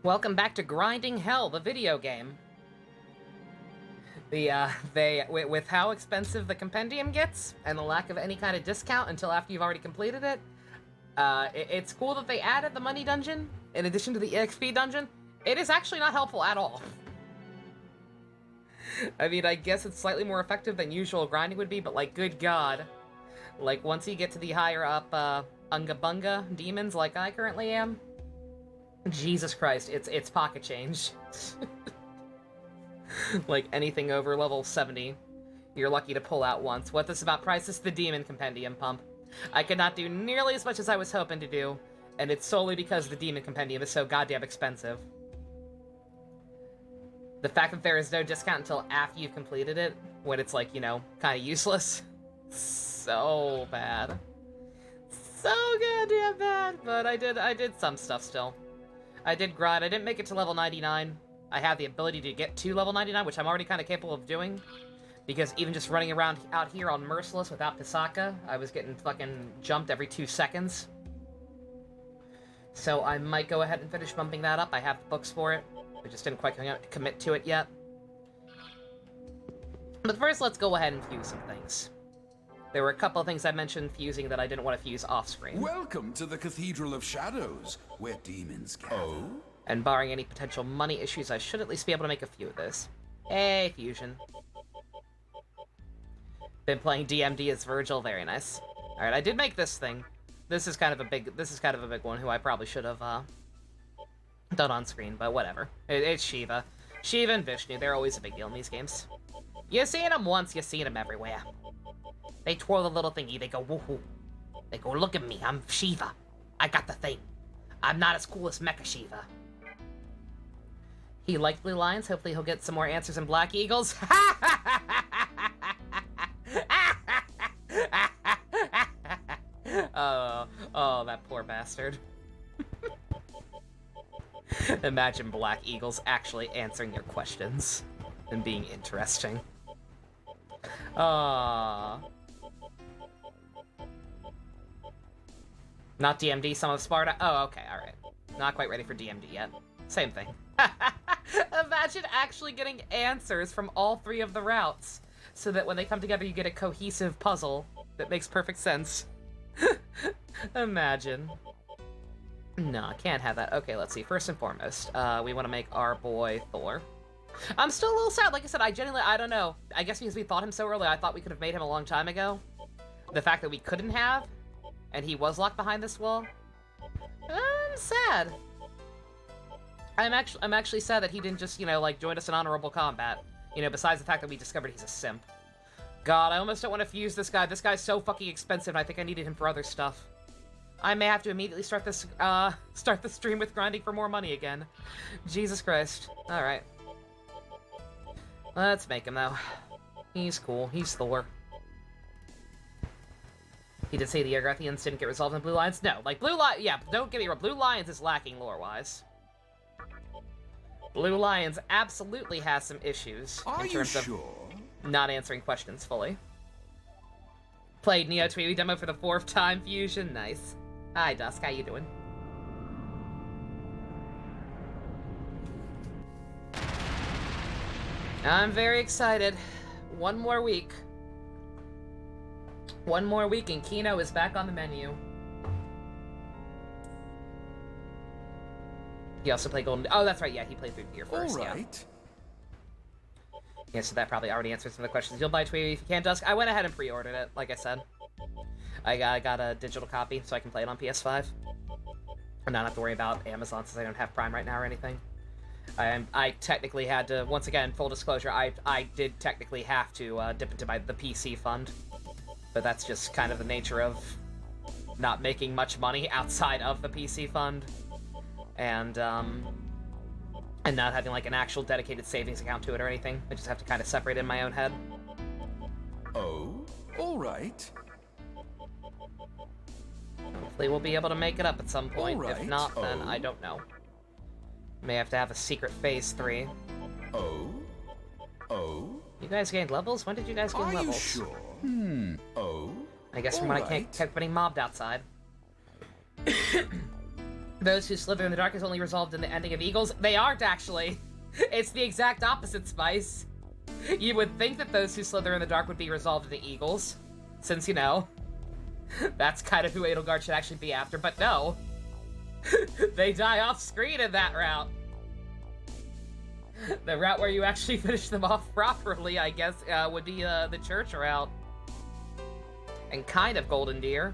Welcome back to Grinding Hell, the video game. With how expensive the compendium gets, and the lack of any kind of discount until after you've already completed it, it's cool that they added the money dungeon, in addition to the EXP dungeon. It is actually not helpful at all. I mean, I guess it's slightly more effective than usual grinding would be, but like, good god. Like, once you get to the higher up, Unga Bunga demons like I currently am, Jesus Christ, it's pocket change. Like, anything over level 70, you're lucky to pull out once. What this about prices? The demon compendium pump. I could not do nearly as much as I was hoping to do, and it's solely because the demon compendium is so goddamn expensive. The fact that there is no discount until after you've completed it, when it's like, you know, kind of useless. So bad. So goddamn bad, but I did some stuff still. I did grind. I didn't make it to level 99. I have the ability to get to level 99, which I'm already kind of capable of doing. Because even just running around out here on Merciless without Pisaka, I was getting fucking jumped every 2 seconds. So I might go ahead and finish bumping that up. I have the books for it. I just didn't quite commit to it yet. But first, let's go ahead and fuse some things. There were a couple of things I mentioned fusing that I didn't want to fuse off-screen. Welcome to the Cathedral of Shadows, where demons gather. Oh? And barring any potential money issues, I should at least be able to make a few of those. Hey, fusion. Been playing DMD as Virgil, very nice. Alright, I did make this thing. This is kind of a big one, who I probably should have, done on screen, but whatever. It's Shiva. Shiva and Vishnu, they're always a big deal in these games. You seen them once, you seen them everywhere. They twirl the little thingy, they go woohoo. They go, look at me, I'm Shiva. I got the thing. I'm not as cool as Mecha Shiva. He liked blue lions, hopefully he'll get some more answers in black eagles. Oh, that poor bastard. Imagine black eagles actually answering your questions and being interesting. Not DMD, some of Sparta? Oh, okay, alright. Not quite ready for DMD yet. Same thing. Imagine actually getting answers from all 3 of the routes, so that when they come together you get a cohesive puzzle that makes perfect sense. Imagine. No, can't have that. Okay, let's see. First and foremost, we want to make our boy Thor. I'm still a little sad. Like I said, I don't know. I guess because we thought him so early, I thought we could have made him a long time ago. The fact that we couldn't have, and he was locked behind this wall, I'm sad. I'm actually sad that he didn't just, you know, like, join us in honorable combat. You know, besides the fact that we discovered he's a simp. God, I almost don't want to fuse this guy. This guy's so fucking expensive, and I think I needed him for other stuff. I may have to immediately start the stream with grinding for more money again. Jesus Christ. Alright. Let's make him, though. He's cool. He's Thor. He did say the Argothians didn't get resolved in Blue Lions? No, like, yeah, don't get me wrong. Blue Lions is lacking lore-wise. Blue Lions absolutely has some issues in terms of not answering questions fully. Played Neo 2 demo for the 4th time, Fusion. Nice. Hi, Dusk. How you doing? I'm very excited. One more week. One more week and Kino is back on the menu. He also played Golden... Oh, that's right, yeah, he played through Gear first, yeah. Yeah, so that probably already answers some of the questions. You'll buy Tweety if you can, Dusk. I went ahead and pre-ordered it, like I said. I got a digital copy, so I can play it on PS5. And not have to worry about Amazon, since I don't have Prime right now or anything. I technically had to... Once again, full disclosure, I did technically have to dip into the PC fund. But that's just kind of the nature of not making much money outside of the PC fund. And not having, like, an actual dedicated savings account to it or anything. I just have to kind of separate it in my own head. Oh, alright. Hopefully we'll be able to make it up at some point. Right. If not, then I don't know. May have to have a secret phase 3. Oh? You guys gained levels? When did you guys gain levels? Are you sure? Oh? I guess from when I kept getting mobbed outside. Those who slither in the dark is only resolved in the ending of Eagles. They aren't, actually. It's the exact opposite, Spice. You would think that those who slither in the dark would be resolved into Eagles, since, you know, that's kind of who Edelgard should actually be after, but no. They die off screen in that route. The route where you actually finish them off properly, I guess, would be the church route. And kind of Golden Deer.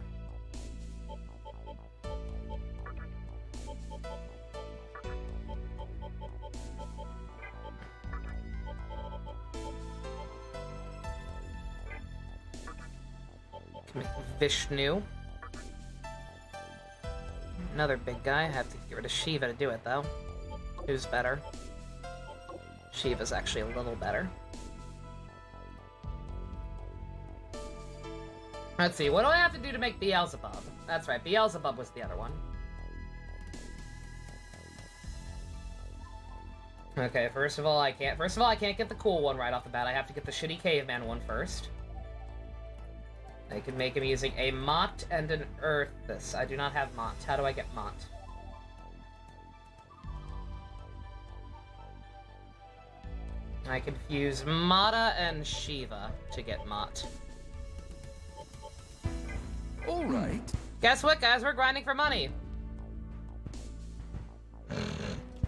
Vishnu. Another big guy. I have to get rid of Shiva to do it, though. Who's better? Shiva's actually a little better. Let's see, what do I have to do to make Beelzebub? That's right, Beelzebub was the other one. Okay, first of all, I can't get the cool one right off the bat. I have to get the shitty caveman one first. I can make him using a Mott and an Earthus. I do not have Mott. How do I get Mott? I can fuse Mata and Shiva to get Mott. Alright. Guess what, guys? We're grinding for money.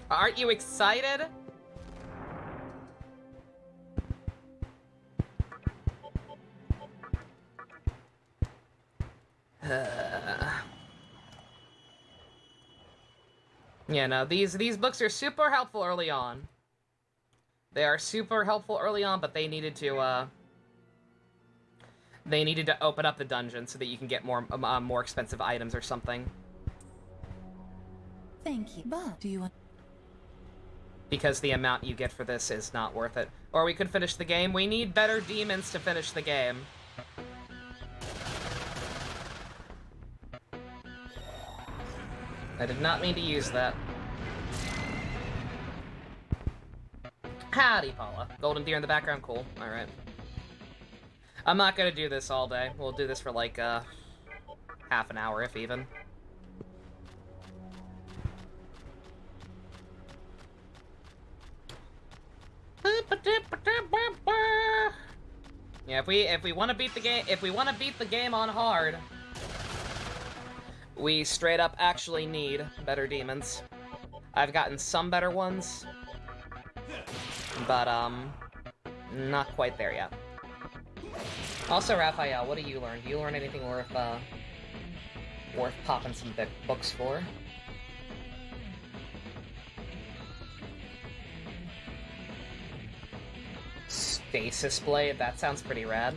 Aren't you excited? Yeah, no, these books are super helpful early on. They are super helpful early on, but they needed to open up the dungeon so that you can get more expensive items or something. Thank you. But do you want... Because the amount you get for this is not worth it. Or we could finish the game. We need better demons to finish the game. I did not mean to use that. Howdy, Paula. Golden deer in the background, cool. Alright. I'm not gonna do this all day. We'll do this for like, half an hour, if even. Yeah, if we want to beat the game on hard, we straight up actually need better demons. I've gotten some better ones, but not quite there yet. Also, Raphael, what do you learn? Do you learn anything worth popping some big books for? Stasis Blade? That sounds pretty rad.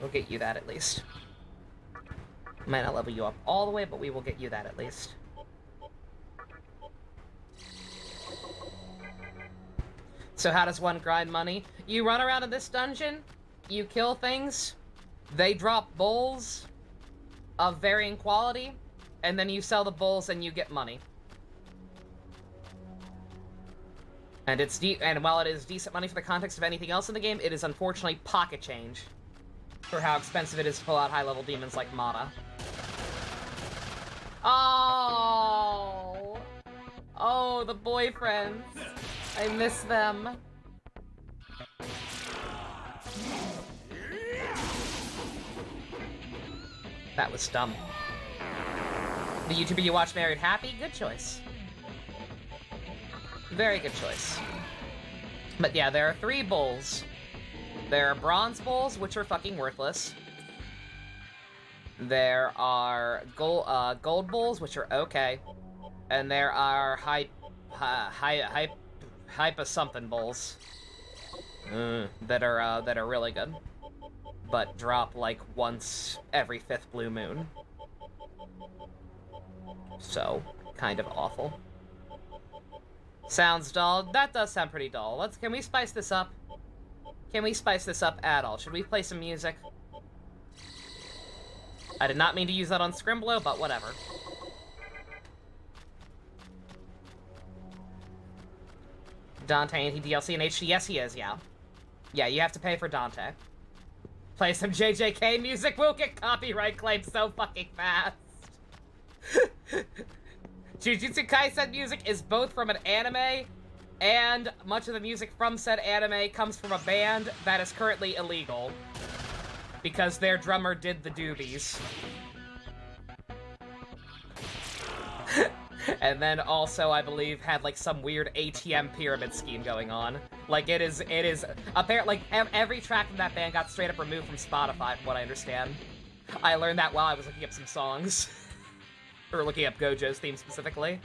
We'll get you that at least. Might not level you up all the way, but we will get you that at least. So how does one grind money? You run around in this dungeon, you kill things, they drop bowls of varying quality, and then you sell the bowls and you get money. And while it is decent money for the context of anything else in the game, it is unfortunately pocket change for how expensive it is to pull out high-level demons like Mata. Oh! Oh, the boyfriends. I miss them. That was dumb. The YouTuber you watch married happy? Good choice. Very good choice. But yeah, there are 3 bowls. There are bronze bowls, which are fucking worthless. There are gold bowls, which are okay. And there are hypa something bowls that are really good, but drop like once every 5th blue moon. So kind of awful. Sounds dull. That does sound pretty dull. Can we spice this up? Can we spice this up at all? Should we play some music? I did not mean to use that on Scrimblo, but whatever. Dante, ain't he DLC in HD? Yes, he is, yeah. Yeah, you have to pay for Dante. Play some JJK music, we'll get copyright claimed so fucking fast. Jujutsu Kaisen music is both from an anime, and much of the music from said anime comes from a band that is currently illegal. Because their drummer did the doobies. And then also, I believe, had like some weird ATM pyramid scheme going on. Like it is apparently like every track from that band got straight up removed from Spotify, from what I understand. I learned that while I was looking up some songs. Or looking up Gojo's theme specifically.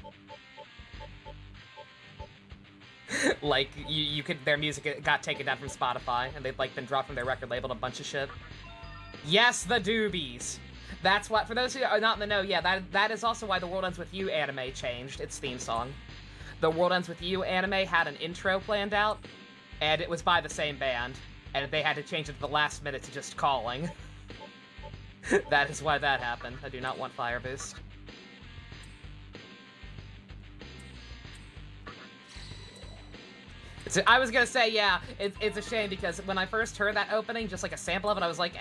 Like, you could, their music got taken down from Spotify, and they'd like been dropped from their record label and a bunch of shit. Yes, the doobies! That's what, for those who are not in the know, yeah, that is also why The World Ends With You anime changed its theme song. The World Ends With You anime had an intro planned out, and it was by the same band, and they had to change it at the last minute to just Calling. That is why that happened. I do not want Fire Boost. I was gonna say, yeah, it's a shame because when I first heard that opening, just like a sample of it, I was like,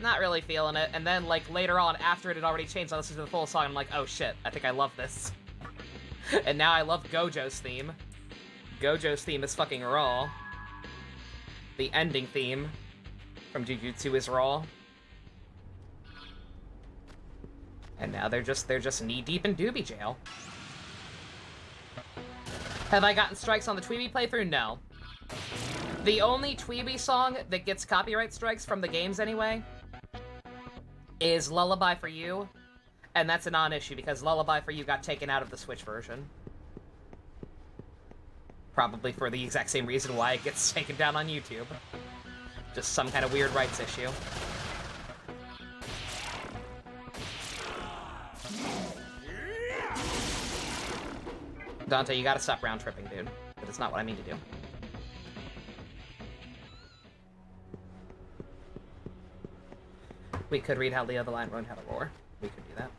not really feeling it. And then, like, later on, after it had already changed, I listened to the full song, and I'm like, oh shit, I think I love this. And now I love Gojo's theme. Gojo's theme is fucking raw. The ending theme from Jujutsu is raw. And now they're just knee-deep in doobie jail. Have I gotten strikes on the Tweeby playthrough? No. The only Tweeby song that gets copyright strikes from the games anyway is Lullaby for You, and that's a non-issue because Lullaby for You got taken out of the Switch version. Probably for the exact same reason why it gets taken down on YouTube. Just some kind of weird rights issue. Dante, you gotta stop round-tripping, dude. But it's not what I mean to do. We could read how Leo the Lion learned how to roar. We could do that.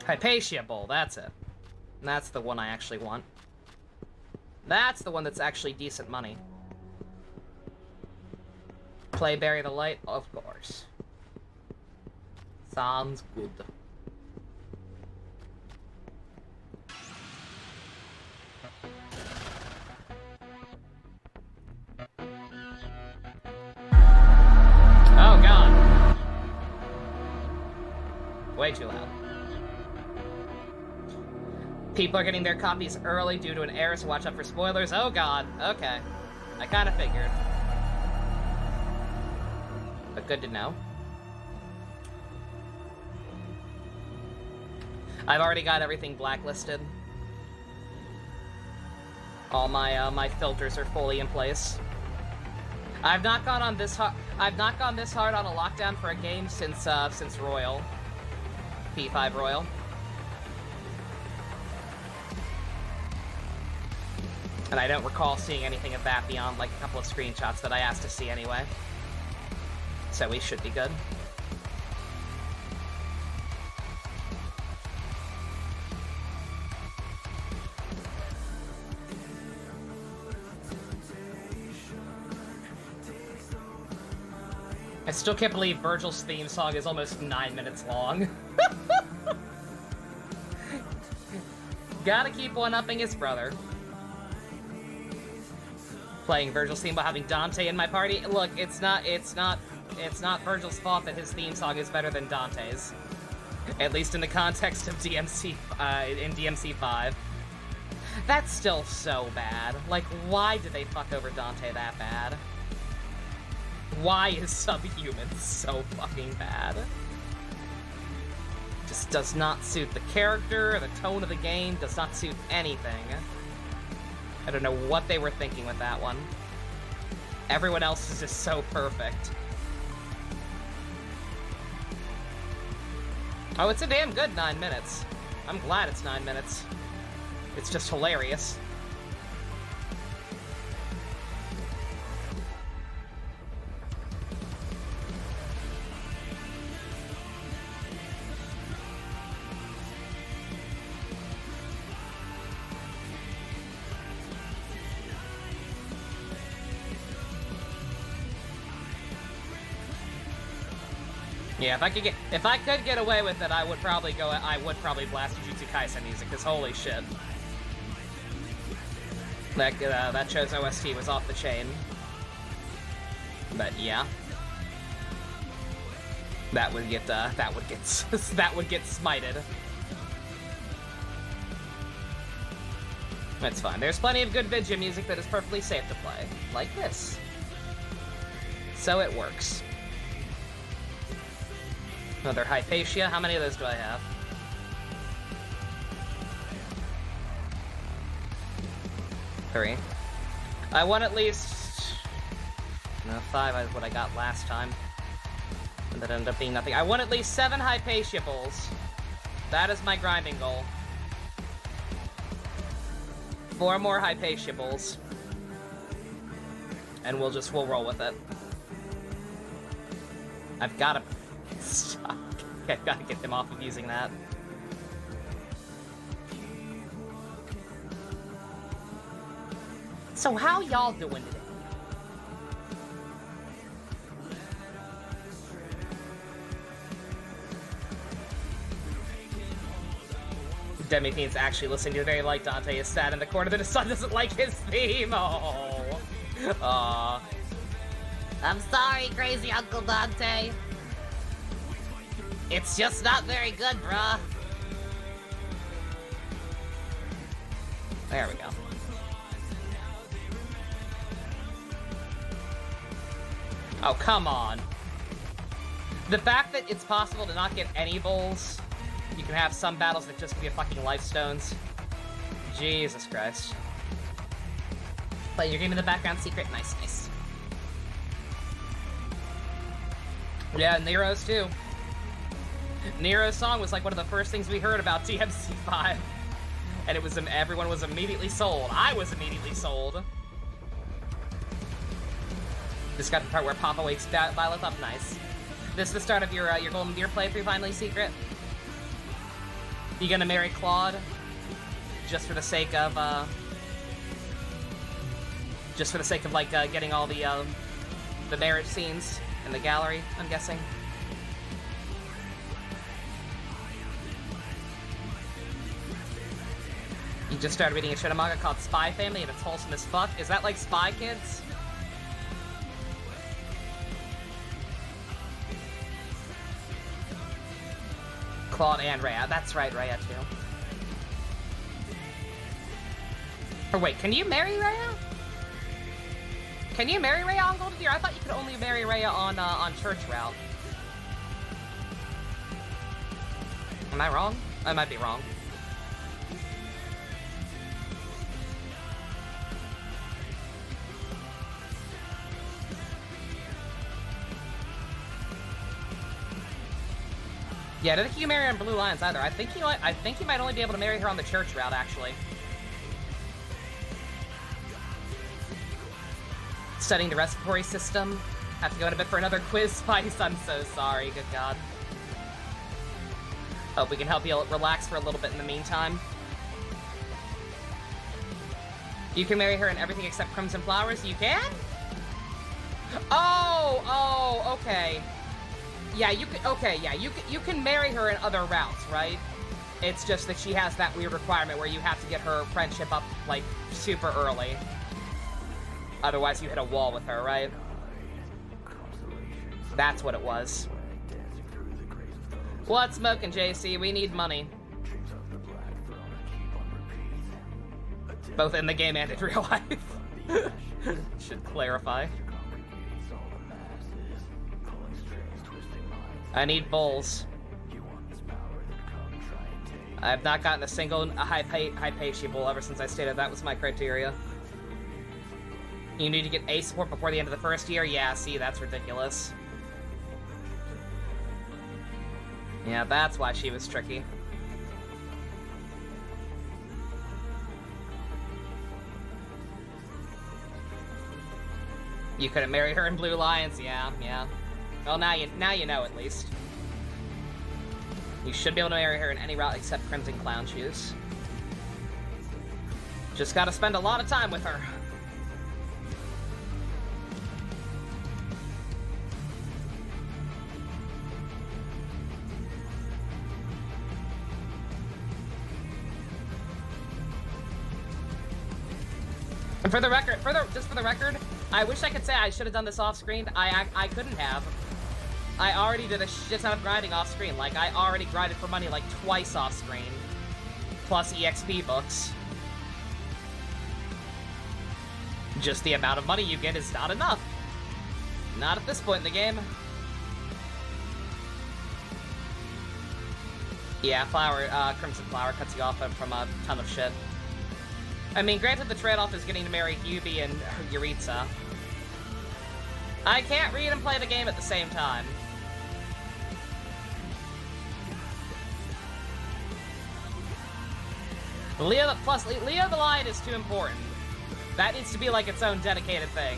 Hypatia Bowl, that's it. And that's the one I actually want. That's the one that's actually decent money. Play Bury the Light? Of course. Sounds good. Oh god. Way too loud. People are getting their copies early due to an error, so watch out for spoilers. Oh god, okay. I kinda figured. But good to know. I've already got everything blacklisted. All my my filters are fully in place. I've not gone this hard on a lockdown for a game since Royal. P5 Royal. And I don't recall seeing anything of that beyond, like, a couple of screenshots that I asked to see anyway. So we should be good. I still can't believe Virgil's theme song is almost 9 minutes long. Gotta keep one-upping his brother. Playing Virgil's theme while having Dante in my party. Look, it's not Virgil's fault that his theme song is better than Dante's. At least in the context of DMC, in DMC 5. That's still so bad. Like, why did they fuck over Dante that bad? Why is Subhuman so fucking bad? Just does not suit the character, the tone of the game, does not suit anything. I don't know what they were thinking with that one. Everyone else is just so perfect. Oh, it's a damn good 9 minutes. I'm glad it's 9 minutes. It's just hilarious. Yeah, if I could get away with it, I would probably blast Jujutsu Kaisen music, because holy shit. That show's OST was off the chain. But yeah. That would get smited. That's fine. There's plenty of good video music that is perfectly safe to play. Like this. So it works. Another Hypatia. How many of those do I have? Three. I want at least... No, 5 is what I got last time. And that ended up being nothing. I want at least 7 Hypatia bowls. That is my grinding goal. 4 more Hypatia bowls. And we'll roll with it. I've gotta... Stop. I've gotta get them off of using that. So how y'all doing today? Demi-Fiend's actually listening to very like Dante is sad in the corner that his son doesn't like his theme. Oh. Aww. I'm sorry, crazy Uncle Dante. It's just not very good, bruh. There we go. Oh, come on. The fact that it's possible to not get any bowls, you can have some battles that just give you fucking life stones. Jesus Christ. Play your game in the background, secret. Nice, nice. Yeah, Nero's too. Nero's song was like one of the first things we heard about DMC5. And it was, everyone was immediately sold. I was immediately sold. Just got the part where Papa wakes Violet up. Nice. This is the start of your Golden Deer playthrough, finally, Secret. You gonna marry Claude? Just for the sake of, like, getting all the marriage scenes in the gallery, I'm guessing. You just started reading a shonen manga called Spy Family, and it's wholesome as fuck. Is that like Spy Kids? Claude and Rhea. That's right, Rhea too. Or wait, can you marry Rhea? Can you marry Rhea on Golden Deer? I thought you could only marry Rhea on Church Route. Am I wrong? I might be wrong. Yeah, I don't think you can marry her on Blue Lions either. I think you might only be able to marry her on the Church Route, actually. Studying the respiratory system. Have to go in a bit for another quiz, Spice. I'm so sorry, good God. Hope we can help you relax for a little bit in the meantime. You can marry her in everything except Crimson Flowers. You can? Oh, okay. Yeah, you can marry her in other routes, right? It's just that she has that weird requirement where you have to get her friendship up, like, super early. Otherwise you hit a wall with her, right? That's what it was. What's smoking, JC? We need money. Both in the game and in real life. Should clarify. I need bowls. I have not gotten a single Hypatia bowl ever since I stated that was my criteria. You need to get A support before the end of the first year? Yeah, see, that's ridiculous. Yeah, that's why she was tricky. You couldn't marry her in Blue Lions? Yeah. Well, now you know, at least. You should be able to marry her in any route except Crimson Clown Shoes. Just gotta spend a lot of time with her. And just for the record, I wish I could say I should have done this off screen. I couldn't have. I already did a shit ton of grinding off screen. Like, I already grinded for money like twice off screen. Plus EXP books. Just the amount of money you get is not enough. Not at this point in the game. Yeah, Crimson Flower cuts you off from a ton of shit. I mean, granted the trade-off is getting to marry Hubie and Yuritsa. I can't read and play the game at the same time. Leo the Lion is too important. That needs to be like its own dedicated thing.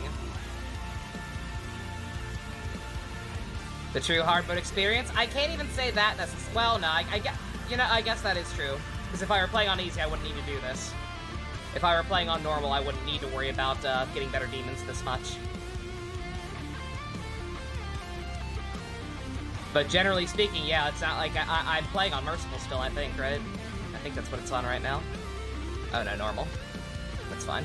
The true hard mode experience? I can't even say that necessarily. Well, no, I guess that is true. Because if I were playing on easy, I wouldn't need to do this. If I were playing on normal, I wouldn't need to worry about getting better demons this much. But generally speaking, yeah, it's not like I'm playing on Merciful still, I think, right? I think that's what it's on right now. Oh no, normal. That's fine.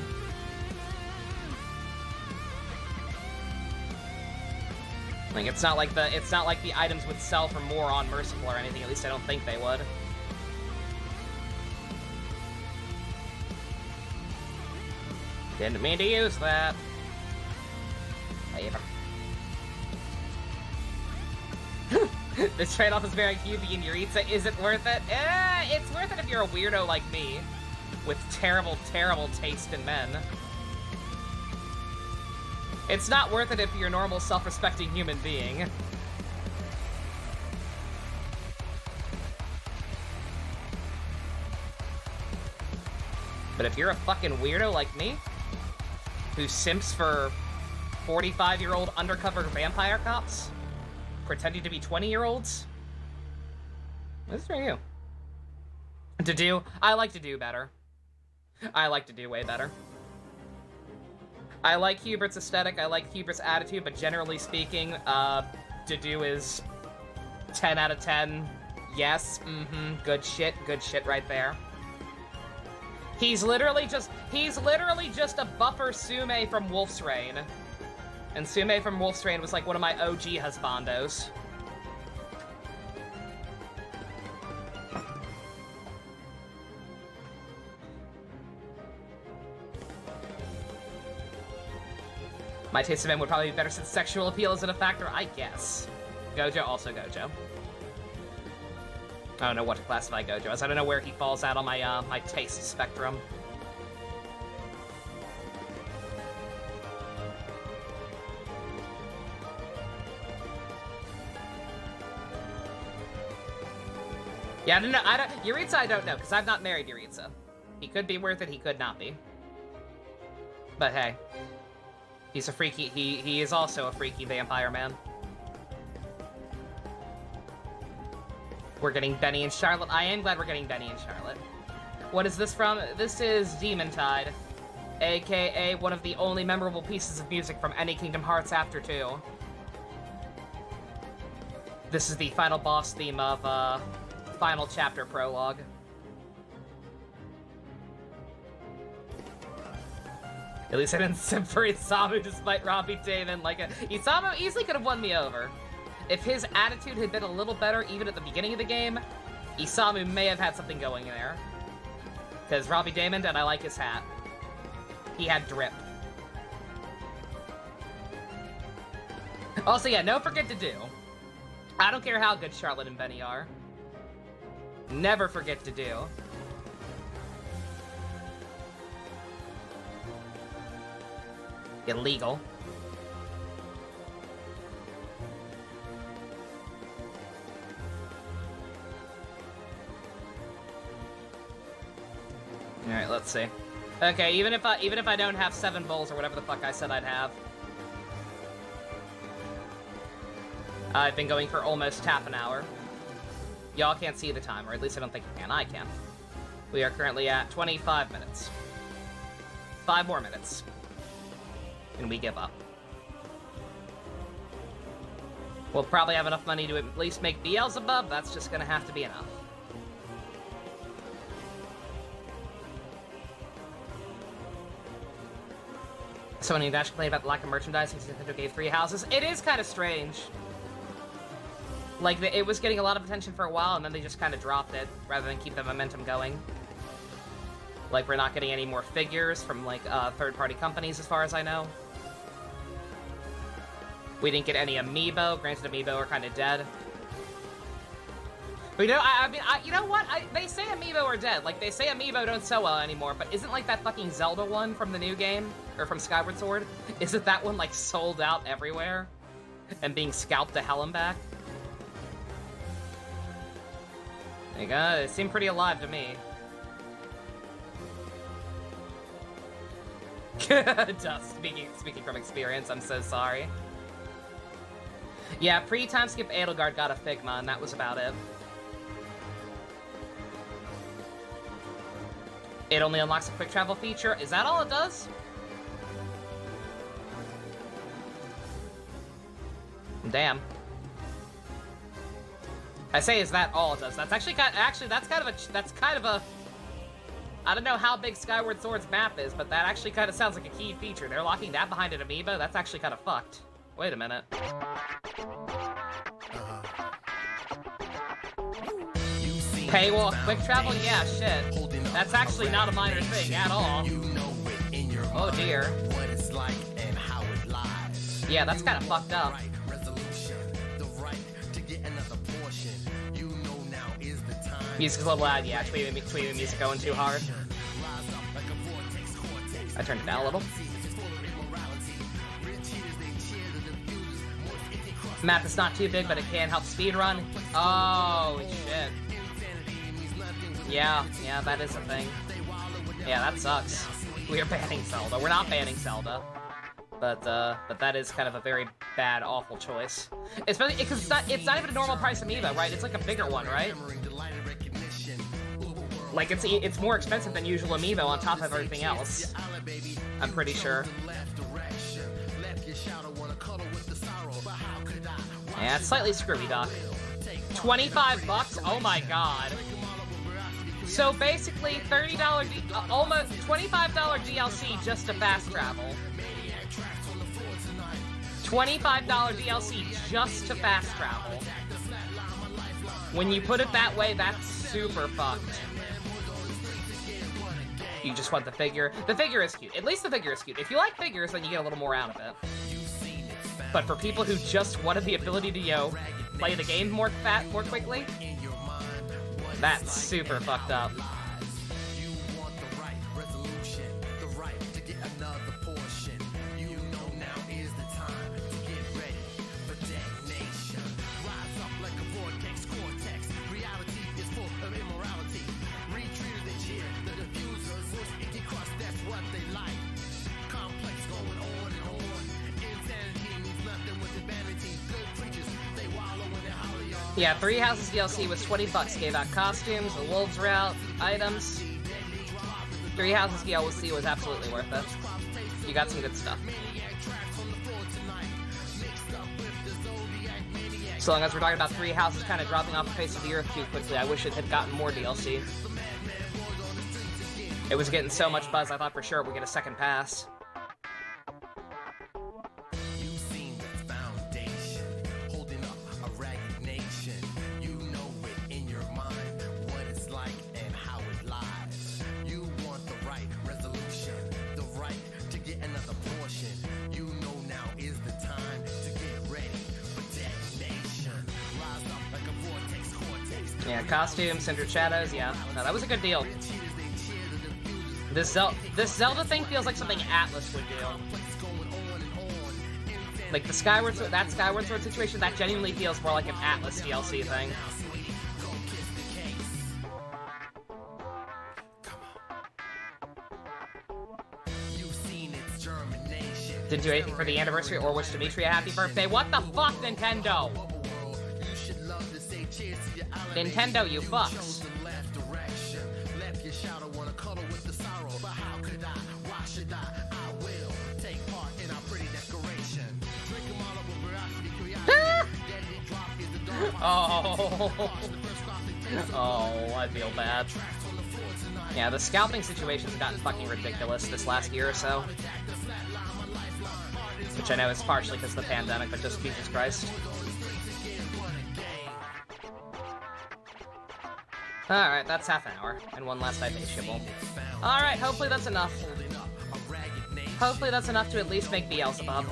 Like, it's not like the items would sell for more on Merciful or anything, at least I don't think they would. Didn't mean to use that. Later. This trade-off is very Hubie and Yuritsa. Is it worth it? It's worth it if you're a weirdo like me. With terrible, terrible taste in men. It's not worth it if you're a normal, self-respecting human being. But if you're a fucking weirdo like me, who simps for 45-year-old undercover vampire cops, pretending to be 20-year-olds, this is for you. I like to do better. I like to do way better. I like Hubert's aesthetic, I like Hubert's attitude, but generally speaking, Dedue is 10 out of 10. Yes, good shit right there. He's literally just a buffer Sume from Wolf's Rain. And Sume from Wolf's Rain was like one of my OG husbandos. My taste of men would probably be better since sexual appeal isn't a factor, I guess. Gojo, also Gojo. I don't know what to classify Gojo as. I don't know where he falls out on my my taste spectrum. Yeah, Yuritsa I don't know, because I've not married Yuritsa. He could be worth it, he could not be. But hey. He's a freaky, he is also a freaky vampire man. We're getting Benny and Charlotte. I am glad we're getting Benny and Charlotte. What is this from? This is Demon Tide, aka one of the only memorable pieces of music from any Kingdom Hearts after 2. This is the final boss theme of final chapter prologue. At least I didn't simp for Isamu despite Robbie Damon. Like, Isamu easily could have won me over. If his attitude had been a little better even at the beginning of the game, Isamu may have had something going there. Because Robbie Damon, and I like his hat. He had drip. Also, yeah, don't forget to do. I don't care how good Charlotte and Benny are. Never forget to do. Illegal. All right, let's see. Okay, even if I don't have 7 bowls or whatever the fuck I said I'd have, I've been going for almost half an hour. Y'all can't see the time, or at least I don't think you can. I can. We are currently at 25 minutes. 5 more minutes. And we give up. We'll probably have enough money to at least make Beelzebub. That's just gonna have to be enough. Someone who actually complained about the lack of merchandise since Nintendo gave 3 houses. It is kind of strange. Like, it was getting a lot of attention for a while, and then they just kind of dropped it, rather than keep the momentum going. Like, we're not getting any more figures from, like, third-party companies, as far as I know. We didn't get any Amiibo. Granted, Amiibo are kind of dead. But, you know, you know what? They say Amiibo are dead. Like, they say Amiibo don't sell well anymore, but isn't, like, that fucking Zelda one from the new game? Or from Skyward Sword? Isn't that one, like, sold out everywhere? And being scalped to hell and back? There you go. It seemed pretty alive to me. Dust. Speaking from experience, I'm so sorry. Yeah, pre-time skip Edelgard got a Figma, and that was about it. It only unlocks a quick travel feature. Is that all it does? Damn. I say, is that all it does? That's actually that's kind of a. I don't know how big Skyward Sword's map is, but that actually kind of sounds like a key feature. They're locking that behind an amiibo. That's actually kind of fucked. Wait a minute. Paywall quick travel? Yeah, shit. That's actually not a minor thing at all. Oh dear. Yeah, that's kind of fucked up. Music's a little loud, yeah. Tweeting music going too hard. I turned it down a little. Map is not too big, but it can help speedrun. Oh, shit. Yeah, that is a thing. Yeah, that sucks. We're banning Zelda. We're not banning Zelda. But that is kind of a very bad, awful choice. Especially because it's not even a normal price amiibo, right? It's like a bigger one, right? Like, it's more expensive than usual amiibo on top of everything else. I'm pretty sure. Yeah, it's slightly screwy, Doc. 25 bucks? Oh my god. So basically, $30 almost $25 DLC just to fast travel. $25 DLC just to fast travel. When you put it that way, that's super fucked. You just want the figure. The figure is cute. At least the figure is cute. If you like figures, then you get a little more out of it. But for people who just wanted the ability to, you know, play the game more quickly, that's super fucked up. Yeah, 3 Houses DLC was 20 bucks. Gave out costumes, the wolves route, items. 3 Houses DLC was absolutely worth it. You got some good stuff. So long as we're talking about 3 Houses kind of dropping off the face of the earth too quickly, I wish it had gotten more DLC. It was getting so much buzz, I thought for sure we'd get a second pass. Yeah, costumes, Centered Shadows, yeah. No, that was a good deal. This Zelda thing feels like something Atlas would do. Like the Skyward Sword situation, that genuinely feels more like an Atlas DLC thing. Didn't do anything for the anniversary or wish Dimitri a happy birthday. What the fuck, Nintendo? Nintendo, you fucks. Oh, I feel bad. Yeah, the scalping situation's gotten fucking ridiculous this last year or so. Which I know is partially because of the pandemic, but just Jesus Christ. Alright, that's half an hour, and one last Ibatiable. Alright, hopefully that's enough. Hopefully that's enough to at least make Beelzebub.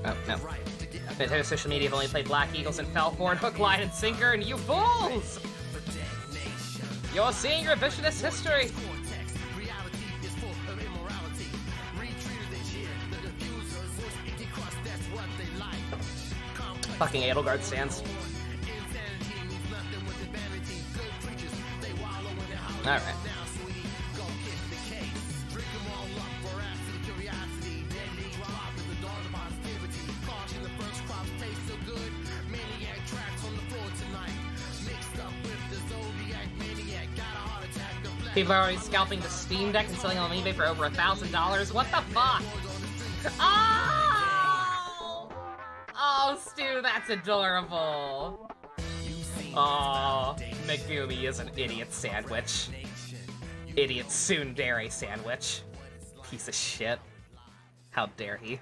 Oh, no. Nintendo social media have only played Black Eagles and fell for it, hook, line, and sinker, and you fools! You're seeing revisionist history! Fucking Edelgard stands. Alright. People are already scalping the Steam Deck and selling it on eBay for over $1,000. What the fuck? Oh! Oh, Stu, that's adorable. Oh, Megumi is an idiot sandwich. Idiot tsundere sandwich. Piece of shit. How dare he?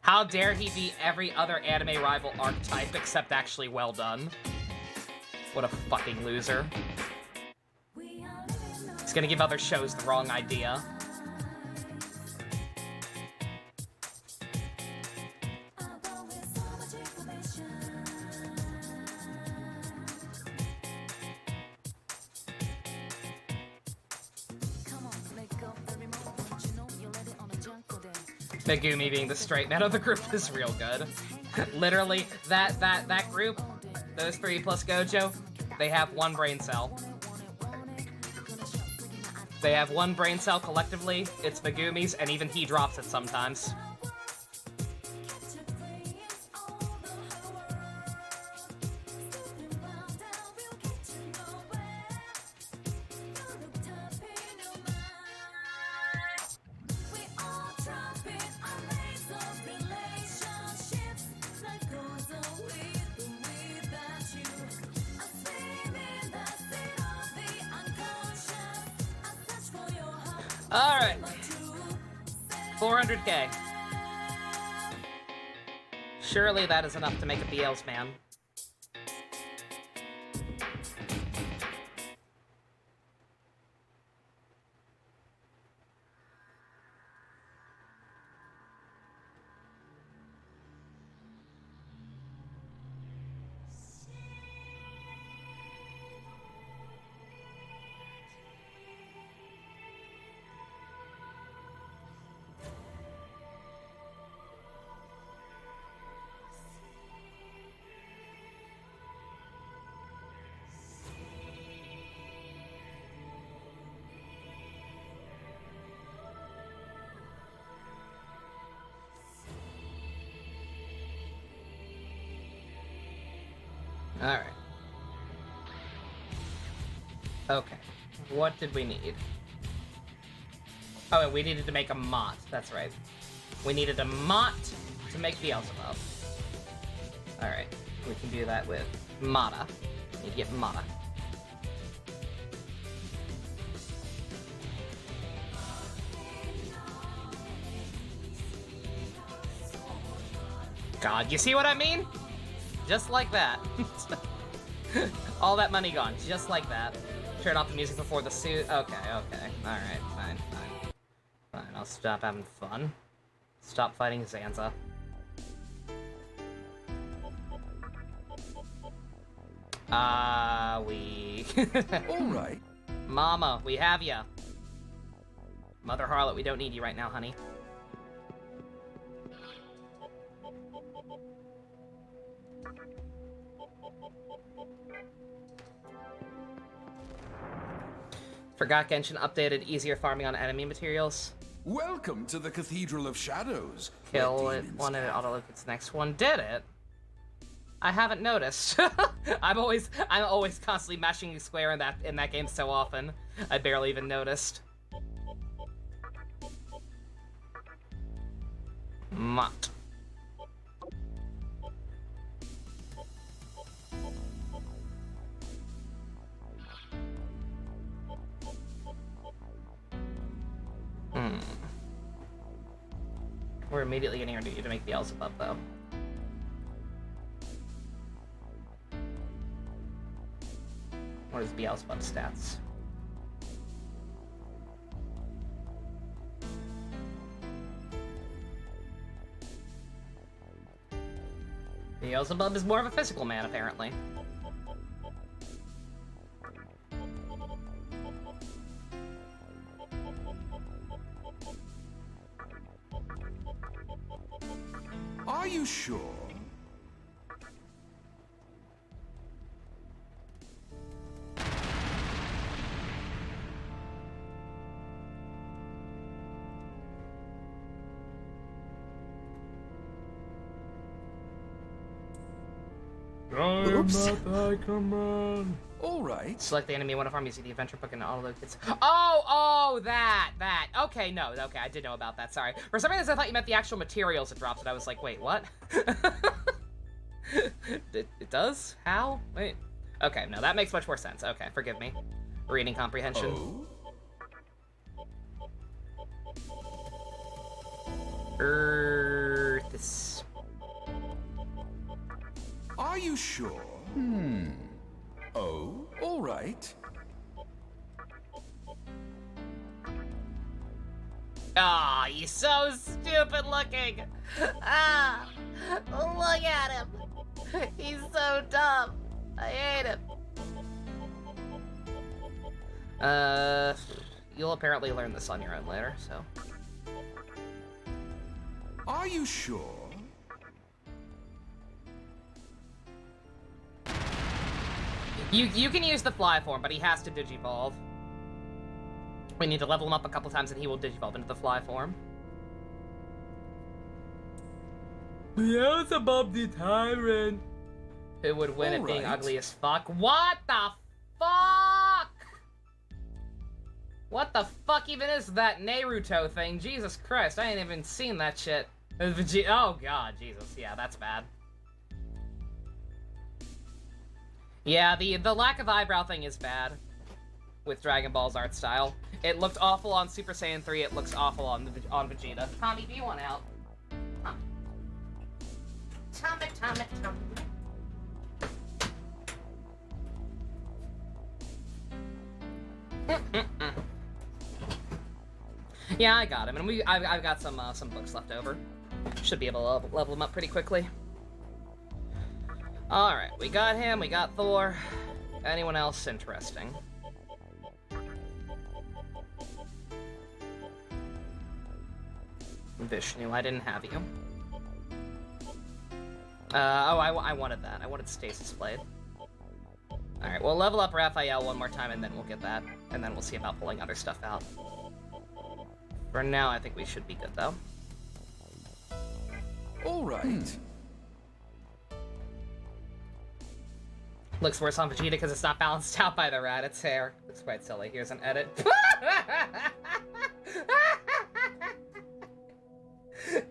How dare he be every other anime rival archetype except actually well done? What a fucking loser. He's gonna give other shows the wrong idea. Megumi being the straight man of the group is real good. Literally, that group, those three plus Gojo, they have one brain cell. They have one brain cell collectively, it's Megumi's, and even he drops it sometimes. Alright. 400k. Surely that is enough to make a BL's man. Alright. Okay. What did we need? Oh, we needed to make a Mott. That's right. We needed a Mott to make Beelzebub. Alright. We can do that with Mata. We need to get Mata. God, you see what I mean? Just like that. All that money gone, just like that. Turn off the music before the suit. Okay, okay. Alright, fine, fine. Fine, I'll stop having fun. Stop fighting Zanza. Alright. Mama, we have ya. Mother Harlot, we don't need you right now, honey. Forgot Genshin updated easier farming on enemy materials. Welcome to the Cathedral of Shadows. Kill it, one and it auto-locates the next one. Did it? I haven't noticed. I'm always constantly mashing square in that game so often. I barely even noticed. Mott. We're immediately getting ready to make Beelzebub, though. What is Beelzebub's stats? Beelzebub is more of a physical man, apparently. Are you sure? Oops. All right. Select the enemy, one of our music, the adventure book, and all of those. Oh, that. Okay, no, okay, I did know about that, sorry. For some reason, I thought you meant the actual materials it drops, and I was like, wait, what? It does? How? Wait. Okay, no, that makes much more sense. Okay, forgive me. Reading comprehension. Oh? This. Are you sure? Oh, all right. Ah, he's so stupid looking. Ah, look at him. He's so dumb. I hate him. You'll apparently learn this on your own later, so. Are you sure? You can use the fly form, but he has to digivolve. We need to level him up a couple times and he will digivolve into the fly form. Beelzebub the Tyrant. Who would win at being ugly as fuck? What the fuck? What the fuck even is that Naruto thing? Jesus Christ, I ain't even seen that shit. Oh god, Jesus, yeah, that's bad. Yeah, the lack of eyebrow thing is bad with Dragon Ball's art style. It looked awful on Super Saiyan 3, it looks awful on Vegeta. Tommy, do you want out? Huh. Tommy. Yeah, I got him, and I've got some books left over. Should be able to level him up pretty quickly. All right, we got him. We got Thor. Anyone else interesting? Vishnu, I didn't have you. I wanted that. I wanted Stasis Blade. Alright, we'll level up Raphael one more time and then we'll get that. And then we'll see about pulling other stuff out. For now, I think we should be good, though. All right. Looks worse on Vegeta because it's not balanced out by the Raditz hair. Looks quite silly. Here's an edit.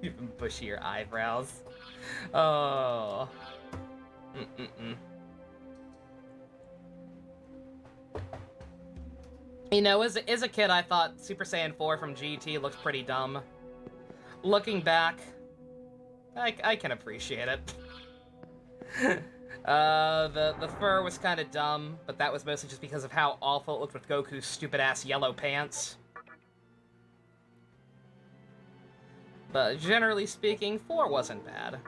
Even bushier eyebrows. Oh. You know, as a kid, I thought Super Saiyan 4 from GT looked pretty dumb. Looking back, I can appreciate it. The fur was kind of dumb, but that was mostly just because of how awful it looked with Goku's stupid-ass yellow pants. But generally speaking, 4 wasn't bad.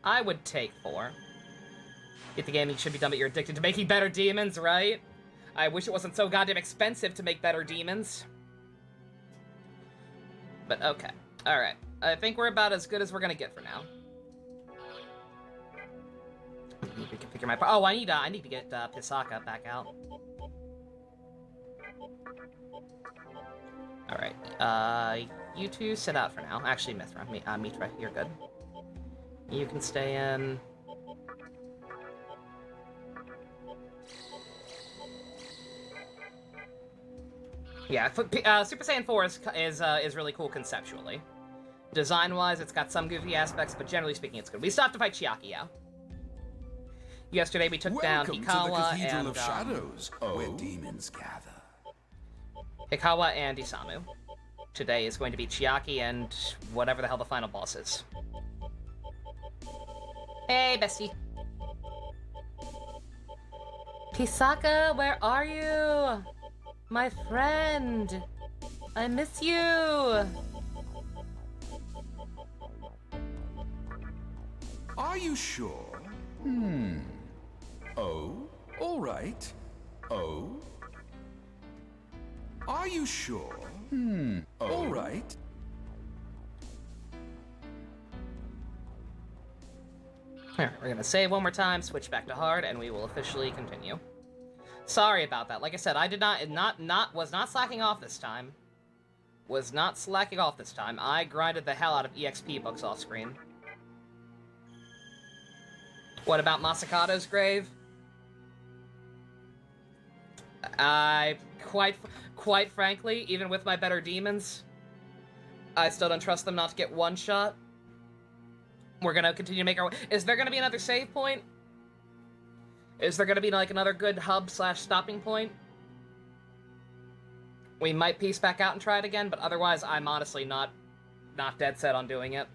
I would take 4. Get the game, you should be done, but you're addicted to making better demons, right? I wish it wasn't so goddamn expensive to make better demons. But okay. Alright. I think we're about as good as we're gonna get for now. I need to configure my... Oh, I need to get Pisaka back out. Alright. You two sit out for now. Actually, Mithra, you're good. You can stay in... Yeah, Super Saiyan 4 is really cool conceptually. Design-wise, it's got some goofy aspects, but generally speaking, it's good. We still have to fight Chiakiya. Yesterday, we took down Hikawa to the Cathedral and... of Shadows, where demons gather. Hikawa and Isamu. today is going to be Chiaki and whatever the hell the final boss is. Hey, bestie. Kisaka, where are you? My friend. I miss you. Are you sure? Oh, all right. Oh. Are you sure? All right. Here, we're gonna save one more time, switch back to hard, and we will officially continue. Sorry about that. Like I said, I did was not slacking off this time. Was not slacking off this time. I grinded the hell out of EXP books off screen. What about Masakato's grave? Quite frankly, even with my better demons, I still don't trust them not to get one shot. We're gonna continue to make our way. Is there gonna be another save point? Is there gonna be like another good hub / stopping point? We might piece back out and try it again, but otherwise I'm honestly not dead set on doing it.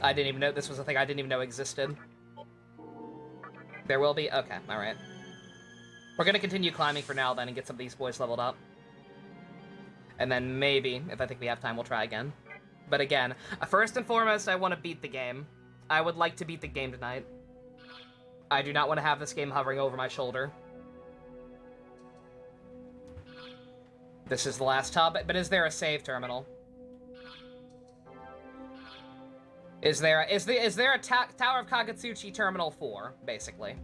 I didn't even know this was a thing I didn't even know existed. There will be? Okay, alright. We're gonna continue climbing for now then and get some of these boys leveled up. And then maybe, if I think we have time, we'll try again. But again, first and foremost, I want to beat the game. I would like to beat the game tonight. I do not want to have this game hovering over my shoulder. This is the last hub, but is there a save terminal? Is there a Tower of Kagetsuchi Terminal 4, basically?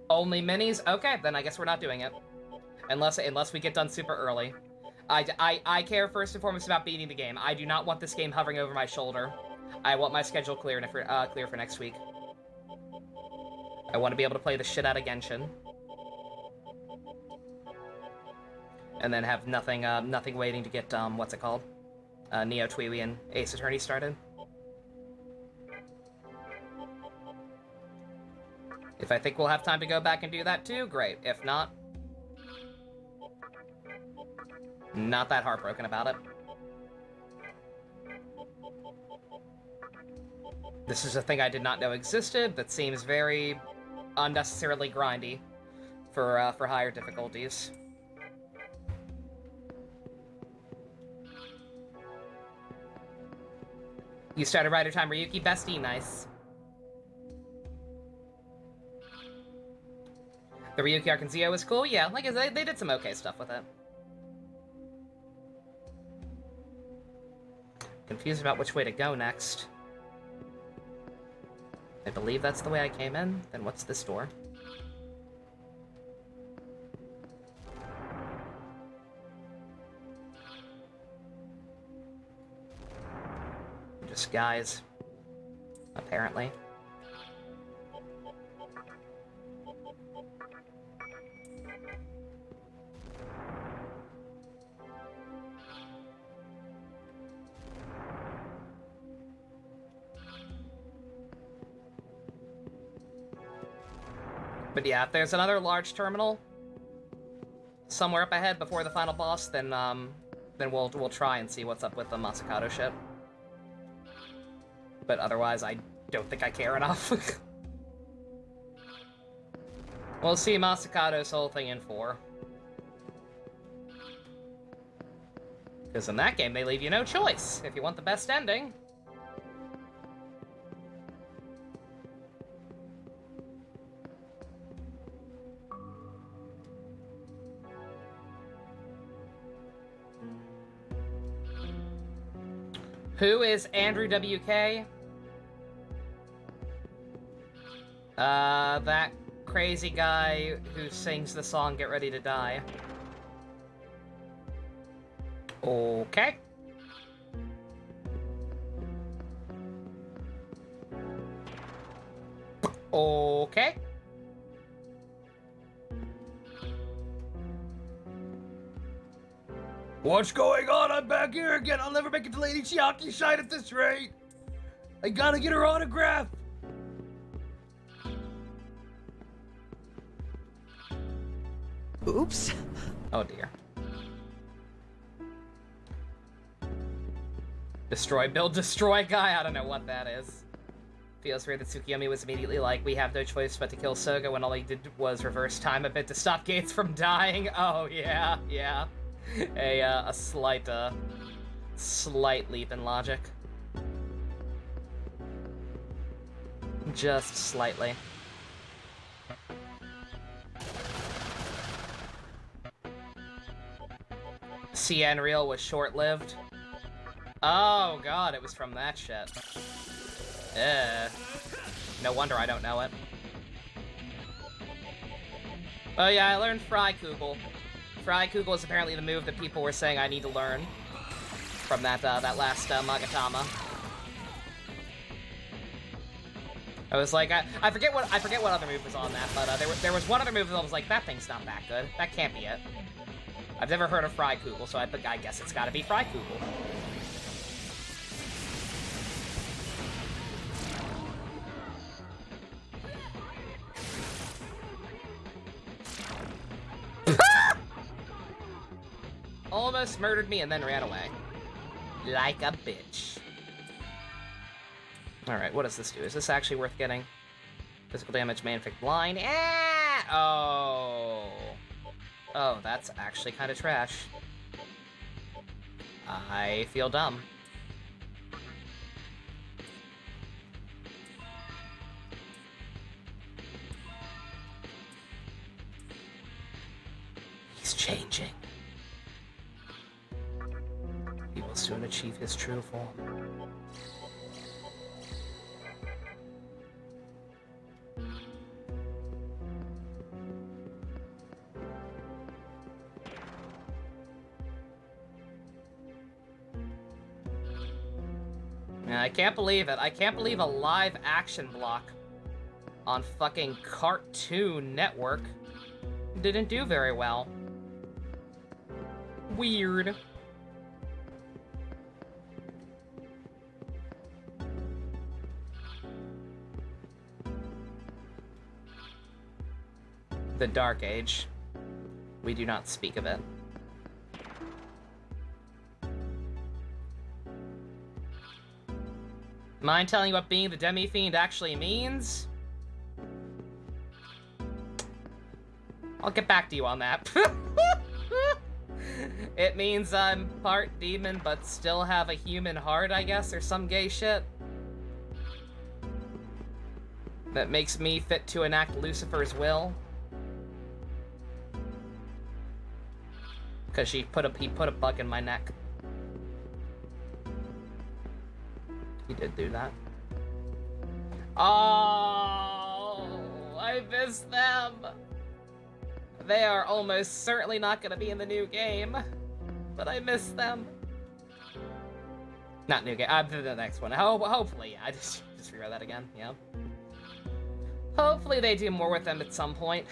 Only minis? Okay, then I guess we're not doing it. Unless we get done super early. I care first and foremost about beating the game. I do not want this game hovering over my shoulder. I want my schedule clear for next week. I want to be able to play the shit out of Genshin. And then have nothing waiting to get, what's it called? Neo Twiwi and Ace Attorney started. If I think we'll have time to go back and do that too, great. If not, not that heartbroken about it. This is a thing I did not know existed that seems very unnecessarily grindy for higher difficulties. You started Rider Time Ryuki, bestie, nice. The Ryuki arc in Zio was cool, yeah, like they did some okay stuff with it. Confused about which way to go next. I believe that's the way I came in. Then what's this door? Just guys. Apparently. But yeah, if there's another large terminal somewhere up ahead before the final boss, then we'll try and see what's up with the Masakato ship. But otherwise, I don't think I care enough. We'll see Masakato's whole thing in 4. Because in that game, they leave you no choice if you want the best ending. Who is Andrew WK? That crazy guy who sings the song Get Ready to Die. Okay. Okay. What's going on? I'm back here again. I'll never make it to Lady Chiaki's side at this rate. I gotta get her autograph. Oops. Oh dear. Destroy, build, destroy guy. I don't know what that is. Feels weird that Tsukiyomi was immediately like, we have no choice but to kill Soga when all he did was reverse time a bit to stop Gates from dying. Oh, yeah, yeah. A slight leap in logic. Just slightly. CN Real was short-lived. Oh god, it was from that shit. No wonder I don't know it. Oh yeah, I learned Freikugel. Freikugel is apparently the move that people were saying I need to learn from that last Magatama. I was like, I forget what other move was on that, but there was one other move that I was like, that thing's not that good. That can't be it. I've never heard of Freikugel, so I guess it's gotta be Freikugel. Almost murdered me and then ran away. Like a bitch. Alright, what does this do? Is this actually worth getting? Physical damage may inflict blind. Oh. Oh, that's actually kind of trash. I feel dumb. He's changing. He will soon achieve his true form. I can't believe it. I can't believe a live action block on fucking Cartoon Network didn't do very well. Weird. The Dark Age. We do not speak of it. Mind telling you what being the Demi-Fiend actually means? I'll get back to you on that. It means I'm part demon, but still have a human heart, I guess, or some gay shit. That makes me fit to enact Lucifer's will. Because he put a bug in my neck. He did do that. Oh, I miss them. They are almost certainly not going to be in the new game, but I miss them. Not new game. The next one. Hopefully, yeah. I just reread that again. Yeah. Hopefully, they do more with them at some point.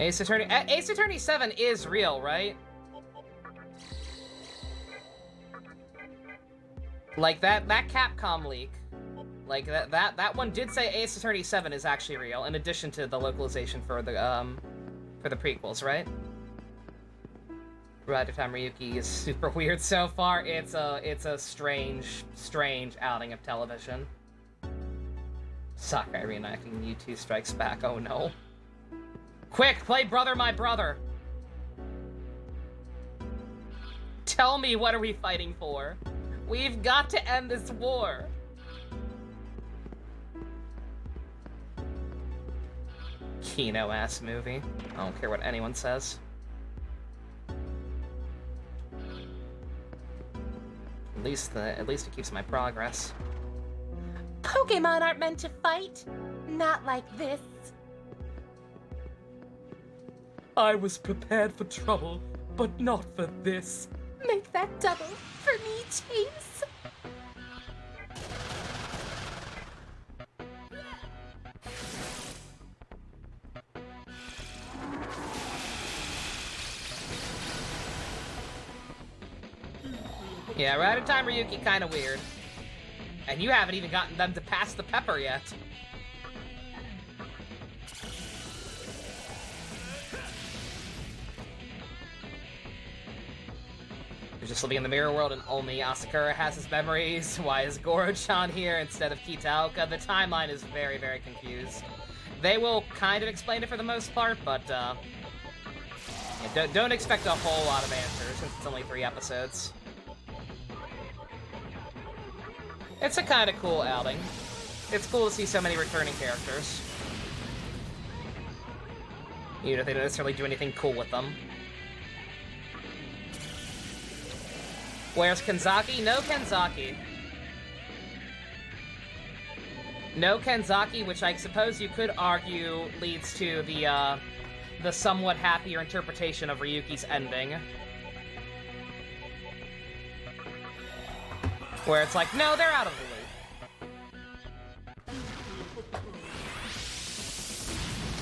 Ace Attorney 7 is real, right? Like that Capcom leak. Like that one did say Ace Attorney 7 is actually real, in addition to the localization for the prequels, right? Rider Time Ryuki is super weird so far. It's a strange outing of television. Sakurai reenacting U2 Strikes Back. Oh no. Quick, play Brother My Brother! Tell me, what are we fighting for? We've got to end this war! Kino-ass movie. I don't care what anyone says. At least it keeps my progress. Pokemon aren't meant to fight! Not like this. I was prepared for trouble, but not for this. Make that double for me, Chase. Yeah, Rider Time Ryuki kinda weird. And you haven't even gotten them to pass the pepper yet. You're just living in the mirror world and only Asakura has his memories. Why is Goro-chan here instead of Kitaoka? The timeline is very, very confused. They will kind of explain it for the most part, but yeah, don't expect a whole lot of answers since it's only 3 episodes. It's a kind of cool outing. It's cool to see so many returning characters. Even if they don't necessarily do anything cool with them. Where's Kenzaki? No Kenzaki. No Kenzaki, which I suppose you could argue leads to the somewhat happier interpretation of Ryuki's ending. Where it's like, no, they're out of the loop.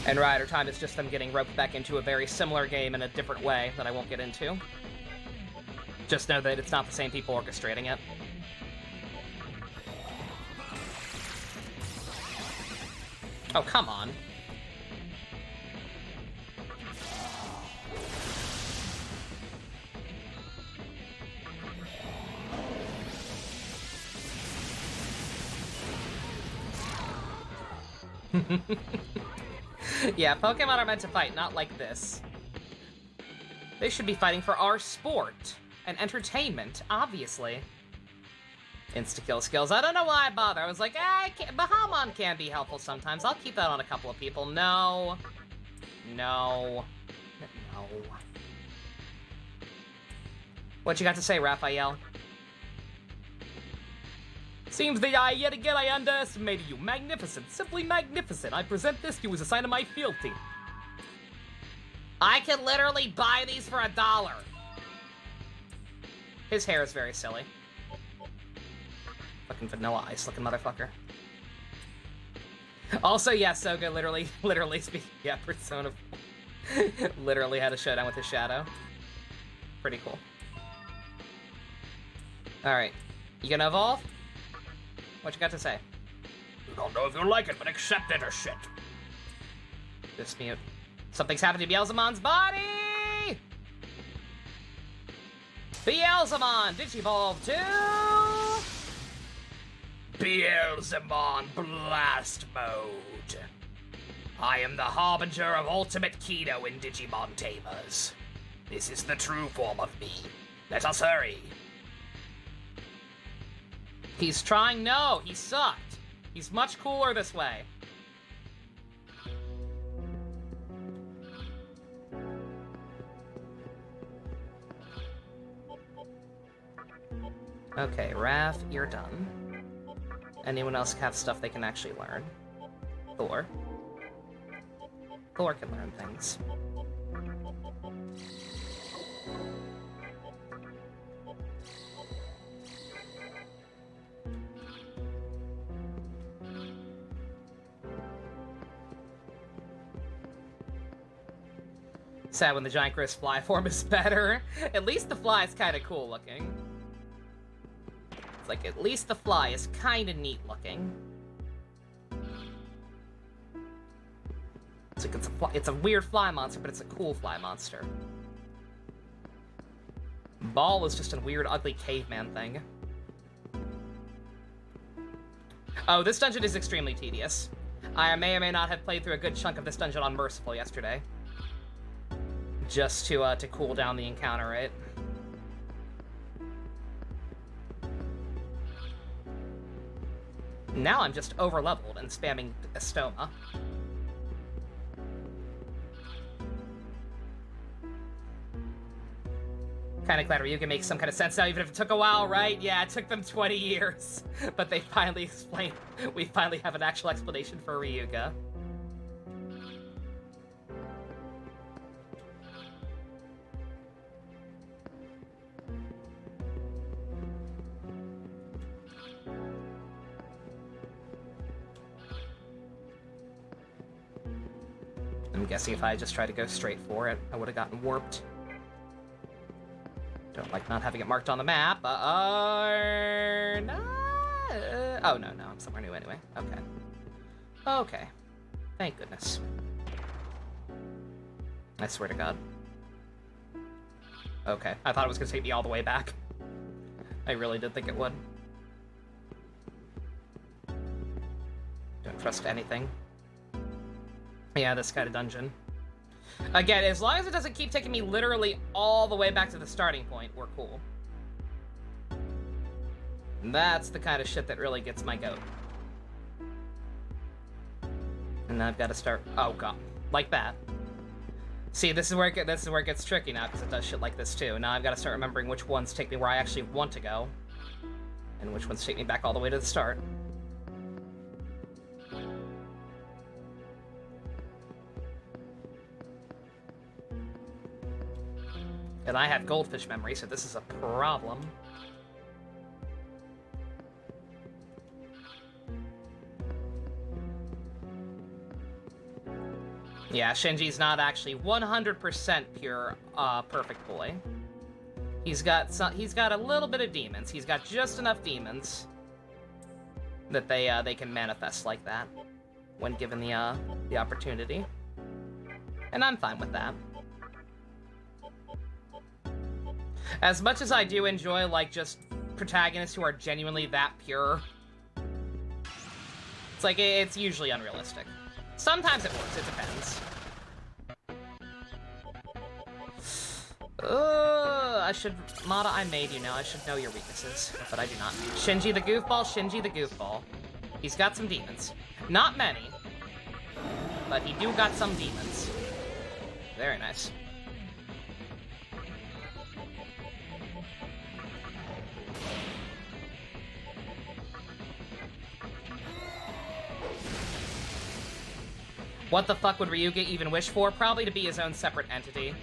And Rider Time is just them getting roped back into a very similar game in a different way that I won't get into. Just know that it's not the same people orchestrating it. Oh, come on. Yeah, Pokemon are meant to fight, not like this. They should be fighting for our sport and entertainment, obviously. Insta-kill skills. I don't know why I bother. I was like, Bahamon can be helpful sometimes. I'll keep that on a couple of people. No. No. No. What you got to say, Raphael? Seems that yet again I underestimated you. Magnificent. Simply magnificent. I present this to you as a sign of my fealty. I can literally buy these for $1. His hair is very silly. Fucking Vanilla Ice looking motherfucker. Also, yeah, Soga literally speaking, yeah, Persona literally had a showdown with his shadow. Pretty cool. Alright. You gonna evolve? What you got to say? You don't know if you like it, but accept it or shit. Dispute. Something's happened to Beelzemon's body! Beelzemon! Digivolve to... Beelzemon Blast Mode. I am the harbinger of ultimate Kido in Digimon Tamers. This is the true form of me. Let us hurry. He's trying. No, he sucked. He's much cooler this way. Okay, Raph, you're done. Anyone else have stuff they can actually learn? Thor. Thor can learn things. Sad when the giant Chris fly form is better. At least the fly is kind of cool looking. It's like, at least the fly is kind of neat looking. It's like it's a weird fly monster, but it's a cool fly monster. Ball was just a weird, ugly caveman thing. Oh, this dungeon is extremely tedious. I may or may not have played through a good chunk of this dungeon on Merciful yesterday. Just to cool down the encounter, right? Now I'm just over-leveled and spamming Estoma. Kinda glad Ryuga makes some kind of sense now, even if it took a while, right? Yeah, it took them 20 years. But they finally explained... We finally have an actual explanation for Ryuga. I'm guessing if I just tried to go straight for it, I would have gotten warped. Don't like not having it marked on the map. Oh, no, I'm somewhere new anyway. Okay. Okay. Thank goodness. I swear to God. Okay, I thought it was gonna take me all the way back. I really did think it would. Don't trust anything. Yeah, this kind of dungeon. Again, as long as it doesn't keep taking me literally all the way back to the starting point, we're cool. And that's the kind of shit that really gets my goat. And I've got to start... Oh, God. Like that. See, this is where it gets tricky now, because it does shit like this, too. Now I've got to start remembering which ones take me where I actually want to go. And which ones take me back all the way to the start. And I have goldfish memory, so this is a problem. Yeah, Shinji's not actually 100% pure, perfect boy. He's got a little bit of demons. He's got just enough demons that they can manifest like that when given the opportunity. And I'm fine with that. As much as I do enjoy, like, just protagonists who are genuinely that pure, it's like, it's usually unrealistic. Sometimes it works, it depends. Mata, I made you know, I should know your weaknesses, but I do not. Shinji the goofball, Shinji the goofball. He's got some demons. Not many, but he do got some demons. Very nice. What the fuck would Ryuga even wish for? Probably to be his own separate entity.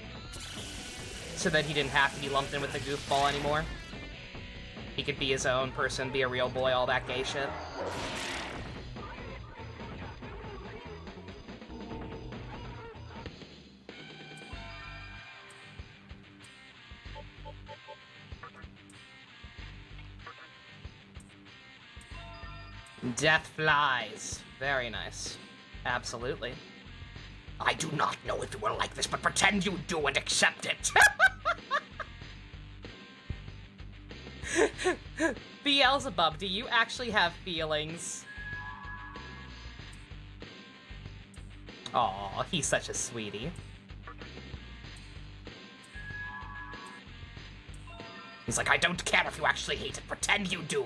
So that he didn't have to be lumped in with the goofball anymore. He could be his own person, be a real boy, all that gay shit. Death flies. Very nice. Absolutely. I do not know if you will like this, but pretend you do and accept it. Beelzebub, do you actually have feelings? Aw, he's such a sweetie. He's like, I don't care if you actually hate it, pretend you do.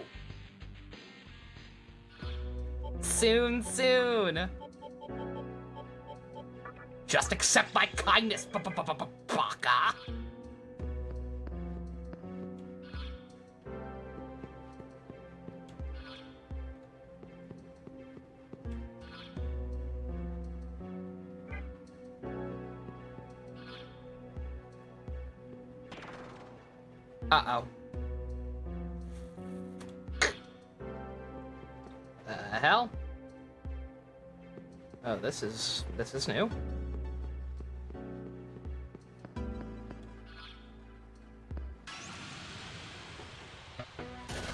Soon, soon. Just accept my kindness, baka. Uh-oh. The hell? Oh, this is new.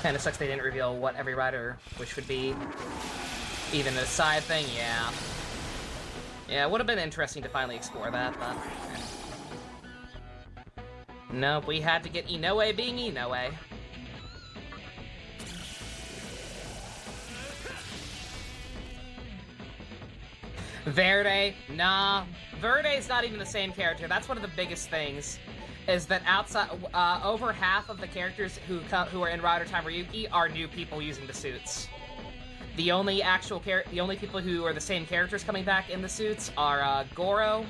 Kinda sucks they didn't reveal what every rider wish would be. Even a side thing, yeah. Yeah, it would have been interesting to finally explore that, but... Nope, we had to get Inoue being Inoue. Verde? Nah. Verde's not even the same character. That's one of the biggest things. Is that outside, over half of the characters who are in Rider Time Ryuki are new people using the suits. The only people who are the same characters coming back in the suits are Goro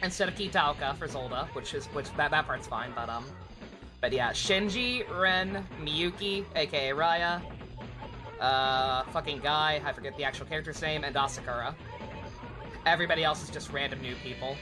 instead of Kitaoka for Zolda, which that part's fine, but yeah, Shinji, Ren, Miyuki, aka Raya, fucking Guy, I forget the actual character's name, and Asakura. Everybody else is just random new people.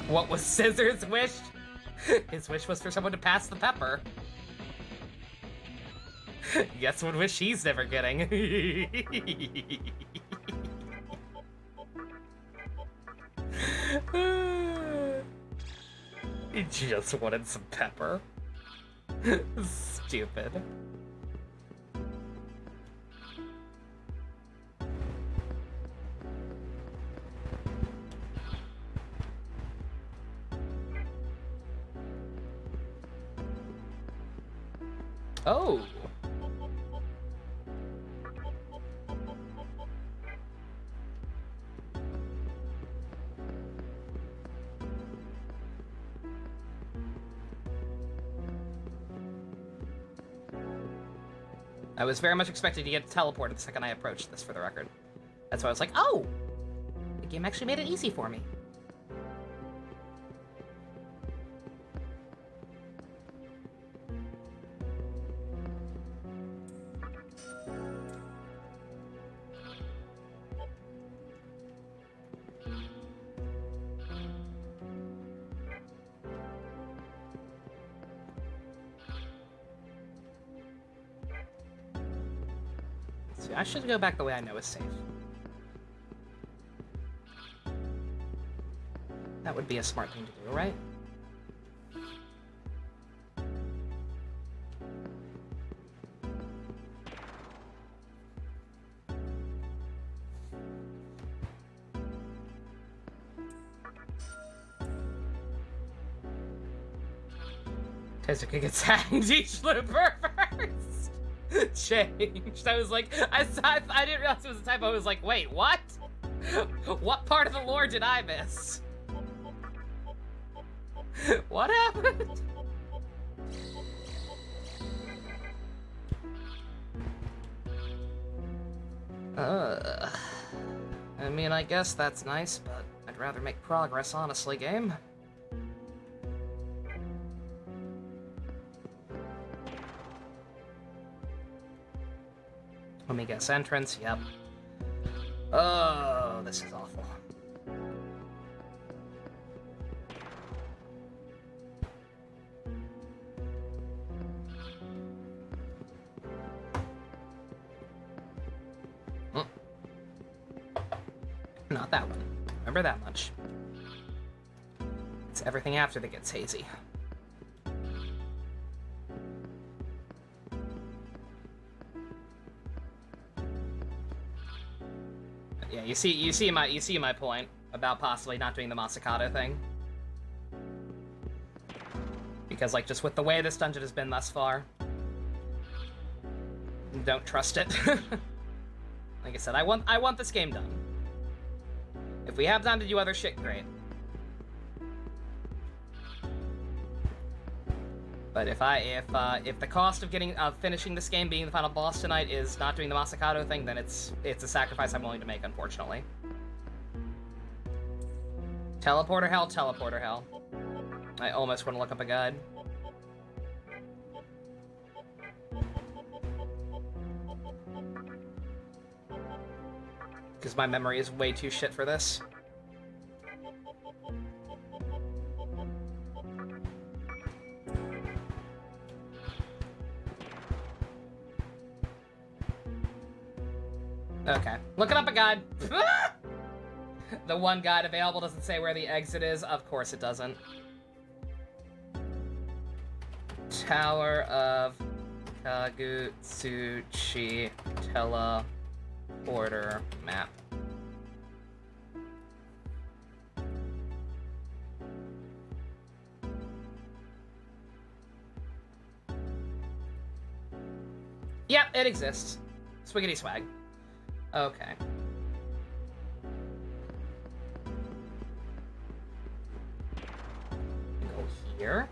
What was Scissor's wish? His wish was for someone to pass the pepper. Guess what wish he's never getting. He just wanted some pepper. Stupid. Oh. I was very much expecting to get teleported the second I approached this, for the record. That's why I was like, oh! The game actually made it easy for me. I should go back the way I know is safe. That would be a smart thing to do, right? Tezuka gets hanged each looper first. Changed. I was like, I didn't realize it was a typo. I was like, wait, what? What part of the lore did I miss? What happened? I mean, I guess that's nice, but I'd rather make progress, honestly, game. Let me guess, entrance, yep. Oh, this is awful. Not that one. Remember that much. It's everything after that gets hazy. Yeah, you see my point about possibly not doing the Masakato thing. Because, like, just with the way this dungeon has been thus far, don't trust it. Like I said, I want this game done. If we have time to do other shit, great. But if the cost of finishing this game, being the final boss tonight, is not doing the Masakato thing, then it's a sacrifice I'm willing to make, unfortunately. Teleporter hell, teleporter hell. I almost want to look up a guide. Because my memory is way too shit for this. Okay, looking up a guide. The one guide available doesn't say where the exit is. Of course it doesn't. Tower of Kagutsuchi teleporter map. Yep, it exists. Swiggity swag. Okay. Go here.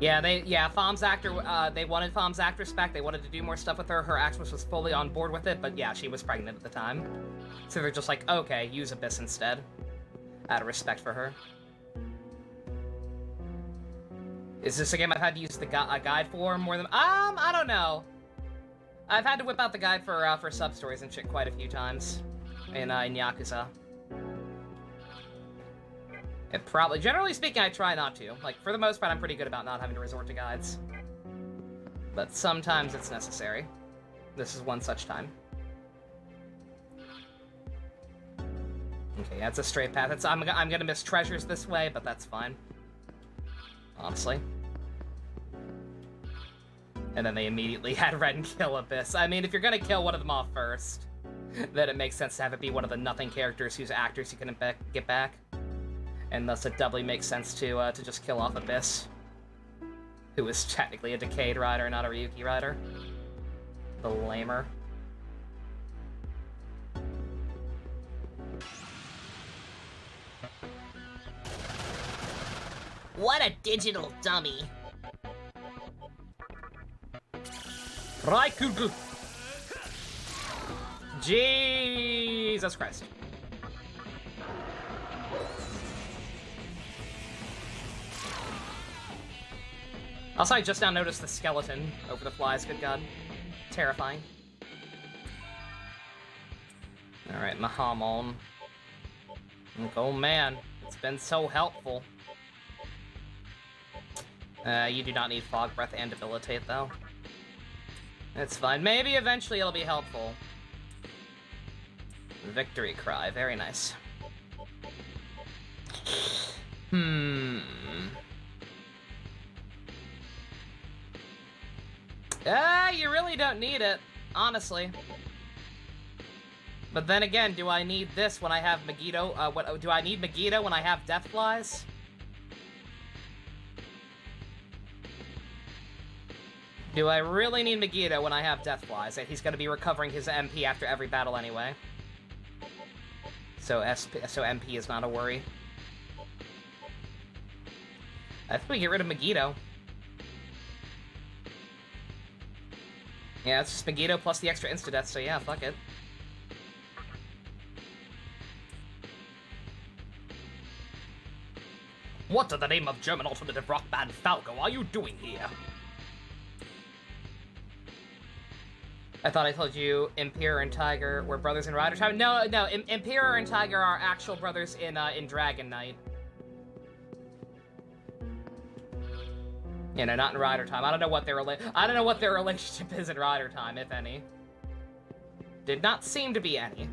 Yeah, Fam's actor, they wanted Fam's actress back. They wanted to do more stuff with her. Her actress was fully on board with it, but yeah, she was pregnant at the time. So they're just like, okay, use Abyss instead. Out of respect for her. Is this a game I've had to use a guide for more than... I don't know. I've had to whip out the guide for sub-stories and shit quite a few times. In Yakuza. It probably, generally speaking, I try not to. Like, for the most part, I'm pretty good about not having to resort to guides. But sometimes it's necessary. This is one such time. Okay, that's a straight path. I'm gonna miss treasures this way, but that's fine. Honestly. And then they immediately had Ren kill Abyss. I mean, if you're gonna kill one of them off first, then it makes sense to have it be one of the nothing characters whose actors you can get back. And thus it doubly makes sense to just kill off Abyss, who is technically a Decayed rider, not a Ryuki rider. The lamer. What a digital dummy. Raikugu! Jesus Christ. Also, I just now noticed the skeleton over the flies, good god. Terrifying. Alright, Mahamon. Oh man, it's been so helpful. You do not need Fog Breath and Debilitate, though. It's fine. Maybe eventually it'll be helpful. Victory Cry, very nice. You really don't need it, honestly. But then again, do I need this when I have Megiddo? Do I need Megiddo when I have Deathflies? Do I really need Megiddo when I have Deathflies? He's going to be recovering his MP after every battle anyway. So MP is not a worry. I think we get rid of Megiddo. Yeah, it's just Megiddo plus the extra insta-death, so yeah, fuck it. What in the name of German alternative rock band Falco are you doing here? I thought I told you Imperior and Tiger were brothers in Rider Time. No, Imperior and Tiger are actual brothers in Dragon Knight. You know, not in Rider Time. I don't know what their relationship is in Rider Time, if any. Did not seem to be any.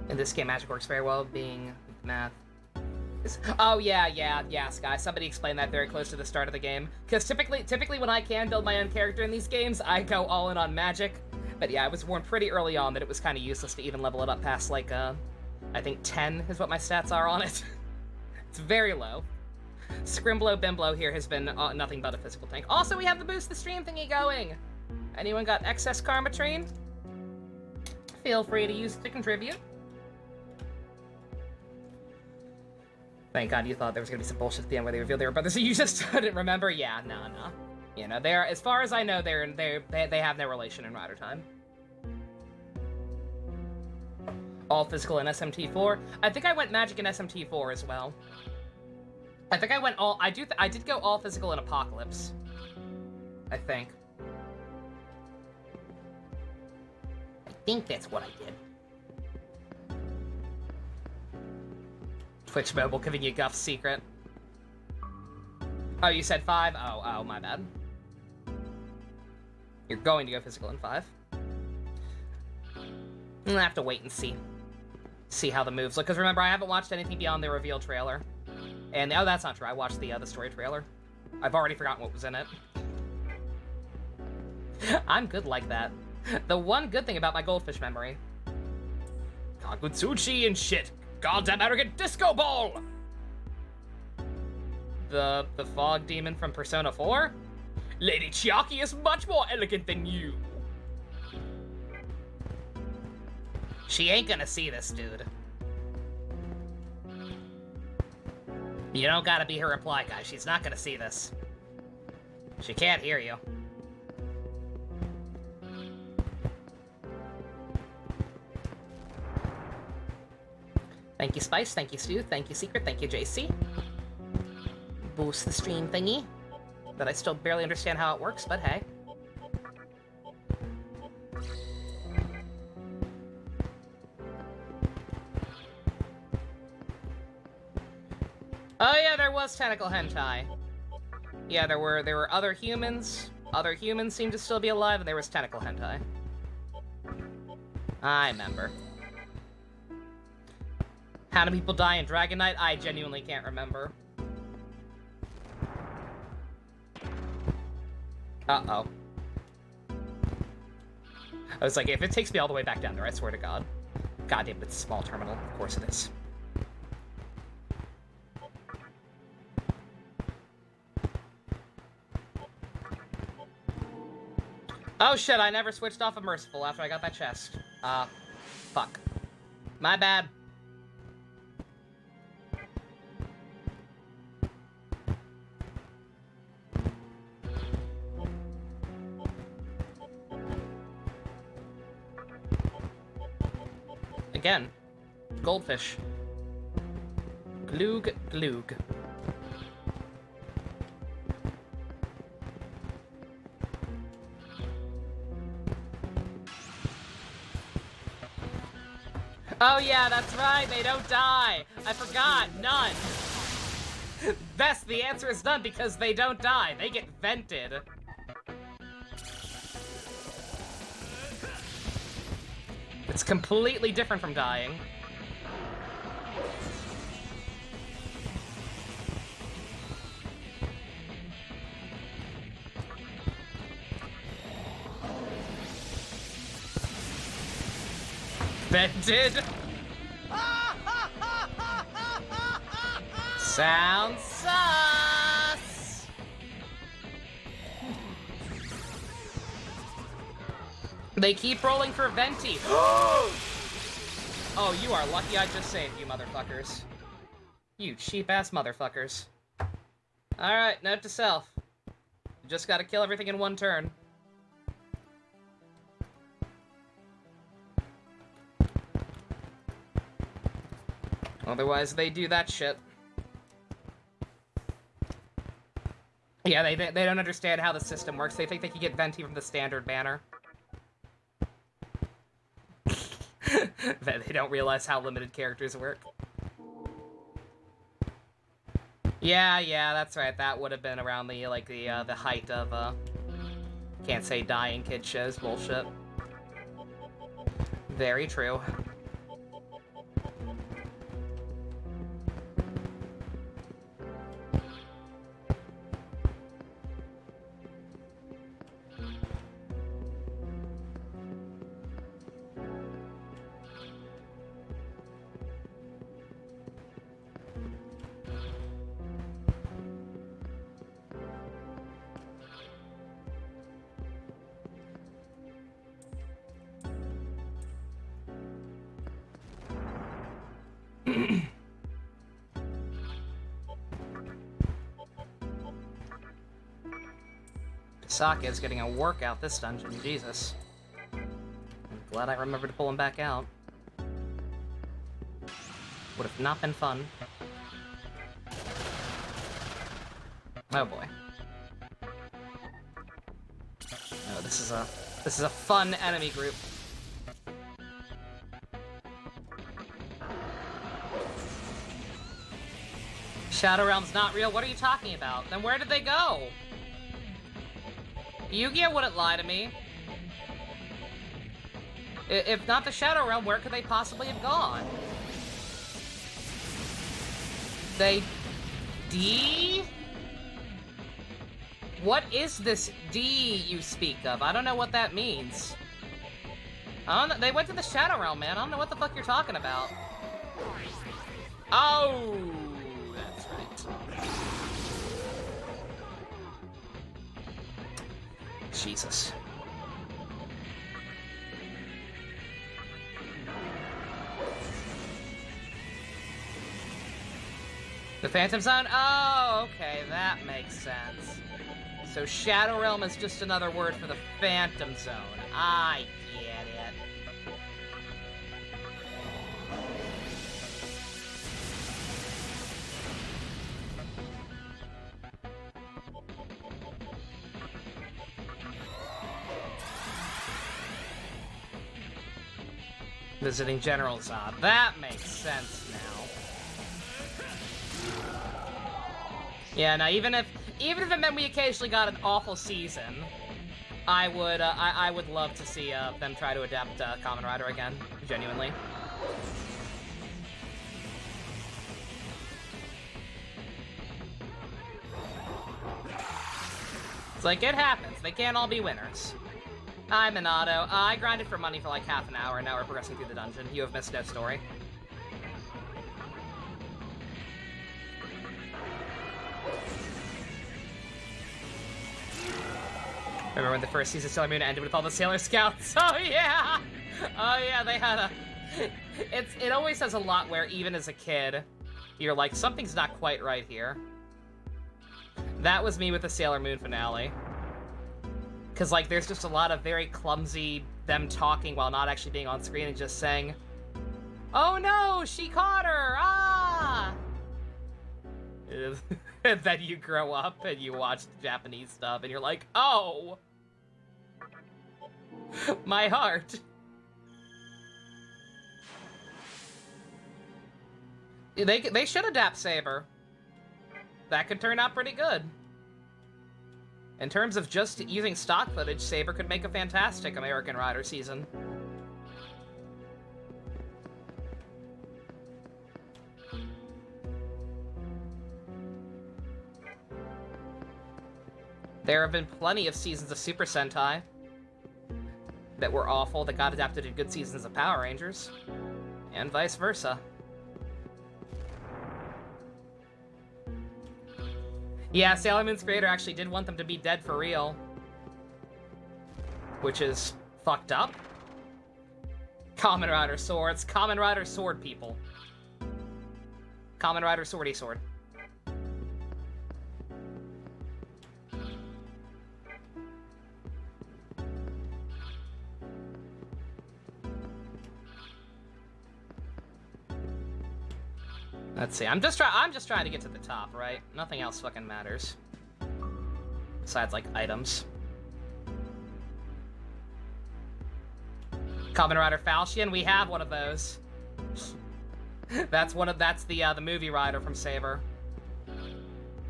In this game, magic works very well, being math. Oh yeah, Sky. Somebody explained that very close to the start of the game. Because typically when I can build my own character in these games, I go all in on magic. But yeah, I was warned pretty early on that it was kind of useless to even level it up past, like, I think 10 is what my stats are on it. It's very low. Scrimblo Bimblo here has been nothing but a physical tank. Also, we have the Boost the Stream thingy going! Anyone got excess Karma Train? Feel free to use it to contribute. Thank God you thought there was gonna be some bullshit at the end where they revealed they were brothers. So you just didn't remember? Yeah, no. You know, they're, as far as I know, they have no relation in Rider Time. All physical in SMT4. I think I went magic in SMT4 as well. I think I went all. I did go all physical in Apocalypse. I think. I think that's what I did. Twitch Mobile giving you Guff's secret. Oh, you said 5? Oh, my bad. You're going to go physical in 5. I'll have to wait and see how the moves look. Because remember, I haven't watched anything beyond the reveal trailer. And, oh, that's not true. I watched the story trailer. I've already forgotten what was in it. I'm good like that. The one good thing about my goldfish memory. Kagutsuchi and shit. Goddamn arrogant disco ball! The fog demon from Persona 4? Lady Chiaki is much more elegant than you. She ain't gonna see this, dude. You don't gotta be her reply guy. She's not gonna see this. She can't hear you. Thank you, Spice. Thank you, Stu. Thank you, Secret. Thank you, JC. Boost the stream thingy. That I still barely understand how it works, but hey. Oh yeah, there was tentacle hentai. Yeah, there were other humans. Other humans seemed to still be alive, and there was tentacle hentai. I remember. How do people die in Dragon Knight? I genuinely can't remember. Uh-oh. I was like, if it takes me all the way back down there, I swear to God. God damn, it's a small terminal. Of course it is. Oh shit, I never switched off of Merciful after I got that chest. Fuck. My bad. Again, goldfish. Gloog, gloog. Oh yeah, that's right, they don't die. I forgot, none. Best, the answer is none because they don't die. They get vented. It's completely different from dying. Vented. Sounds sus. They keep rolling for Venti. Oh, you are lucky I just saved you, motherfuckers. You cheap-ass motherfuckers. Alright, note to self. You just gotta kill everything in one turn. Otherwise, they do that shit. Yeah, they don't understand how the system works. They think they can get Venti from the standard banner. They don't realize how limited characters work. Yeah, that's right. That would have been around the, like, the height of, can't say dying kid shows. Bullshit. Very true. Sake is getting a workout this dungeon, Jesus. I'm glad I remembered to pull him back out. Would have not been fun. Oh boy. Oh, this is a fun enemy group. Shadow Realm's not real? What are you talking about? Then where did they go? Yu-Gi-Oh wouldn't lie to me. If not the Shadow Realm, where could they possibly have gone? They... D? What is this D you speak of? I don't know what that means. I don't know. They went to the Shadow Realm, man. I don't know what the fuck you're talking about. Oh, that's right. Jesus. The Phantom Zone? Oh, okay, that makes sense. So Shadow Realm is just another word for the Phantom Zone. I get it. Visiting General Zod. That makes sense now. Yeah, now even if it meant we occasionally got an awful season, I would love to see them try to adapt Kamen Rider again, genuinely. It's like, it happens. They can't all be winners. Hi, Minato. I grinded for money for like half an hour, and now we're progressing through the dungeon. You have missed no story. Remember when the first season of Sailor Moon ended with all the Sailor Scouts? Oh yeah! Oh yeah, they had a... It always says a lot where, even as a kid, you're like, something's not quite right here. That was me with the Sailor Moon finale. Because, like, there's just a lot of very clumsy them talking while not actually being on screen and just saying, "Oh no, she caught her! Ah!" And then you grow up and you watch Japanese stuff and you're like, oh! My heart. They should adapt Saber. That could turn out pretty good. In terms of just using stock footage, Saber could make a fantastic American Rider season. There have been plenty of seasons of Super Sentai that were awful that got adapted in good seasons of Power Rangers, and vice versa. Yeah, Sailor Moon's creator actually did want them to be dead for real, which is fucked up. Kamen Rider swords, Kamen Rider sword people. Kamen Rider swordy sword. Let's see. I'm just trying to get to the top, right? Nothing else fucking matters. Besides, like, items. Kamen Rider Falchion, we have one of those. That's the movie rider from Saber.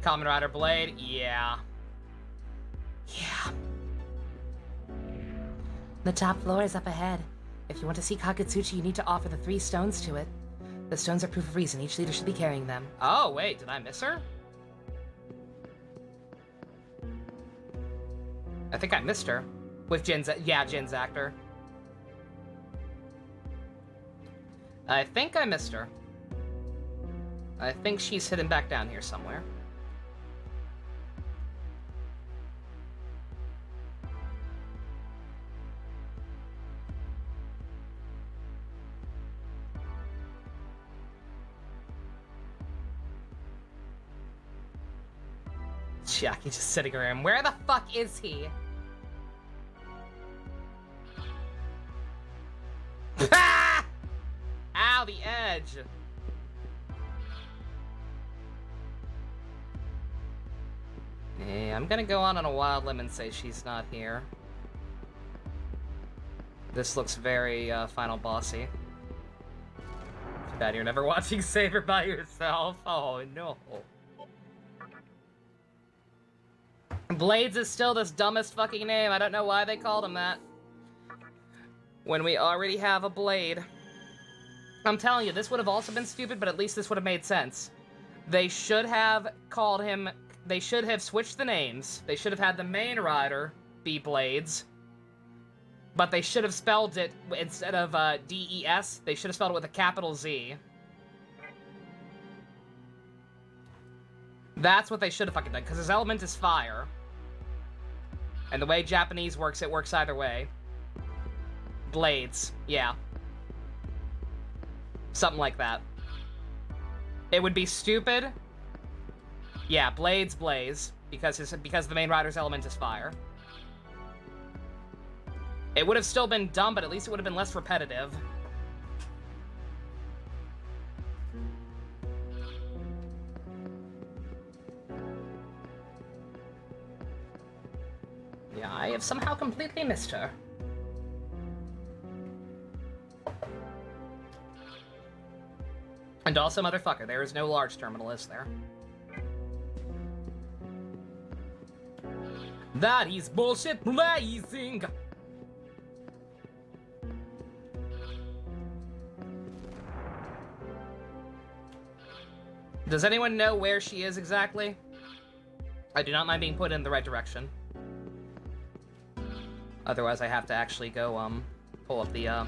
Kamen Rider Blade, yeah. Yeah. The top floor is up ahead. If you want to see Kakatsuchi, you need to offer the 3 stones to it. The stones are proof of reason. Each leader should be carrying them. Oh, wait, did I miss her? I think I missed her. With Jin's actor. I think I missed her. I think she's hidden back down here somewhere. Chiaki just sitting around. Where the fuck is he? Ah! Ow, the edge. Yeah, I'm gonna go on a wild limb and say she's not here. This looks very final bossy. Too bad you're never watching Saber by yourself. Oh no. Blades is still this dumbest fucking name. I don't know why they called him that. When we already have a Blade. I'm telling you, this would have also been stupid, but at least this would have made sense. They should have called him... They should have switched the names. They should have had the main rider be Blades. But they should have spelled it, instead of D-E-S, they should have spelled it with a capital Z. That's what they should have fucking done, because his element is fire. And the way Japanese works, it works either way. Blades, yeah. Something like that. It would be stupid, Yeah, blades blaze, because the main rider's element is fire. It would have still been dumb, but at least it would have been less repetitive. Yeah, I have somehow completely missed her. And also, motherfucker, there is no large terminal, is there? That is bullshit blazing! Does anyone know where she is exactly? I do not mind being put in the right direction. Otherwise, I have to actually go, pull up the other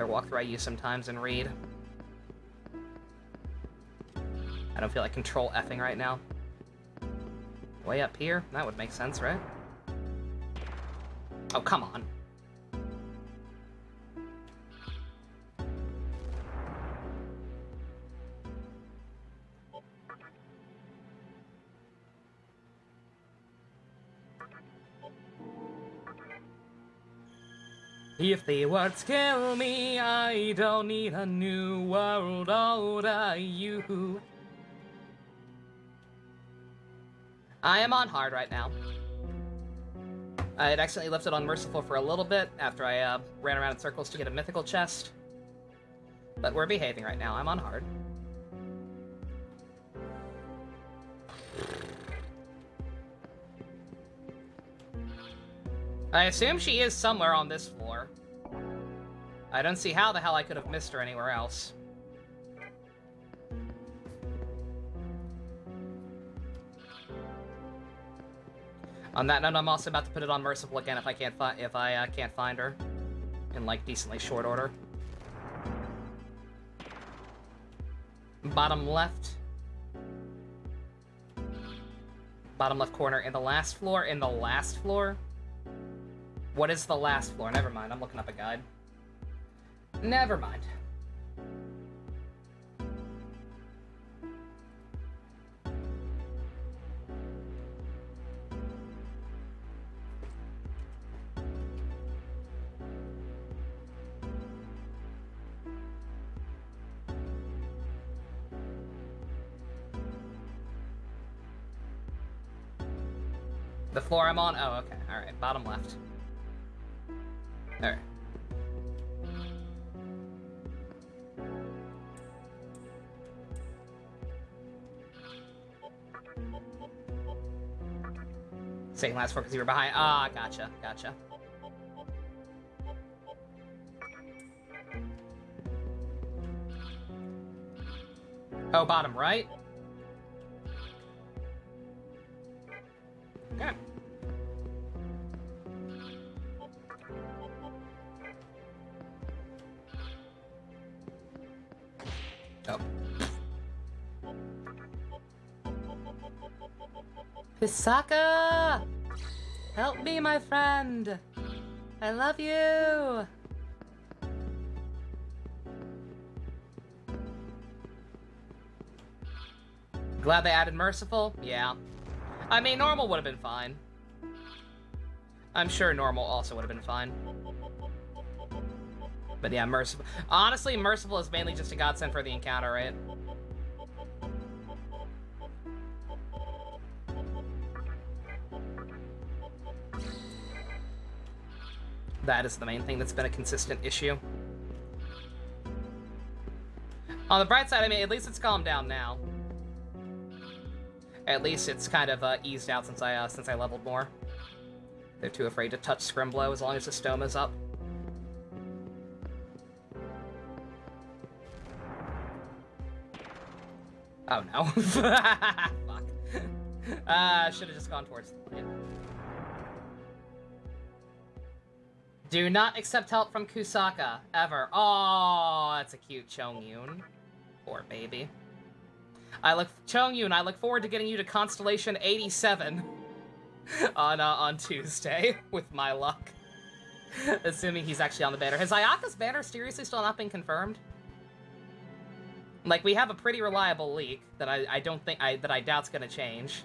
walkthrough I use sometimes and read. I don't feel like control effing right now. Way up here? That would make sense, right? Oh, come on. If the words kill me, I don't need a new world order, you. I am on hard right now. I had accidentally left it on merciful for a little bit after I ran around in circles to get a mythical chest. But we're behaving right now. I'm on hard. I assume she is somewhere on this floor. I don't see how the hell I could have missed her anywhere else. On that note, I'm also about to put it on merciful again if I can't find her in like decently short order. Bottom left. Bottom left corner in the last floor. In the last floor. What is the last floor? Never mind. I'm looking up a guide. Never mind. The floor I'm on? Oh, okay. Alright. Bottom left. Alright. Second last floor because you were behind. Ah, gotcha. Gotcha. Oh, bottom right? Okay. Oh. Pisaka! Help me, my friend! I love you! Glad they added Merciful? Yeah. I mean, normal would have been fine. I'm sure normal also would have been fine. But yeah, Merciful. Honestly, Merciful is mainly just a godsend for the encounter, right? That is the main thing that's been a consistent issue. On the bright side, I mean, at least it's calmed down now. At least it's kind of eased out since I leveled more. They're too afraid to touch Scrimblo as long as the stoma's up. Oh no. Fuck. Should have just gone towards the light. Do not accept help from Kusaka, ever. Oh, that's a cute Chongyun. Poor baby. Chongyun, I look forward to getting you to Constellation 87 on Tuesday, with my luck. Assuming he's actually on the banner. Has Ayaka's banner seriously still not been confirmed? Like, we have a pretty reliable leak that I don't think that I doubt's gonna change.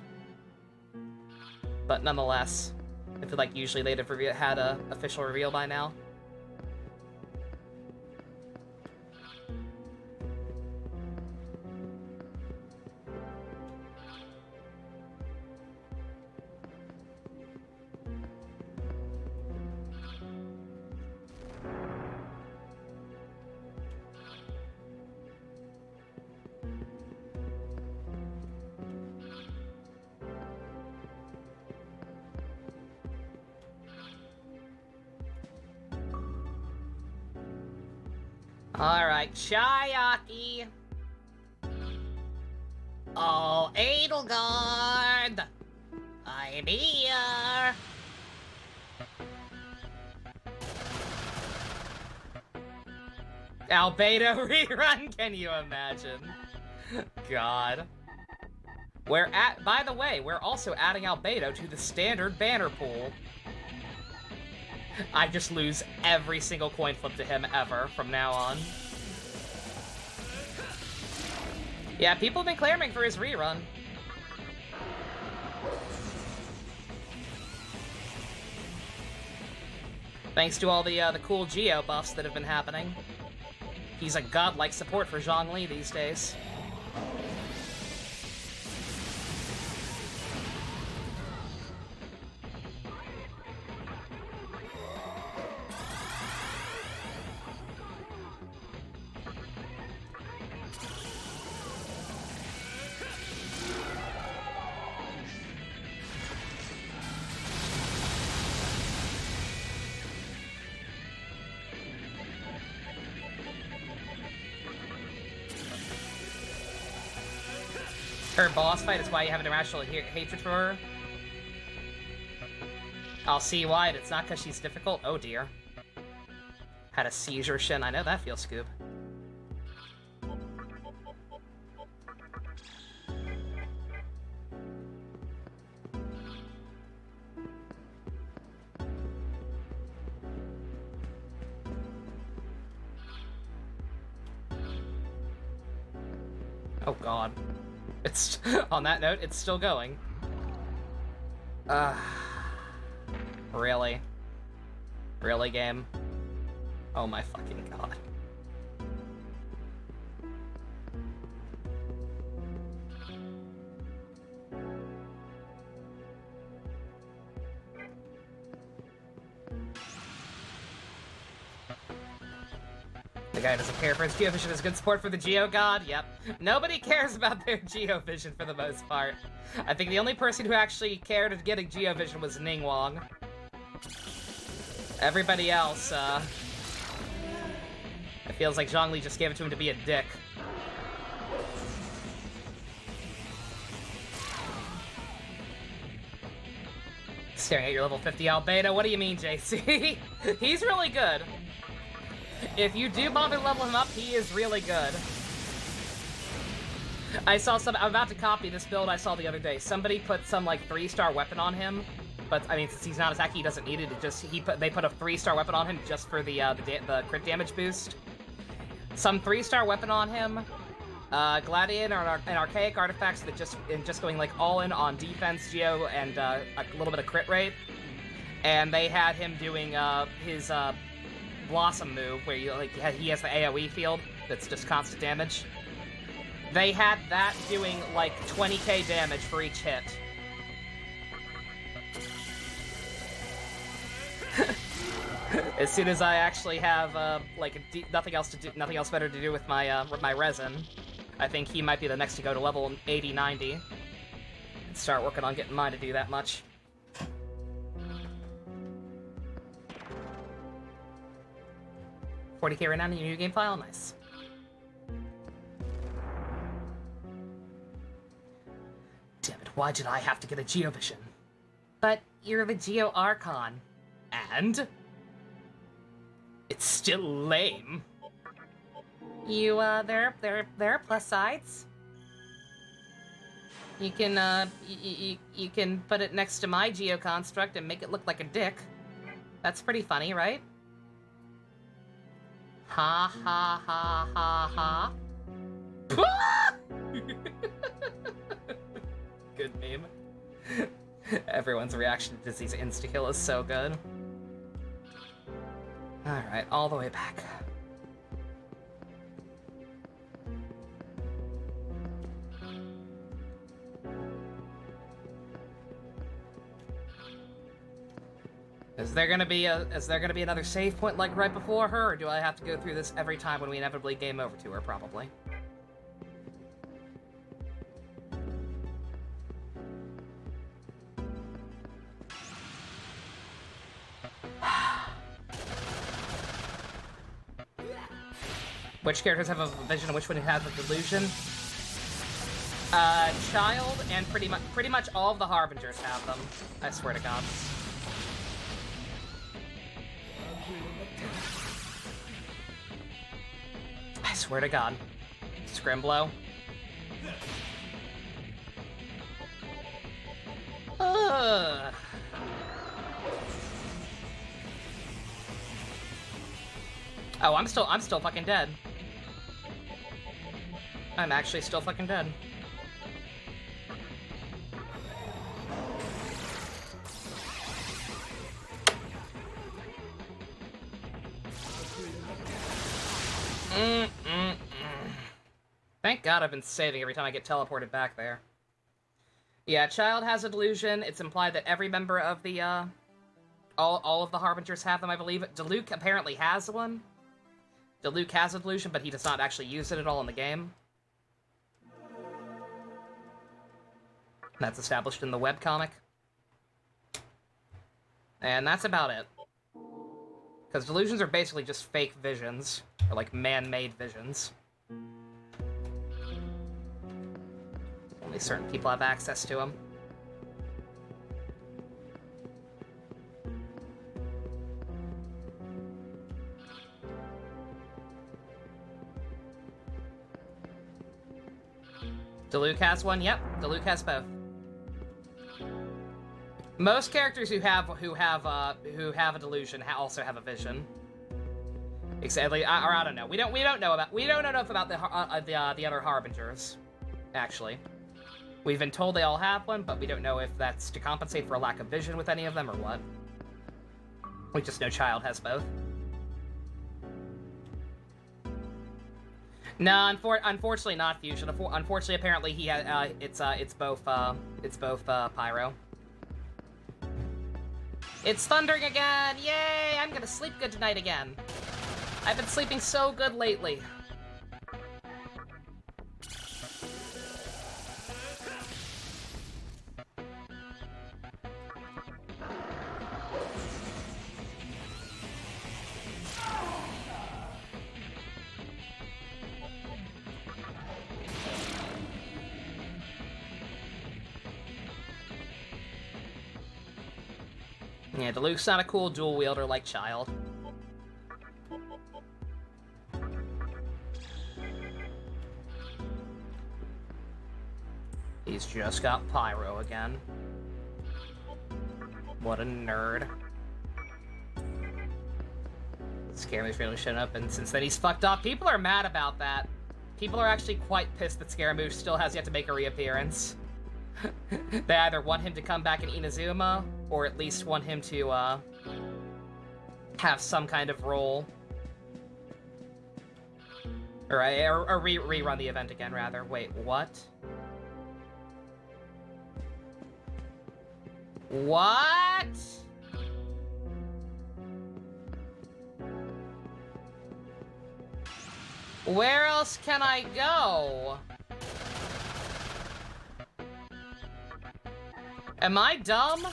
But nonetheless, I feel like usually they'd have had a official reveal by now. Alright, Chiaki. Oh, Edelgard. I'm here. Albedo rerun, can you imagine? God. By the way, we're also adding Albedo to the standard banner pool. I just lose every single coin flip to him ever from now on. Yeah, people have been clamoring for his rerun. Thanks to all the cool Geo buffs that have been happening. He's a godlike support for Zhongli these days. Her boss fight is why you have an irrational hatred for her. I'll see why. It's not because she's difficult. Oh dear. Had a seizure, Shin. I know that feels, Scoob. Oh god. It's on that note, it's still going. Really? Really, game? Oh my fucking god. The guy doesn't care for his Geovision is good support for the Geo God. Yep. Nobody cares about their Geovision for the most part. I think the only person who actually cared to get a Geovision was Ningguang. Everybody else, it feels like Zhongli just gave it to him to be a dick. Staring at your level 50 Albedo. What do you mean, JC? He's really good. If you do bother level him up, he is really good. I saw some. I'm about to copy this build I saw the other day. Somebody put some like 3-star weapon on him, but I mean since he's not attacking, he doesn't need it. It just they put a 3-star weapon on him just for the crit damage boost. Some 3-star weapon on him. Gladiator and archaic artifacts that just going like all in on defense, geo, and a little bit of crit rate. And they had him doing his Blossom move where he has the AoE field that's just constant damage. They had that doing like 20k damage for each hit. As soon as I actually have nothing else better to do with my resin, I think he might be the next to go to level 80, 90 and start working on getting mine to do that much. $40k right now in your new game file? Nice. Damn it, why did I have to get a Geovision? But you're the Geo Archon. And? It's still lame. You, there are plus sides. You can, you can put it next to my Geo construct and make it look like a dick. That's pretty funny, right? Ha ha ha ha ha. Good meme. Everyone's reaction to Dizzy's insta-kill is so good. Alright, all the way back. Is there gonna be another save point like right before her, or do I have to go through this every time when we inevitably game over to her? Probably. Which characters have a vision and which one has a delusion? Child and pretty much all of the Harbingers have them. I swear to God. I swear to God. Scrimblo. Ugh. Oh, I'm still fucking dead. I'm actually still fucking dead. Thank God I've been saving every time I get teleported back there. Yeah, Child has a delusion. It's implied that every member of the, all of the Harbingers have them, I believe. Diluc apparently has one. Diluc has a delusion, but he does not actually use it at all in the game. That's established in the webcomic. And that's about it. Because delusions are basically just fake visions. Or, like, man-made visions. Only certain people have access to them. Diluc has one? Yep, Diluc has both. Most characters who have a delusion also have a vision. Except, or I don't know. We don't know enough about the other Harbingers. Actually, we've been told they all have one, but we don't know if that's to compensate for a lack of vision with any of them or what. We just know Child has both. No, unfortunately not Fusion. Unfortunately, apparently he has. It's both Pyro. It's thundering again! Yay! I'm gonna sleep good tonight again. I've been sleeping so good lately. Yeah, Diluc's not a cool dual wielder like Child. He's just got Pyro again. What a nerd. Scaramouche really showed up, and since then he's fucked up. People are mad about that. People are actually quite pissed that Scaramouche still has yet to make a reappearance. They either want him to come back in Inazuma, or at least want him to, have some kind of role. Or rerun the event again, rather. Wait, what? What? Where else can I go? Am I dumb?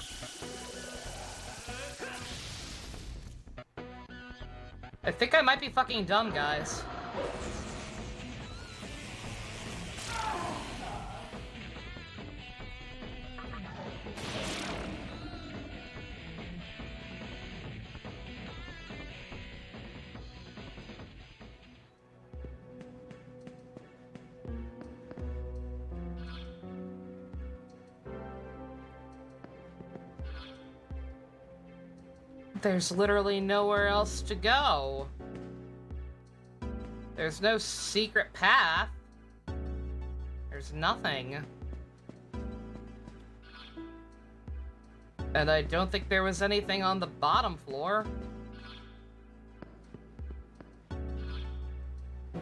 I think I might be fucking dumb, guys. There's literally nowhere else to go. There's no secret path. There's nothing. And I don't think there was anything on the bottom floor.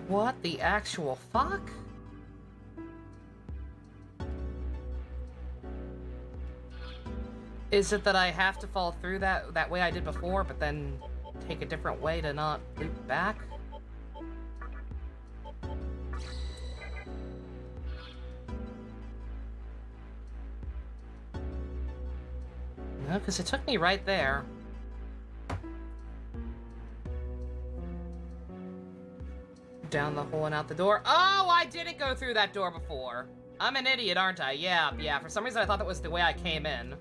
What the actual fuck? Is it that I have to fall through that way I did before, but then take a different way to not loop back? No, because it took me right there. Down the hole and out the door. Oh, I didn't go through that door before. I'm an idiot, aren't I? Yeah. For some reason, I thought that was the way I came in.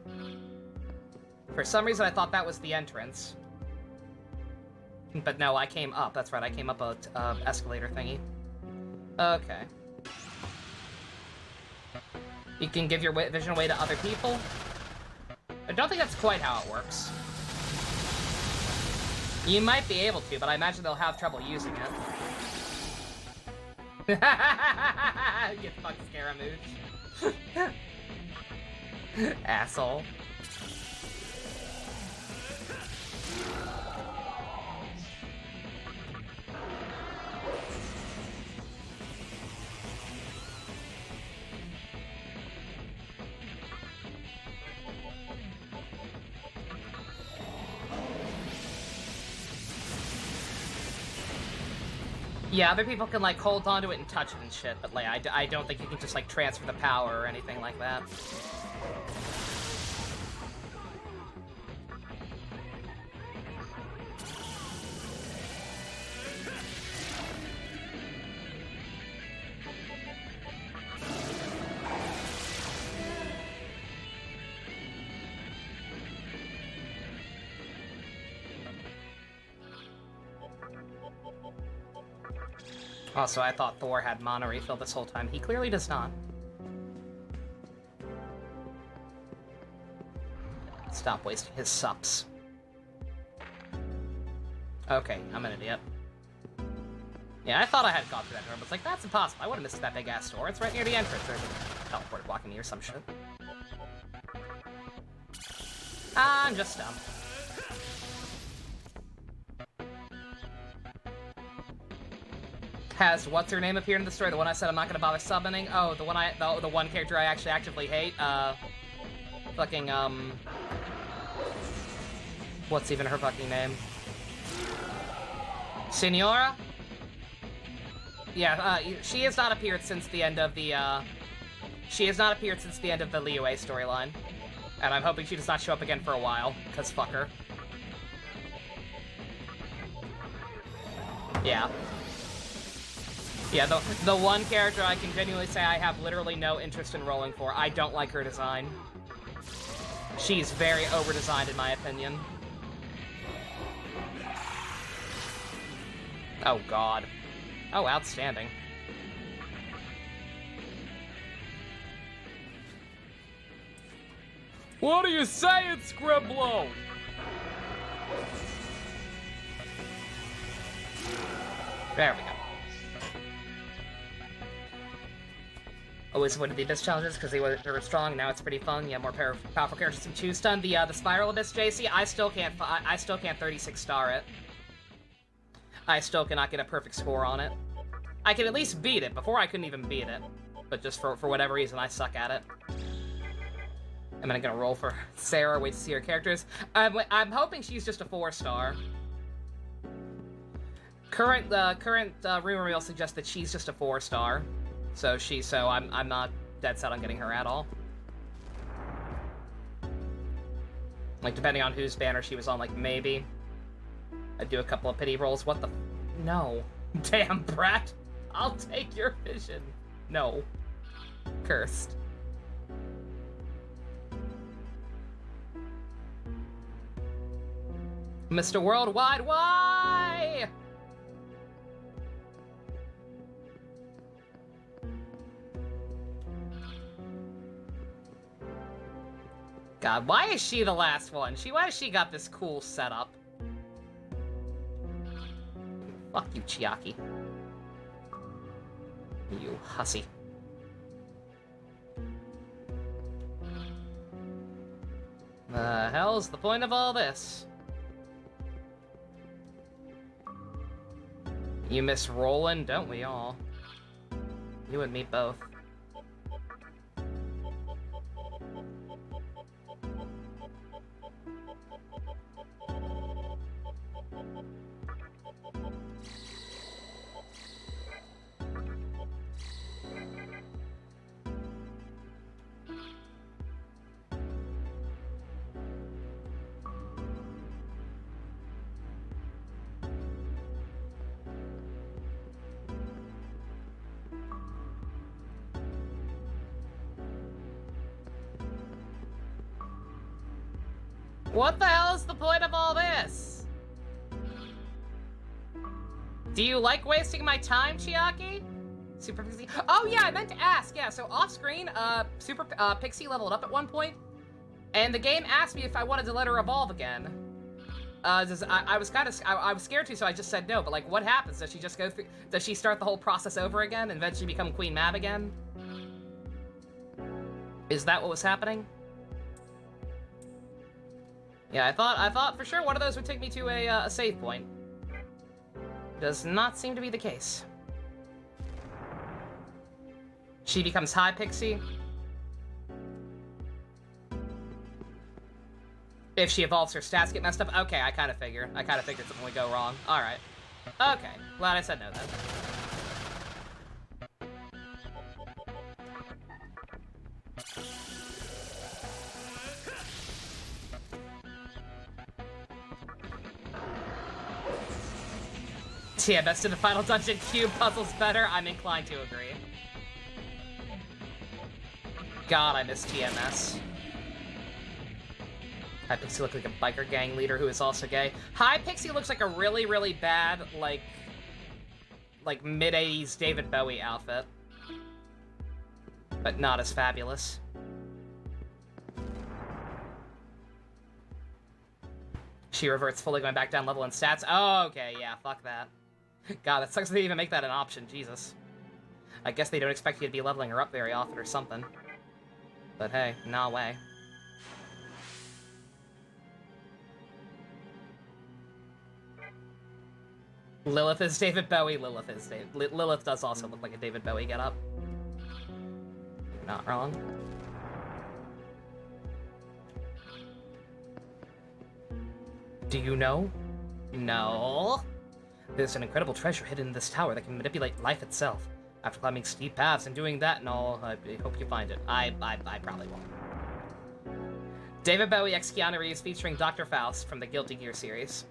For some reason, I thought that was the entrance. But no, I came up. That's right, I came up a escalator thingy. Okay. You can give your vision away to other people? I don't think that's quite how it works. You might be able to, but I imagine they'll have trouble using it. You fuck Scaramouche. Asshole. Yeah, other people can, like, hold onto it and touch it and shit, but, like, I don't think you can just, like, transfer the power or anything like that. Also, I thought Thor had mana refill this whole time. He clearly does not. Stop wasting his sups. Okay, I'm an idiot. Yeah, I thought I had gone through that door, but it's like, that's impossible. I would have missed that big-ass door. It's right near the entrance. There's a teleport blocking me or some shit. I'm just dumb. Has what's-her-name appeared in the story? The one I said I'm not gonna bother summoning? Oh, the one character I actually actively hate? Fucking, what's even her fucking name? Senora? Yeah, she has not appeared since the end of the, she has not appeared since the end of the Liyue storyline. And I'm hoping she does not show up again for a while, because fuck her. Yeah. Yeah, the one character I can genuinely say I have literally no interest in rolling for. I don't like her design. She's very over-designed in my opinion. Oh god. Oh, outstanding. What are you saying, Scrimblo? There we go. Always avoided the Abyss challenges because they were strong. Now it's pretty fun. Yeah, more powerful characters to choose. Done the Spiral Abyss, JC. I still can't 36 star it. I still cannot get a perfect score on it. I can at least beat it. Before I couldn't even beat it, but just for whatever reason I suck at it. I'm gonna roll for Sarah. Wait to see her characters. I'm hoping she's just a 4-star. Current rumor mill suggests that she's just a 4-star. So I'm not dead set on getting her at all. Like, depending on whose banner she was on, like, maybe. I'd do a couple of pity rolls. What the no. Damn, brat. I'll take your vision. No. Cursed. Mr. Worldwide, why? God, why is she the last one? Why has she got this cool setup? Fuck you, Chiaki. You hussy. The hell's the point of all this? You miss rolling, don't we all? You and me both. What the hell is the point of all this? Do you like wasting my time, Chiaki? Super Pixie? Oh yeah, I meant to ask. Yeah, so off screen, Super Pixie leveled up at one point, and the game asked me if I wanted to let her evolve again. I was scared to, so I just said no. But like, what happens? Does she just go through? Does she start the whole process over again and eventually become Queen Mab again? Is that what was happening? Yeah, I thought for sure one of those would take me to a save point. Does not seem to be the case. She becomes High Pixie. If she evolves, her stats get messed up. Okay, I kind of figured something would go wrong. All right. Okay, glad I said no then. TMS to the final dungeon cube puzzles better. I'm inclined to agree. God, I miss TMS. High Pixie looks like a biker gang leader who is also gay. High Pixie looks like a really, really bad, like mid-80s David Bowie outfit. But not as fabulous. She reverts fully, going back down level in stats. Oh, okay, yeah, fuck that. God, that sucks they even make that an option, Jesus. I guess they don't expect you to be leveling her up very often or something. But hey, nah way. Lilith is David Bowie, Lilith does also look like a David Bowie getup. You're not wrong. Do you know? No. There's an incredible treasure hidden in this tower that can manipulate life itself. After climbing steep paths and doing that and all, I hope you find it. I probably won't. David Bowie x Keanu Reeves featuring Dr. Faust from the Guilty Gear series.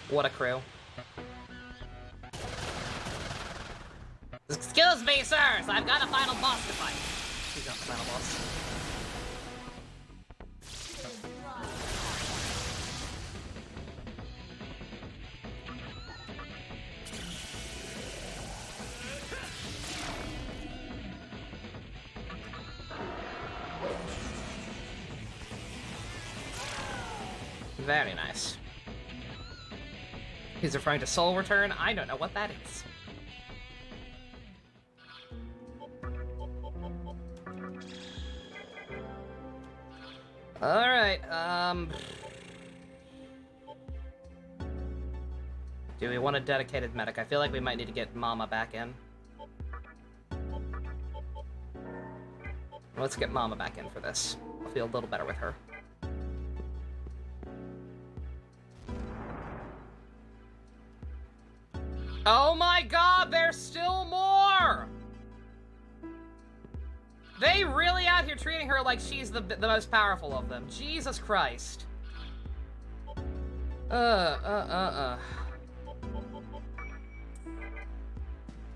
What a crew. Excuse me, sirs! I've got a final boss to fight. He's not the final boss. Very nice. He's referring to Soul Return? I don't know what that is. Alright, do we want a dedicated medic? I feel like we might need to get Mama back in. Let's get Mama back in for this. I'll feel a little better with her. Oh my god, there's still more! They really out here treating her like she's the most powerful of them. Jesus Christ.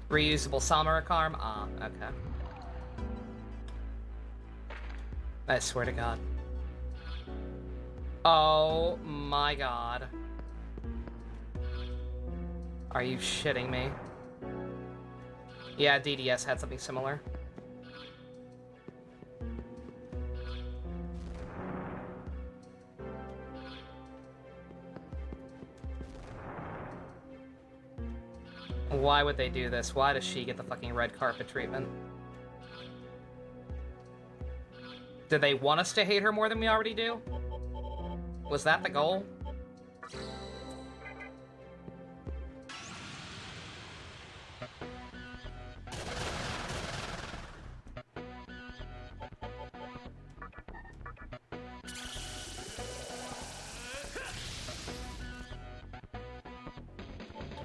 Reusable Samara Karm? Ah, okay. I swear to God. Oh my god. Are you shitting me? Yeah, DDS had something similar. Why would they do this? Why does she get the fucking red carpet treatment? Do they want us to hate her more than we already do? Was that the goal?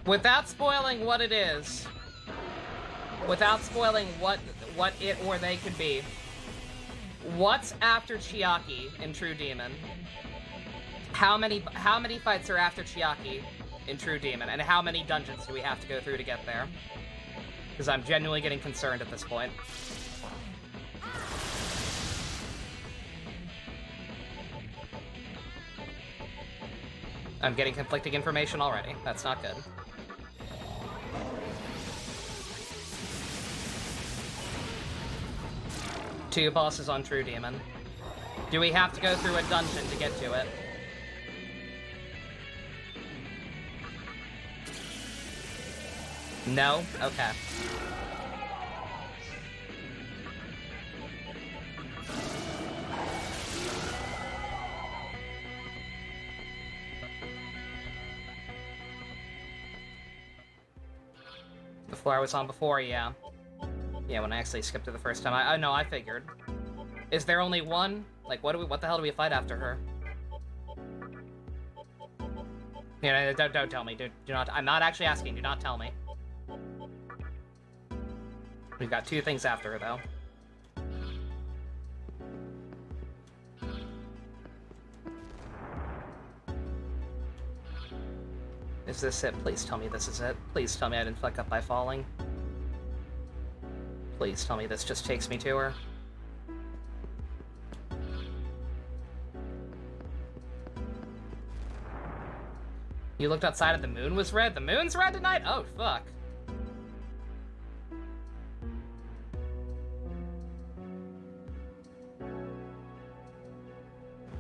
Without spoiling what it is, without spoiling what it or they could be, what's after Chiaki in True Demon? How many fights are after Chiaki in True Demon, and how many dungeons do we have to go through to get there? Because I'm genuinely getting concerned at this point. I'm getting conflicting information already. That's not good. Two bosses on True Demon. Do we have to go through a dungeon to get to it? No? Okay. The floor I was on before, yeah. Yeah, when I actually skipped it the first time. I know, I figured. Is there only one? Like, what the hell do we fight after her? Yeah, don't tell me. Do not. I'm not actually asking. Do not tell me. We've got two things after her, though. Is this it? Please tell me this is it. Please tell me I didn't fuck up by falling. Please tell me this just takes me to her. You looked outside and the moon was red? The moon's red tonight? Oh, fuck.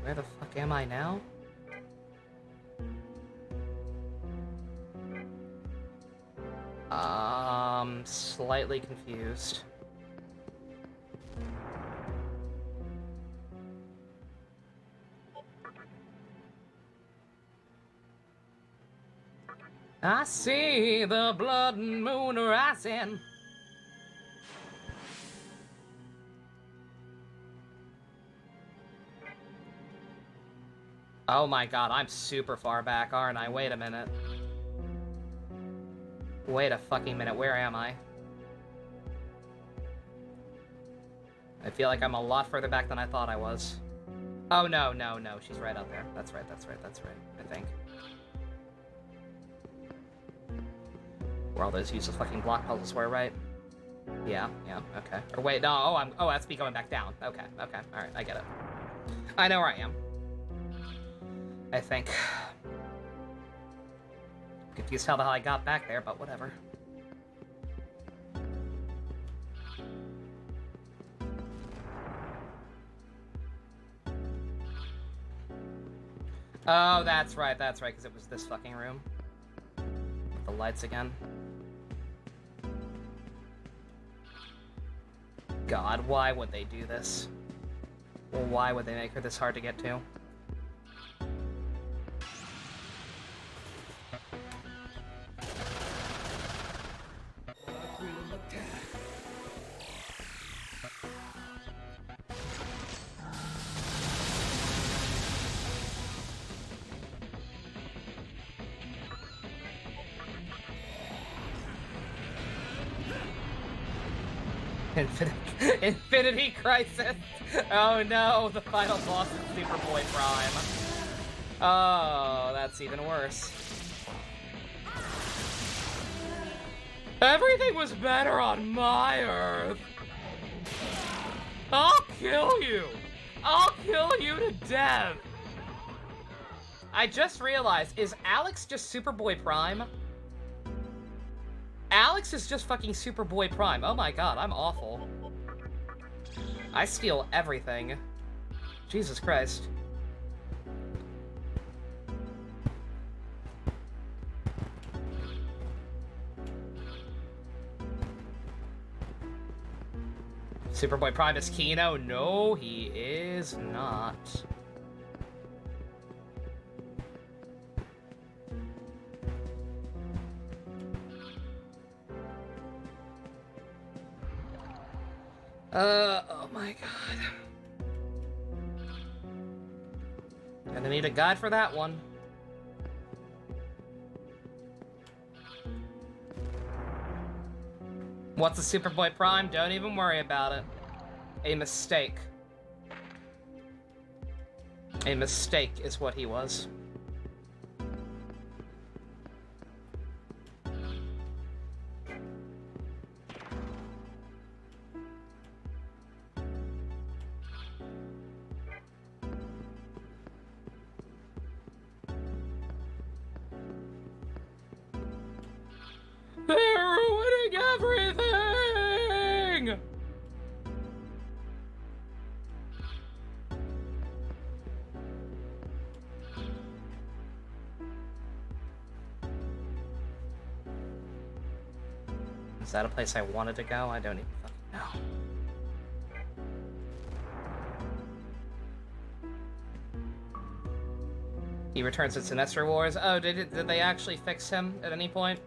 Where the fuck am I now? Slightly confused. I see the blood and moon rising. Oh my god, I'm super far back, aren't I? Wait a minute. Wait a fucking minute, where am I? I feel like I'm a lot further back than I thought I was. Oh, no, she's right out there. That's right, I think. Where all those useless fucking block puzzles were, right? Yeah, okay. Or wait, no, that's me going back down. Okay, alright, I get it. I know where I am. I think. Confused how the hell I got back there, but whatever. Oh, that's right, because it was this fucking room. With the lights again. God, why would they do this? Well, why would they make her this hard to get to? Infinity Crisis! Oh no, the final boss is Superboy Prime. Oh, that's even worse. Everything was better on my Earth! I'll kill you! I'll kill you to death! I just realized, is Alex just Superboy Prime? Alex is just fucking Superboy Prime. Oh my god, I'm awful. I steal everything. Jesus Christ. Superboy Prime is Kino? No, he is not. Oh my god. Gonna need a guide for that one. What's a Superboy Prime? Don't even worry about it. A mistake. A mistake is what he was. They're ruining everything! Is that a place I wanted to go? I don't even fucking know. He returns to Sinestro Wars. Oh, did they actually fix him at any point?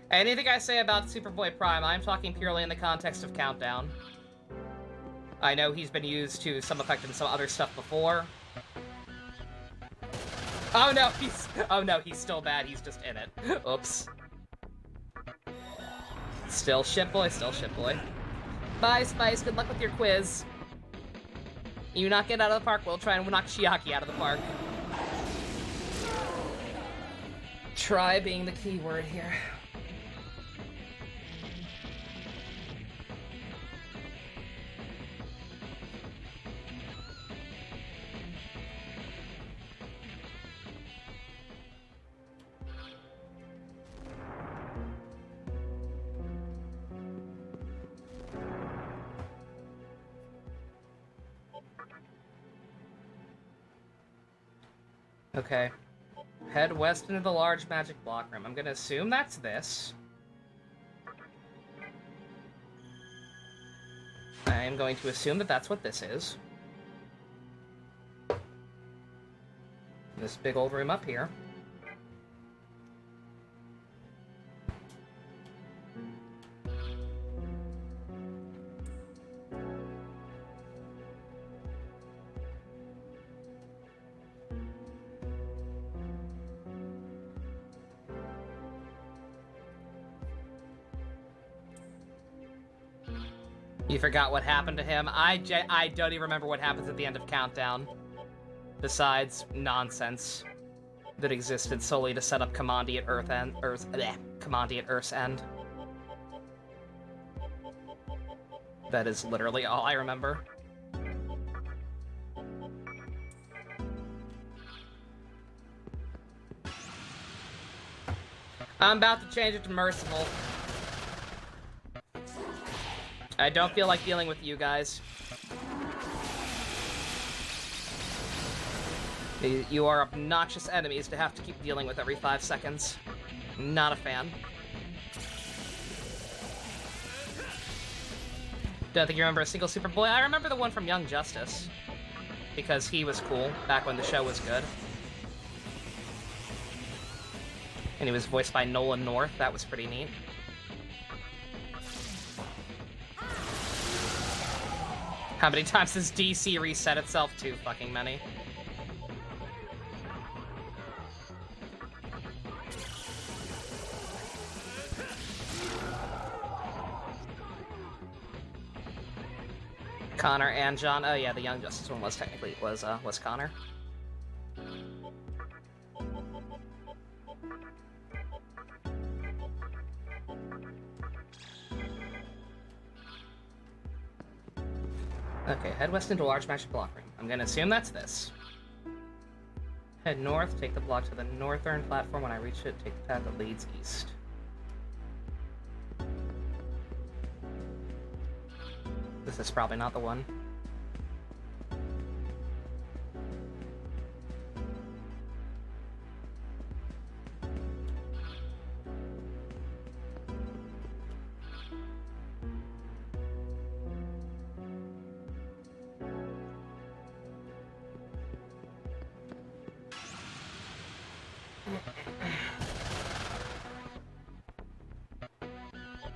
Anything I say about Superboy Prime, I'm talking purely in the context of Countdown. I know he's been used to some effect in some other stuff before. Oh no, he's still bad, he's just in it. Oops. Still shitboy, still shitboy. Bye, Spice, good luck with your quiz. You knock it out of the park, we'll try and knock Chiaki out of the park. Try being the key word here. Okay. Head west into the large magic block room. I'm gonna assume that's this. I am going to assume that that's what this is. This big old room up here. You forgot what happened to him? I don't even remember what happens at the end of Countdown. Besides nonsense that existed solely to set up Commandy at Commandy at Earth's End. That is literally all I remember. I'm about to change it to Merciful. I don't feel like dealing with you guys. You are obnoxious enemies to have to keep dealing with every 5 seconds. Not a fan. Don't think you remember a single Superboy? I remember the one from Young Justice. Because he was cool, back when the show was good. And he was voiced by Nolan North, that was pretty neat. How many times does DC reset itself? Too fucking many. Connor and John. Oh yeah, the Young Justice one was technically was Connor. Okay, head west into a large magic block room. I'm gonna assume that's this. Head north, take the block to the northern platform. When I reach it, take the path that leads east. This is probably not the one.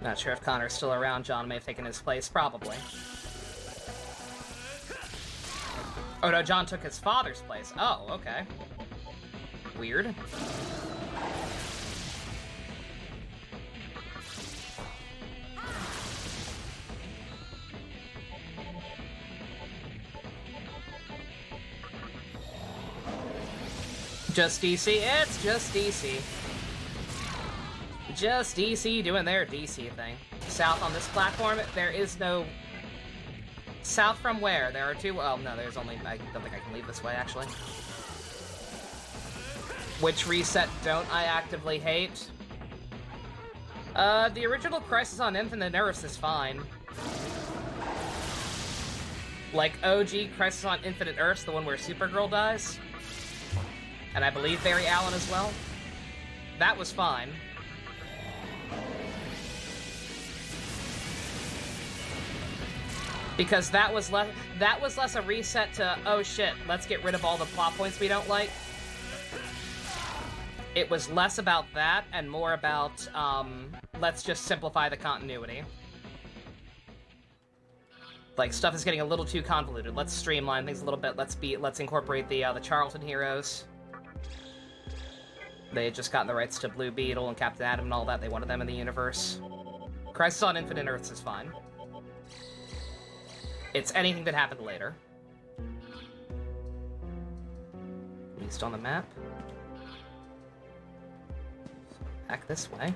Not sure if Connor's still around. John may have taken his place, probably. Oh no, John took his father's place. Oh, okay. Weird. Just DC, it's just DC. Just DC doing their DC thing. South on this platform, there is no... South from where? There are two... Well, no, there's only... I don't think I can leave this way, actually. Which reset don't I actively hate? The original Crisis on Infinite Earths is fine. Like OG Crisis on Infinite Earths, the one where Supergirl dies. And I believe Barry Allen as well. That was fine. Because that was less a reset to, oh shit, let's get rid of all the plot points we don't like. It was less about that and more about, let's just simplify the continuity. Like, stuff is getting a little too convoluted. Let's streamline things a little bit. Let's incorporate the Charlton heroes. They had just gotten the rights to Blue Beetle and Captain Atom and all that. They wanted them in the universe. Crisis on Infinite Earths is fine. It's anything that happened later. At least on the map. So back this way.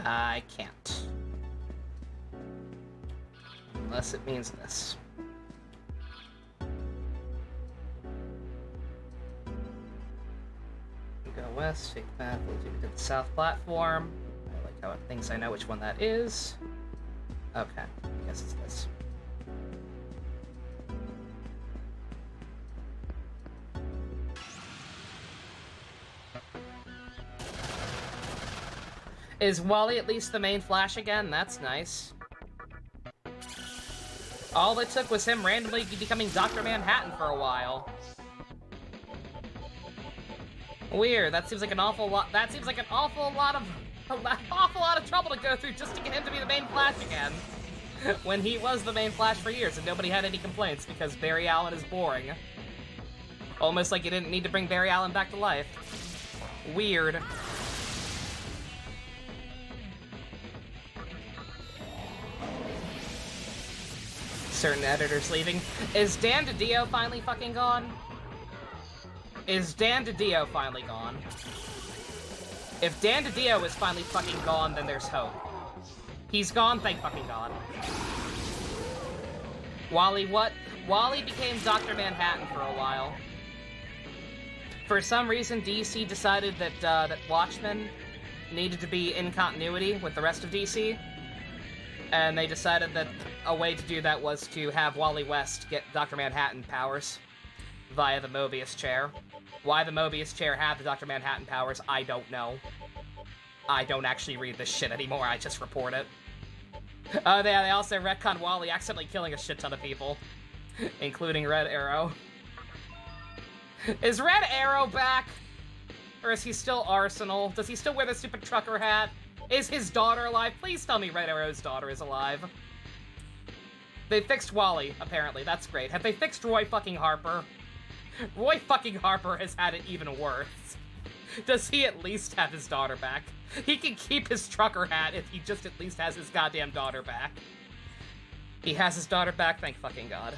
I can't. Unless it means this. Go west, take the path, lead you to the south platform. I like how it thinks I know which one that is. Okay, I guess it's this. Is Wally at least the main Flash again? That's nice. All it took was him randomly becoming Dr. Manhattan for a while. Weird. That seems like an awful lot. That seems like an awful lot of trouble to go through just to get him to be the main Flash again. When he was the main Flash for years and nobody had any complaints because Barry Allen is boring. Almost like you didn't need to bring Barry Allen back to life. Weird. Certain editors leaving. Is Dan DiDio finally fucking gone? Is Dan DiDio finally gone? If Dan DiDio is finally fucking gone, then there's hope. He's gone, thank fucking God. Wally what? Wally became Dr. Manhattan for a while. For some reason, DC decided that, that Watchmen needed to be in continuity with the rest of DC. And they decided that a way to do that was to have Wally West get Dr. Manhattan powers via the Mobius chair. Why the Mobius chair had the Dr. Manhattan powers, I don't know. I don't actually read this shit anymore, I just report it. Oh, they also retconned Wally accidentally killing a shit ton of people, including Red Arrow. Is Red Arrow back? Or is he still Arsenal? Does he still wear the stupid trucker hat? Is his daughter alive? Please tell me Red Arrow's daughter is alive. They fixed Wally, apparently. That's great. Have they fixed Roy fucking Harper? Roy fucking Harper has had it even worse. Does he at least have his daughter back? He can keep his trucker hat if he just at least has his goddamn daughter back. He has his daughter back, thank fucking God.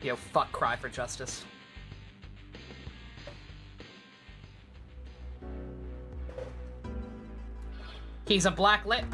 Yo, fuck Cry for Justice. He's a black lit.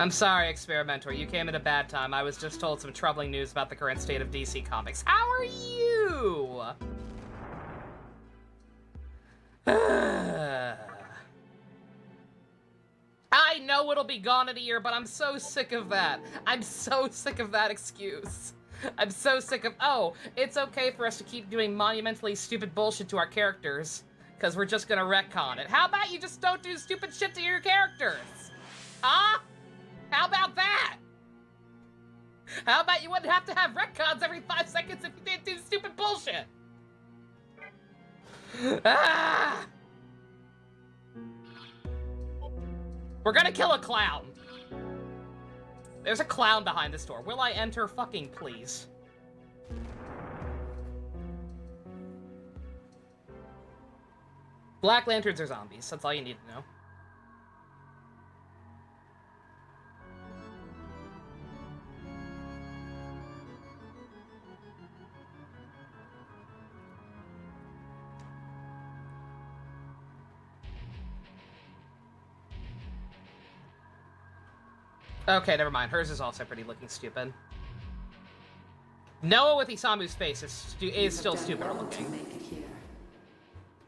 I'm sorry, Experimenter. You came at a bad time. I was just told some troubling news about the current state of DC Comics. How are you? I know it'll be gone in a year, but I'm so sick of that. I'm so sick of that excuse. I'm so sick of, oh, it's okay for us to keep doing monumentally stupid bullshit to our characters, because we're just gonna retcon it. How about you just don't do stupid shit to your characters? Huh? How about that? How about you wouldn't have to have retcons every 5 seconds if you didn't do stupid bullshit? Ah! We're gonna kill a clown. There's a clown behind this door. Will I enter? Fucking please. Black lanterns are zombies. That's all you need to know. Okay, never mind. Hers is also pretty looking stupid. Noah with Isamu's face is still stupider looking.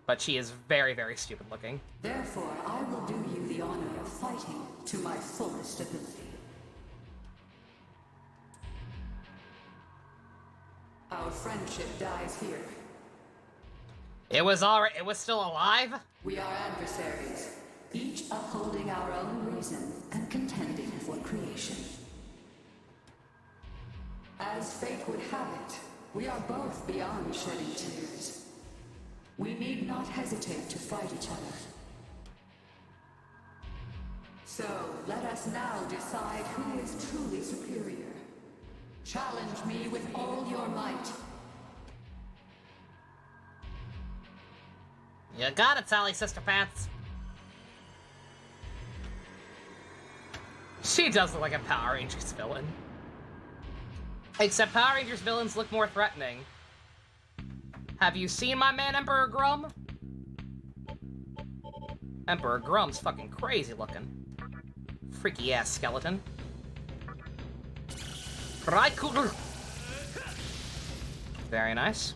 But she is very, very stupid looking. Therefore, I will do you the honor of fighting to my fullest ability. Our friendship dies here. It was still alive? We are adversaries, each upholding our own reason and contending for creation. As fate would have it, we are both beyond shedding tears. We need not hesitate to fight each other. So, let us now decide who is truly superior. Challenge me with all your might. You got it, Sally Sister Pants. She does look like a Power Rangers villain. Except Power Rangers villains look more threatening. Have you seen my man Emperor Grum? Emperor Grum's fucking crazy looking. Freaky ass skeleton. Very nice.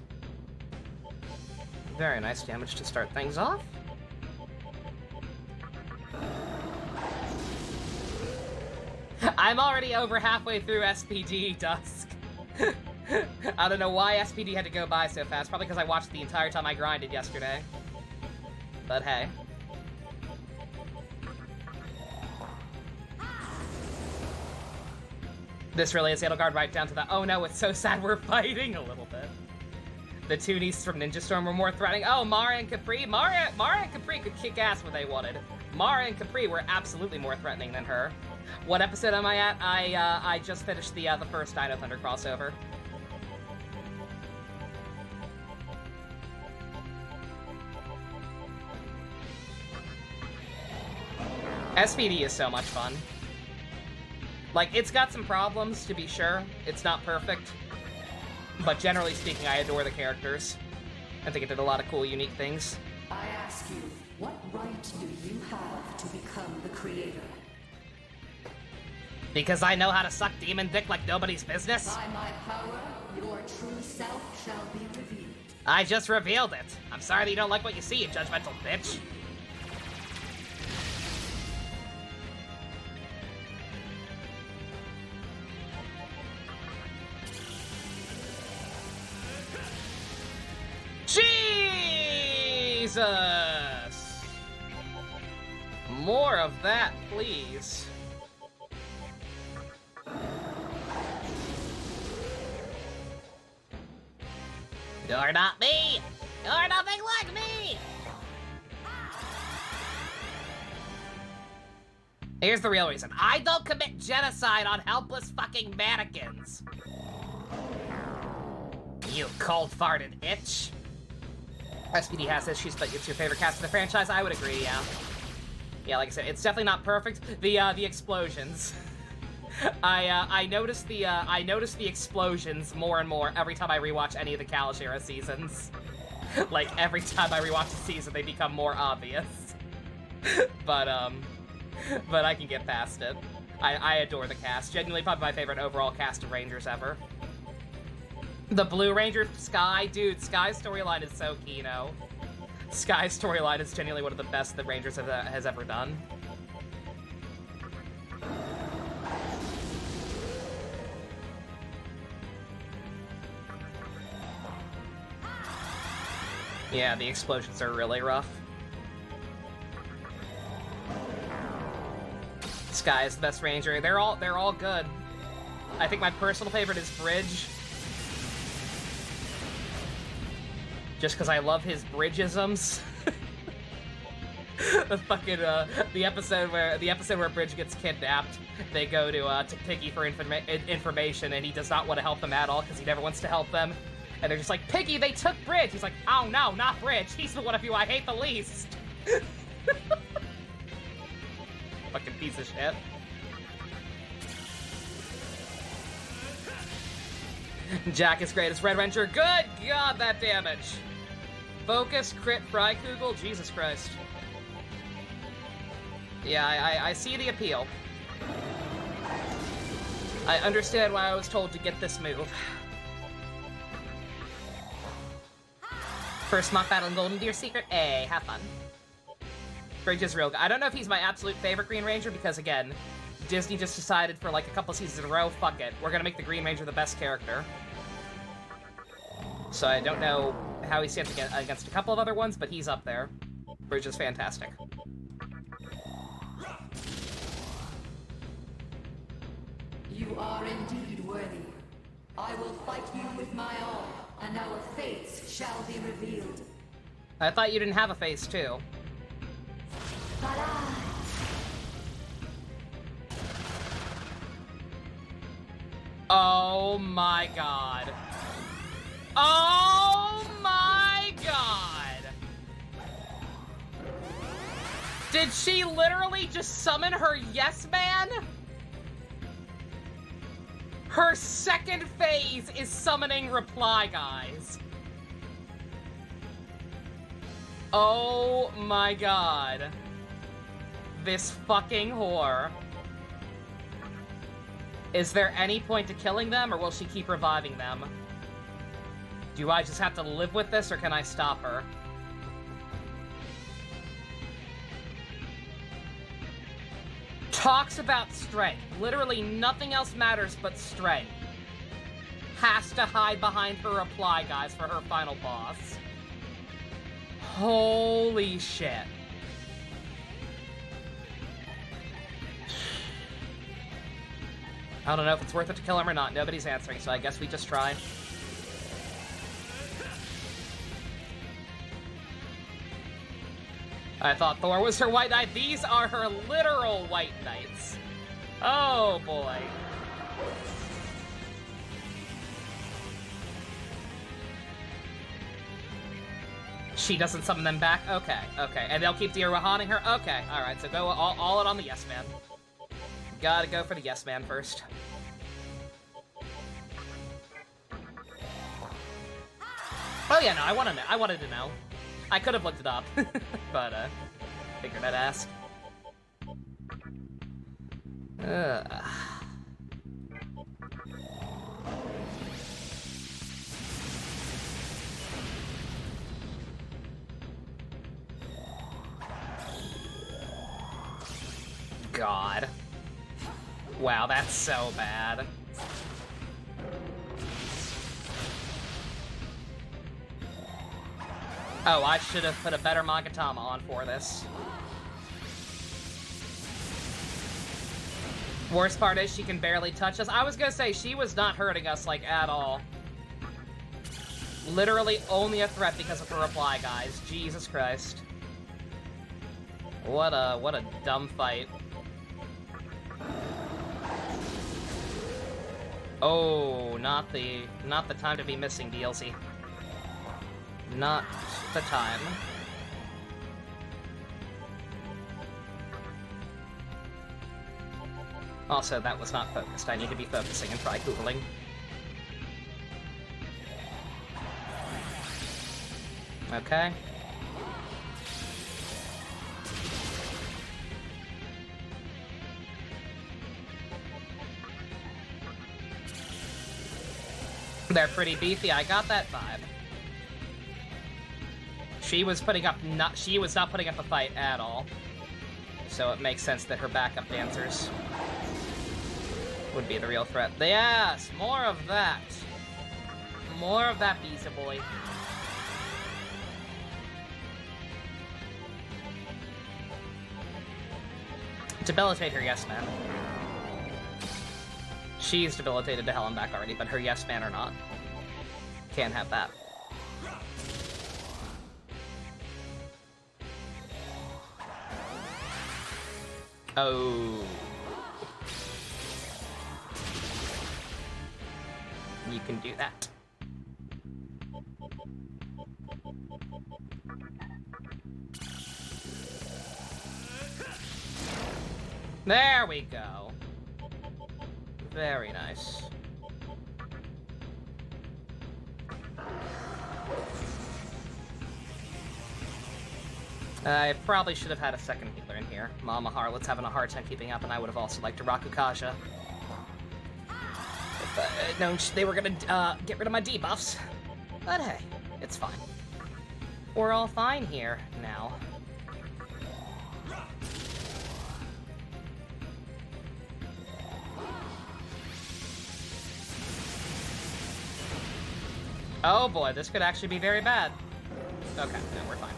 Very nice damage to start things off. I'm already over halfway through SPD Dusk. I don't know why SPD had to go by so fast. Probably because I watched the entire time I grinded yesterday. But hey. This really is Edelgard right down to the, oh no, it's so sad we're fighting a little bit. The two nieces from Ninja Storm were more threatening. Oh, Mara and Capri. Mara and Capri could kick ass when they wanted. Mara and Capri were absolutely more threatening than her. What episode am I at? I just finished the first Dino Thunder crossover. SPD is so much fun. Like, it's got some problems, to be sure. It's not perfect. But generally speaking, I adore the characters. I think it did a lot of cool, unique things. I ask you, what right do you have to become the creator? Because I know how to suck demon dick like nobody's business? By my power, your true self shall be revealed. I just revealed it. I'm sorry that you don't like what you see, you judgmental bitch. Jesus! More of that, please. You're not me! You're nothing like me! Here's the real reason. I don't commit genocide on helpless fucking mannequins. You cold-farted itch. SPD has issues, but it's your favorite cast in the franchise? I would agree, yeah. Yeah, like I said, it's definitely not perfect. The explosions. I noticed the explosions more and more every time I rewatch any of the Kalish era seasons. Like, every time I rewatch a season, they become more obvious. But I can get past it. I adore the cast. Genuinely probably my favorite overall cast of Rangers ever. The Blue Ranger, Sky, dude, Sky's storyline is so Kino. Sky's storyline is genuinely one of the best that Rangers has ever done. Yeah, the explosions are really rough. Sky is the best Ranger. They're all good. I think my personal favorite is Bridge. Just because I love his bridgeisms. The fucking the episode where Bridge gets kidnapped, they go to Piggy for information, and he does not want to help them at all because he never wants to help them. And they're just like, Piggy, they took Bridge. He's like, oh no, not Bridge. He's the one of you I hate the least. Fucking piece of shit. Jack is great as Red Ranger. Good God, that damage. Focus, crit, Freikugel, Jesus Christ. Yeah, I see the appeal. I understand why I was told to get this move. First mock battle in Golden Deer Secret A. Have fun. Bridge is real good. I don't know if he's my absolute favorite Green Ranger because, again, Disney just decided for like a couple seasons in a row, fuck it, we're gonna make the Green Ranger the best character. So I don't know how he stands against a couple of other ones, but he's up there. Bridge is fantastic. You are indeed worthy. I will fight you with my all, and our fates shall be revealed. I thought you didn't have a face, too. But I... Oh my god. Oh my god! Did she literally just summon her Yes Man? Her second phase is summoning Reply Guys. Oh my god. This fucking whore. Is there any point to killing them, or will she keep reviving them? Do I just have to live with this, or can I stop her? Talks about strength. Literally nothing else matters but strength. Has to hide behind her Reply Guys for her final boss. Holy shit. I don't know if it's worth it to kill him or not. Nobody's answering, so I guess we just try. I thought Thor was her White Knight. These are her literal White Knights. Oh, boy. She doesn't summon them back? Okay, okay. And they'll keep Dirahaning her? Okay, alright. So go all in on the Yes Man. Gotta go for the Yes Man first. Oh yeah, no, I wanted to know. I could have looked it up, but figured I'd ask. God. Wow, that's so bad. Oh, I should have put a better Magatama on for this. Worst part is she can barely touch us. I was gonna say, she was not hurting us, like, at all. Literally only a threat because of her Reply Guys. Jesus Christ. What a dumb fight. Oh, not the time to be missing, DLC. Not the time. Also, that was not focused. I need to be focusing and try Googling. Okay. They're pretty beefy, I got that vibe. She was not putting up a fight at all. So it makes sense that her backup dancers would be the real threat. Yes, more of that. More of that, Bisa boy. Debilitate her, yes man. She's debilitated to hell and back already, but her yes man are not. Can't have that. Oh. You can do that. There we go. Very nice. I probably should have had a second healer in here. Mama Harlot's having a hard time keeping up, and I would have also liked to Rakukaja. If I had known they were gonna get rid of my debuffs. But hey, it's fine. We're all fine here now. Oh boy, this could actually be very bad. Okay, no, we're fine.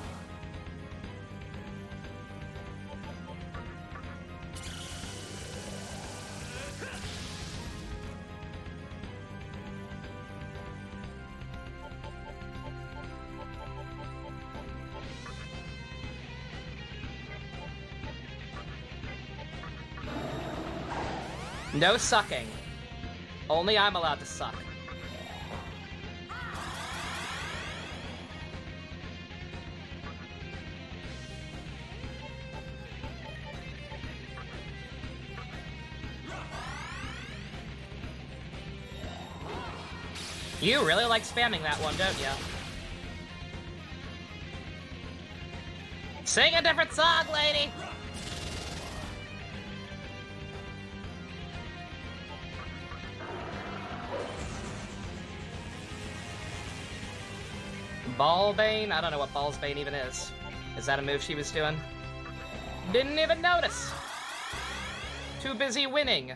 No sucking. Only I'm allowed to suck. You really like spamming that one, don't ya? Sing a different song, lady! Ballbane? I don't know what Ballsbane even is. Is that a move she was doing? Didn't even notice! Too busy winning.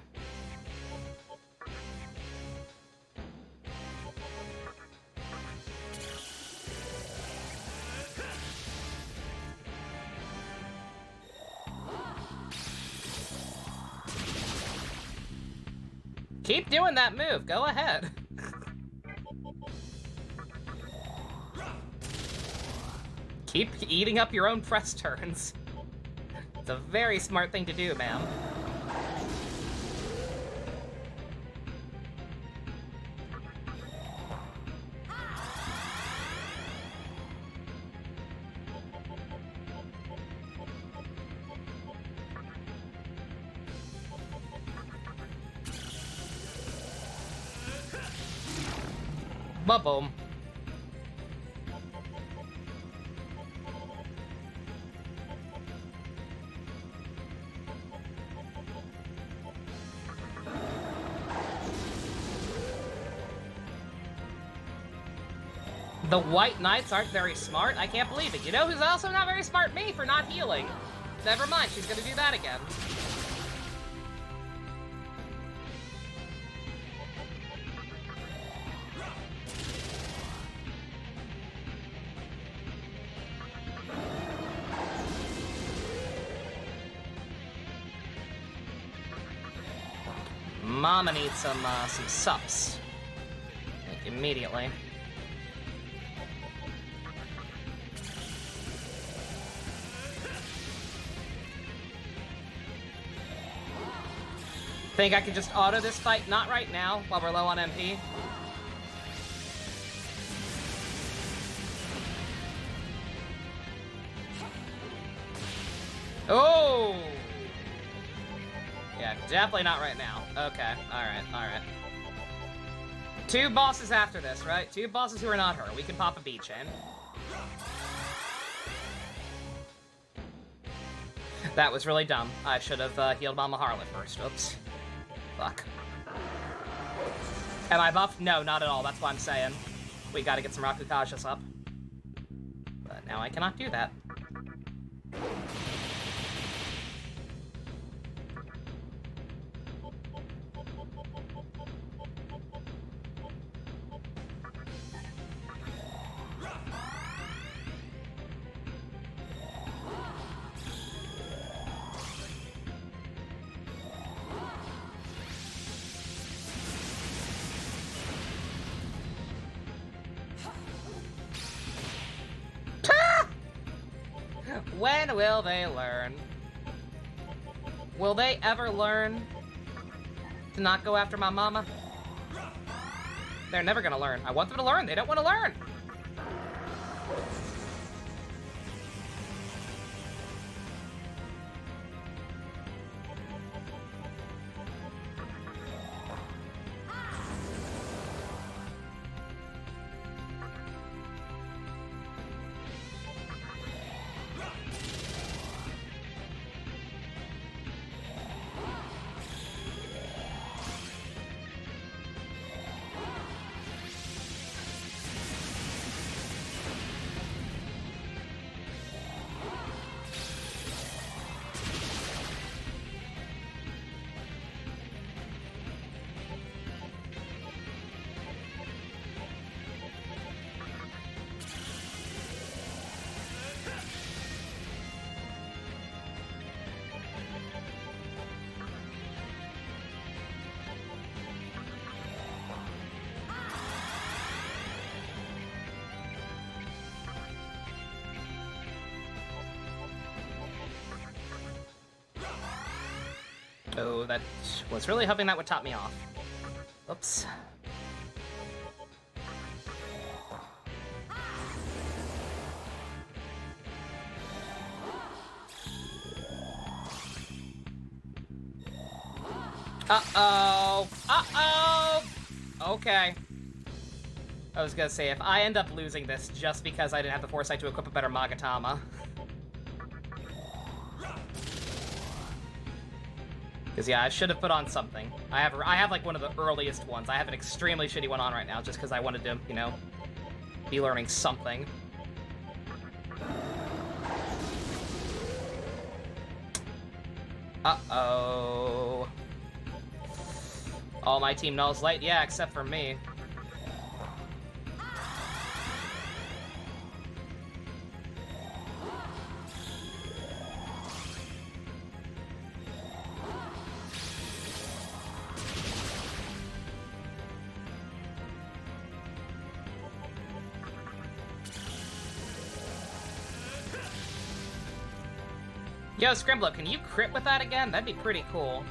Keep doing that move, go ahead. Keep eating up your own press turns. It's a very smart thing to do, ma'am. Ba-boom. The White Knights aren't very smart? I can't believe it. You know who's also not very smart? Me, for not healing. Never mind, she's gonna do that again. Mama needs some sups. Like, immediately. Think I could just auto this fight? Not right now, while we're low on MP. Oh! Yeah, definitely not right now. Okay, alright. Two bosses after this, right? Two bosses who are not her. We can pop a beat chain. That was really dumb. I should have healed Mama Harlot first. Oops. Fuck. Am I buffed? No, not at all. That's what I'm saying. We gotta get some Rakukashas up. But now I cannot do that. When will they learn? Will they ever learn to not go after my mama? They're never gonna learn. I want them to learn. They don't want to learn. Oh, that was really hoping that would top me off. Oops. Uh-oh. Uh-oh. Okay. I was gonna say, if I end up losing this just because I didn't have the foresight to equip a better Magatama. Because, yeah, I should have put on something. I have like one of the earliest ones. I have an extremely shitty one on right now just because I wanted to, you know, be learning something. Uh-oh. All my team knows light? Yeah, except for me. Yo, Scrimblo, can you crit with that again? That'd be pretty cool.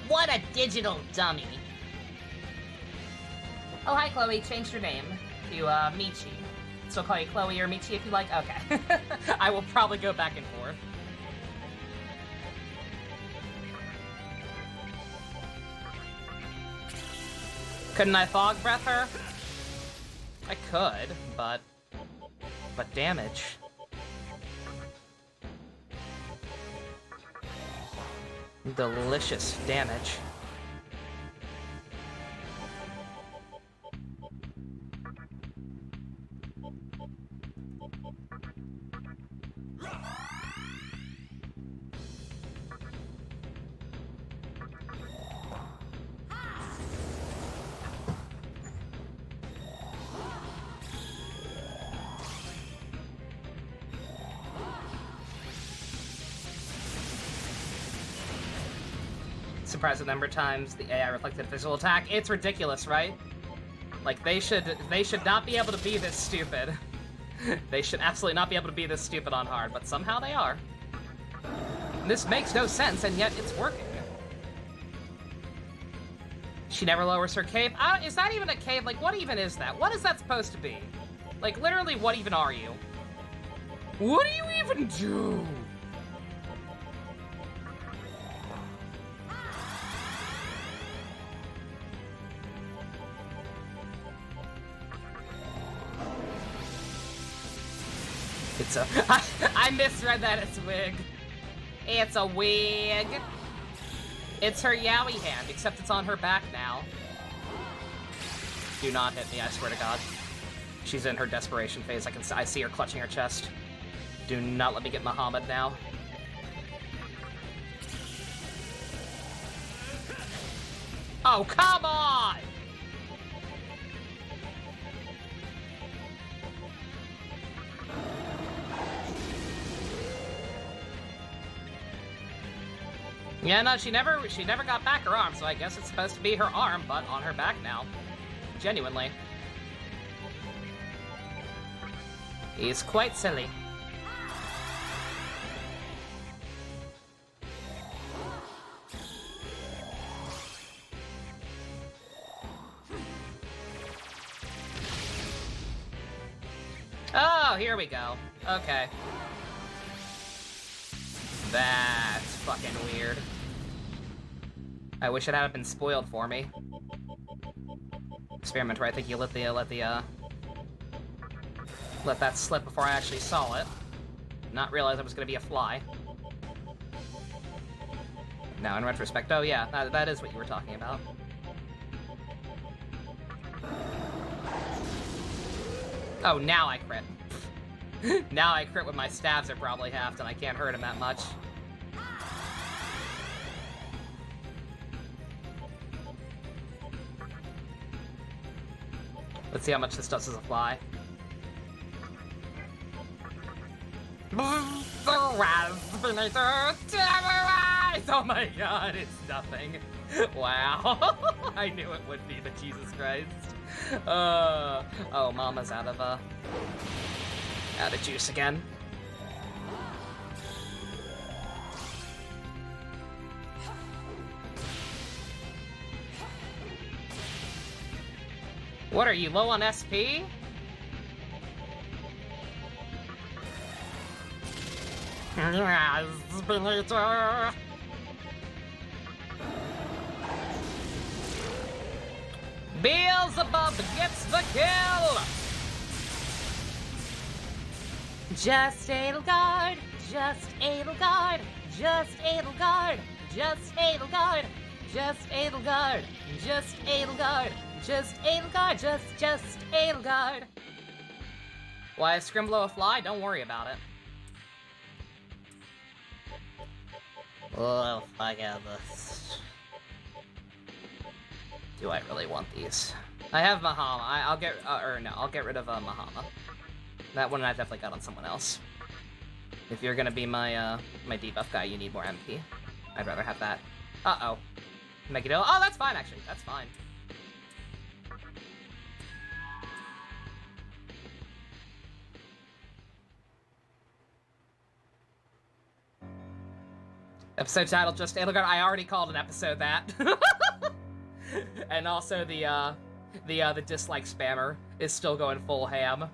What a digital dummy. Oh, hi, Chloe. Changed your name to Michi. So I'll call you Chloe or Michi if you like? Okay. I will probably go back and forth. Couldn't I fog breath her? I could, but damage. Delicious damage. Surprised the number of times the AI reflected a physical attack. It's ridiculous, right? Like, they should not be able to be this stupid. They should absolutely not be able to be this stupid on hard, but somehow they are. And this makes no sense, and yet it's working. She never lowers her cape. Is that even a cape? Like, what even is that? What is that supposed to be? Like, literally, what even are you? What do you even do? It's a... I misread that as wig. It's a wig. It's her yaoi hand, except it's on her back now. Do not hit me, I swear to God. She's in her desperation phase. I see her clutching her chest. Do not let me get Muhammad now. Oh, come on! Yeah, no, she never got back her arm, so I guess it's supposed to be her arm, but on her back now. Genuinely. He's quite silly. Oh, here we go. Okay. That's fucking weird. I wish it hadn't been spoiled for me. Experimenter, I think you let that slip before I actually saw it. Not realize it was gonna be a fly. Now, in retrospect, oh yeah, that is what you were talking about. Oh, now I crit. Now I crit when my stabs are probably halved and I can't hurt him that much. Let's see how much this does as a fly. Oh my god, it's nothing. Wow. I knew it would be, but Jesus Christ. Oh, Mama's out of juice again. What are you, low on SP? Yes, Spinator. Beelzebub gets the kill! Just Edelgard, just Edelgard, just Edelgard, just Edelgard, just Edelgard, just Edelgard, just Edelgard, just Edelgard. Why is Scrimblo a fly? Don't worry about it. Oh, fuck this. Do I really want these? I have Mahama. I'll get, I'll get rid of Mahama. That one I've definitely got on someone else. If you're gonna be my, my debuff guy, you need more MP. I'd rather have that. Uh-oh. Megiddo. Oh, that's fine, actually. That's fine. Episode title, just Edelgard. I already called an episode that. And also the dislike spammer is still going full ham.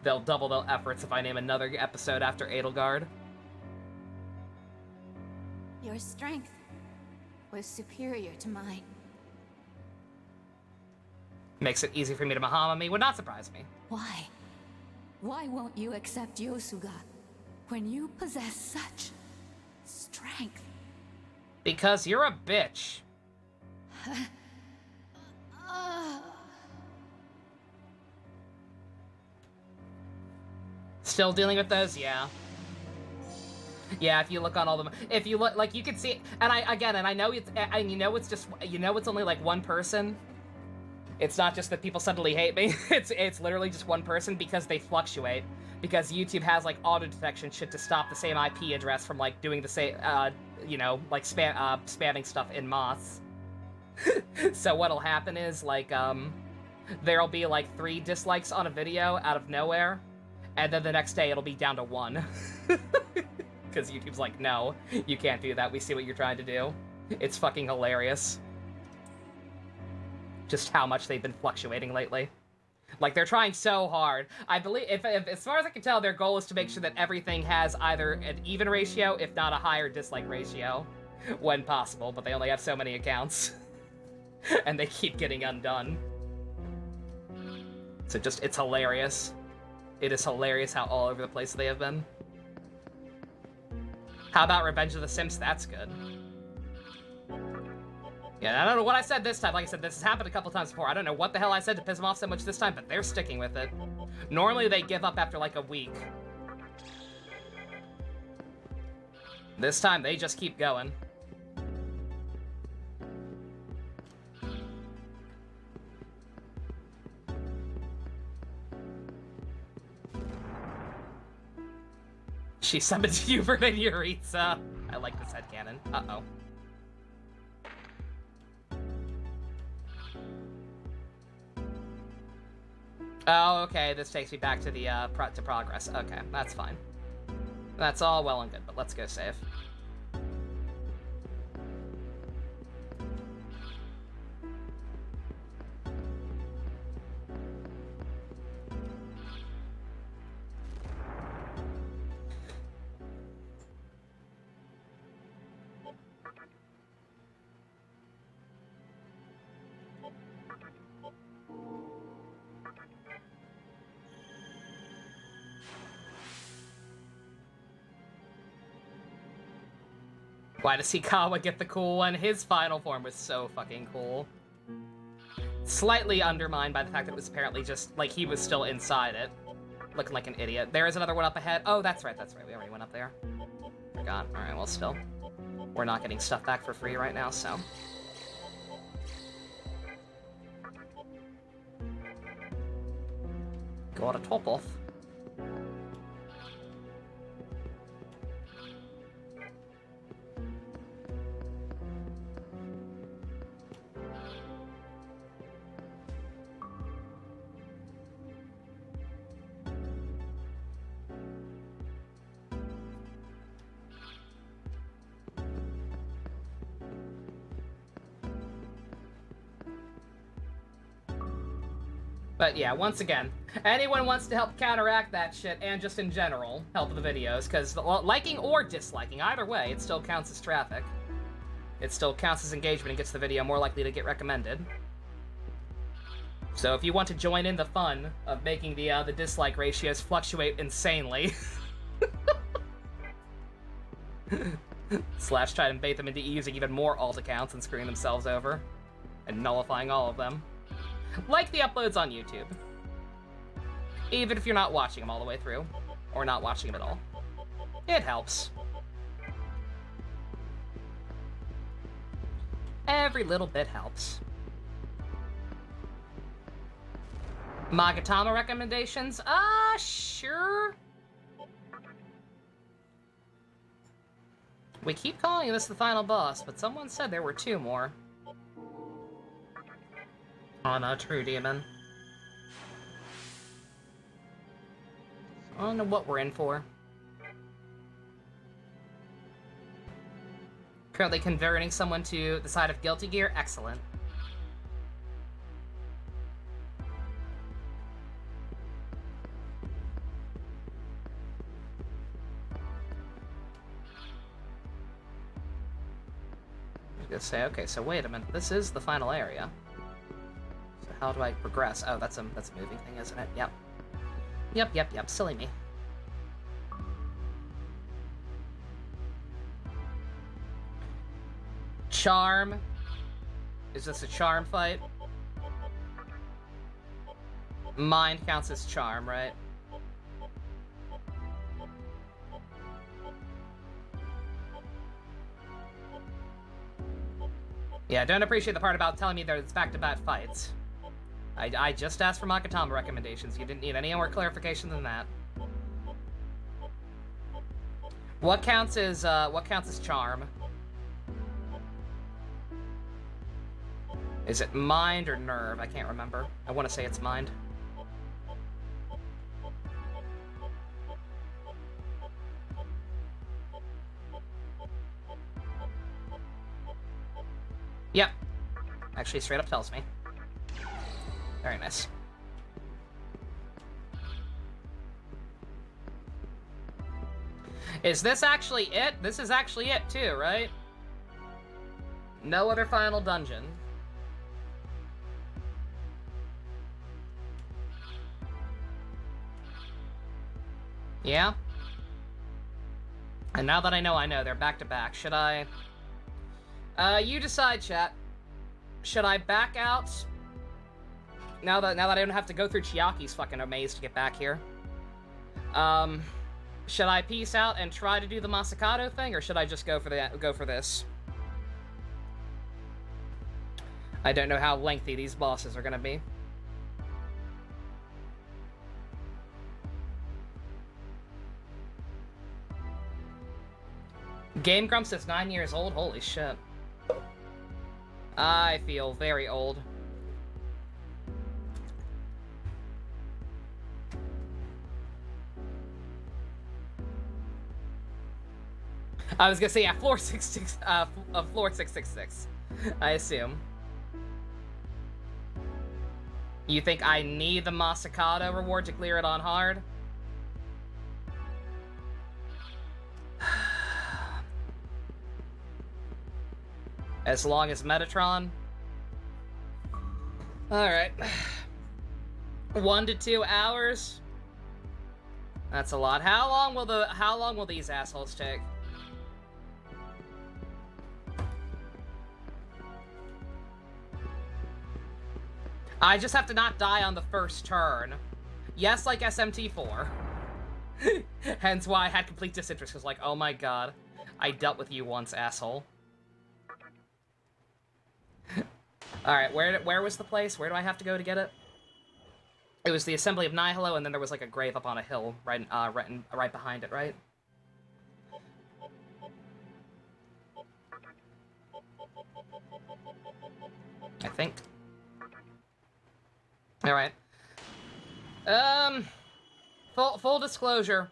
They'll double their efforts if I name another episode after Edelgard. Your strength was superior to mine. Makes it easy for me to Mahama me, would not surprise me. Why? Why won't you accept Yosuga when you possess such strength? Because you're a bitch. Still dealing with those? Yeah. Yeah, if you look on all them, if you look, like, you can see, and I know it's, and you know it's just, you know it's only like one person. It's not just that people suddenly hate me. It's literally just one person because they fluctuate. Because YouTube has like auto detection shit to stop the same IP address from like doing the same, you know, like spamming stuff in Moss. So what'll happen is like, there'll be like 3 dislikes on a video out of nowhere, and then the next day it'll be down to 1. Because YouTube's like, no, you can't do that. We see what you're trying to do. It's fucking hilarious. just how much they've been fluctuating lately. Like, they're trying so hard. I believe, if as far as I can tell, their goal is to make sure that everything has either an even ratio, if not a higher dislike ratio, when possible, but they only have so many accounts. And they keep getting undone. So just, it's hilarious. It is hilarious how all over the place they have been. How about Revenge of the Sims? That's good. Yeah, I don't know what I said this time. Like I said, this has happened a couple times before. I don't know what the hell I said to piss them off so much this time, but they're sticking with it. Normally, they give up after, like, a week. This time, they just keep going. She summoned Hubert and Yuritsa. I like this headcanon. Uh-oh. Oh, okay, this takes me back to the, to progress. Okay, that's fine. That's all well and good, but let's go save. Why does Hikawa get the cool one? His final form was so fucking cool. Slightly undermined by the fact that it was apparently just, like, he was still inside it. Looking like an idiot. There is another one up ahead. Oh, that's right, we already went up there. Forgot. Alright, well, still. We're not getting stuff back for free right now, so. Got a top off. But yeah, once again, anyone wants to help counteract that shit, and just in general, help the videos, because liking or disliking, either way, it still counts as traffic. It still counts as engagement and gets the video more likely to get recommended. So if you want to join in the fun of making the dislike ratios fluctuate insanely, Slash try and bait them into using even more alt accounts and screwing themselves over, and nullifying all of them. Like the uploads on YouTube. Even if you're not watching them all the way through, or not watching them at all. It helps. Every little bit helps. Magatama recommendations? Sure. We keep calling this the final boss, but someone said there were 2 more. Oh no, True Demon. I don't know what we're in for. Currently converting someone to the side of Guilty Gear? Excellent. I was gonna say, okay, so wait a minute, this is the final area. So how do I progress? Oh, that's a moving thing, isn't it? Yep. Yep, silly me. Charm? Is this a charm fight? Mind counts as charm, right? Yeah, don't appreciate the part about telling me that it's back-to-back fights. I just asked for Magatama recommendations. You didn't need any more clarification than that. What counts as charm? Is it mind or nerve? I can't remember. I want to say it's mind. Yep. Actually, straight up tells me. Very nice. Is this actually it? This is actually it too, right? No other final dungeon. Yeah? And now that I know. They're back to back. Should I... you decide, chat. Should I back out? Now that I don't have to go through Chiaki's fucking maze to get back here. Should I peace out and try to do the Masakado thing, or should I just go for this? I don't know how lengthy these bosses are gonna be. Game Grumps is 9 years old? Holy shit. I feel very old. I was gonna say, yeah, floor 666. I assume. You think I need the Masakado reward to clear it on hard? As long as Metatron? Alright. 1 to 2 hours? That's a lot. How long will these assholes take? I just have to not die on the first turn. Yes, like SMT4. Hence why I had complete disinterest, because like, oh my god, I dealt with you once, asshole. Alright, where was the place? Where do I have to go to get it? It was the Assembly of Nihilo, and then there was like a grave up on a hill right behind it, right? I think. Alright. Full disclosure.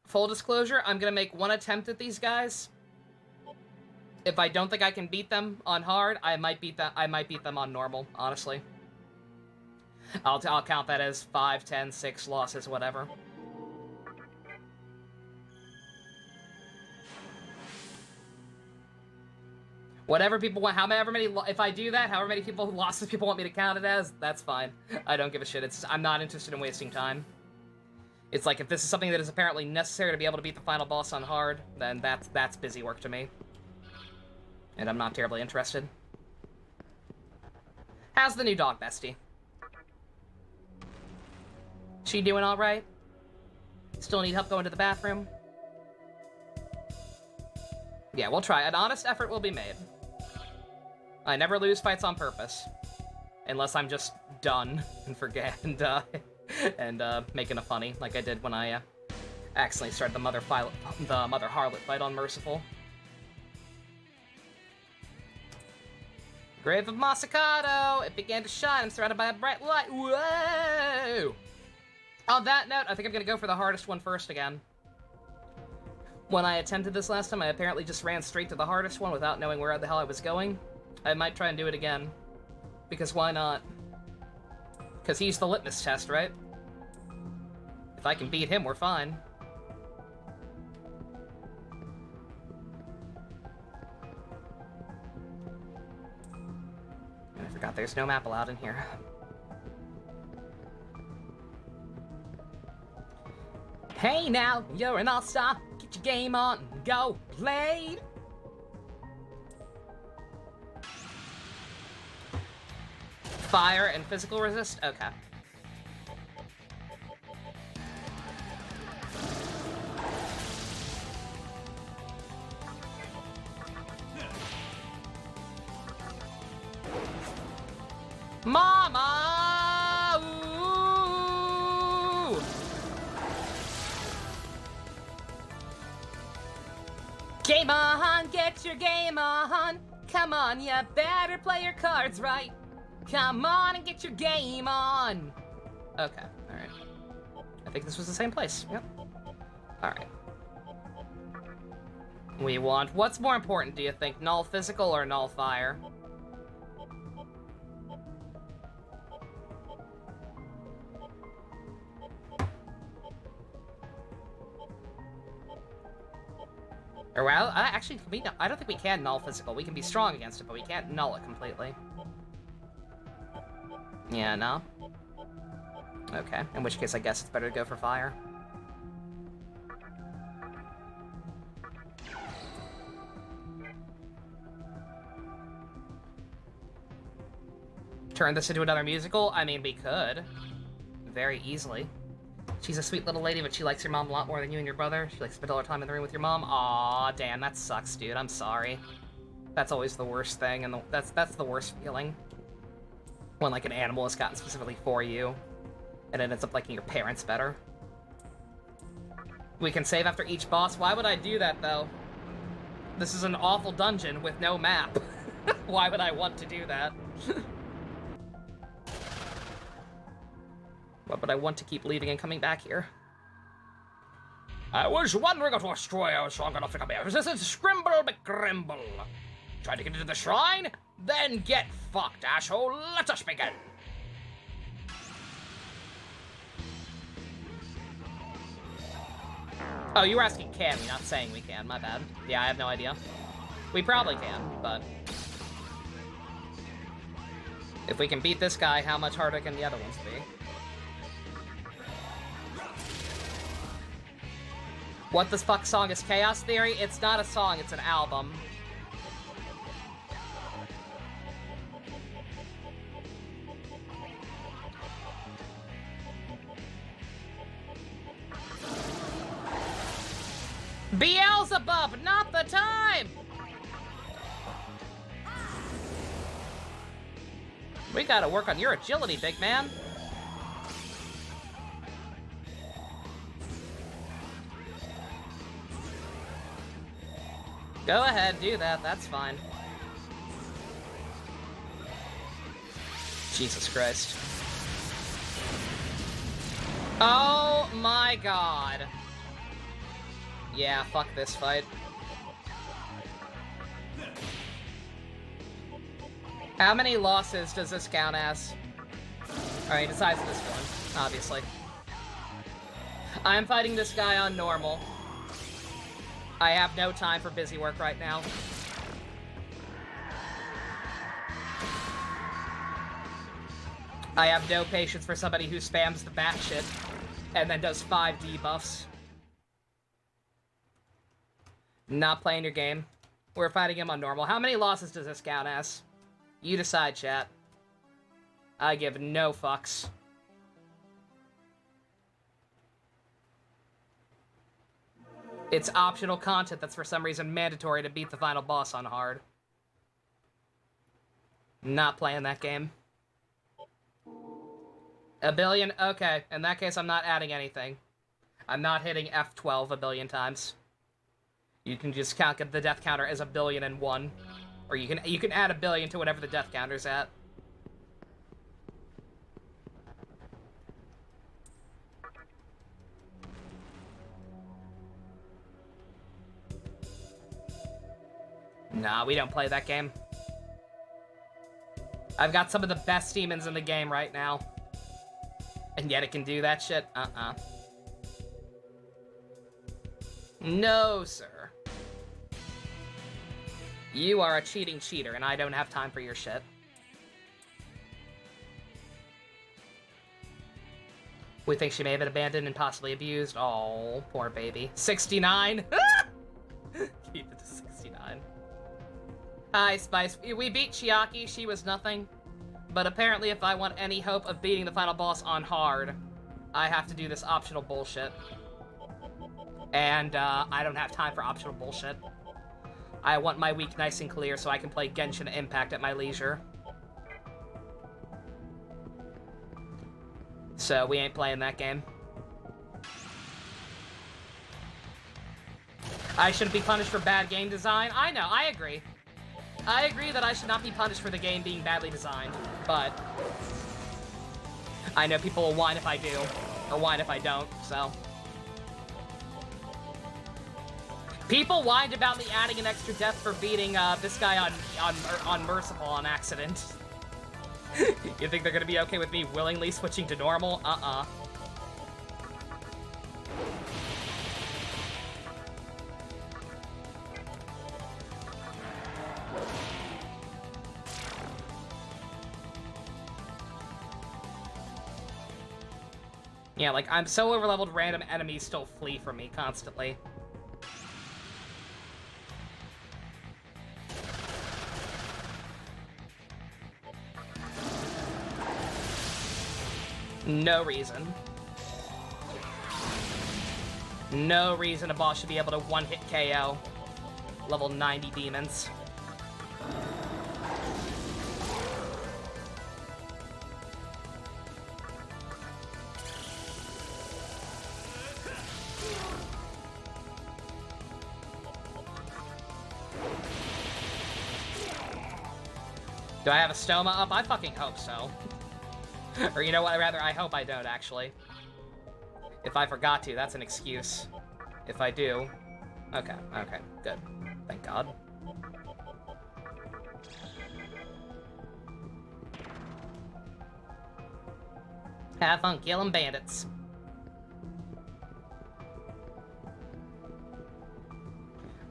Full disclosure, I'm gonna make one attempt at these guys. If I don't think I can beat them on hard, I might beat them on normal, honestly. I'll count that as 5, 10, 6 losses, whatever. Whatever people want, if I do that, however many losses people want me to count it as, that's fine. I don't give a shit. I'm not interested in wasting time. It's like, if this is something that is apparently necessary to be able to beat the final boss on hard, then that's busy work to me. And I'm not terribly interested. How's the new dog, bestie? She doing alright? Still need help going to the bathroom? Yeah, we'll try. An honest effort will be made. I never lose fights on purpose. Unless I'm just done and forget and making a funny, like I did when I accidentally started the Mother Harlot fight on Merciful. Grave of Masakado! It began to shine. I'm surrounded by a bright light. Whoa! On that note, I think I'm gonna go for the hardest one first again. When I attempted this last time, I apparently just ran straight to the hardest one without knowing where the hell I was going. I might try and do it again. Because why not? Because he's the litmus test, right? If I can beat him, we're fine. I forgot there's no map allowed in here. Hey now, you're an all-star. Get your game on and go play. Fire and physical resist? Okay. Mama! Ooh! Game on, get your game on. Come on, you better play your cards right. Come on and get your game on. Okay, alright. I think this was the same place. Yep. Alright. We want... What's more important, do you think? Null physical or null fire? Or well, actually, I don't think we can null physical. We can be strong against it, but we can't null it completely. Yeah, no? Okay, in which case I guess it's better to go for fire. Turn this into another musical? I mean, we could. Very easily. She's a sweet little lady, but she likes your mom a lot more than you and your brother. She likes to spend all her time in the room with your mom. Aw, damn, that sucks, dude. I'm sorry. That's always the worst thing, and that's the worst feeling. When, like, an animal is gotten specifically for you, and it ends up liking your parents better. We can save after each boss. Why would I do that, though? This is an awful dungeon with no map. Why would I want to do that? Why would I want to keep leaving and coming back here? I was wondering what destroy I was strong enough to come here. This is Scrimblo McGrimble. Trying to get into the shrine? Then get fucked, asshole. Let us begin. Oh, you were asking can we, not saying we can. My bad. Yeah, I have no idea. We probably can, but... if we can beat this guy, how much harder can the other ones be? What the fuck song is Chaos Theory? It's not a song, it's an album. Beelzebub, not the time! We gotta work on your agility, big man. Go ahead, do that, that's fine. Jesus Christ. Oh my god. Yeah, fuck this fight. How many losses does this count as? Alright, besides this one, obviously. I'm fighting this guy on normal. I have no time for busy work right now. I have no patience for somebody who spams the bat shit and then does 5 debuffs. Not playing your game. We're fighting him on normal. How many losses does this count as? You decide, chat. I give no fucks. It's optional content that's for some reason mandatory to beat the final boss on hard. Not playing that game. A billion? Okay, in that case I'm not adding anything. I'm not hitting F12 a billion times. You can just count the death counter as 1,000,001. Or you can add 1 billion to whatever the death counter's at. Nah, we don't play that game. I've got some of the best demons in the game right now. And yet it can do that shit? No, sir. You are a cheating cheater, and I don't have time for your shit. We think she may have been abandoned and possibly abused. Oh, poor baby. 69? Keep it to 69. Hi, Spice. We beat Chiaki. She was nothing. But apparently if I want any hope of beating the final boss on hard, I have to do this optional bullshit. And, I don't have time for optional bullshit. I want my week nice and clear so I can play Genshin Impact at my leisure. So, we ain't playing that game. I shouldn't be punished for bad game design? I know, I agree. I agree that I should not be punished for the game being badly designed, but... I know people will whine if I do, or whine if I don't, so... People whined about me adding an extra death for beating this guy on Merciful on accident. You think they're gonna be okay with me willingly switching to normal? Yeah, like, I'm so overleveled, random enemies still flee from me constantly. No reason. No reason a boss should be able to one-hit KO level 90 demons. Do I have a stoma up? I fucking hope so. Or you know what, rather, I hope I don't, actually. If I forgot to, that's an excuse. If I do... Okay, good. Thank God. Have fun killing bandits.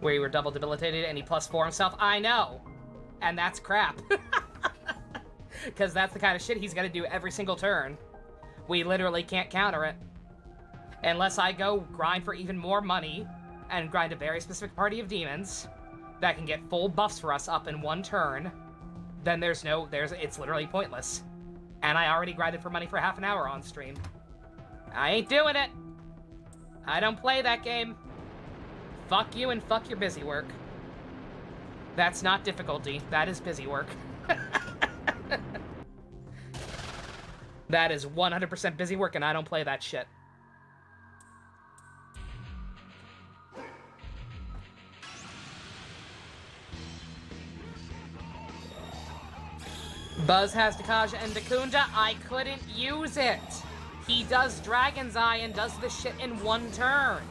Where you were double debilitated and he +4 himself? I know! And that's crap. Because that's the kind of shit he's gonna do every single turn. We literally can't counter it. Unless I go grind for even more money, and grind a very specific party of demons, that can get full buffs for us up in one turn, then it's literally pointless. And I already grinded for money for half an hour on stream. I ain't doing it! I don't play that game. Fuck you and fuck your busy work. That's not difficulty, that is busy work. That is 100% busy work, and I don't play that shit. Buzz has Dakaja and Dakunda. I couldn't use it. He does Dragon's Eye and does the shit in one turn.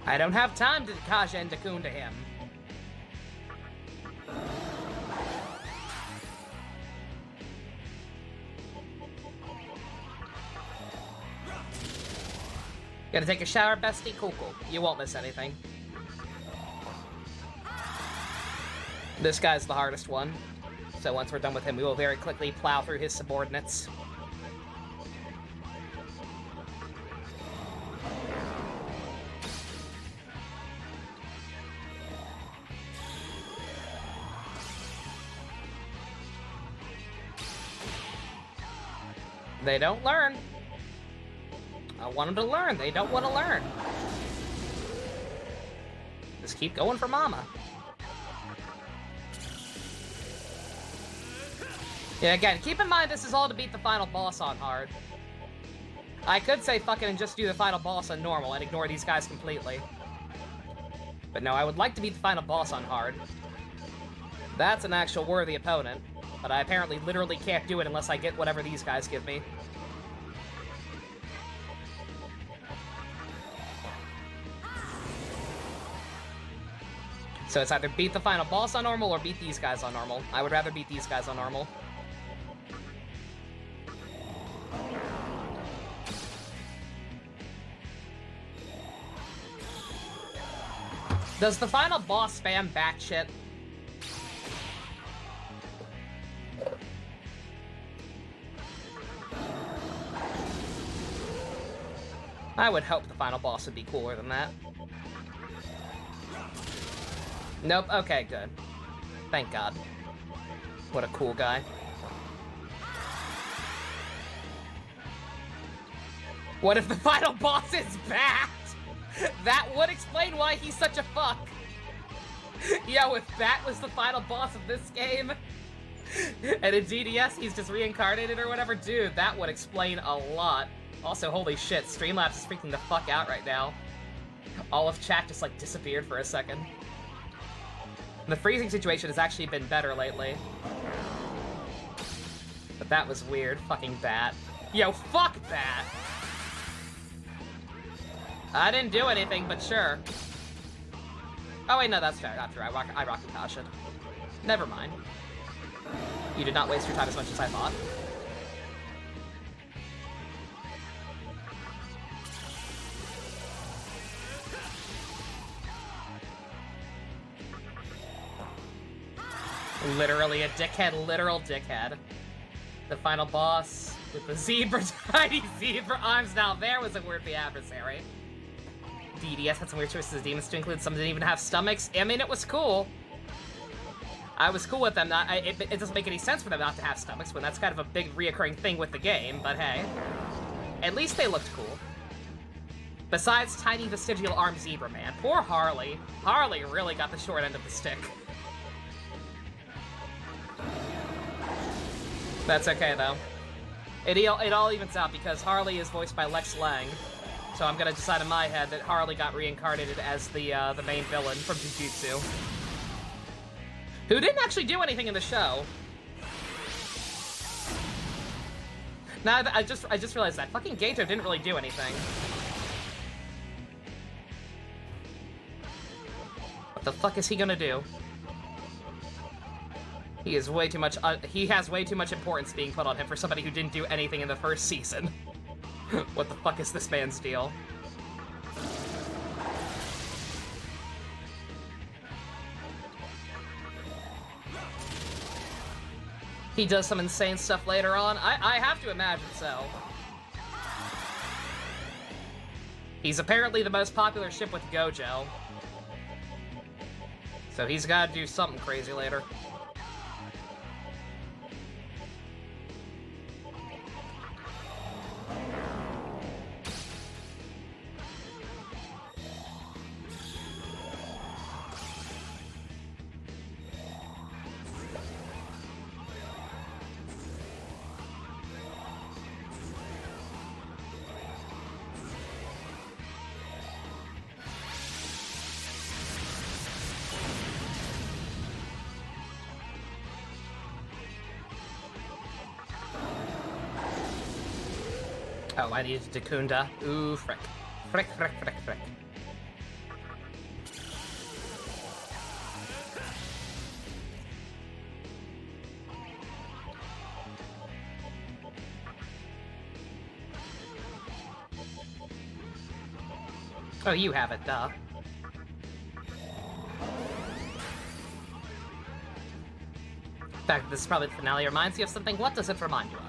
I don't have time to Dakaja and Dakunda him. Gonna take a shower, bestie? Cool. You won't miss anything. This guy's the hardest one. So once we're done with him, we will very quickly plow through his subordinates. They don't learn. I want them to learn. They don't want to learn. Just keep going for mama. Yeah, again, keep in mind this is all to beat the final boss on hard. I could say fucking and just do the final boss on normal and ignore these guys completely. But no, I would like to beat the final boss on hard. That's an actual worthy opponent. But I apparently literally can't do it unless I get whatever these guys give me. So it's either beat the final boss on normal or beat these guys on normal. I would rather beat these guys on normal. Does the final boss spam back shit? I would hope the final boss would be cooler than that. Nope, okay, good. Thank God. What a cool guy. What if the final boss is Bat? That would explain why he's such a fuck. Yo, if Bat was the final boss of this game, and in DDS he's just reincarnated or whatever, dude, that would explain a lot. Also, holy shit, Streamlabs is freaking the fuck out right now. All of chat just, like, disappeared for a second. The freezing situation has actually been better lately. But that was weird. Fucking Bat. Yo, fuck Bat! I didn't do anything, but sure. Oh wait, no, that's fair. Not true. I rock Akasha. Never mind. You did not waste your time as much as I thought. Literally a dickhead, literal dickhead. The final boss with the zebra, tiny zebra arms. Now there was a worthy adversary. DDS had some weird choices of demons to include. Some didn't even have stomachs. I mean, it was cool. I was cool with them. It doesn't make any sense for them not to have stomachs when that's kind of a big reoccurring thing with the game, but hey. At least they looked cool. Besides tiny vestigial arm zebra man. Poor Harley. Harley really got the short end of the stick. That's okay, though. It all evens out because Harley is voiced by Lex Lang. So I'm gonna decide in my head that Harley got reincarnated as the main villain from Jujutsu. Who didn't actually do anything in the show. Now I just realized that. Fucking Gato didn't really do anything. What the fuck is he gonna do? He is way too much, he has way too much importance being put on him for somebody who didn't do anything in the first season. What the fuck is this man's deal? He does some insane stuff later on? I have to imagine so. He's apparently the most popular ship with Gojo. So he's gotta do something crazy later. Oh, I needed Dakunda. Ooh, frick. Frick, frick, frick, frick. Oh, you have it, duh. In fact, this is probably the finale. Reminds you of something. What does it remind you of?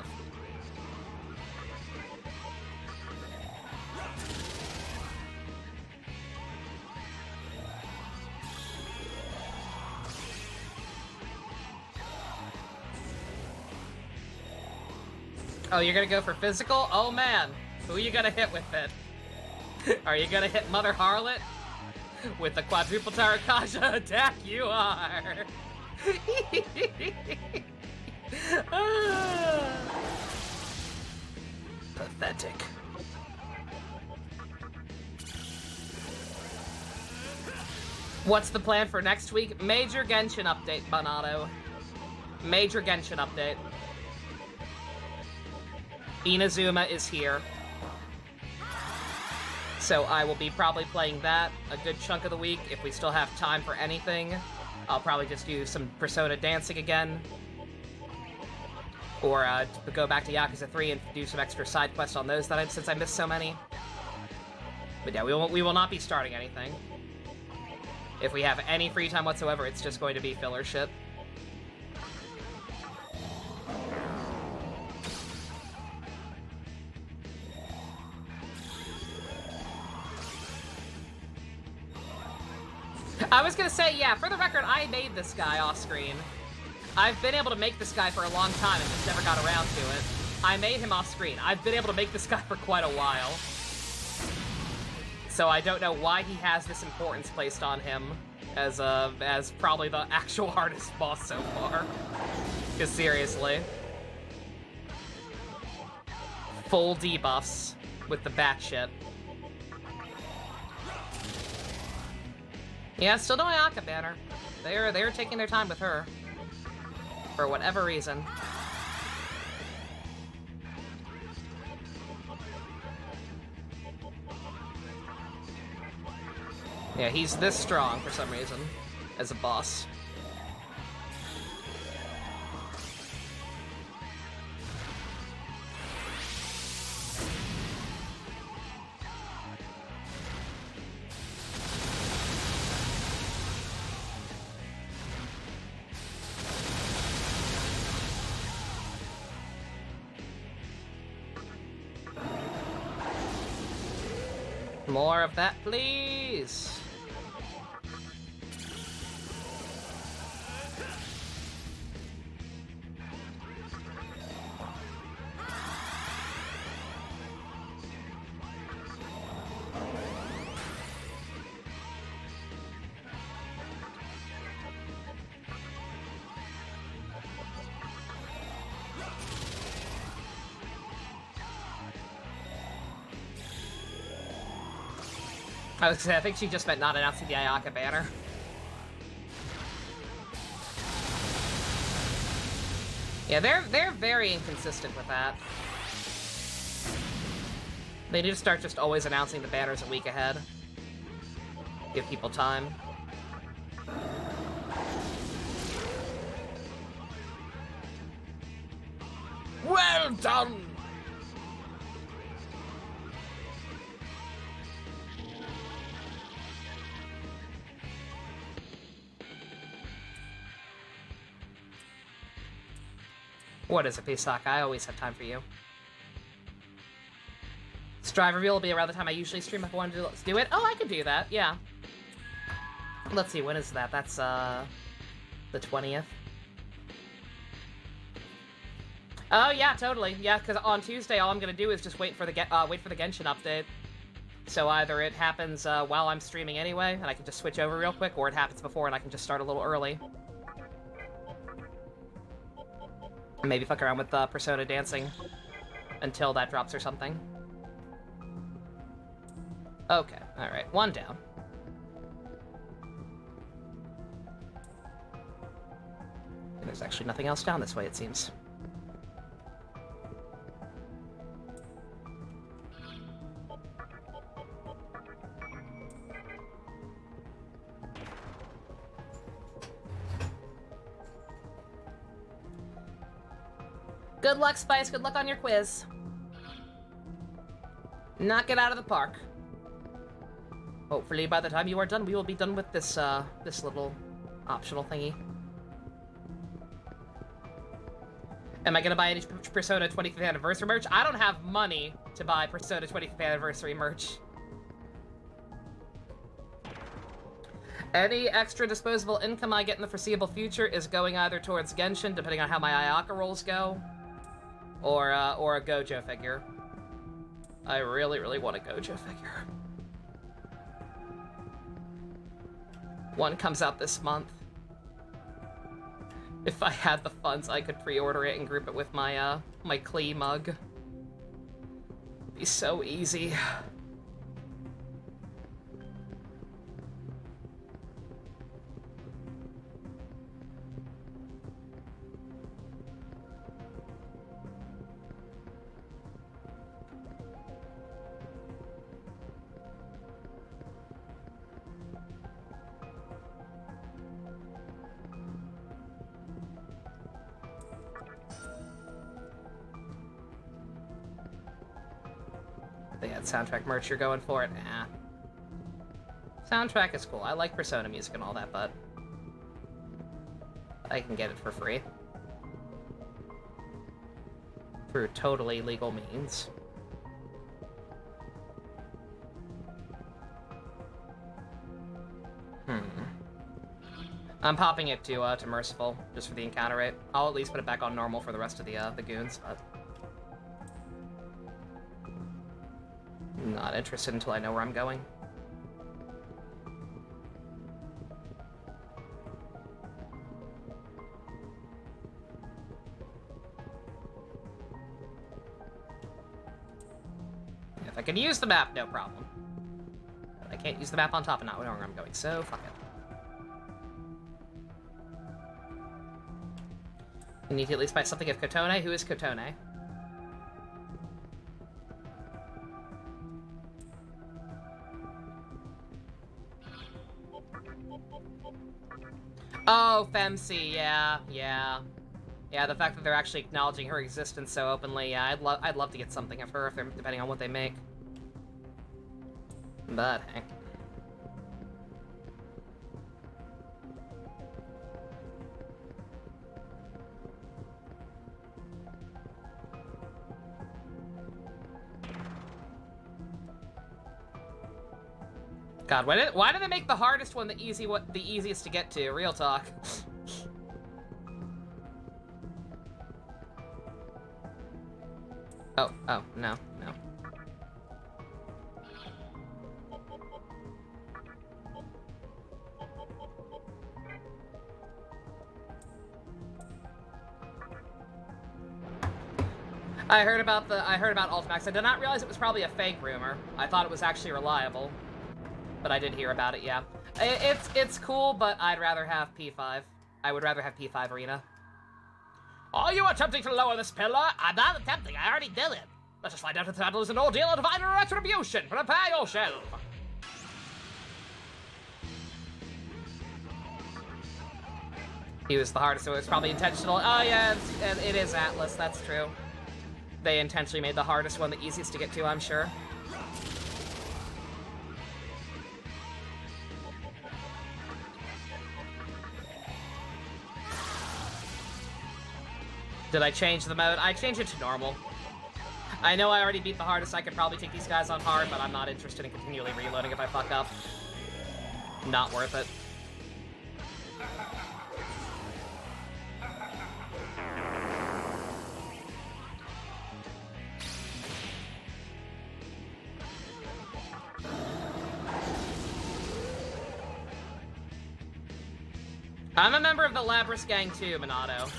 Oh, you're gonna go for physical? Oh man, who are you gonna hit with it? Are you gonna hit Mother Harlot? With the quadruple Tarakaja attack, you are! Pathetic. What's the plan for next week? Major Genshin update, Bonato. Major Genshin update. Inazuma is here. So I will be probably playing that a good chunk of the week. If we still have time for anything, I'll probably just do some Persona dancing again. Or go back to Yakuza 3 and do some extra side quests on those since I missed so many. But yeah, we will not be starting anything. If we have any free time whatsoever, it's just going to be filler shit. I was gonna say, yeah, for the record, I made this guy off-screen. I've been able to make this guy for a long time and just never got around to it. I made him off-screen. I've been able to make this guy for quite a while. So I don't know why he has this importance placed on him as probably the actual hardest boss so far. Because seriously. Full debuffs with the bat shit. Yeah, still no Ayaka banner. They're taking their time with her. For whatever reason. Yeah, he's this strong for some reason. As a boss. More of that, please. I think she just meant not announcing the Ayaka banner. Yeah, they're very inconsistent with that. They need to start just always announcing the banners a week ahead. Give people time. Well done! What is it, Pisaka? I always have time for you. Strive reveal will be around the time I usually stream if I wanted to do it. Oh, I could do that, yeah. Let's see, when is that? That's, the 20th. Oh, yeah, totally. Yeah, because on Tuesday, all I'm gonna do is just wait for the Genshin update. So either it happens while I'm streaming anyway, and I can just switch over real quick, or it happens before and I can just start a little early. Maybe fuck around with Persona dancing until that drops or something. Okay, alright, one down. And there's actually nothing else down this way, it seems. Good luck, Spice. Good luck on your quiz. Knock it out of the park. Hopefully, by the time you are done, we will be done with this, this little optional thingy. Am I gonna buy any Persona 25th Anniversary merch? I don't have money to buy Persona 25th Anniversary merch. Any extra disposable income I get in the foreseeable future is going either towards Genshin, depending on how my Ayaka rolls go, or a Gojo figure. I really, really want a Gojo figure. One comes out this month. If I had the funds, I could pre-order it and group it with my, my Klee mug. It'd be so easy. They had soundtrack merch, you're going for it? Nah. Soundtrack is cool. I like Persona music and all that, but I can get it for free. Through totally legal means. I'm popping it to Merciful, just for the encounter rate. I'll at least put it back on normal for the rest of the goons, but... not interested until I know where I'm going. If I can use the map, no problem. But I can't use the map on top and not know where I'm going, so fuck it. You need to at least buy something of Kotone. Who is Kotone? Oh, Femsi, yeah. Yeah, the fact that they're actually acknowledging her existence so openly, yeah, I'd love to get something of her, if they're, depending on what they make. But, hey. God, why did they make the hardest one the easiest to get to? Real talk. Oh, no. I heard about Ultimax. I did not realize it was probably a fake rumor. I thought it was actually reliable. But I did hear about it, yeah. It's cool, but I'd rather have P5. I would rather have P5 Arena. Are you attempting to lower this pillar? I'm not attempting, I already did it. Let us find out if the battle is an ordeal or divine retribution. Prepare yourself. He was the hardest, so it was probably intentional. Oh yeah, it is Atlas, that's true. They intentionally made the hardest one the easiest to get to, I'm sure. Did I change the mode? I changed it to normal. I know I already beat the hardest. I could probably take these guys on hard, but I'm not interested in continually reloading if I fuck up. Not worth it. I'm a member of the Labrys gang too, Minato.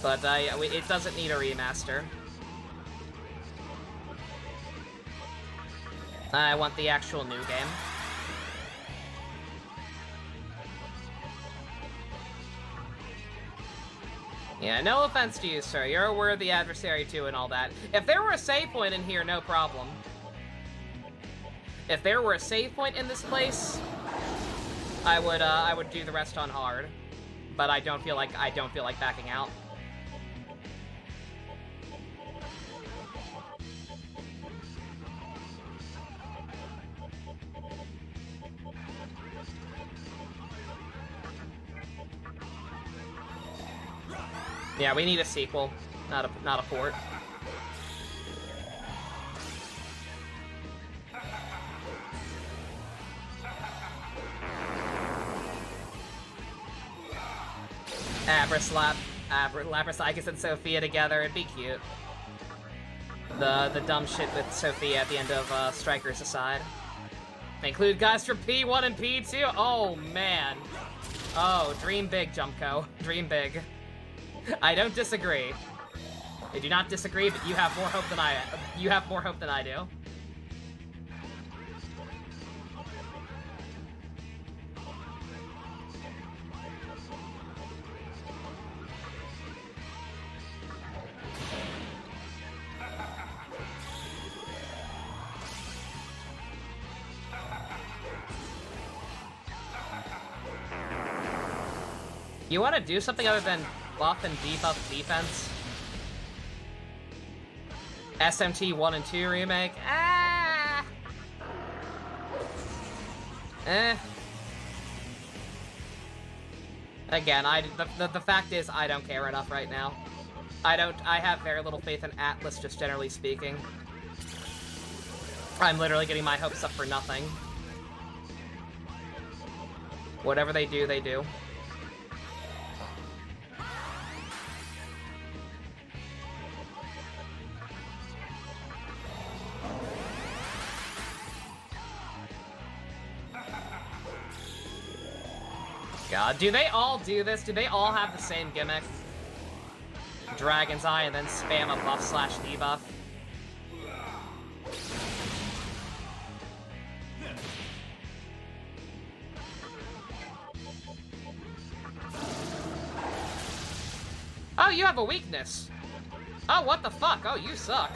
But it doesn't need a remaster. I want the actual new game. Yeah, no offense to you, sir. You're a worthy adversary too and all that. If there were a save point in here, no problem. If there were a save point in this place, I would do the rest on hard. But I don't feel like backing out. Yeah, we need a sequel, not a port. Labrys and Sophia together, it'd be cute. The dumb shit with Sophia at the end of Strikers aside. They include guys from P1 and P2. Oh man. Oh, dream big, Jumco. Dream big. I don't disagree. I do not disagree, but you have more hope than I do. You want to do something other than buff and debuff defense? SMT 1 and 2 remake? Ah! Again, the fact is I don't care enough right now. I have very little faith in Atlas, just generally speaking. I'm literally getting my hopes up for nothing. Whatever they do, they do. God, do they all do this? Do they all have the same gimmick? Dragon's Eye and then spam a buff/debuff? Oh, you have a weakness. Oh, what the fuck? Oh, you suck.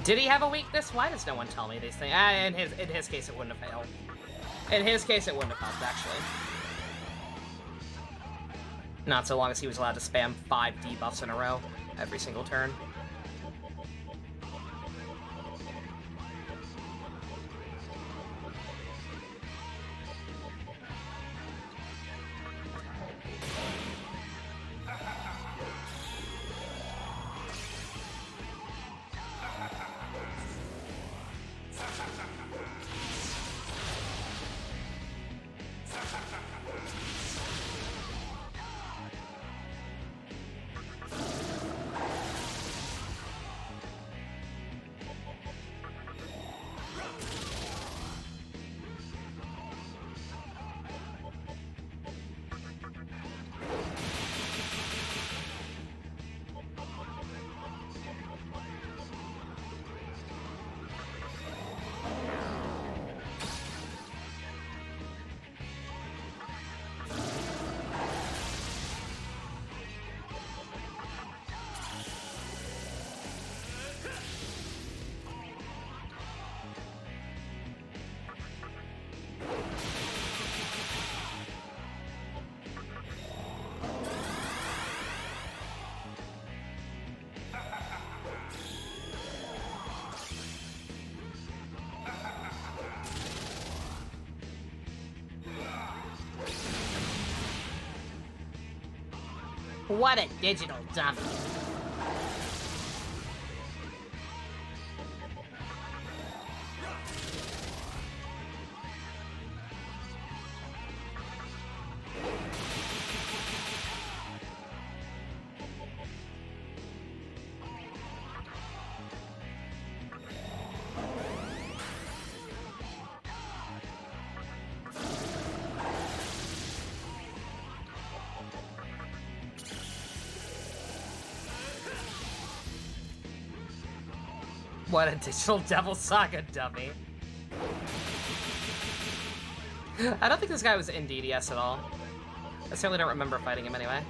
Did he have a weakness? Why does no one tell me these things? In his case, it wouldn't have failed. In his case, it wouldn't have helped, actually. Not so long as he was allowed to spam 5 debuffs in a row every single turn. What a digital dummy. What a digital Devil Saga dummy. I don't think this guy was in DDS at all. I certainly don't remember fighting him anyway.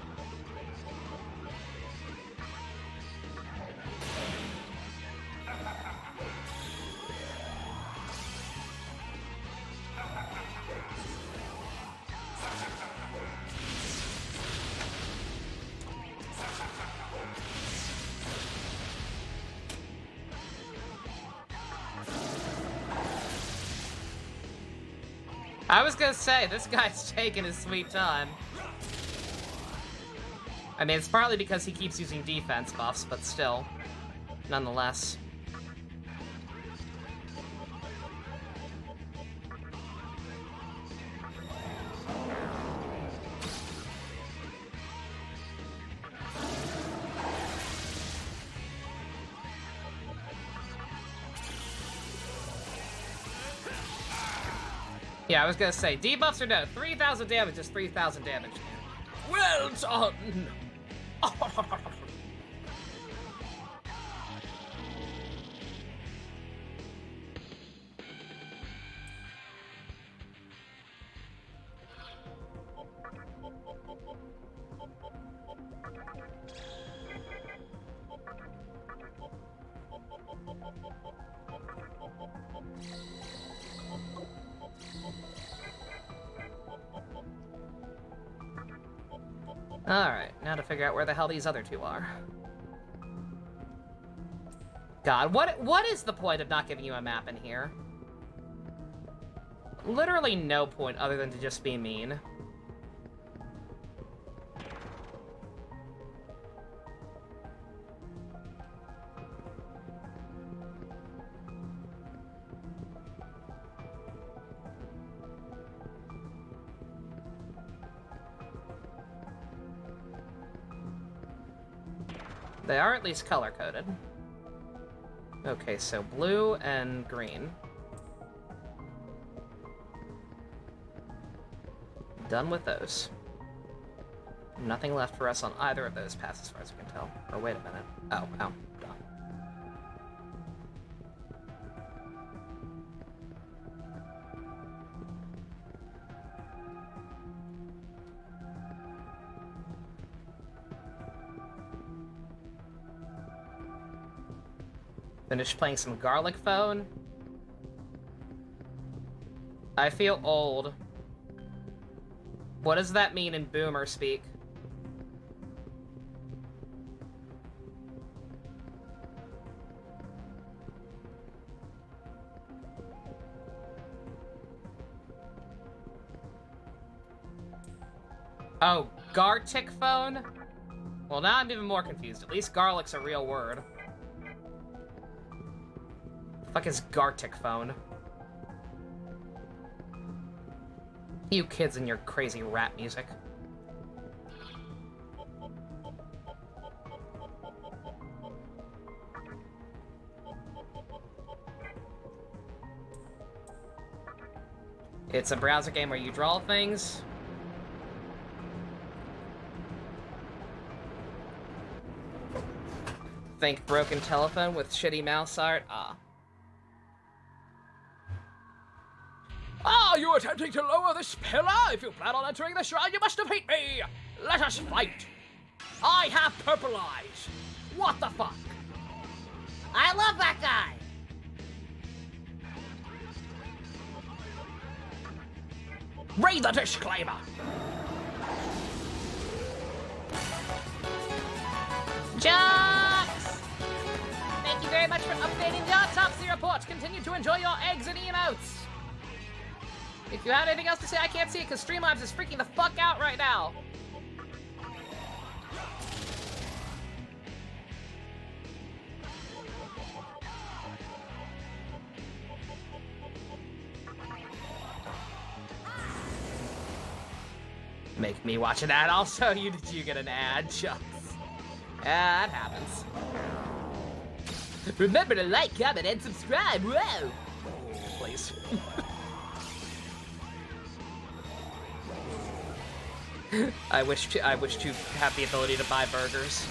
I was gonna say, this guy's taking his sweet time. I mean, it's partly because he keeps using defense buffs, but still, nonetheless. Yeah, I was gonna say, debuffs or no, 3,000 damage is 3,000 damage. Well done! Alright, now to figure out where the hell these other two are. God, what is the point of not giving you a map in here? Literally no point other than to just be mean. They are at least color-coded. Okay, so blue and green. Done with those. Nothing left for us on either of those paths as far as we can tell. Or wait a minute. Oh, done. Finished playing some Garlic Phone. I feel old. What does that mean in boomer speak? Oh, Gartic phone? Well, now I'm even more confused. At least garlic's a real word. The fuck is Gartic phone? You kids and your crazy rap music. It's a browser game where you draw things. Think broken telephone with shitty mouse art. Ah. Are you attempting to lower this pillar? If you plan on entering the shrine, you must defeat me! Let us fight! I have purple eyes! What the fuck? I love that guy! Read the disclaimer! Jocks! Thank you very much for updating the autopsy report. Continue to enjoy your eggs and emotes. If you have anything else to say, I can't see it because Streamlabs is freaking the fuck out right now. Make me watch an ad. I'll show you. Did you get an ad, Chucks? Yeah, that happens. Remember to like, comment, and subscribe. Whoa! Please. I wish to have the ability to buy burgers.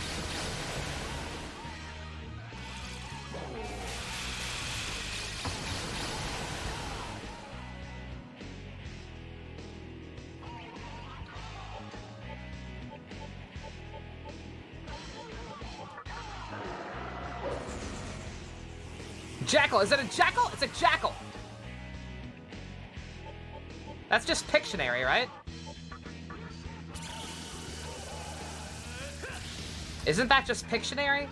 Jackal! Is it a jackal? It's a jackal! That's just Pictionary, right? Isn't that just Pictionary?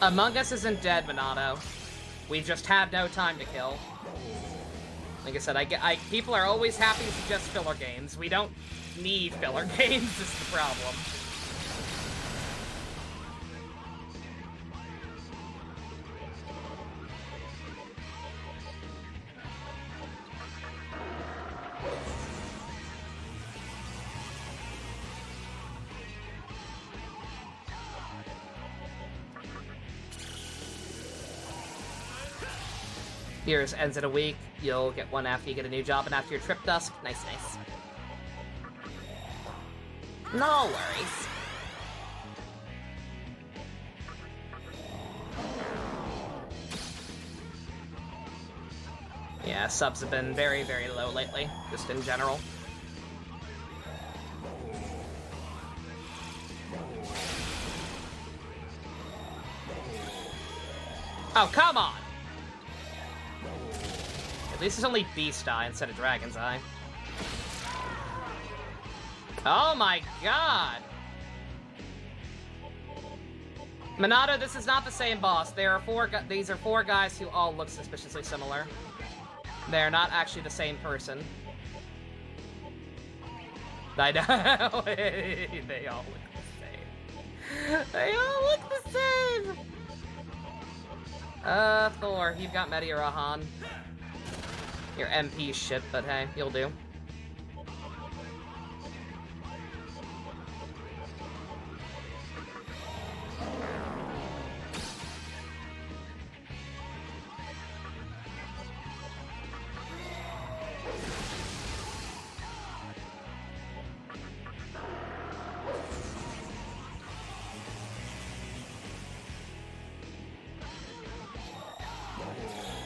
Among Us isn't dead, Minato. We just have no time to kill. Like I said, people are always happy to suggest filler games. We don't need filler games, is the problem. Yours ends in a week. You'll get one after you get a new job and after your trip dusk. Nice, nice. No worries. Yeah, subs have been very, very low lately, just in general. Oh, come on! At least it's only Beast Eye instead of Dragon's Eye. Oh my god! Minato, this is not the same boss. These are four guys who all look suspiciously similar. They're not actually the same person. I know. They all look the same. They all look the same! Thor, you've got Mediarahan. Your MP shit, but hey, you'll do.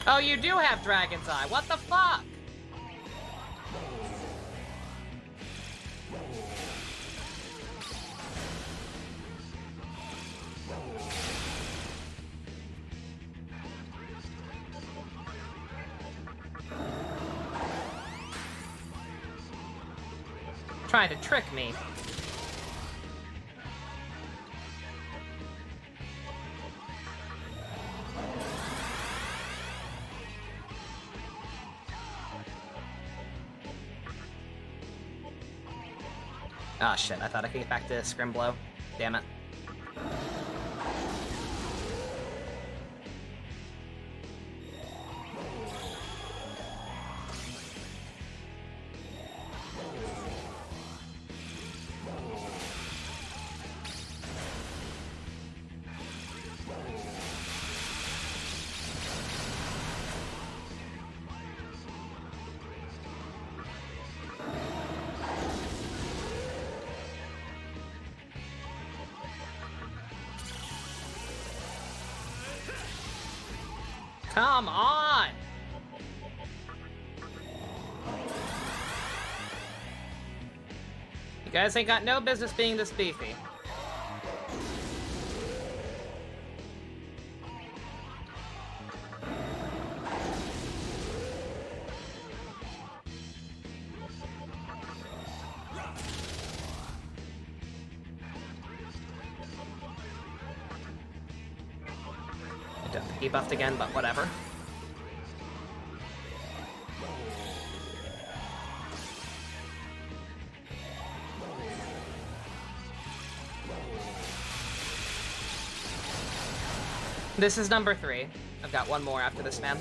Oh, you do have Dragon's Eye. What the fuck? Trying to trick me. Ah, shit, I thought I could get back to Scrimblo. Damn it. Come on! You guys ain't got no business being this beefy. He buffed again, but whatever. This is number 3. I've got one more after this, man.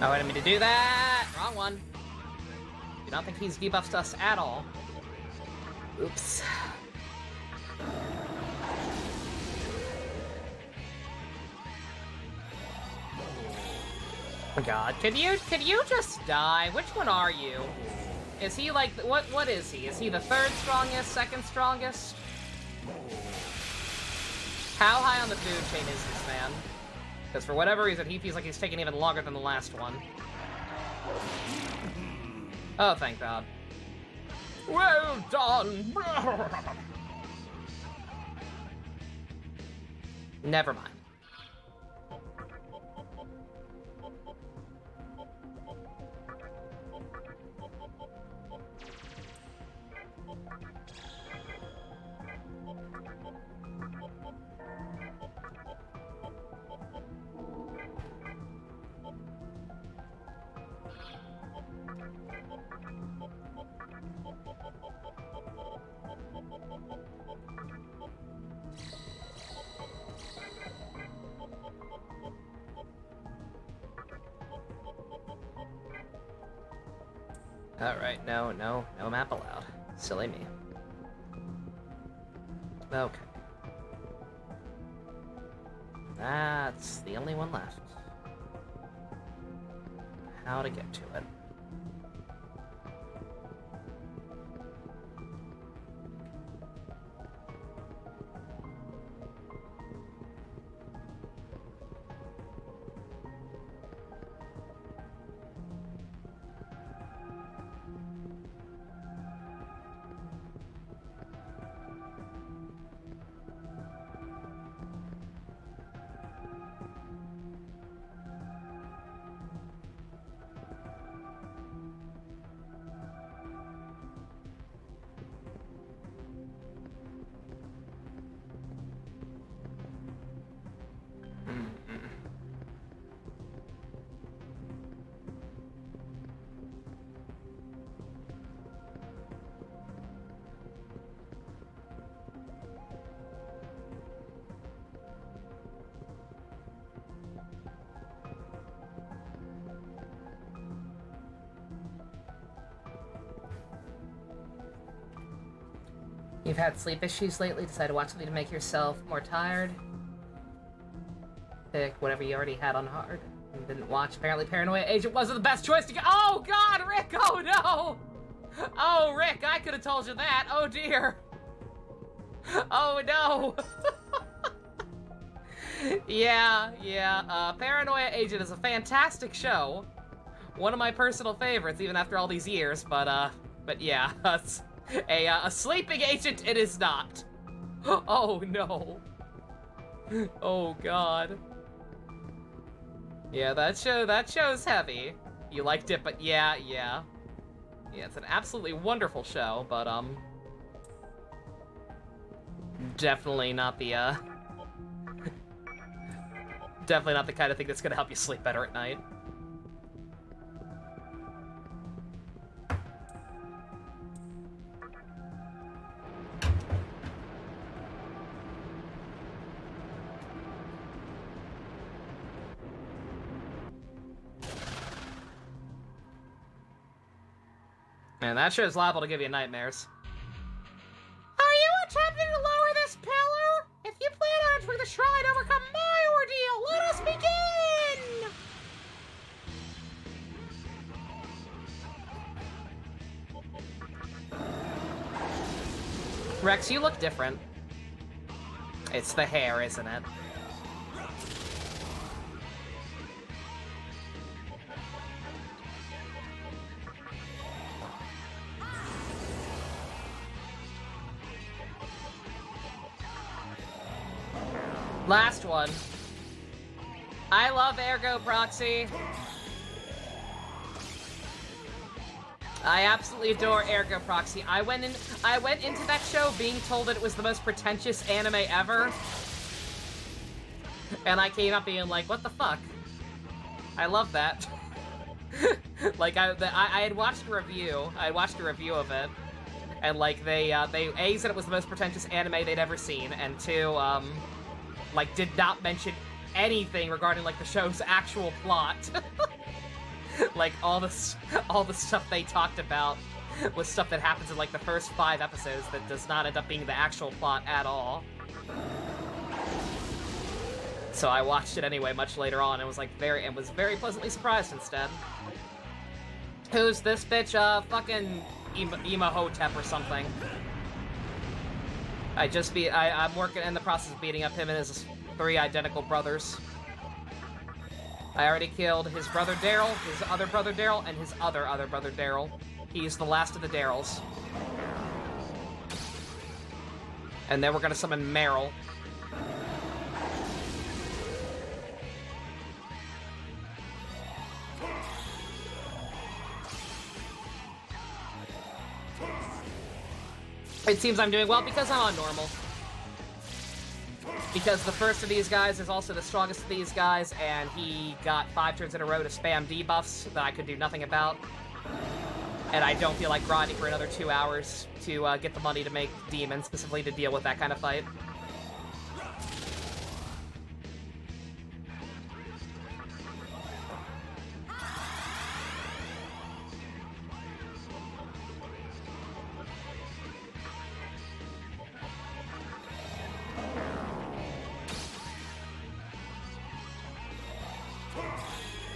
Oh, I didn't mean to do that! Wrong one. Do not think he's debuffed us at all. Oops. Oh god, could you just die? Which one are you? Is he like, what is he? Is he the 3rd strongest, 2nd strongest? How high on the food chain is this man? Because for whatever reason, he feels like he's taking even longer than the last one. Oh, thank God. Well done! Never mind. Alright, no map allowed. Silly me. Okay. That's the only one left. How to get to it. You've had sleep issues lately? Decided to watch something to make yourself more tired? Pick whatever you already had on hard and didn't watch. Apparently Paranoia Agent wasn't the best choice to go. Oh god, Rick! Oh no! Oh, Rick, I could have told you that. Oh dear. Oh no. Yeah. Paranoia Agent is a fantastic show. One of my personal favorites, even after all these years, but yeah. A sleeping agent it is not. Oh no. Oh god. Yeah, that show's heavy. You liked it, but yeah. Yeah, it's an absolutely wonderful show, but definitely not the definitely not the kind of thing that's gonna help you sleep better at night. Man, that show's liable to give you nightmares. Are you attempting to lower this pillar? If you plan on entering the shrine to overcome my ordeal, let us begin! Rex, you look different. It's the hair, isn't it? Last one. I love Ergo Proxy. I absolutely adore Ergo Proxy. I went into that show being told that it was the most pretentious anime ever. And I came up being like, what the fuck? I love that. Like, I had watched a review. I watched a review of it. And, like, they A, said it was the most pretentious anime they'd ever seen, and 2, like, did not mention anything regarding, like, the show's actual plot. Like, all the stuff they talked about was stuff that happens in, like, the first 5 episodes that does not end up being the actual plot at all. So I watched it anyway much later on and was, like, was very pleasantly surprised instead. Who's this bitch? Fucking Imhotep or something. I'm working in the process of beating up him and his 3 identical brothers. I already killed his brother Daryl, his other brother Daryl, and his other brother Daryl. He's the last of the Daryls. And then we're gonna summon Meryl. It seems I'm doing well because I'm on normal. Because the first of these guys is also the strongest of these guys, and he got 5 turns in a row to spam debuffs that I could do nothing about. And I don't feel like grinding for another 2 hours to get the money to make demons, specifically to deal with that kind of fight.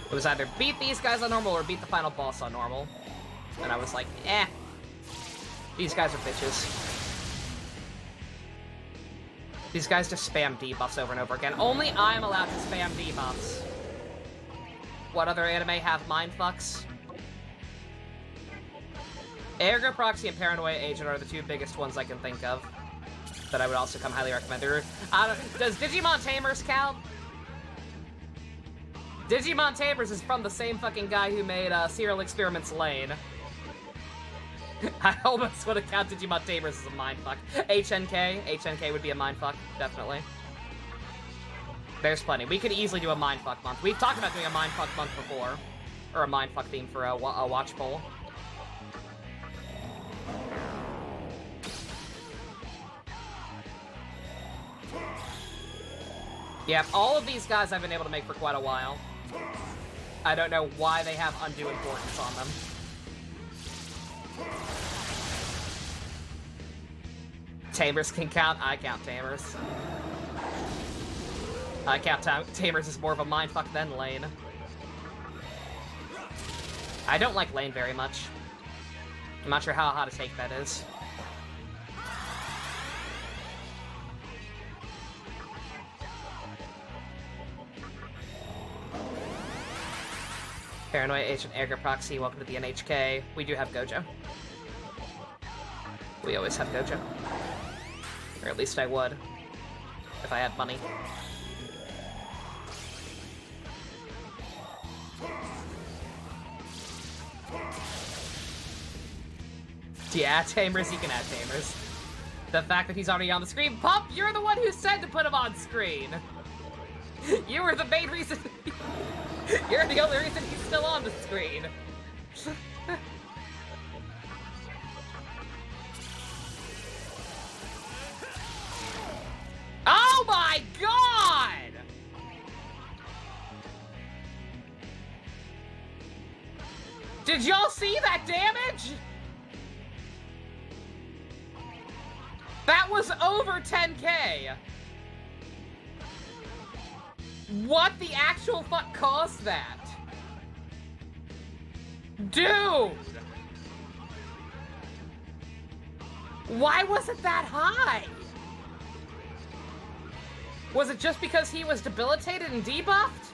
It was either beat these guys on normal or beat the final boss on normal. And I was like, eh. These guys are bitches. These guys just spam debuffs over and over again. Only I'm allowed to spam debuffs. What other anime have mindfucks? Ergo Proxy and Paranoia Agent are the 2 biggest ones I can think of that I would also come highly recommend. Does Digimon Tamers count? Digimon Tamers is from the same fucking guy who made Serial Experiments Lane. I almost would have counted Digimon Tamers as a mindfuck. HNK would be a mindfuck, definitely. There's plenty. We could easily do a mindfuck month. We've talked about doing a mindfuck month before. Or a mindfuck theme for a watch poll. Yeah, all of these guys I've been able to make for quite a while. I don't know why they have undue importance on them. Tamers can count. I count Tamers. I count Tamers as more of a mindfuck than Lane. I don't like Lane very much. I'm not sure how hot a take that is. Paranoia Agent Air Proxy, welcome to the NHK. We do have Gojo. We always have Gojo. Or at least I would. If I had money. Yeah, Tamers, you can add Tamers. The fact that he's already on the screen. Pump, you're the one who said to put him on screen! You were the main reason. You're the only reason he's still on the screen. Oh my god! Did y'all see that damage? That was over 10k! What the actual fuck caused that? Dude! Why was it that high? Was it just because he was debilitated and debuffed?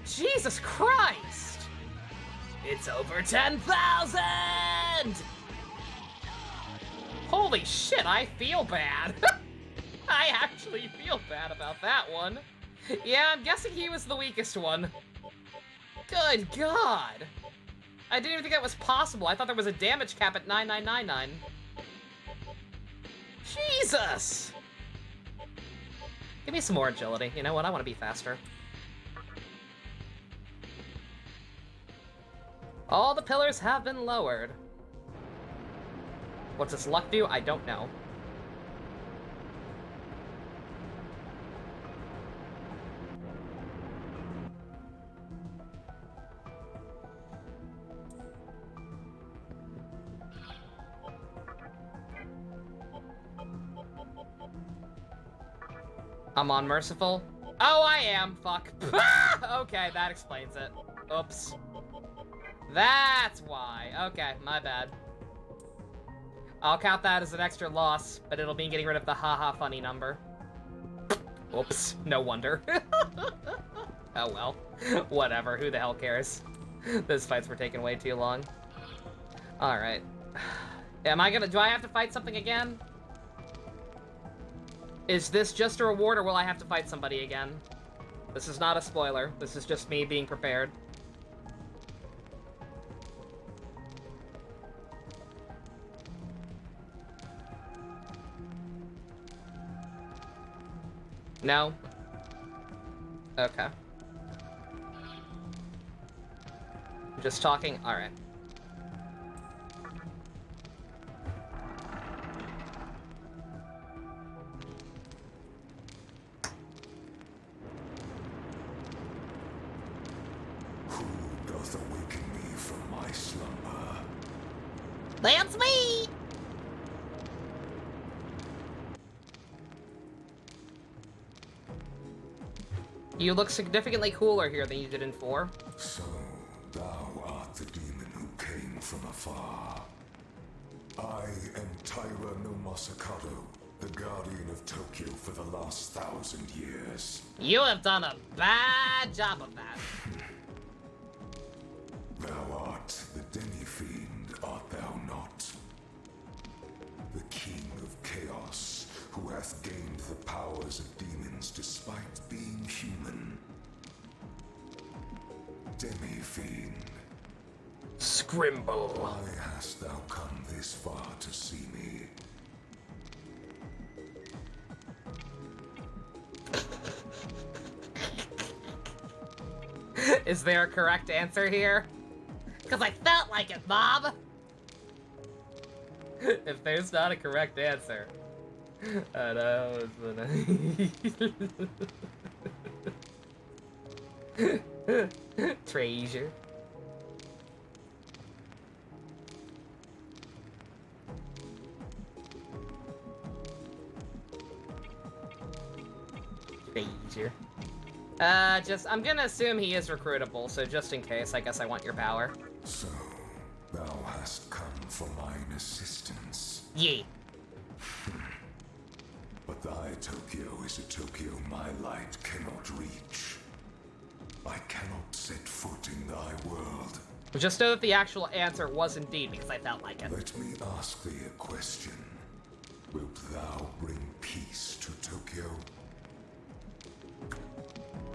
Jesus Christ! It's over 10,000! Holy shit, I feel bad. I actually feel bad about that one. Yeah, I'm guessing he was the weakest one. Good God. I didn't even think that was possible. I thought there was a damage cap at 9999. Jesus! Give me some more agility. You know what? I want to be faster. All the pillars have been lowered. What's his luck do? I don't know. I'm on Merciful? Oh, I am. Fuck. Okay, that explains it. Oops. That's why. Okay, my bad. I'll count that as an extra loss, but it'll mean getting rid of the haha funny number. Oops, no wonder. Oh well. Whatever, who the hell cares? Those fights were taking way too long. Alright. Do I have to fight something again? Is this just a reward, or will I have to fight somebody again? This is not a spoiler. This is just me being prepared. No? Okay. Just talking? Alright. Who doth awaken me from my slumber? That's me! You look significantly cooler here than you did in 4. So, thou art the demon who came from afar. I am Taira no Masakado, the guardian of Tokyo for the last 1,000 years. You have done a bad job of that. Thou art the demi-fiend, art thou not? The king of chaos, who hath gained the powers of demons despite being human. Demi-fiend, Scrimblo. why hast thou come this far to see me? Is there a correct answer here? Because I felt like it, Bob! If there's not a correct answer... I know, Treasure. Phaser. I'm gonna assume he is recruitable, so just in case, I guess I want your power. So, thou hast come for mine assistance. Yee. But thy Tokyo is a Tokyo my light cannot reach. I cannot set foot in thy world. Just know that the actual answer was indeed because I felt like it. Let me ask thee a question. Wilt thou bring peace to Tokyo?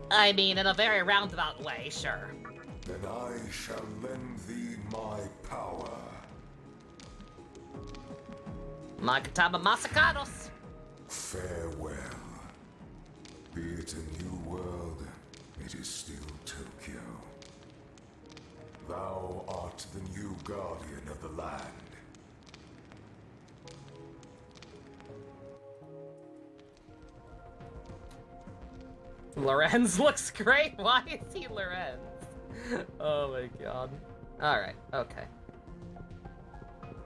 I mean, in a very roundabout way, sure. Then I shall lend thee my power. Magatama Masakados! Farewell. Be it a new world, it is still Tokyo. Thou art the new guardian of the land. Lorenz looks great. Why is he Lorenz? Oh my god. Alright, okay.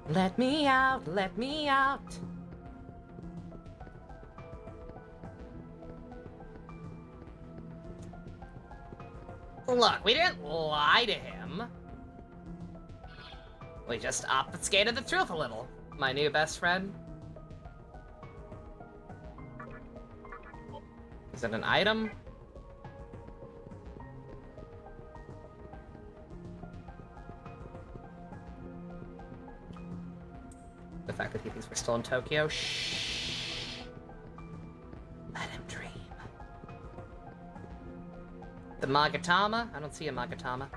Let me out, let me out. Look, we didn't lie to him. We just obfuscated the truth a little. My new best friend. Is it an item? The fact that he thinks we're still in Tokyo. Shh. Let him dream. The Magatama? I don't see a Magatama.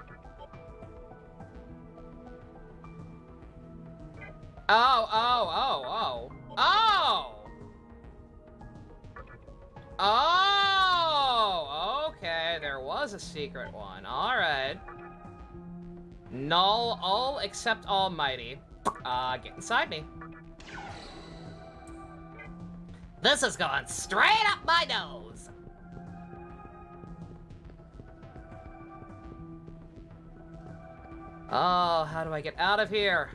Oh! Oh! Okay, there was a secret one. Alright. Null all except Almighty. Get inside me. This is going straight up my nose! Oh, how do I get out of here?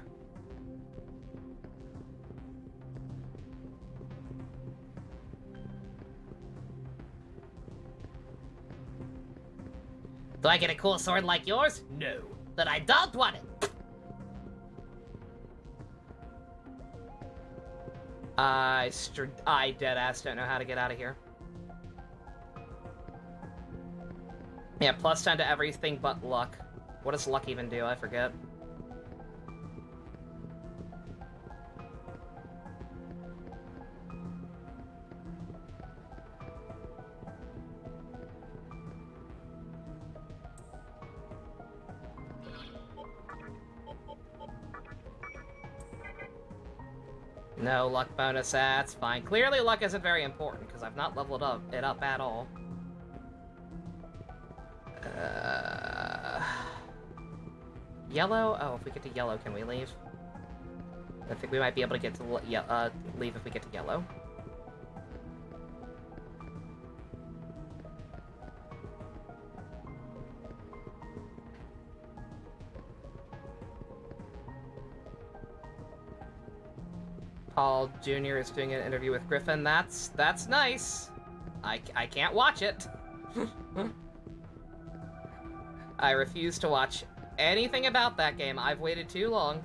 Do I get a cool sword like yours? No. Then I don't want it. I deadass don't know how to get out of here. Yeah, plus 10 to everything but luck. What does luck even do? I forget. No luck bonus, that's fine. Clearly luck isn't very important, because I've not leveled it up at all. Yellow? Oh, if we get to yellow, can we leave? I think we might be able to get to leave if we get to yellow. Paul Jr. is doing an interview with Griffin. That's nice. I can't watch it. I refuse to watch anything about that game. I've waited too long.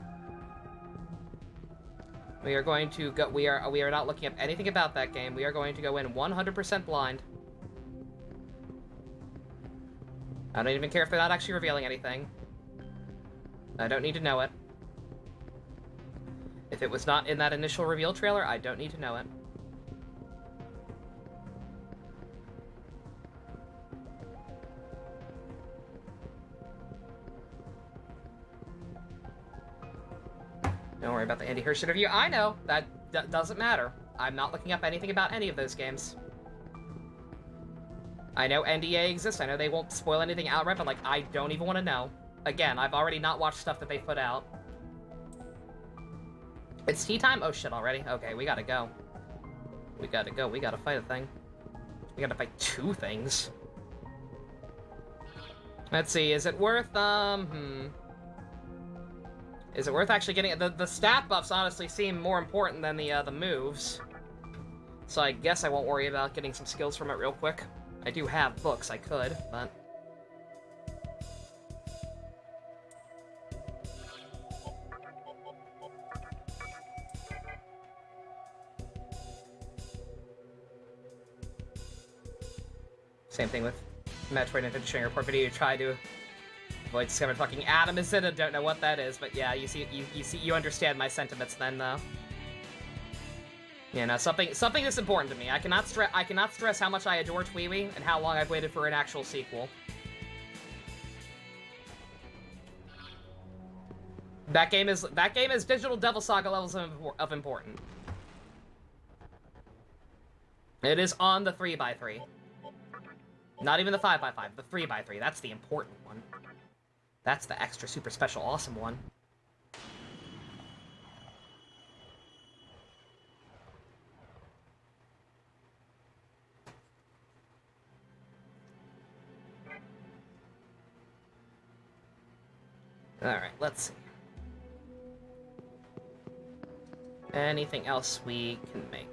We are going to go. We are not looking up anything about that game. We are going to go in 100% blind. I don't even care if they're not actually revealing anything. I don't need to know it. If it was not in that initial reveal trailer, I don't need to know it. Don't worry about the Andy Hirsch interview. I know. That doesn't matter. I'm not looking up anything about any of those games. I know NDA exists. I know they won't spoil anything outright, but, like, I don't even want to know. Again, I've already not watched stuff that they put out. It's tea time? Oh shit, already? Okay, we gotta go. We gotta go. We gotta fight a thing. We gotta fight two things. Let's see, is it worth, Is it worth actually getting... The stat buffs honestly seem more important than the moves. So I guess I won't worry about getting some skills from it real quick. I do have books, I could, but... Same thing with Metroid and Showing Report video. You try to avoid discovering fucking Adam is in it. Don't know what that is, but yeah, you understand my sentiments then, though. You know, something that's important to me. I cannot stress how much I adore Tweewee and how long I've waited for an actual sequel. That game is Digital Devil Saga levels of important. It is on the 3x3. Not even the 5x5, the 3x3. That's the important one. That's the extra super special awesome one. Alright, let's see. Anything else we can make?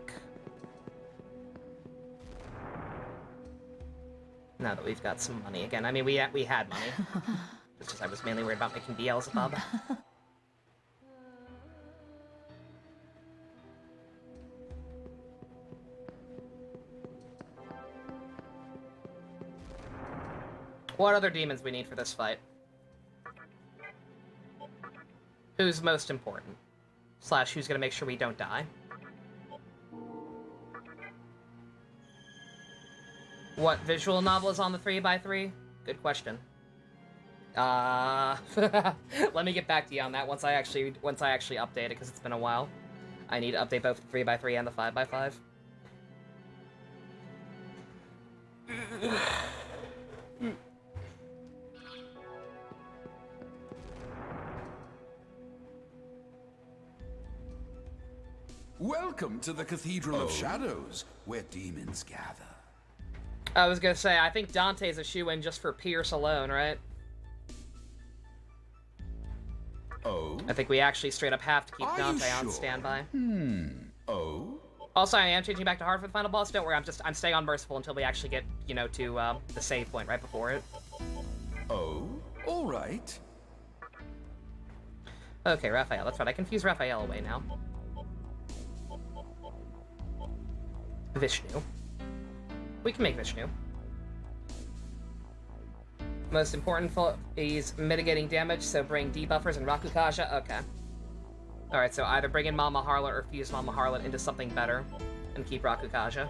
Now that we've got some money again. I mean, we had money. It's just I was mainly worried about making Beelzebub. What other demons we need for this fight? Who's most important? Slash, who's gonna make sure we don't die? What visual novel is on the 3x3? Good question. Let me get back to you on that once I actually update it, because it's been a while. I need to update both the 3x3 and the 5x5. Welcome to the Cathedral of Shadows, where demons gather. I was gonna say, I think Dante's a shoo-in just for Pierce alone, right? Oh? I think we actually straight up have to keep Are Dante you on sure? standby. Oh? Also, I am changing back to hard for the final boss. Don't worry, I'm staying on merciful until we actually get, you know, to the save point right before it. Oh? All right. Okay, Raphael. That's right. I confuse Raphael away now. Vishnu. We can make Vishnu. Most important is mitigating damage, so bring debuffers and Rakukaja. Okay. Alright, so either bring in Mama Harlot or fuse Mama Harlot into something better and keep Rakukaja.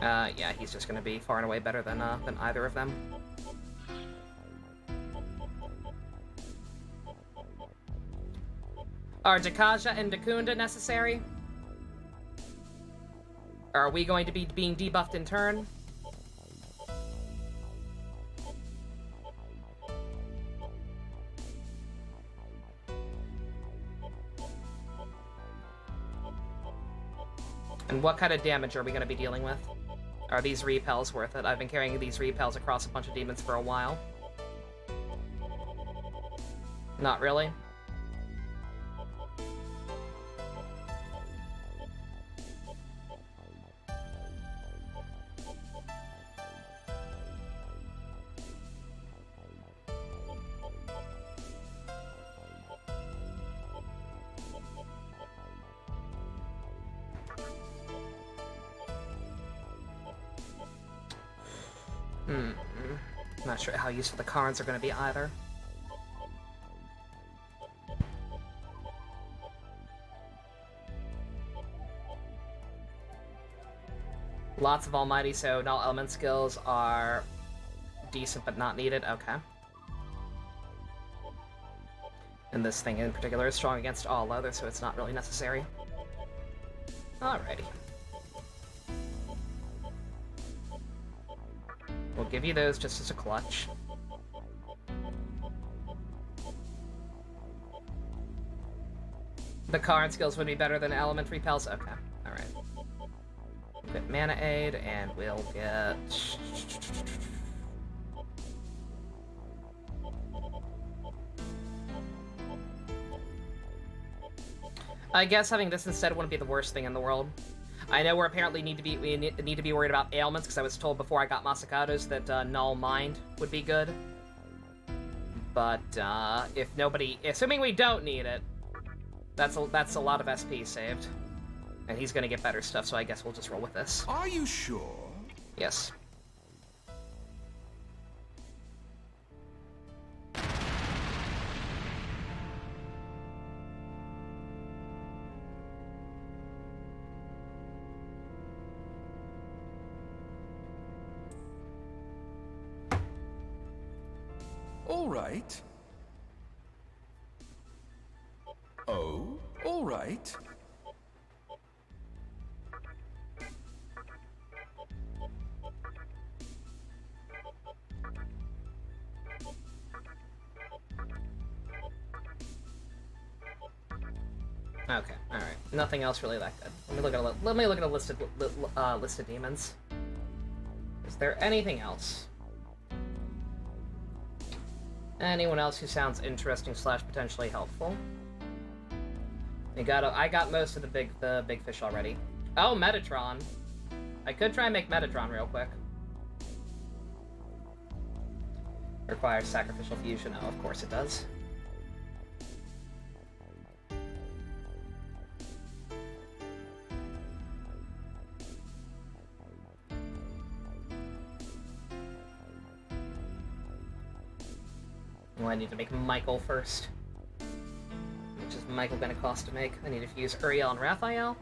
Yeah, he's just gonna be far and away better than either of them. Are Dakaja and Dakunda necessary? Are we going to be being debuffed in turn? And what kind of damage are we going to be dealing with? Are these repels worth it? I've been carrying these repels across a bunch of demons for a while. Not really. Not sure how useful the Karns are going to be either. Lots of Almighty, so null element skills are decent but not needed. Okay. And this thing in particular is strong against all other, so it's not really necessary. Alrighty. We'll give you those just as a clutch. The Karn skills would be better than element repels? Okay, alright. We'll get Mana Aid, and we'll get... I guess having this instead wouldn't be the worst thing in the world. I know we need to be worried about ailments because I was told before I got Masakados that Null Mind would be good. But if nobody, assuming we don't need it, that's a lot of SP saved, and he's gonna get better stuff. So I guess we'll just roll with this. Are you sure? Yes. All right. Oh, all right. Okay, all right. Nothing else really that good. Let me look at a list of demons. Is there anything else? Anyone else who sounds interesting / potentially helpful? I got most of the big fish already. Oh, Metatron. I could try and make Metatron real quick. Requires sacrificial fusion. Oh, of course it does. Oh, I need to make Michael first. How much is Michael gonna cost to make? I need to fuse Uriel and Raphael.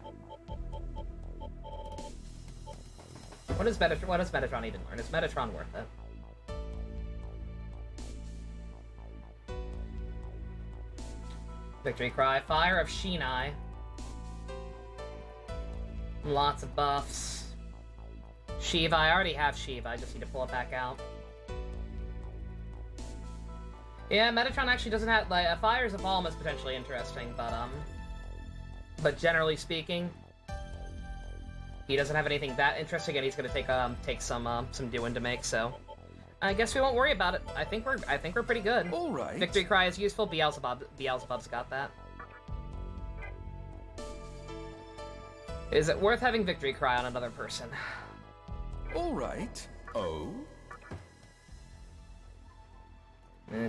What does Metatron even learn? Is Metatron worth it? Victory Cry, Fire of Shinai. Lots of buffs. Shiva, I already have Shiva, I just need to pull it back out. Yeah, Metatron actually doesn't have, like, a Fire's a Balm is potentially interesting, but generally speaking, he doesn't have anything that interesting, and he's gonna take some doing to make, so I guess we won't worry about it. I think we're pretty good. All right. Victory Cry is useful. Beelzebub's got that. Is it worth having Victory Cry on another person? All right. Oh.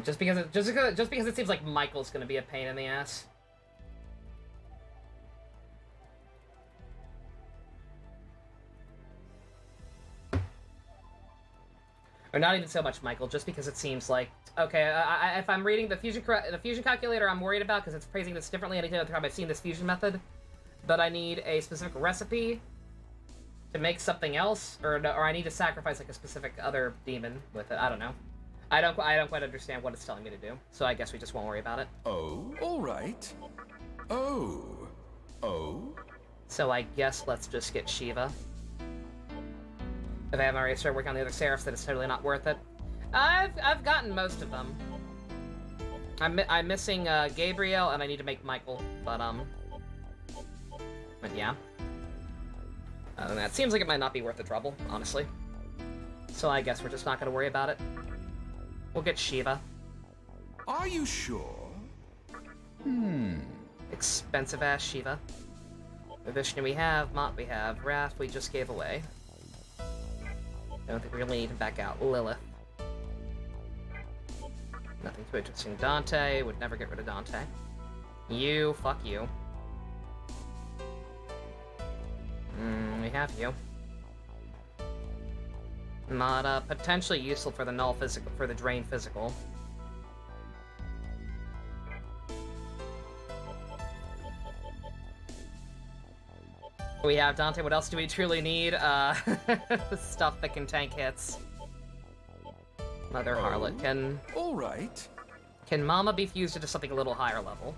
Just because it seems like Michael's gonna be a pain in the ass. Or not even so much Michael, just because it seems like, okay, if I'm reading the fusion calculator, I'm worried about because it's praising this differently any other time I've seen this fusion method. But I need a specific recipe to make something else, or I need to sacrifice like a specific other demon with it. I don't know. I don't quite understand what it's telling me to do, so I guess we just won't worry about it. Oh, all right. Oh. Oh. So I guess let's just get Shiva. If I haven't already started working on the other Seraphs, then it's totally not worth it. I've gotten most of them. I'm missing Gabriel, and I need to make Michael, but yeah. Other than that, seems like it might not be worth the trouble, honestly. So I guess we're just not gonna worry about it. We'll get Shiva. Are you sure? Expensive ass Shiva. The Vishnu we have, Mott we have, Wrath we just gave away. Don't think we really need to back out. Lilith. Nothing too interesting. Dante, would never get rid of Dante. You, fuck you. We have you. Not potentially useful for the null physical, for the drain physical. We have Dante. What else do we truly need? Stuff that can tank hits. Mother Harlot. All right. Can Mama be fused into something a little higher level?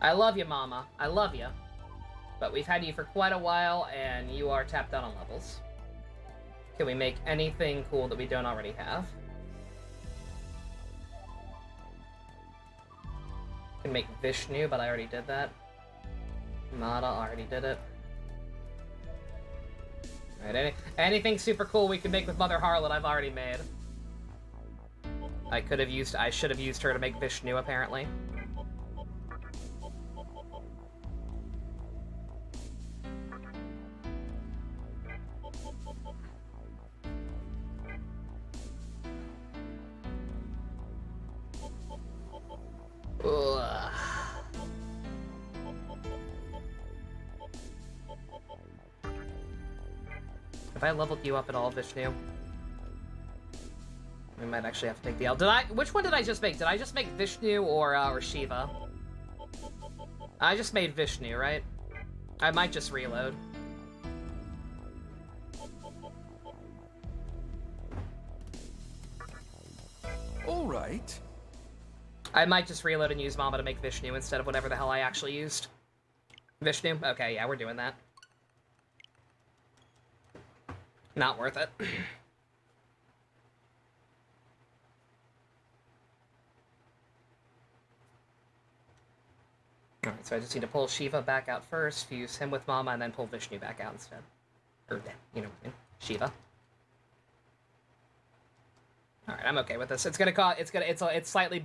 I love you, Mama. I love you. But we've had you for quite a while, and you are tapped out on levels. Can we make anything cool that we don't already have? Can make Vishnu, but I already did that. Mata already did it. Alright, anything super cool we can make with Mother Harlot, I've already made. I should have used her to make Vishnu, apparently. Ugh. Have I leveled you up at all, Vishnu? We might actually have to take the L. Which one did I just make? Did I just make Vishnu or Shiva? I just made Vishnu, right? I might just reload. All right. I might just reload and use Mama to make Vishnu instead of whatever the hell I actually used. Vishnu? Okay, yeah, we're doing that. Not worth it. Alright, so I just need to pull Shiva back out first, fuse him with Mama, and then pull Vishnu back out instead. Or, you know, Shiva. Alright, I'm okay with this. It's a slightly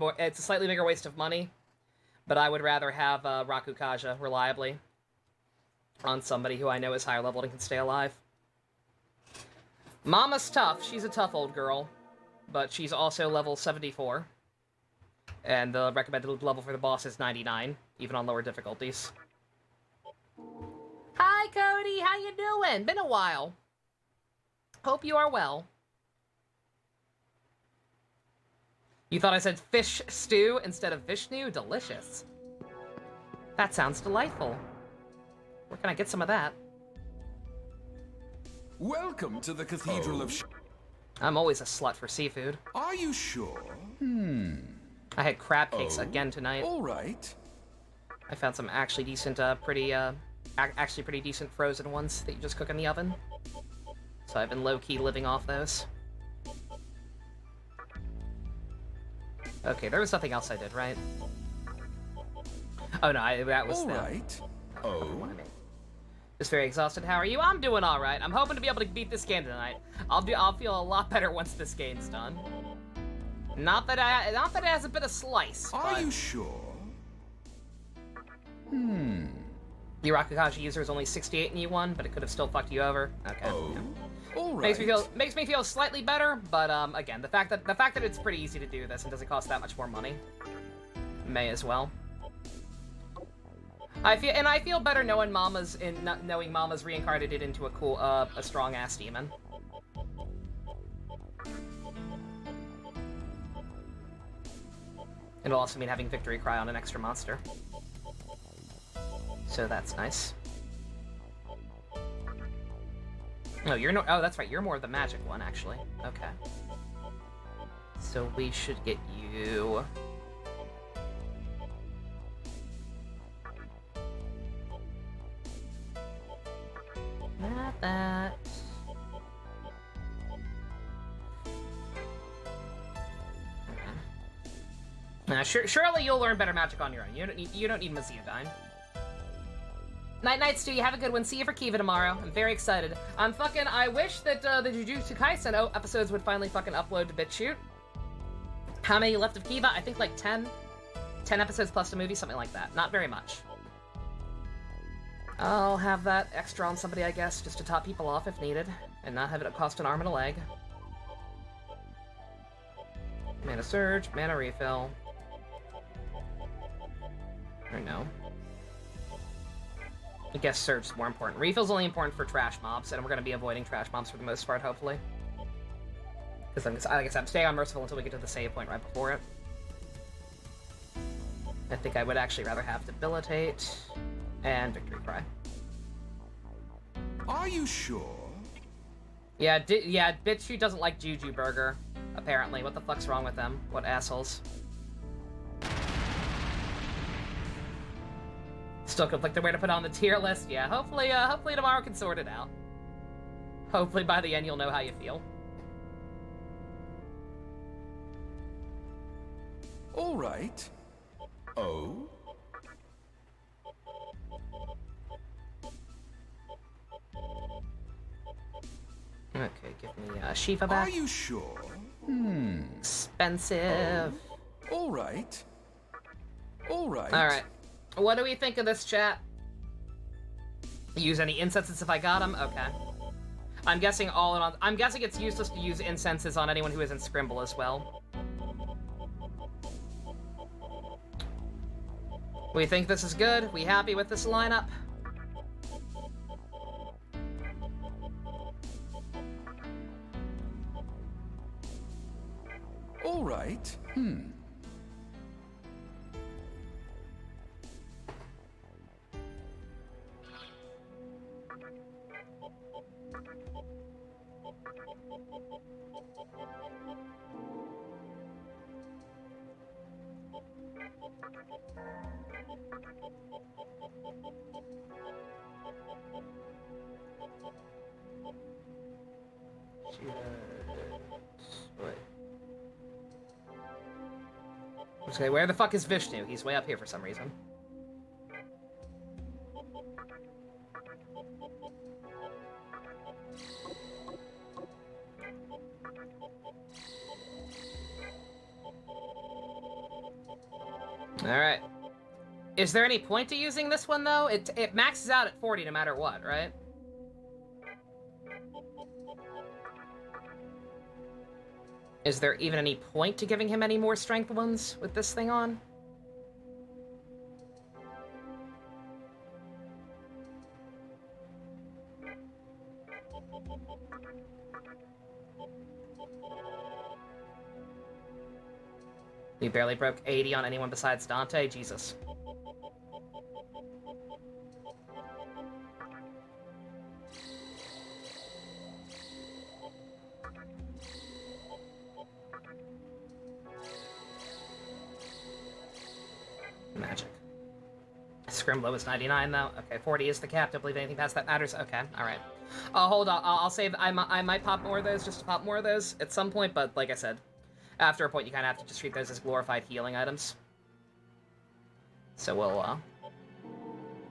bigger waste of money, but I would rather have Rakukaja reliably on somebody who I know is higher leveled and can stay alive. Mama's tough. She's a tough old girl, but she's also level 74. And the recommended level for the boss is 99, even on lower difficulties. Hi, Cody! How you doing? Been a while. Hope you are well. You thought I said fish stew instead of Vishnu? Delicious. That sounds delightful. Where can I get some of that? Welcome to the Cathedral of I'm always a slut for seafood. Are you sure? I had crab cakes again tonight. All right. I found some actually decent, pretty decent frozen ones that you just cook in the oven. So I've been low-key living off those. Okay, there was nothing else I did, right? Oh no, that was All them. right. Just very exhausted. How are you? I'm doing all right. I'm hoping to be able to beat this game tonight. I'll feel a lot better once this game's done. Not that it hasn't been a slice. Are you sure? The Rakukaji user is only 68 in E1, but it could have still fucked you over. Okay. All right. Makes me feel slightly better, but again, the fact that it's pretty easy to do this and doesn't cost that much more money, may as well. I feel better knowing Mama's reincarnated into a strong ass demon. It'll also mean having Victory Cry on an extra monster. So that's nice. Oh, oh, that's right. You're more of the magic one, actually. Okay. So we should get you... Not that. Surely you'll learn better magic on your own. You don't need Maziodyne. Night, Stu. You have a good one. See you for Kiva tomorrow. I'm very excited. I wish that the Jujutsu Kaisen episodes would finally fucking upload to BitChute. How many left of Kiva? I think like 10. 10 episodes plus the movie, something like that. Not very much. I'll have that extra on somebody, I guess, just to top people off if needed, and not have it cost an arm and a leg. Mana Surge, Mana Refill. Or no. I guess Surge is more important. Refill's only important for trash mobs, and we're going to be avoiding trash mobs for the most part, hopefully. Because, like I said, I'm staying on Merciful until we get to the save point right before it. I think I would actually rather have Debilitate and Victory Cry. Are you sure? Yeah, BitChute doesn't like Juju Burger, apparently. What the fuck's wrong with them? What assholes. Still conflicted where to put on the tier list. Yeah, hopefully tomorrow can sort it out. Hopefully by the end you'll know how you feel. All right. Oh? Okay, give me Shiva Are back. you sure? Expensive. All right. All right. Alright. What do we think of this, chat? Use any incenses if I got them? Okay. I'm guessing I'm guessing it's useless to use incenses on anyone who is in Scrimblo as well. We think this is good? We happy with this lineup? All right. Wait. Okay, where the fuck is Vishnu? He's way up here for some reason. Alright. Is there any point to using this one, though? It maxes out at 40 no matter what, right? Is there even any point to giving him any more strength ones with this thing on? You barely broke 80 on anyone besides Dante? Jesus. Magic. Scrimblo is 99 though. Okay, 40 is the cap. Don't believe anything past that matters. Okay, alright. Hold on. I'll save. I might pop more of those just to pop more of those at some point, but like I said, after a point you kind of have to just treat those as glorified healing items. So we'll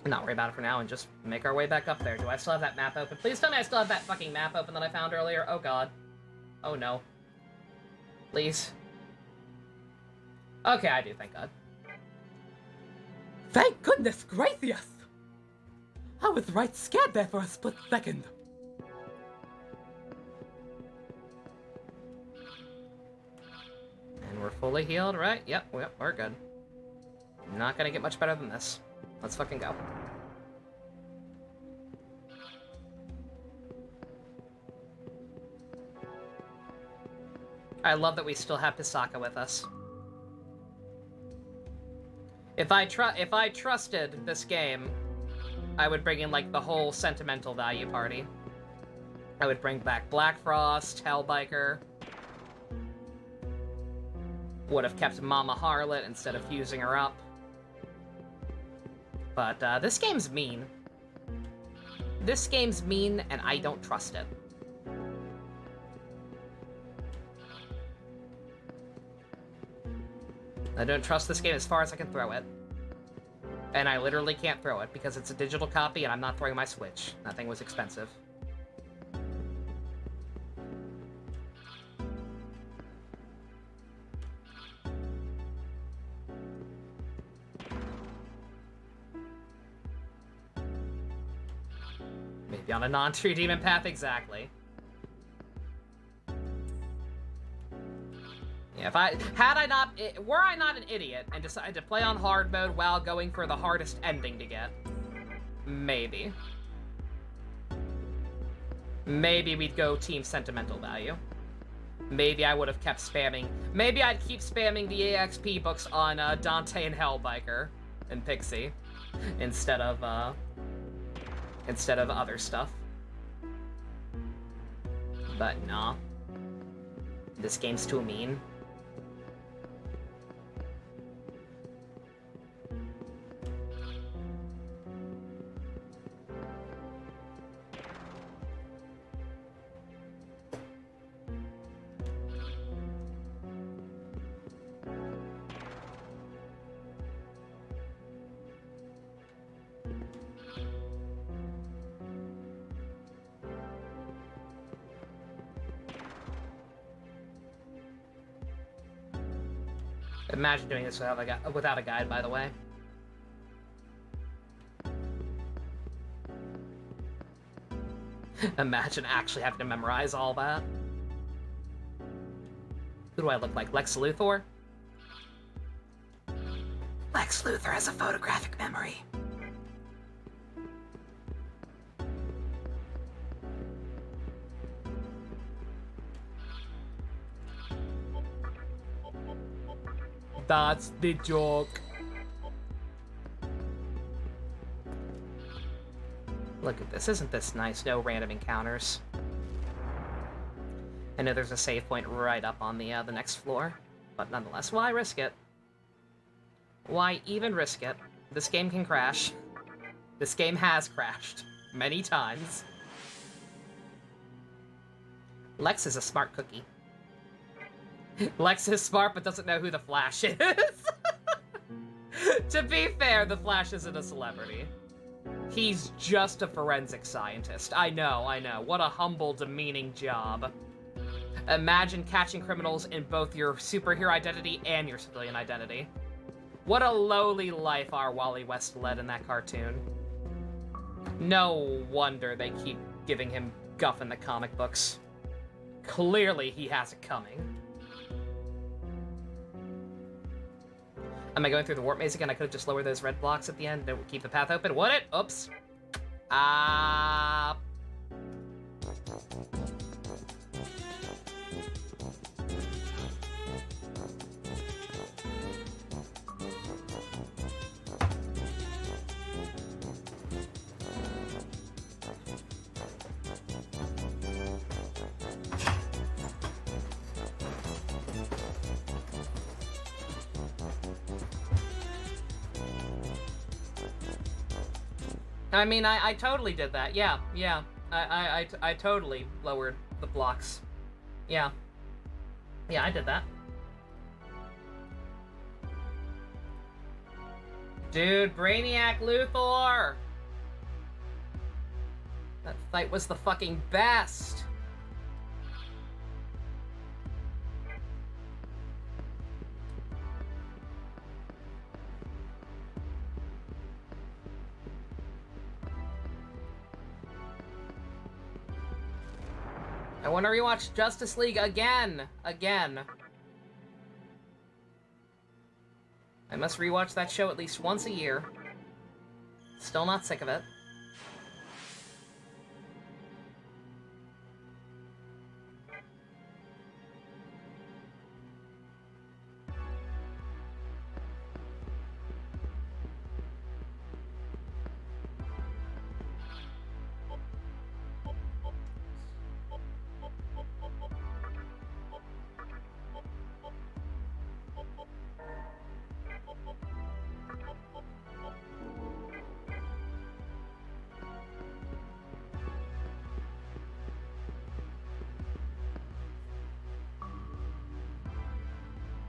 not worry about it for now and just make our way back up there. Do I still have that map open? Please tell me I still have that fucking map open that I found earlier. Oh god. Oh no. Please. Okay, I do, thank god. Thank goodness gracious! I was right scared there for a split second. And we're fully healed, right? Yep, we're good. Not gonna get much better than this. Let's fucking go. I love that we still have Pisaka with us. If I trusted this game, I would bring in, like, the whole sentimental value party. I would bring back Black Frost, Hellbiker. Would have kept Mama Harlot instead of fusing her up. But, this game's mean. This game's mean, and I don't trust it. I don't trust this game as far as I can throw it. And I literally can't throw it because it's a digital copy and I'm not throwing my Switch. That thing was expensive. Maybe on a non-true demon path, exactly. Yeah, were I not an idiot and decided to play on hard mode while going for the hardest ending to get, maybe. Maybe we'd go team sentimental value. Maybe I would have kept spamming. Maybe I'd keep spamming the EXP books on Dante and Hellbiker and Pixie instead of other stuff. But nah. This game's too mean. Imagine doing this without a guide, by the way. Imagine actually having to memorize all that. Who do I look like? Lex Luthor? Lex Luthor has a photographic memory. That's the joke. Look at this. Isn't this nice? No random encounters. I know there's a save point right up on the next floor, but nonetheless, why risk it? Why even risk it? This game can crash. This game has crashed many times. Lex is a smart cookie. Lex is smart but doesn't know who the Flash is. To be fair, the Flash isn't a celebrity. He's just a forensic scientist. I know. What a humble, demeaning job. Imagine catching criminals in both your superhero identity and your civilian identity. What a lowly life our Wally West led in that cartoon. No wonder they keep giving him guff in the comic books. Clearly he has it coming. Am I going through the warp maze again? I could have just lowered those red blocks at the end and keep the path open. Would it? Oops. I mean, I totally did that. Yeah. I totally lowered the blocks. Yeah. Yeah, I did that. Dude, Brainiac Luthor! That fight was the fucking best! I want to rewatch Justice League again! I must rewatch that show at least once a year. Still not sick of it.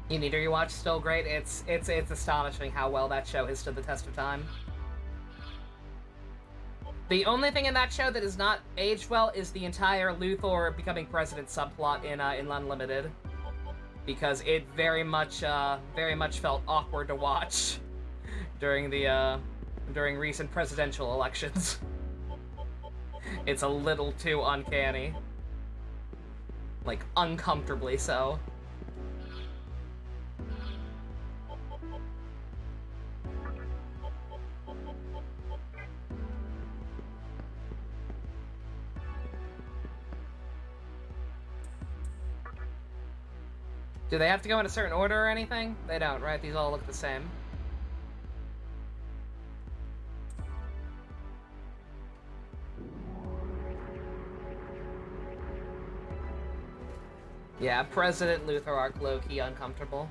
You need to rewatch. Still great. It's astonishing how well that show has stood the test of time. The only thing in that show that is not aged well is the entire Luthor becoming president subplot in Unlimited, because it very much felt awkward to watch during recent presidential elections. It's a little too uncanny, like uncomfortably so. Do they have to go in a certain order or anything? They don't, right? These all look the same. Yeah, President Luthor arc low-key uncomfortable.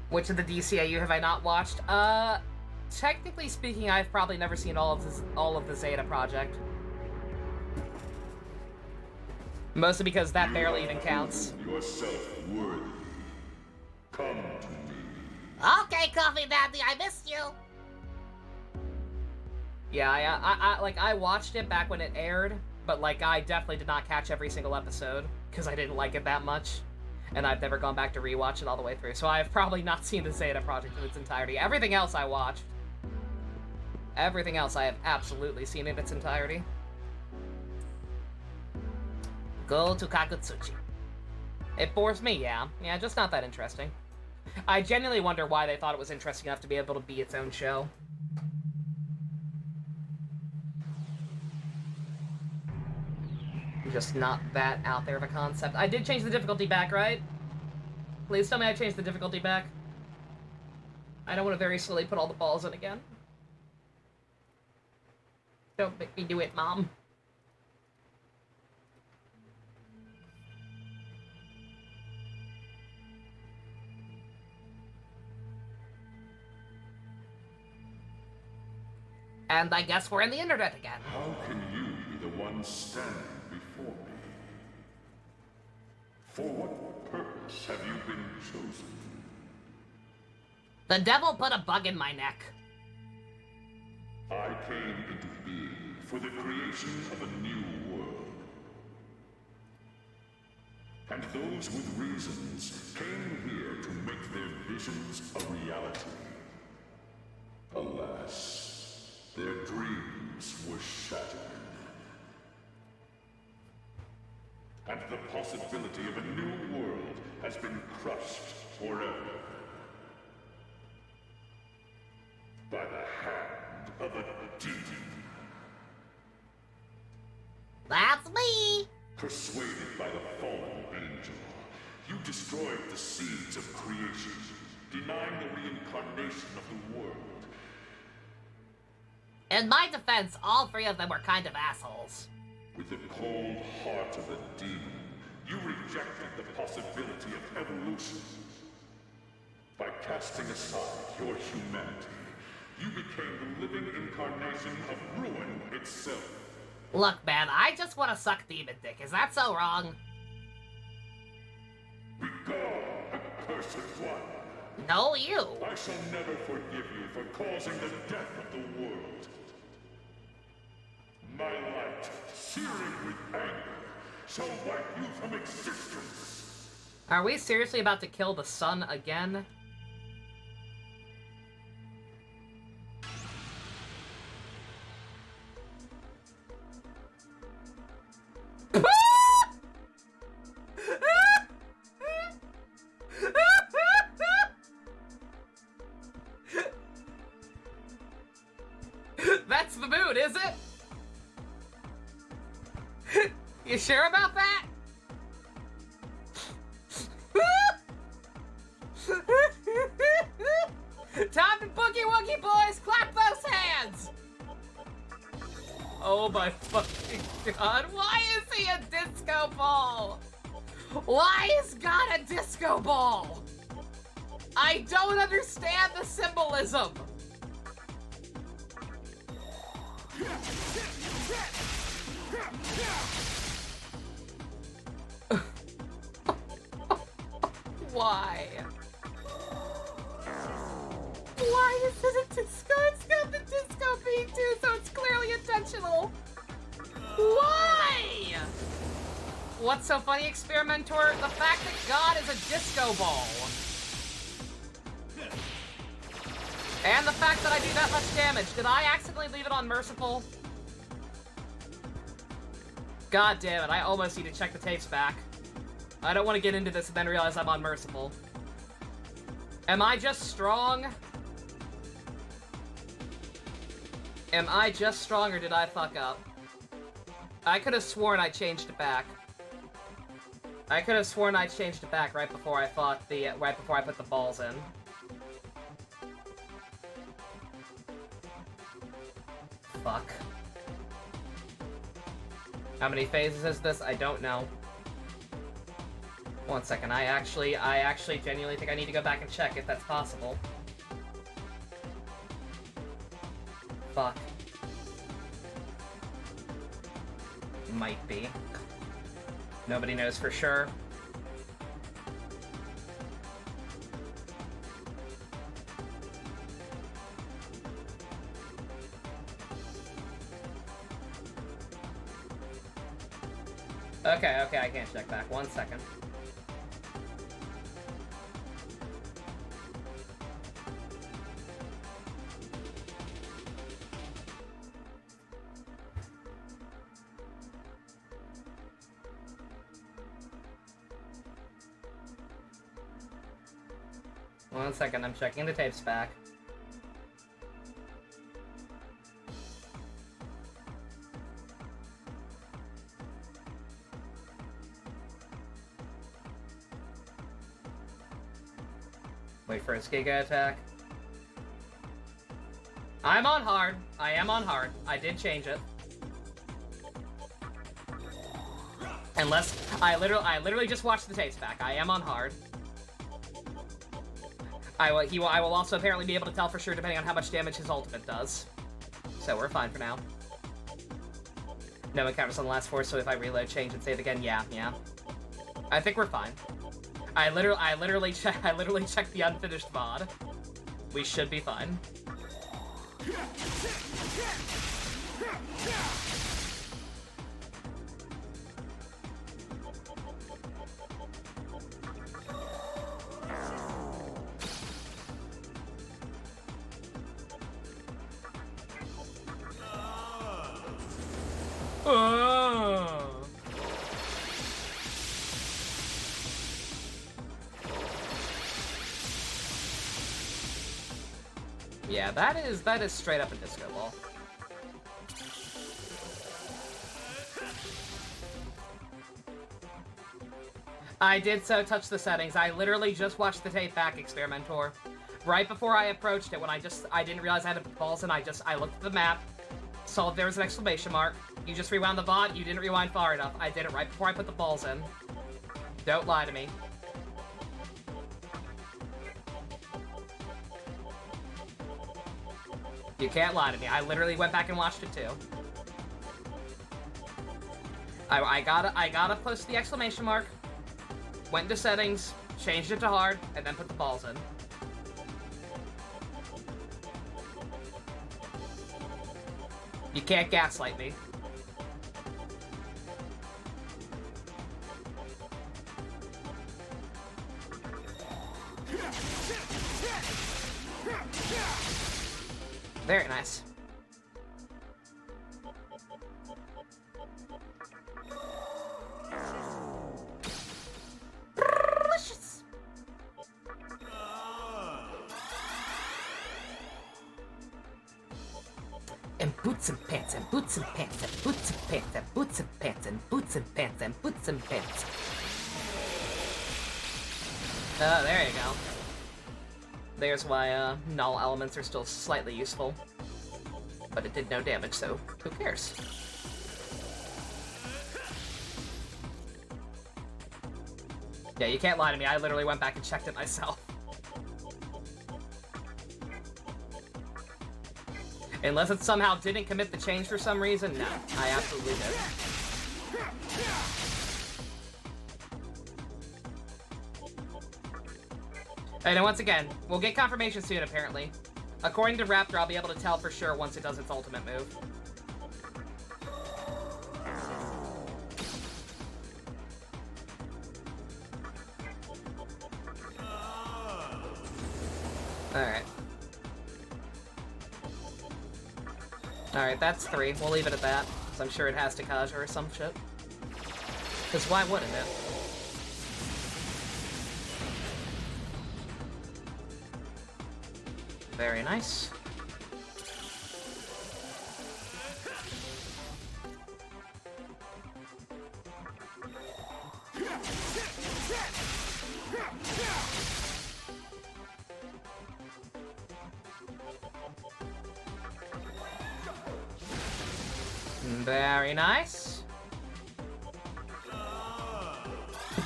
Which of the DCAU have I not watched? Technically speaking, I've probably never seen all of the Zeta Project. Mostly because that barely even counts. Yourself worthy. Come to me. Okay, Coffee Daddy, I missed you. Yeah, I watched it back when it aired, but like I definitely did not catch every single episode because I didn't like it that much, and I've never gone back to rewatch it all the way through. So I've probably not seen the Zeta Project in its entirety. Everything else I watched. Everything else I have absolutely seen in its entirety. Go to Kakutsuchi. It bores me, yeah. Yeah, just not that interesting. I genuinely wonder why they thought it was interesting enough to be able to be its own show. Just not that out there of a concept. I did change the difficulty back, right? Please tell me I changed the difficulty back. I don't want to very slowly put all the balls in again. Don't make me do it, Mom. And I guess we're in the internet again. How can you be the one standing before me? For what purpose have you been chosen? The devil put a bug in my neck. I came into being for the creation of a new world. And those with reasons came here to make their visions a reality. Alas, their dreams were shattered. And the possibility of a new world has been crushed forever. By the hand of a demon. That's me. Persuaded by the fallen angel, you destroyed the seeds of creation, denying the reincarnation of the world. In my defense, all three of them were kind of assholes. With the cold heart of a demon, you rejected the possibility of evolution. By casting aside your humanity, you became the living incarnation of ruin itself. Look, man, I just want to suck demon dick. Is that so wrong? Be gone, accursed one. No, you. I shall never forgive you for causing the death of the world. My light, searing with anger, shall wipe you from existence. Are we seriously about to kill the sun again? That's the mood, is it? You sure about that? Time to boogie woogie, boys! Clap those hands! Oh my fucking god, why is he a disco ball? Why is God a disco ball? I don't understand the symbolism. Why? Why is it a disco? It's got the disco beat too, so it's clearly intentional. Why? What's so funny, Experimenter? The fact that God is a disco ball. And the fact that I do that much damage. Did I accidentally leave it on Merciful? God damn it, I almost need to check the tapes back. I don't want to get into this and then realize I'm on Merciful. Am I just strong? Am I just strong or did I fuck up? I could have sworn I changed it back. I could have sworn I changed it back right before I fought the right before I put the balls in. Fuck. How many phases is this? I don't know. 1 second, I actually genuinely think I need to go back and check if that's possible. Fuck. Might be. Nobody knows for sure. Okay, I can't check back. 1 second. One second, I'm checking the tapes back. Wait for his Giga attack. I'm on hard. I am on hard. I did change it. Unless I literally just watched the tapes back. I am on hard. I will also apparently be able to tell for sure depending on how much damage his ultimate does. So we're fine for now. No encounters on the last 4, so if I reload, change, and save again, yeah. I think we're fine. I literally checked the unfinished VOD. We should be fine. Yeah, that is straight up a disco ball. I did so touch the settings. I literally just watched the tape back, Experimentor. Right before I approached it, when I didn't realize I had to put balls in, I looked at the map, saw there was an exclamation mark. You just rewound the VOD, you didn't rewind far enough. I did it right before I put the balls in. Don't lie to me. You can't lie to me. I literally went back and watched it too. I got up close to the exclamation mark, went into settings, changed it to hard, and then put the balls in. You can't gaslight me. Very nice. Delicious. And boots and pants and boots and pants and boots and pants and boots and pants and boots and pants and boots and pants. There you go. There's why null elements are still slightly useful. But it did no damage, so who cares? Yeah, you can't lie to me. I literally went back and checked it myself. Unless it somehow didn't commit the change for some reason, no. I absolutely did. And once again, we'll get confirmation soon, apparently. According to Raptor, I'll be able to tell for sure once it does its ultimate move. Alright. Alright, that's 3. We'll leave it at that. Because I'm sure it has to Kaja or some shit. Because why wouldn't it? Very nice. Very nice.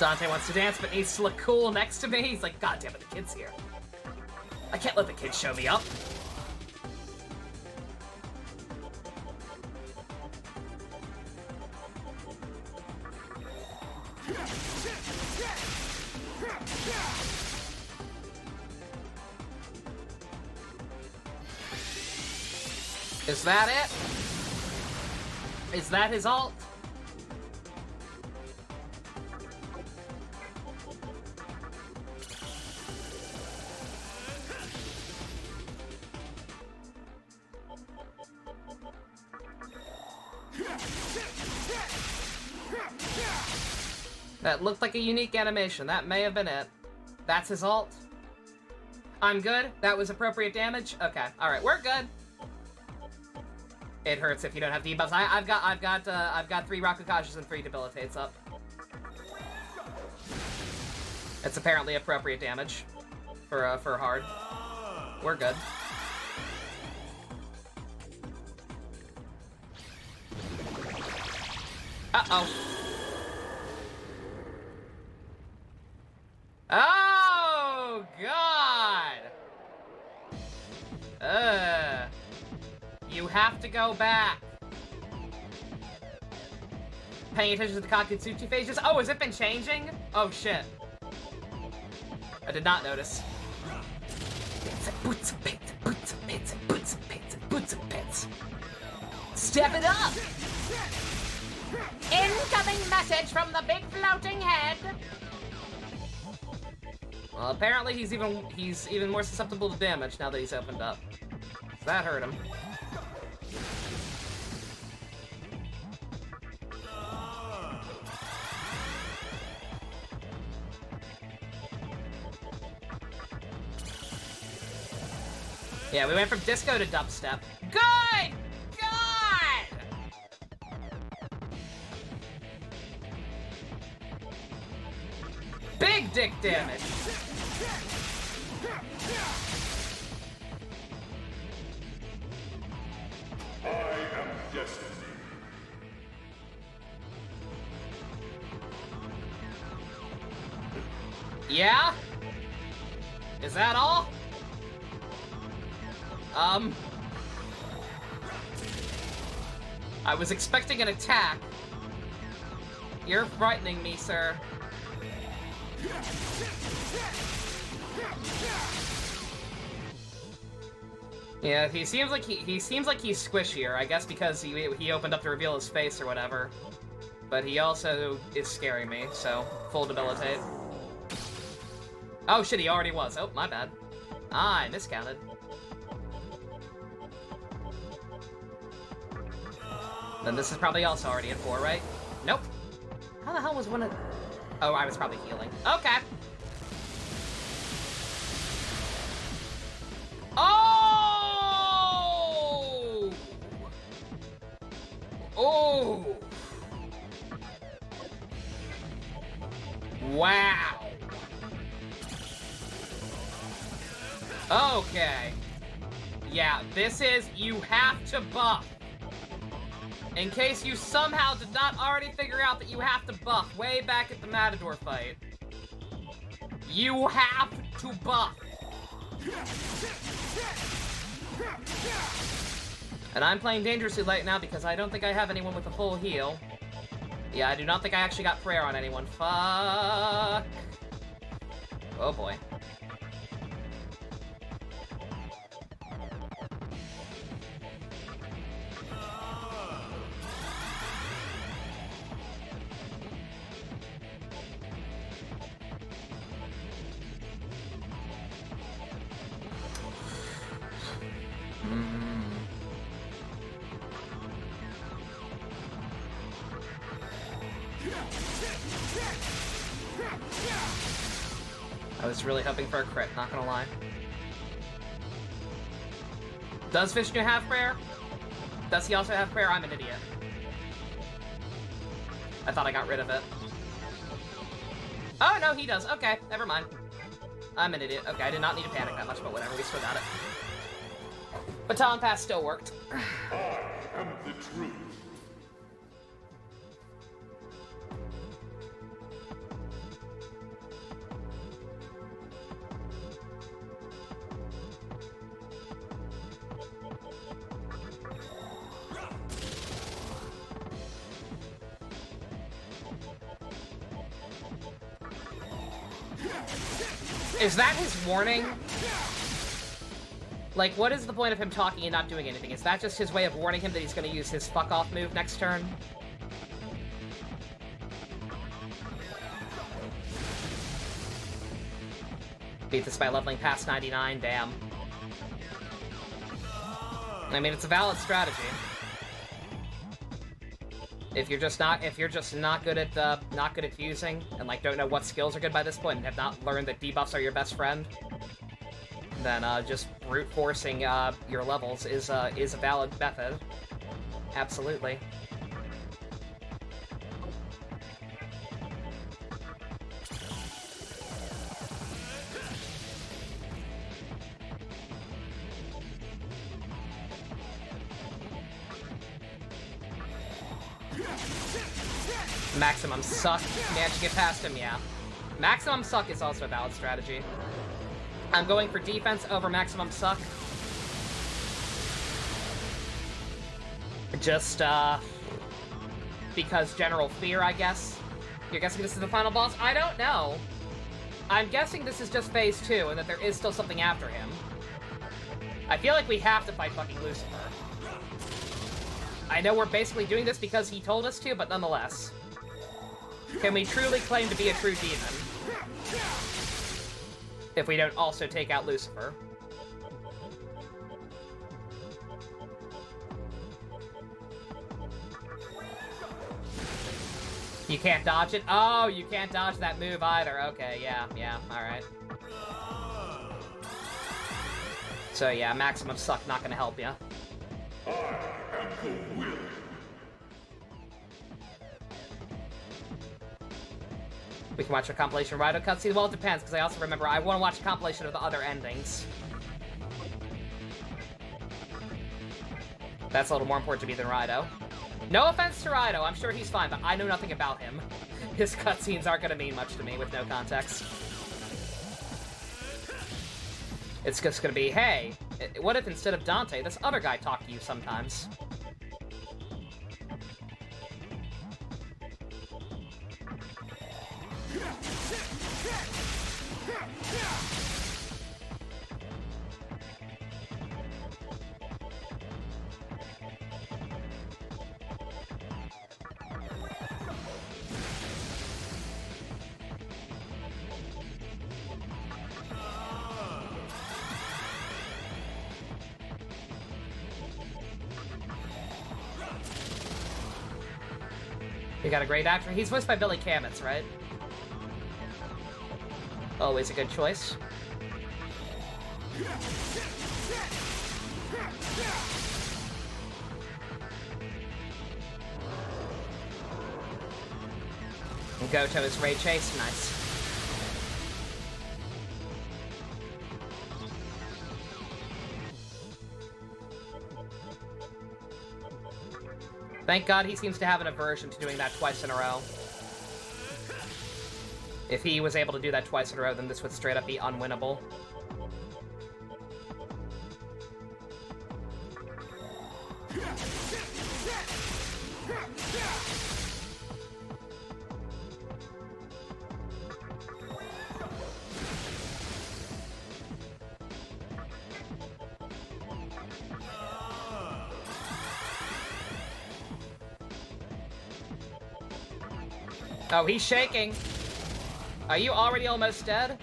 Dante wants to dance, but needs to look cool next to me. He's like, God damn it, the kid's here. I can't let the kids show me up. Is that it? Is that his ult? That looked like a unique animation. That may have been it. That's his ult. I'm good. That was appropriate damage. Okay. All right. We're good. It hurts if you don't have debuffs. I've got 3 Rakukages and 3 debilitates up. It's apparently appropriate damage for hard. We're good. Uh-oh. Oh, God! You have to go back. Paying attention to the Kakutsuchi phases? Oh, has it been changing? Oh, shit. I did not notice. Step it up! Incoming message from the big floating head. Well, apparently he's even more susceptible to damage now that he's opened up. So that hurt him. Yeah, we went from disco to dubstep. Good! God! Big dick damage! I am destiny. Yeah? Is that all? I was expecting an attack. You're frightening me, sir. Yeah, he seems like he's squishier, I guess because he opened up to reveal his face or whatever. But he also is scaring me, so full debilitate. Oh shit, he already was. Oh, my bad. I miscounted. Then this is probably also already at 4, right? Nope. How the hell was one of... Oh, I was probably healing. Okay. Oh! Oh! Wow. Okay. Yeah, this is... You have to buff. In case you somehow did not already figure out that you have to buff way back at the Matador fight. You have to buff. And I'm playing dangerously late now because I don't think I have anyone with a full heal. Yeah, I do not think I actually got prayer on anyone. Fuck. Oh boy. I was really hoping for a crit, not gonna lie. Does Vishnu have prayer? Does he also have prayer? I'm an idiot. I thought I got rid of it. Oh, no, he does. Okay, never mind. I'm an idiot. Okay, I did not need to panic that much, but whatever, we still got it. Baton Pass still worked. I am the truth. Is that his warning? Like, what is the point of him talking and not doing anything? Is that just his way of warning him that he's gonna use his fuck-off move next turn? Beat this by leveling past 99, damn. I mean, it's a valid strategy. If you're just not good at fusing, and like don't know what skills are good by this point, and have not learned that debuffs are your best friend, then just brute forcing your levels is a valid method. Absolutely. Maximum suck. Managed to get past him, yeah. Maximum suck is also a valid strategy. I'm going for defense over maximum suck. Just, because general fear, I guess. You're guessing this is the final boss? I don't know. I'm guessing this is just phase 2, and that there is still something after him. I feel like we have to fight fucking Lucifer. I know we're basically doing this because he told us to, but nonetheless. Can we truly claim to be a true demon if we don't also take out Lucifer? You can't dodge it? Oh, you can't dodge that move either. Okay, yeah, alright. So yeah, maximum suck not gonna help ya. We can watch a compilation of Rido cutscene. Well, it depends, because I also remember I want to watch a compilation of the other endings. That's a little more important to me than Rido. No offense to Rido, I'm sure he's fine, but I know nothing about him. His cutscenes aren't going to mean much to me with no context. It's just going to be, hey, what if instead of Dante, this other guy talked to you sometimes? We got a great actor. He's voiced by Billy Kametz, right? Always a good choice. And Goto is Ray Chase. Nice. Thank God he seems to have an aversion to doing that twice in a row. If he was able to do that twice in a row, then this would straight up be unwinnable. Oh, he's shaking. Are you already almost dead?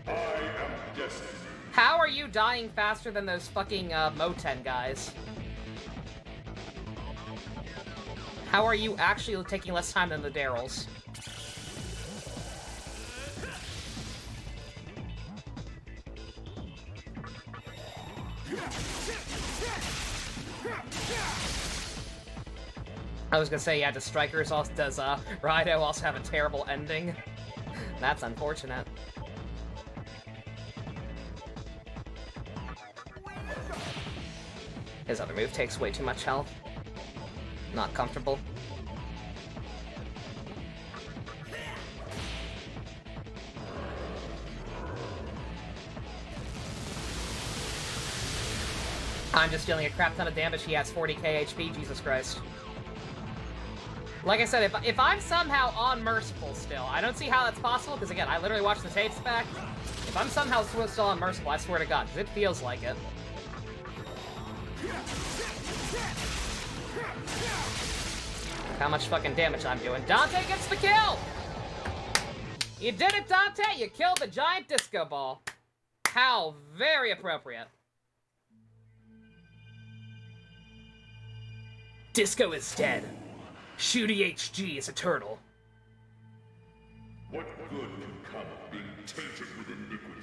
I am destiny. How are you dying faster than those fucking Moten guys? How are you actually taking less time than the Daryls? I was gonna say, yeah, does Rido also have a terrible ending? That's unfortunate. His other move takes way too much health. Not comfortable. I'm just dealing a crap ton of damage. He has 40k HP, Jesus Christ. Like I said, if I'm somehow unmerciful still, I don't see how that's possible, because again, I literally watched the tapes back. If I'm somehow still unmerciful, I swear to God, because it feels like it. How much fucking damage I'm doing. Dante gets the kill! You did it, Dante! You killed the giant disco ball. How very appropriate. Disco is dead. Shooty HG is eternal. What good can come of being tainted with iniquity?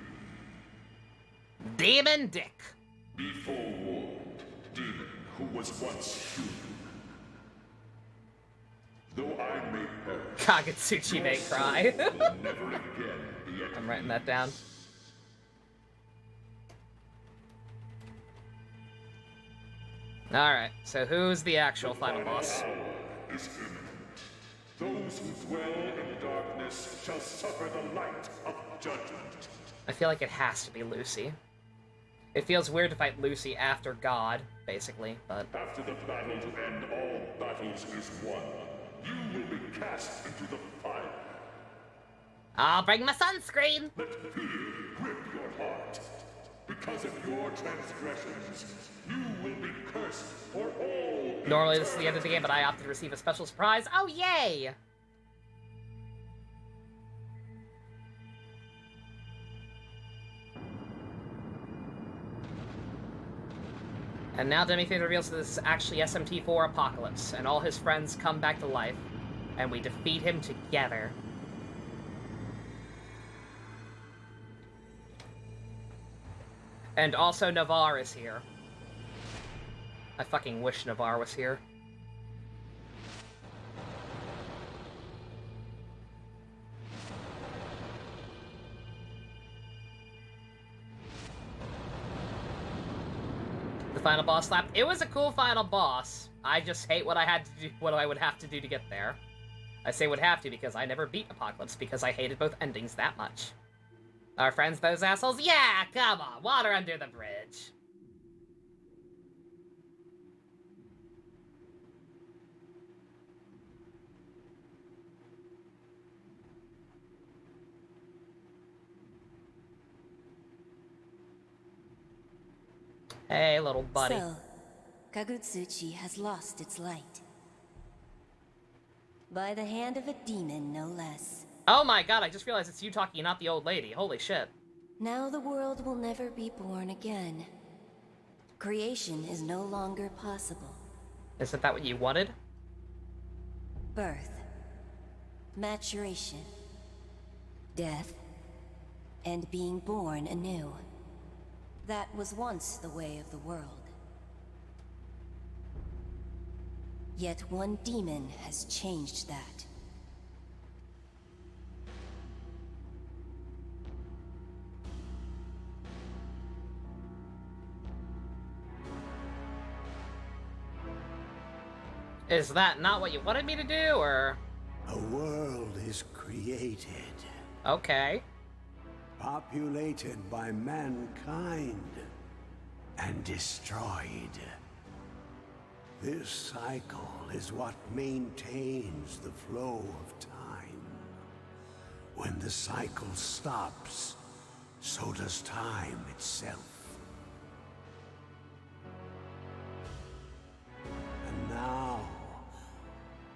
Demon Dick. Be forewarned, demon who was once human. Though I may perish, Kagetsuchi may cry. will never again be at I'm writing that down. Alright, so who's the actual final boss? hour is imminent. Those who dwell in darkness shall suffer the light of judgment. I feel like it has to be Lucy. It feels weird to fight Lucy after God, basically, but... After the battle to end all battles is won, you will be cast into the fire. I'll bring my sunscreen! Let fear grip your heart. Because of your transgressions, you will be cursed for all. Normally this is the end of the game, but I opted to receive a special surprise. Oh, yay! And now Demi-Fate reveals that this is actually SMT4 Apocalypse, and all his friends come back to life, and we defeat him together. And also Navarre is here. I fucking wish Navarre was here. The final boss slap. It was a cool final boss. I just hate what I had to do, what I would have to do to get there. I say would have to because I never beat Apocalypse because I hated both endings that much. Our friends, those assholes? Yeah, come on, water under the bridge. Hey, little buddy. So, Kagutsuchi has lost its light. By the hand of a demon, no less. Oh my god, I just realized it's you talking, not the old lady. Holy shit. Now the world will never be born again. Creation is no longer possible. Isn't that what you wanted? Birth, maturation, death, and being born anew. That was once the way of the world. Yet one demon has changed that. Is that not what you wanted me to do, or...? A world is created, Okay. populated by mankind, and destroyed. This cycle is what maintains the flow of time. When the cycle stops, so does time itself. And now,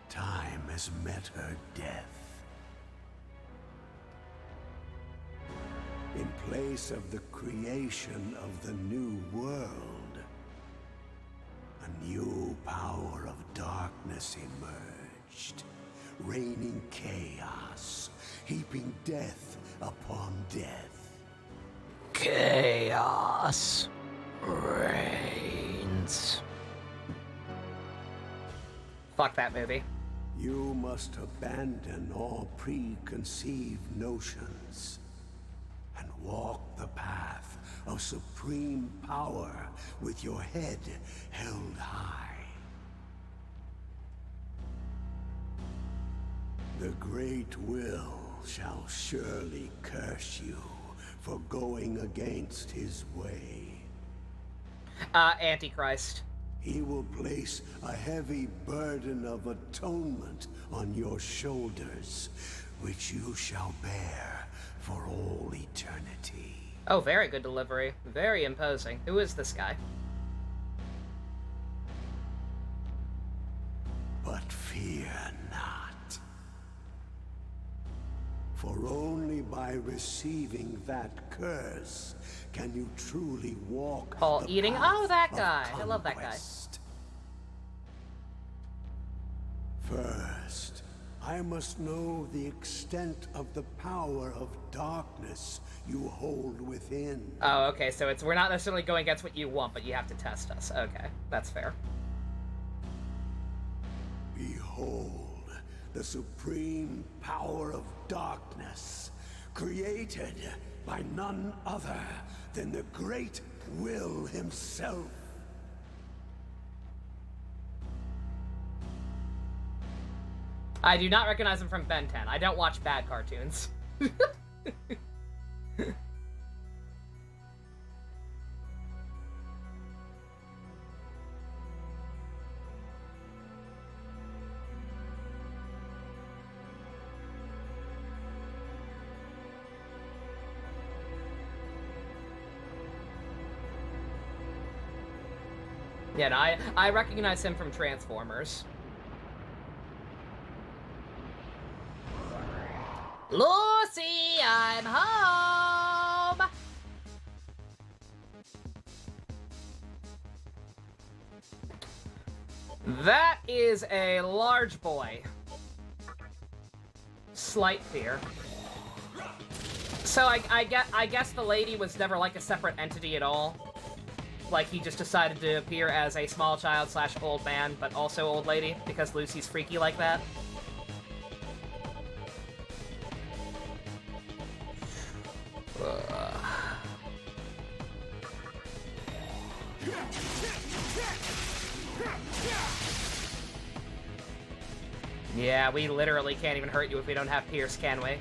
time has met her death. In place of the creation of the new world, a new power of darkness emerged, raining chaos, heaping death upon death. Chaos reigns. Fuck that movie. You must abandon all preconceived notions and walk the path of supreme power with your head held high. The great will shall surely curse you for going against his way. Antichrist. he will place a heavy burden of atonement on your shoulders, which you shall bear for all eternity. Oh, very good delivery. Very imposing. Who is this guy? But fear not. For only by receiving that curse can you truly walk Paul the eating? path Oh, that of guy. I love that guy. conquest. First, I must know the extent of the power of darkness you hold within. Oh, okay, so we're not necessarily going against what you want, but you have to test us. Okay, that's fair. Behold, the supreme power of darkness, created by none other than the great Will himself. I do not recognize him from Ben 10. I don't watch bad cartoons. Yeah, no, I recognize him from Transformers. Lucy, I'm home! That is a large boy. Slight fear. So I guess the lady was never like a separate entity at all. Like, he just decided to appear as a small child / old man, but also old lady, because Lucy's freaky like that. Yeah, we literally can't even hurt you if we don't have Pierce, can we?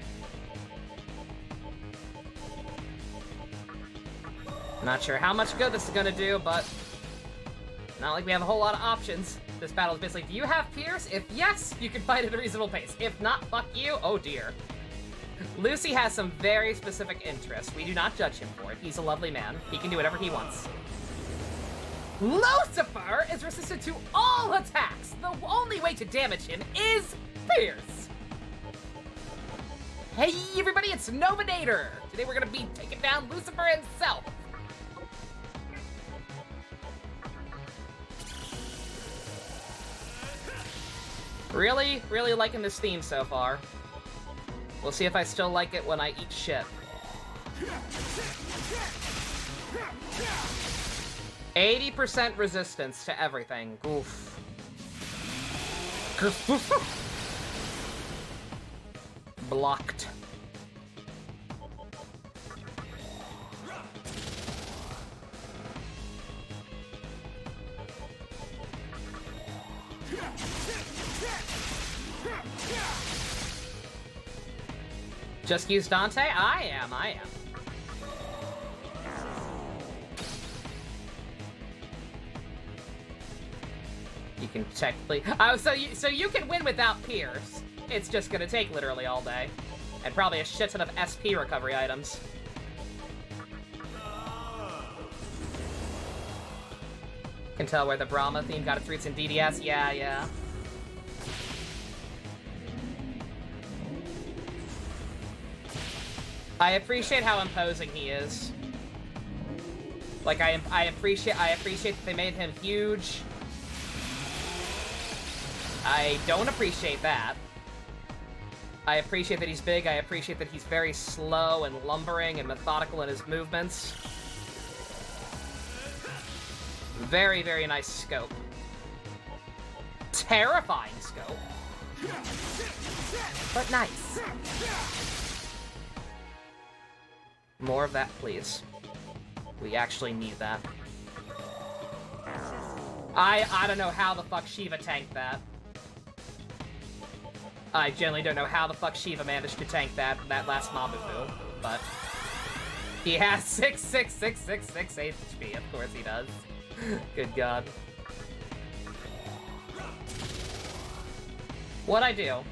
Not sure how much good this is gonna do, but not like we have a whole lot of options. This battle is basically, do you have Pierce? If yes, you can fight at a reasonable pace. If not, fuck you. Oh dear. Lucy has some very specific interests. We do not judge him for it. He's a lovely man. He can do whatever he wants. Lucifer is resistant to all attacks. The only way to damage him is Pierce. Hey everybody, it's Novinator. Today we're gonna be taking down Lucifer himself. Really, really liking this theme so far. We'll see if I still like it when I eat shit. 80% resistance to everything. Oof. Blocked. Just use Dante? I am. You can technically... Oh, so you can win without Pierce. It's just gonna take literally all day. And probably a shit ton of SP recovery items. Can tell where the Brahma theme got its roots in DDS? Yeah. I appreciate how imposing he is. Like, I appreciate that they made him huge. I don't appreciate that. I appreciate that he's big. I appreciate that he's very slow and lumbering and methodical in his movements. Very, very nice scope. Terrifying scope. But nice. More of that, please. We actually need that. I don't know how the fuck Shiva tanked that. I generally don't know how the fuck Shiva managed to tank that last Mabufu, but he has 6 HP, of course he does. Good god. What'd I do?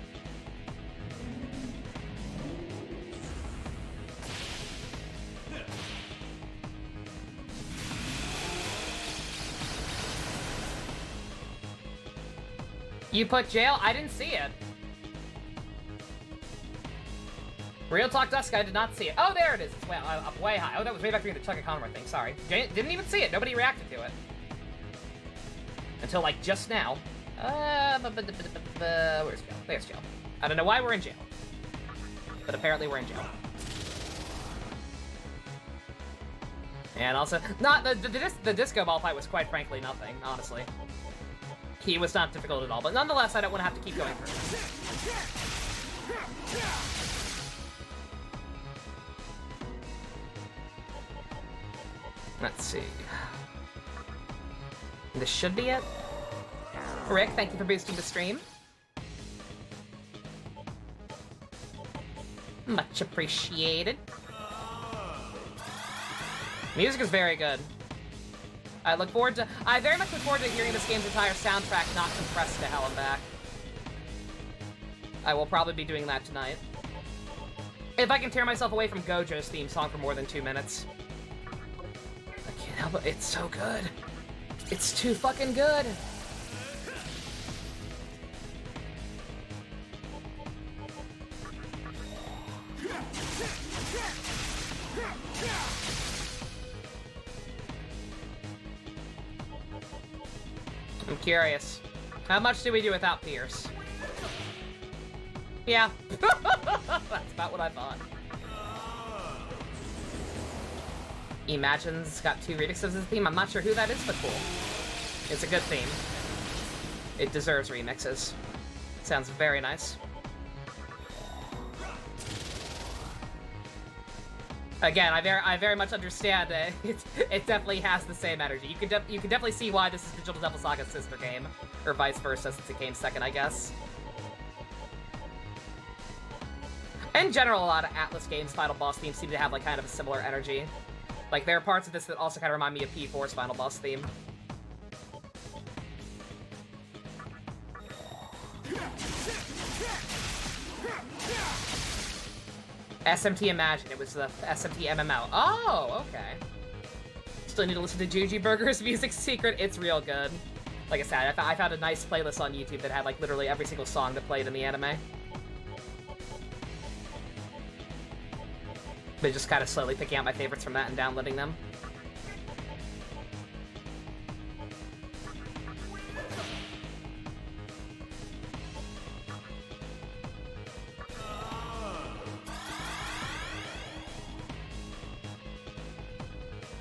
You put jail? I didn't see it. Real talk, Dusk, I did not see it. Oh, there it is. It's way, up way high. Oh, that was way back during the Chuck and Conrad thing. Sorry. Didn't even see it. Nobody reacted to it. Until, like, just now. Where's jail? There's jail. I don't know why we're in jail. But apparently we're in jail. And also, not the disco ball fight was quite frankly nothing, honestly. He was not difficult at all, but nonetheless, I don't want to have to keep going further. Let's see. This should be it. Rick, thank you for boosting the stream. Much appreciated. Music is very good. I very much look forward to hearing this game's entire soundtrack not compressed to hell and back. I will probably be doing that tonight. If I can tear myself away from Gojo's theme song for more than 2 minutes. I can't help it. It's so good. It's too fucking good. I'm curious. How much do we do without Pierce? Yeah. That's about what I thought. Imagine's got 2 remixes of the theme. I'm not sure who that is, but cool. It's a good theme. It deserves remixes. Sounds very nice. Again, I very much understand that it definitely has the same energy. You can definitely see why this is Digital Devil Saga's sister game, or vice versa, since it came second, I guess. In general, a lot of Atlas games' final boss themes seem to have like kind of a similar energy. Like there are parts of this that also kind of remind me of P4's final boss theme. SMT Imagine. It was the SMT MMO. Oh, okay. Still need to listen to Juji Burger's Music Secret. It's real good. Like I said, I found a nice playlist on YouTube that had like literally every single song that played in the anime. But just kind of slowly picking out my favorites from that and downloading them.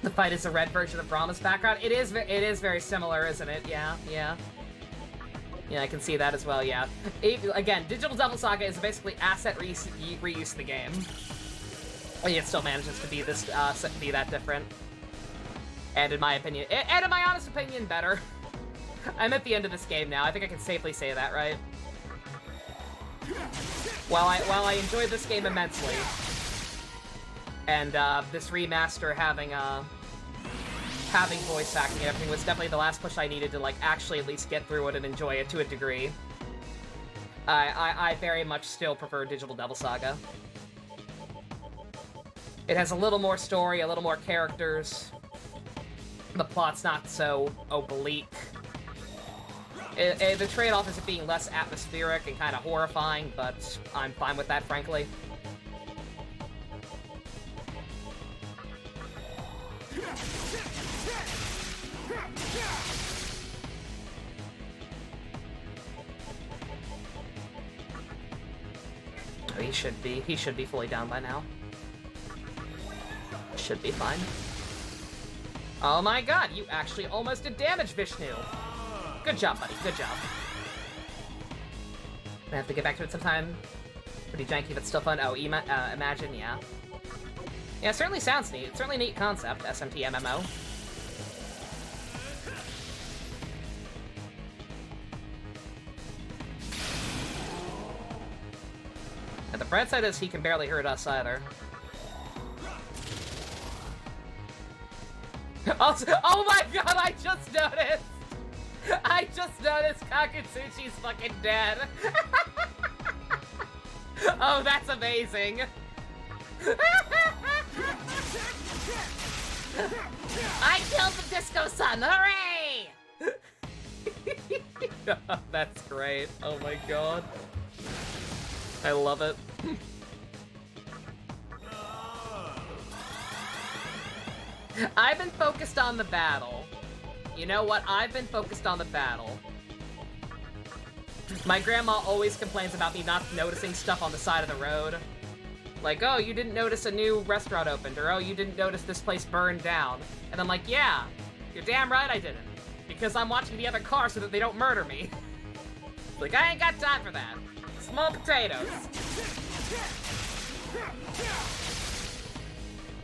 The fight is a red version of Brahma's background. It is very similar, isn't it? Yeah, yeah. Yeah, I can see that as well, yeah. Again, Digital Devil Saga is basically asset reuse of the game. It still manages to be that different. And in my opinion, and in my honest opinion, better. I'm at the end of this game now. I think I can safely say that, right? While I enjoyed this game immensely, and this remaster having voice acting and everything was definitely the last push I needed to like actually at least get through it and enjoy it to a degree. I very much still prefer Digital Devil Saga. It has a little more story, a little more characters. The plot's not so oblique. The trade-off is it being less atmospheric and kind of horrifying, but I'm fine with that, frankly. Oh, he should be fully down by now. Should be fine. Oh my god, you actually almost did damage, Vishnu. Good job, buddy, good job. I have to get back to it sometime. Pretty janky, but still fun. Oh, Imagine, yeah. Yeah, it certainly sounds neat. It's certainly a neat concept, SMT MMO. And the bright side is he can barely hurt us either. Also, oh my god, I just noticed! I just noticed Kakutsuchi's fucking dead. Oh, that's amazing. I killed the Disco-san! Hooray! That's great. Oh my god. I love it. I've been focused on the battle. You know what? I've been focused on the battle. My grandma always complains about me not noticing stuff on the side of the road. Like, oh, you didn't notice a new restaurant opened, or oh, you didn't notice this place burned down. And I'm like, yeah, you're damn right I didn't. Because I'm watching the other car so that they don't murder me. Like, I ain't got time for that. Small potatoes.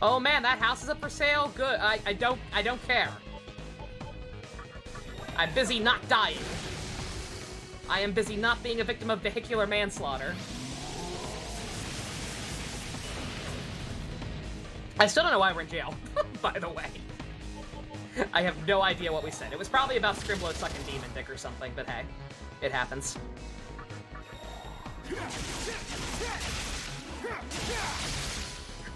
Oh man, that house is up for sale? Good. I don't care. I'm busy not dying. I am busy not being a victim of vehicular manslaughter. I still don't know why we're in jail, by the way. I have no idea what we said. It was probably about Scrimblo sucking demon dick or something, but hey, it happens.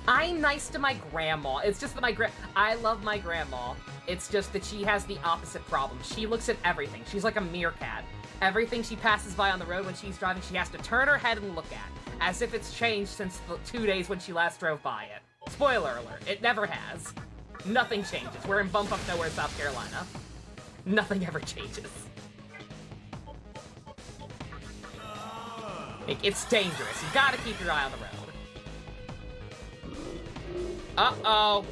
I'm nice to my grandma. It's just that I love my grandma. It's just that she has the opposite problem. She looks at everything. She's like a meerkat. Everything she passes by on the road when she's driving, she has to turn her head and look at, as if it's changed since the 2 days when she last drove by it. Spoiler alert, it never has. Nothing changes. We're in Bumfuck Nowhere, South Carolina. Nothing ever changes. It's dangerous. You gotta keep your eye on the road. Uh-oh.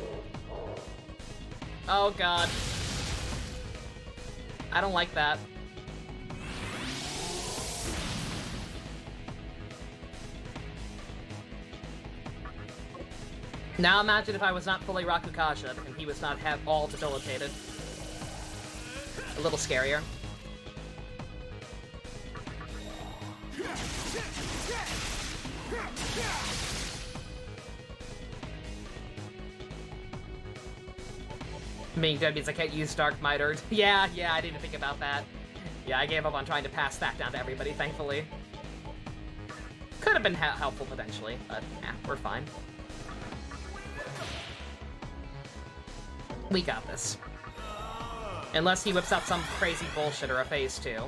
Oh, God. I don't like that. Now imagine if I was not fully Rakukasha and he was not all debilitated. A little scarier. Being dead means I can't use Dark Mitered. Yeah, I didn't even think about that. Yeah, I gave up on trying to pass that down to everybody, thankfully. Could have been helpful potentially, but we're fine. We got this. Unless he whips out some crazy bullshit or a phase 2.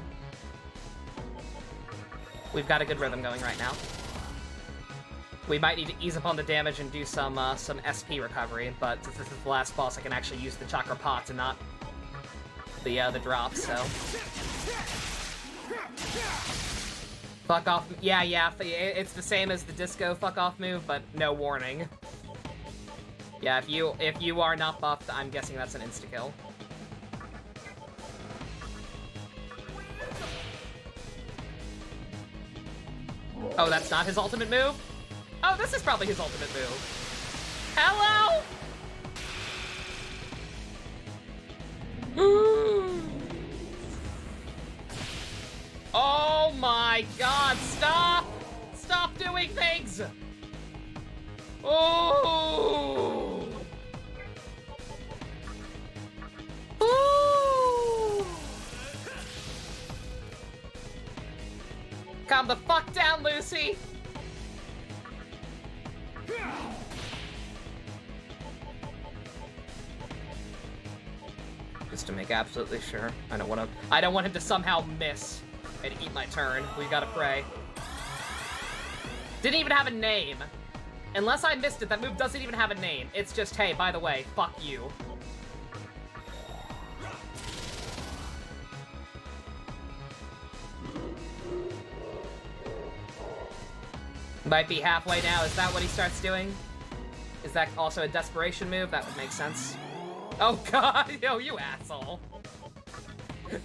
We've got a good rhythm going right now. We might need to ease up on the damage and do some SP recovery, but since this is the last boss, I can actually use the chakra pots and not the drops, so. Fuck off. Yeah, it's the same as the disco fuck off move, but no warning. Yeah, if you are not buffed, I'm guessing that's an insta-kill. Oh, that's not his ultimate move? Oh, this is probably his ultimate move. Hello? Oh my god, stop! Stop doing things! Oh! Ooh! Calm the fuck down, Lucy! Just to make absolutely sure. I don't want him to somehow miss and eat my turn. We gotta pray. Didn't even have a name. Unless I missed it, that move doesn't even have a name. It's just, hey, by the way, fuck you. Might be halfway now. Is that what he starts doing? Is that also a desperation move? That would make sense. Oh god, yo, you asshole.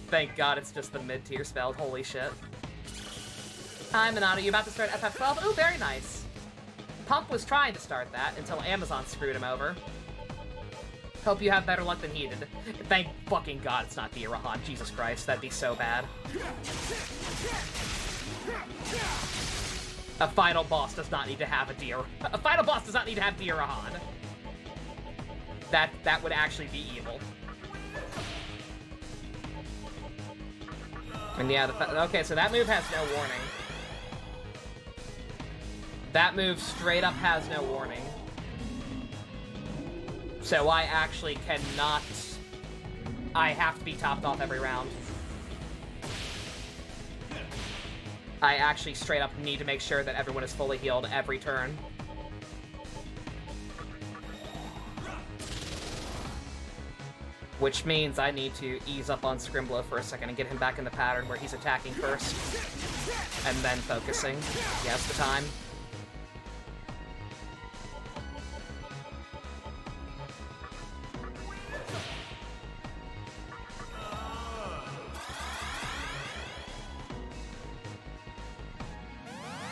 Thank god it's just the mid-tier spell. Holy shit. Hi, Minato. You about to start FF12? Ooh, very nice. Pump was trying to start that until Amazon screwed him over. Hope you have better luck than he did. Thank fucking god it's not Dirahan. Jesus Christ, that'd be so bad. A final boss does not need to have a final boss does not need to have Dirahan. That would actually be evil. And yeah, okay, so that move has no warning. That move straight up has no warning. So I actually cannot... I have to be topped off every round. I actually straight up need to make sure that everyone is fully healed every turn. Which means I need to ease up on Scrimblo for a second and get him back in the pattern where he's attacking first. And then focusing. He has the time.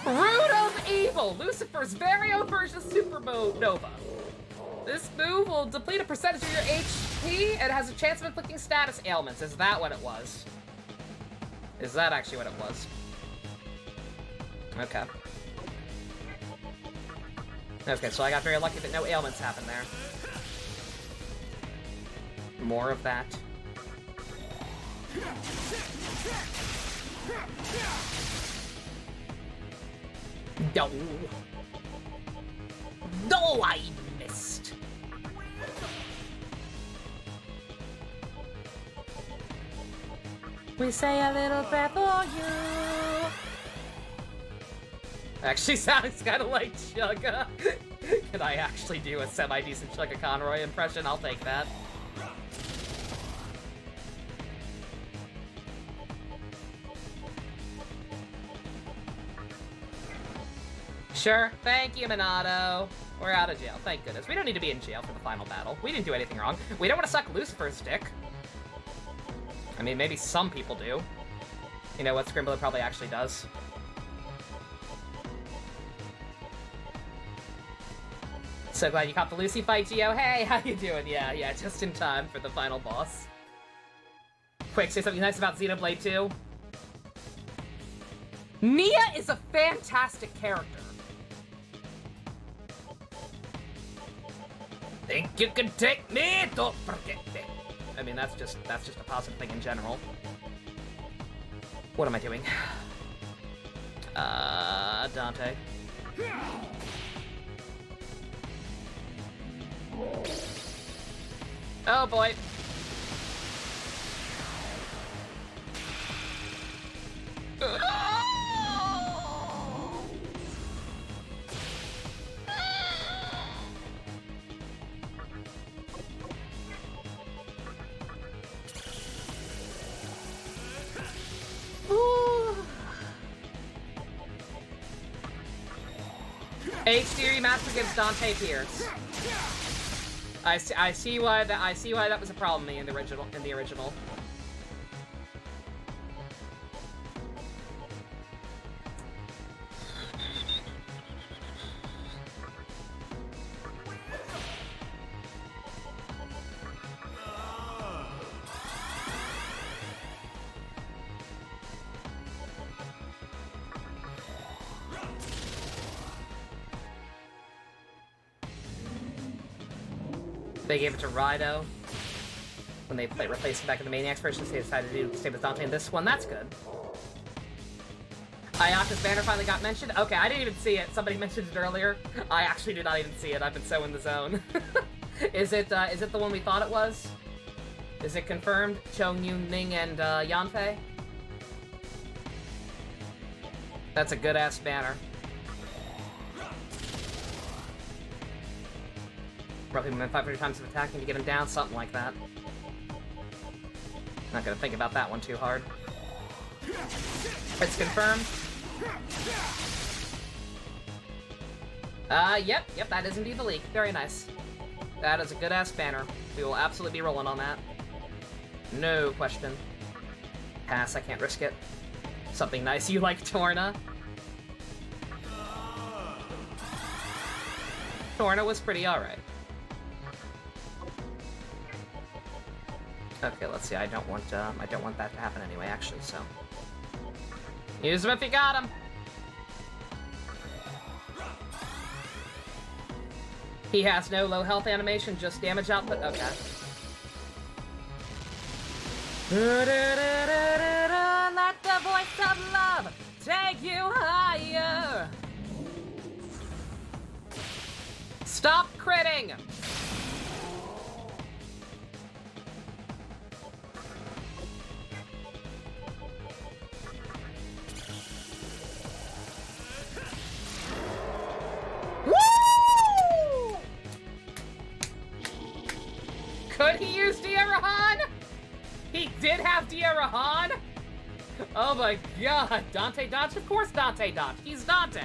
Root of Evil! Lucifer's very own version of Supernova. This move will deplete a percentage of your HP and has a chance of inflicting status ailments. Is that what it was? Is that actually what it was? Okay. Okay, so I got very lucky that no ailments happened there. More of that. No. No, I missed. We say a little prayer for you. Actually sounds kind of like Chugga. Can I actually do a semi-decent Chugga Conroy impression? I'll take that. Sure. Thank you, Minato. We're out of jail. Thank goodness. We don't need to be in jail for the final battle. We didn't do anything wrong. We don't want to suck Lucifer's dick. I mean, maybe some people do. You know what Scrimblo probably actually does. So glad you caught the Lucy fight, Gio. Hey, how you doing? Yeah, just in time for the final boss. Quick, say something nice about Xenoblade 2. Nia is a fantastic character. Think you can take me? Don't forget me. I mean, that's just a positive thing in general. What am I doing? Dante. Oh boy. HD remaster gives Dante Pierce. I see why that was a problem in the original. They gave it to Rido when they replaced him back in the Maniacs version, so they decided to stay with Dante in this one. That's good. Ayaka's banner finally got mentioned. Okay, I didn't even see it. Somebody mentioned it earlier. I actually did not even see it. I've been so in the zone. Is it the one we thought it was? Is it confirmed? Chong Yun Ning and Yanfei? That's a good ass banner. Roughly 500 times of attacking to get him down, something like that. Not gonna think about that one too hard. It's confirmed. Yep, that is indeed the leak. Very nice. That is a good-ass banner. We will absolutely be rolling on that. No question. Pass, I can't risk it. Something nice, you like Torna? Torna was pretty alright. Okay, let's see. I don't want that to happen anyway, actually. So, use him if you got him. He has no low health animation, just damage output. Okay. Let the voice of love take you higher. Stop critting! Woo! Could he use Diarahan? He did have Diarahan? Oh my god. Dante dodged? Of course Dante dodged. He's Dante.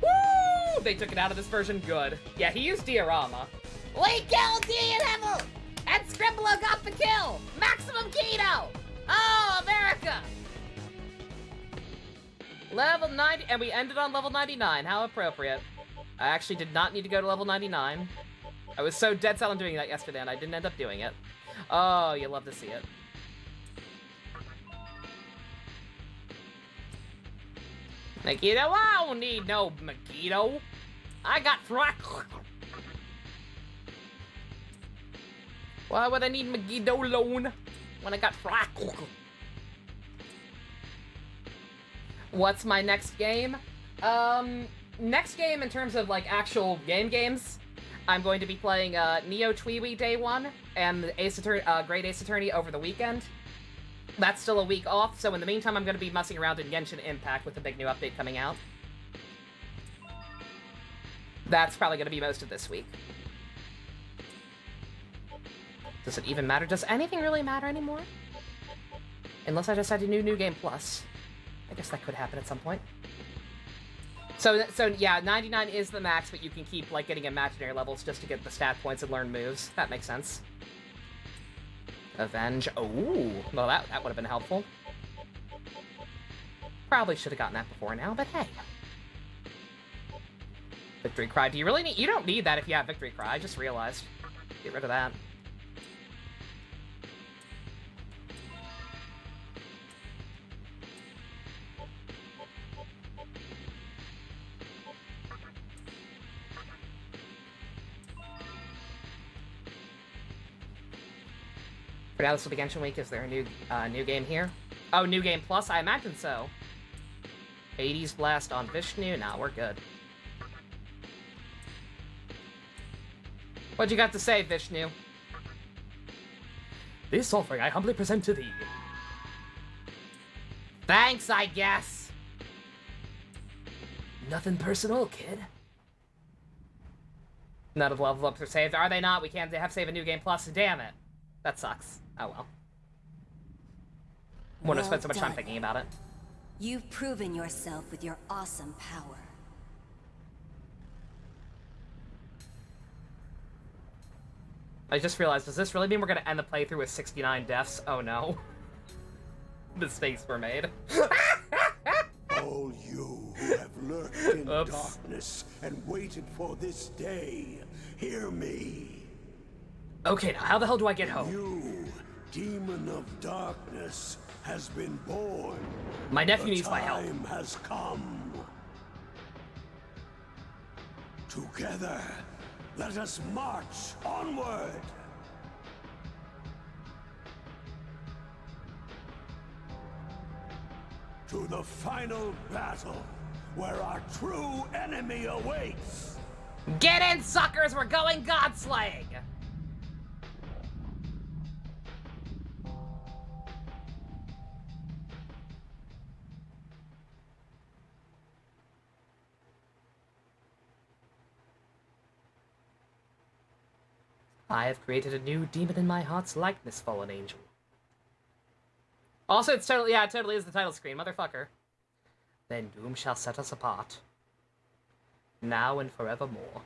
Woo! They took it out of this version. Good. Yeah, he used Diorama. We killed D-Level! And Scrimblo got the kill! Maximum Keto! Oh, America! Level 90, and we ended on level 99. How appropriate. I actually did not need to go to level 99. I was so dead set on doing that yesterday, and I didn't end up doing it. Oh, you love to see it. Megiddo, I don't need no Megiddo. I got Thrak. Why would I need Megiddo alone when I got Thrak? What's my next game? Next game in terms of like actual games, I'm going to be playing Neo Twiwi Day 1 and the Great Ace Attorney over the weekend. That's still a week off, so in the meantime I'm going to be messing around in Genshin Impact with the big new update coming out. That's probably going to be most of this week. Does it even matter? Does anything really matter anymore? Unless I decide to do New Game Plus. I guess that could happen at some point. So yeah, 99 is the max, but you can keep, like, getting imaginary levels just to get the stat points and learn moves. That makes sense. Avenge. Oh, well, that would have been helpful. Probably should have gotten that before now, but hey. Victory Cry. Do you really need... You don't need that if you have Victory Cry. I just realized. Get rid of that. For now, this will be Genshin Week. Is there a new game here? Oh, New Game Plus? I imagine so. 80s Blast on Vishnu? Nah, we're good. What you got to say, Vishnu? This offering I humbly present to thee. Thanks, I guess. Nothing personal, kid. None of the level ups are saved. Are they not? We can't have save a New Game Plus. Damn it. That sucks. Oh well. Wouldn't have spent so much time thinking about it. You've proven yourself with your awesome power. I just realized, does this really mean we're gonna end the playthrough with 69 deaths? Oh no. Mistakes were made. All you who have lurked in darkness and waited for this day, hear me. Okay, now how the hell do I get home? You, demon of darkness, has been born. My nephew needs my help. The time has come. Together, let us march onward. To the final battle, where our true enemy awaits. Get in, suckers! We're going godslaying! I have created a new demon in my heart's likeness, fallen angel. Also, it's totally, yeah, it totally is the title screen, motherfucker. Then doom shall set us apart. Now and forevermore.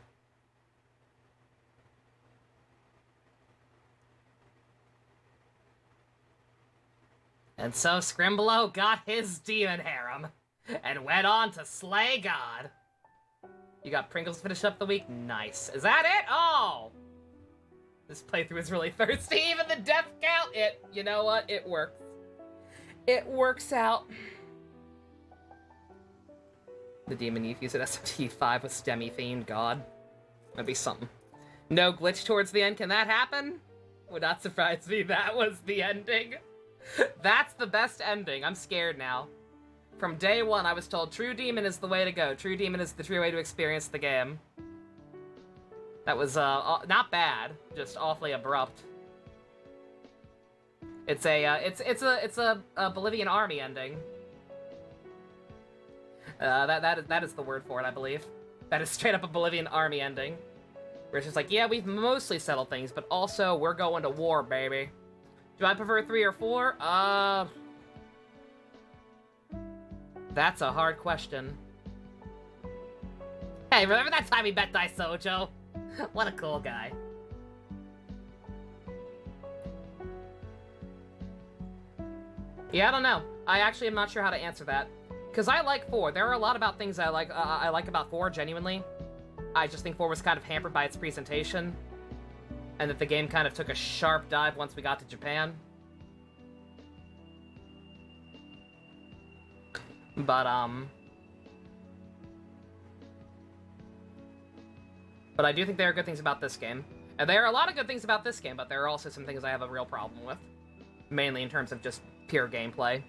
And so Scrimblo got his demon harem, and went on to slay God. You got Pringles to finish up the week? Nice. Is that it? Oh! This playthrough is really thirsty. Even the death count, you know what? It works. It works out. The demon youth used at SMT5 with STEMI themed, God. That'd be something. No glitch towards the end, can that happen? Would not surprise me, that was the ending. That's the best ending. I'm scared now. From day one, I was told True Demon is the way to go. True Demon is the true way to experience the game. That was, not bad, just awfully abrupt. It's a Bolivian army ending. That is the word for it, I believe. That is straight up a Bolivian army ending. Where it's just like, yeah, we've mostly settled things, but also we're going to war, baby. Do I prefer 3 or 4? That's a hard question. Hey, remember that time we met Daisojo? What a cool guy. Yeah, I don't know. I actually am not sure how to answer that. Because I like 4. There are a lot about things I like about 4, genuinely. I just think 4 was kind of hampered by its presentation. And that the game kind of took a sharp dive once we got to Japan. But I do think there are good things about this game. And there are a lot of good things about this game, but there are also some things I have a real problem with. Mainly in terms of just pure gameplay.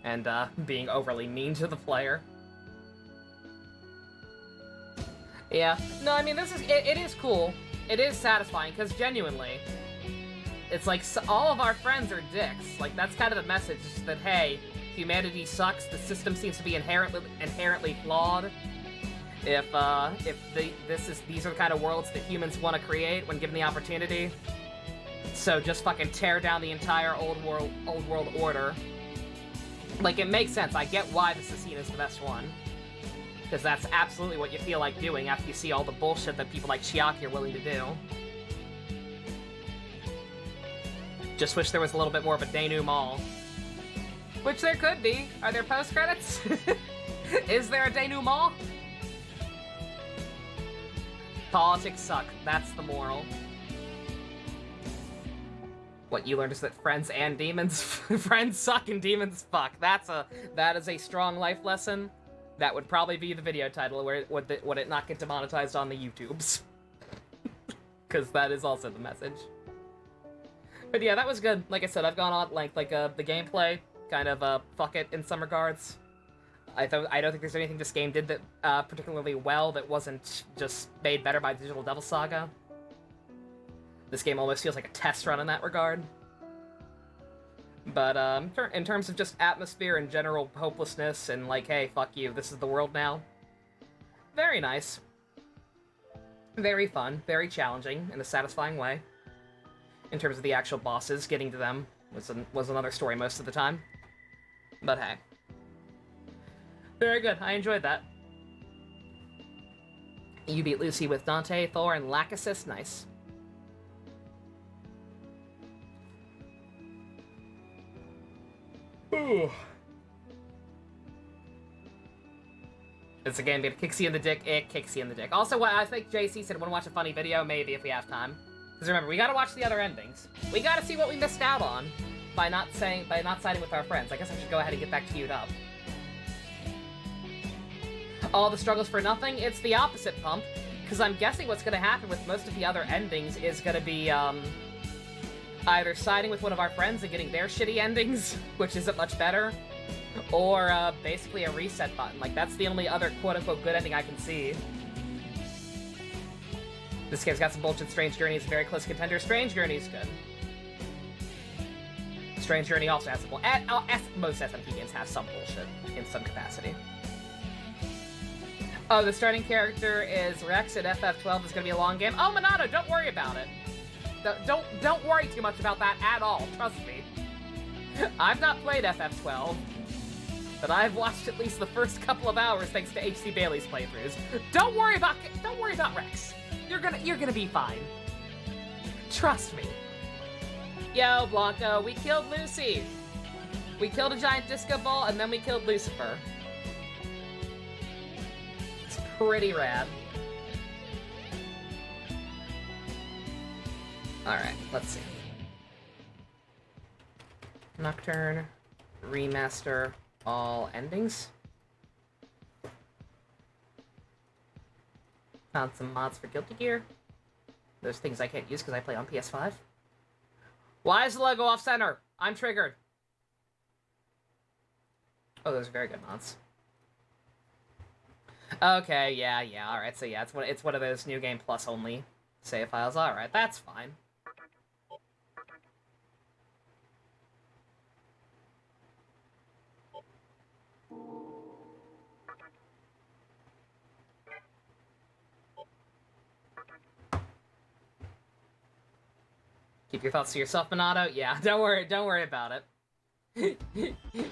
And, being overly mean to the player. Yeah. No, I mean, it is cool. It is satisfying, because genuinely, it's like, all of our friends are dicks. Like, that's kind of the message, that, hey, humanity sucks, the system seems to be inherently flawed. These are the kind of worlds that humans want to create when given the opportunity. So just fucking tear down the entire old world order. Like, it makes sense. I get why this is seen as the best one. Because that's absolutely what you feel like doing after you see all the bullshit that people like Chiaki are willing to do. Just wish there was a little bit more of a denouement. Which there could be. Are there post-credits? Is there a denouement? Politics suck. That's the moral. What you learned is that friends and demons... friends suck and demons fuck. That is a strong life lesson. That would probably be the video title, where would it not get demonetized on the YouTubes. Because that is also the message. But yeah, that was good. Like I said, I've gone on at length. Like, the gameplay, kind of, fuck it in some regards. I don't think there's anything this game did that, particularly well that wasn't just made better by Digital Devil Saga. This game almost feels like a test run in that regard. But, in terms of just atmosphere and general hopelessness and, like, hey, fuck you, this is the world now. Very nice. Very fun. Very challenging in a satisfying way. In terms of the actual bosses, getting to them was another story most of the time. But hey. Very good. I enjoyed that. You beat Lucy with Dante, Thor, and Lachesis. Nice. Ooh. It's a game that kicks you in the dick. It kicks you in the dick. Also, what I think JC said, want to watch a funny video? Maybe, if we have time. Because remember, we gotta watch the other endings. We gotta see what we missed out on by not siding with our friends. I guess I should go ahead and get that queued up. All the struggles for nothing? It's the opposite, Pump. Because I'm guessing what's gonna happen with most of the other endings is gonna be, either siding with one of our friends and getting their shitty endings, which isn't much better, or, basically a reset button. Like, that's the only other quote-unquote good ending I can see. This game's got some bullshit. Strange Journey is a very close contender. Strange Journey is good. Strange Journey also has some bullshit. Most SMP games have some bullshit in some capacity. Oh, the starting character is Rex at FF12. Is going to be a long game. Oh, Minato, don't worry about it. Don't worry too much about that at all. Trust me. I've not played FF12, but I've watched at least the first couple of hours thanks to HC Bailey's playthroughs. Don't worry about Rex. You're gonna be fine. Trust me. Yo, Blanco, we killed Lucy. We killed a giant disco ball, and then we killed Lucifer. It's pretty rad. Alright, let's see. Nocturne, remaster, all endings. Found some mods for Guilty Gear. Those things I can't use because I play on PS5. Why is the logo off-center? I'm triggered. Oh, those are very good mods. Okay, yeah, alright, so yeah, it's one of those New Game Plus only save files. Alright, that's fine. Keep your thoughts to yourself, Minato? Yeah, don't worry about it.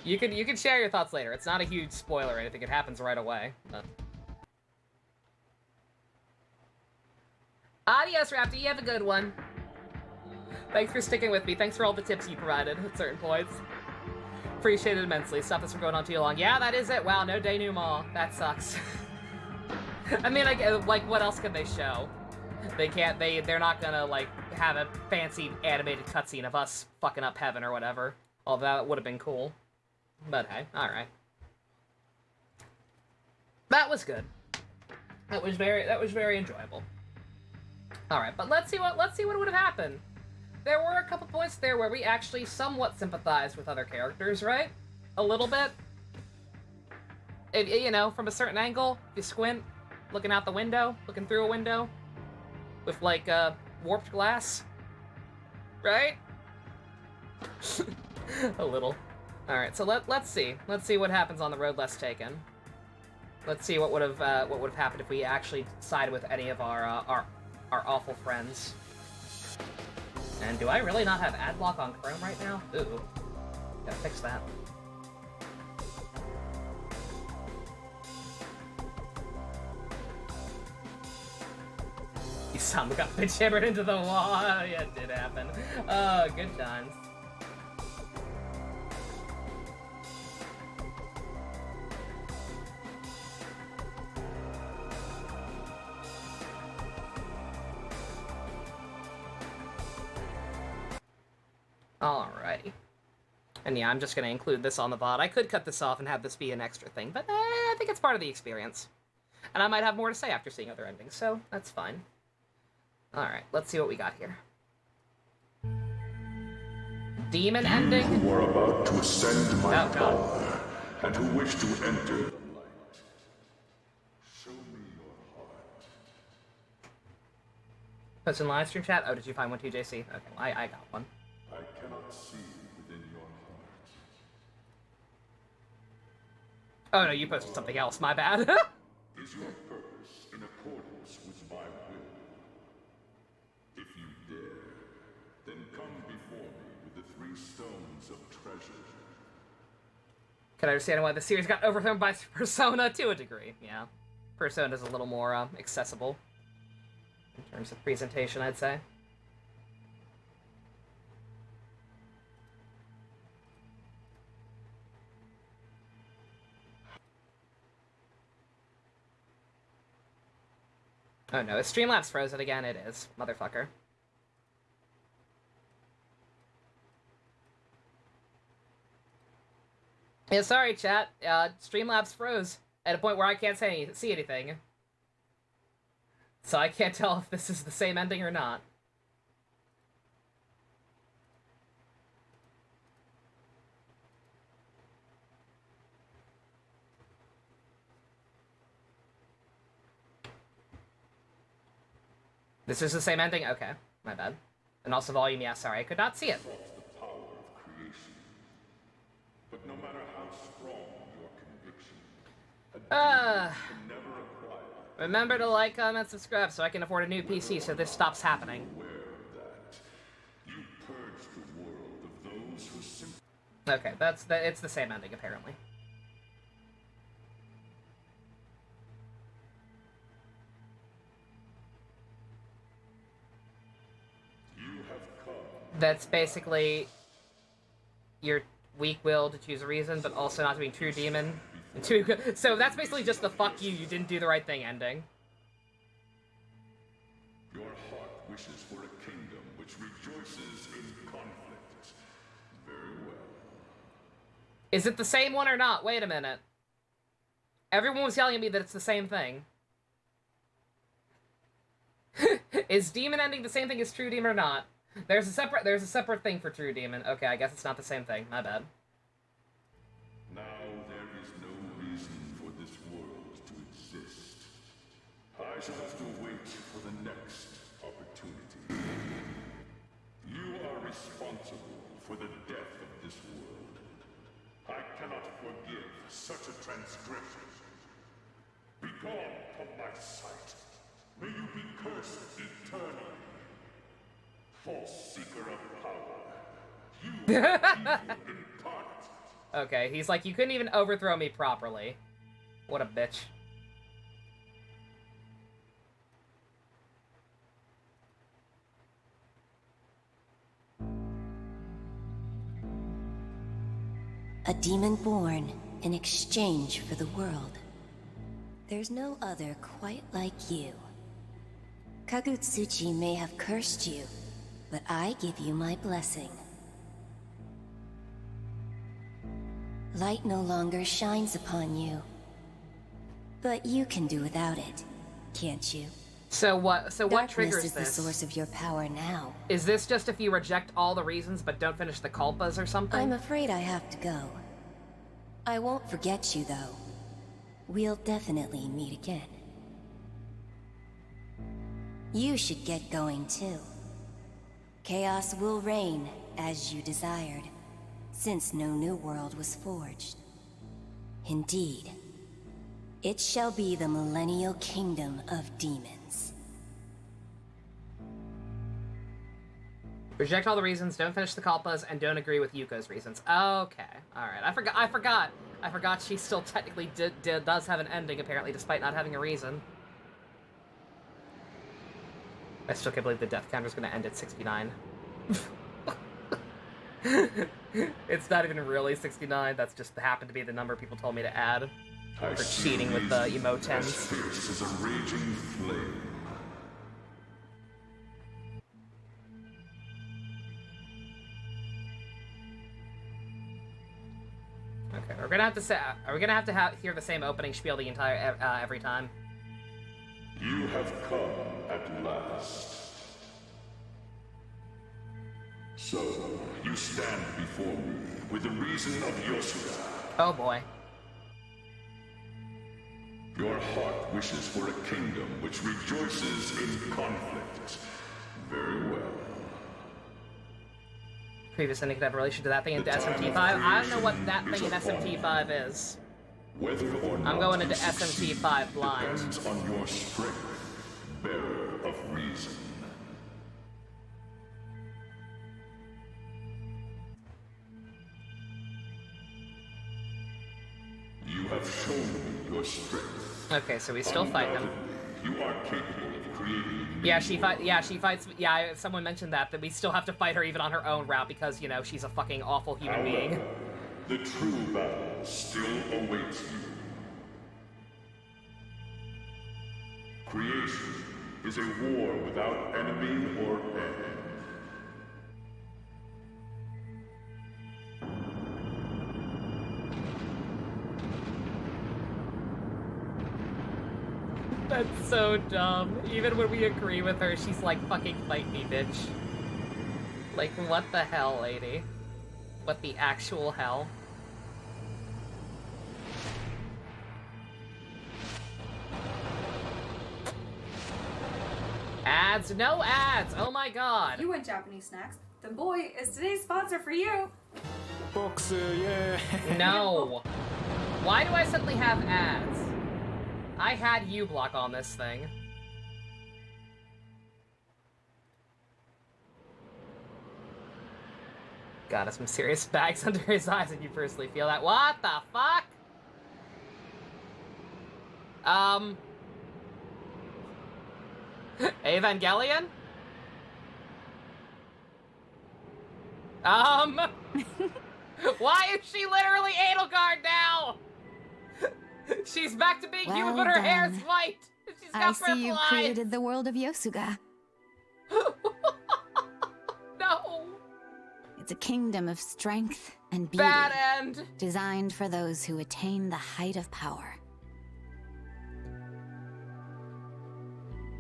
you can share your thoughts later. It's not a huge spoiler or anything, it happens right away. But... Adios, Raptor, you have a good one. Thanks for sticking with me. Thanks for all the tips you provided at certain points. Appreciate it immensely. Stop this from going on too long. Yeah, that is it. Wow, no denouement. That sucks. I mean, like, what else can they show? They can't, they're not gonna, like, have a fancy animated cutscene of us fucking up heaven or whatever. Although that would have been cool. But hey, alright. That was good. That was very enjoyable. Alright, but let's see what would have happened. There were a couple points there where we actually somewhat sympathized with other characters, right? A little bit. You know, from a certain angle, if you squint, looking out the window, looking through a window, with, like, warped glass. Right? A little. Alright, so let's see. Let's see what happens on the road less taken. Let's see what would have happened if we actually sided with any of our awful friends. And do I really not have ad block on Chrome right now? Ooh. Gotta fix that. Some got bitch hammered into the wall. Oh, yeah, it did happen. Oh, good times. Alrighty. And yeah, I'm just gonna include this on the VOD. I could cut this off and have this be an extra thing, but I think it's part of the experience. And I might have more to say after seeing other endings, so that's fine. Alright, let's see what we got here. Demon ending? Who are about to ascend my power, and who wish to enter the light. Show me your heart. Post in live stream chat? Oh, did you find one too, JC? Okay, well, I got one. I cannot see within your heart. Oh no, you posted something else, my bad. Is your purpose in accordance with my will? If you dare, then come before me with the 3 stones of treasure. Can I understand why the series got overthrown by Persona to a degree? Yeah. Persona is a little more accessible in terms of presentation, I'd say. Oh no, is Streamlabs frozen again? It is, motherfucker. Yeah, sorry, chat. Streamlabs froze at a point where I can't see anything. So I can't tell if this is the same ending or not. This is the same ending? Okay, my bad. And also volume, yeah, sorry, I could not see it. The power of creation. But no matter how strong your conviction, a demon can never acquire. Remember to like, comment, subscribe so I can afford a new PC so this stops happening. Aware of that, you purge the world of those who simply... Okay, it's the same ending, apparently. That's basically your weak will to choose a reason, but also not to be a true demon. So that's basically just the fuck you didn't do the right thing ending. Your heart wishes for a kingdom which rejoices in conflict. Very well. Is it the same one or not? Wait a minute. Everyone was yelling at me that it's the same thing. Is demon ending the same thing as true demon or not? There's a separate thing for true demon. Okay, I guess it's not the same thing. My bad. Now there shall have to wait for the next opportunity. You are responsible for the death of this world. I cannot forgive such a transgression. Begone from my sight. May you be cursed eternally. False seeker of power. You are evil incarnate. Okay, he's like, you couldn't even overthrow me properly. What a bitch. A demon born in exchange for the world. There's no other quite like you. Kagutsuchi may have cursed you, but I give you my blessing. Light no longer shines upon you. But you can do without it, can't you? So what triggers Darkness is this? the source of your power now. Is this just if you reject all the reasons but don't finish the culpas or something? I'm afraid I have to go. I won't forget you, though. We'll definitely meet again. You should get going, too. Chaos will reign, as you desired, since no new world was forged. Indeed, it shall be the millennial kingdom of demons. Reject all the reasons, don't finish the culpas, and don't agree with Yuko's reasons. Okay, alright. I forgot she still technically does have an ending, apparently, despite not having a reason. I still can't believe the death counter's gonna end at 69. It's not even really 69, that's just happened to be the number people told me to add. For cheating with the emotens. As fierce as a raging flame. Okay, we're gonna have to say. Are we gonna have to hear the same opening spiel the entire every time? You have come at last. So, you stand before me with the reason of Yosuga. Oh boy. Your heart wishes for a kingdom which rejoices in conflict. Very well. Previous ending could have relation to that thing in SMT5. I don't know what that thing in SMT5 is. Whether or not I'm going into SMT5 blind. depends on your strength, bearer of reason. You have shown me your strength. Okay, so we still fight him. You are capable of creating. Yeah, she fights. Yeah, someone mentioned that we still have to fight her even on her own route because, you know, she's a fucking awful human being. The true battle still awaits you. Creation is a war without enemy or end. That's so dumb. Even when we agree with her, she's like, fucking fight me, bitch. Like, what the hell, lady? What the actual hell? Ads? No ads! Oh my god! You want Japanese snacks? Then boy is today's sponsor for you! Box, yeah. No! Why do I suddenly have ads? I had U-block on this thing. Got some serious bags under his eyes and you personally feel that. What the fuck? Evangelion? Why is she literally Edelgard now? She's back to being human, but her hair's white. She's got I see you purple eyes. created the world of Yosuga. No. It's a kingdom of strength and beauty. Bad end. Designed for those who attain the height of power.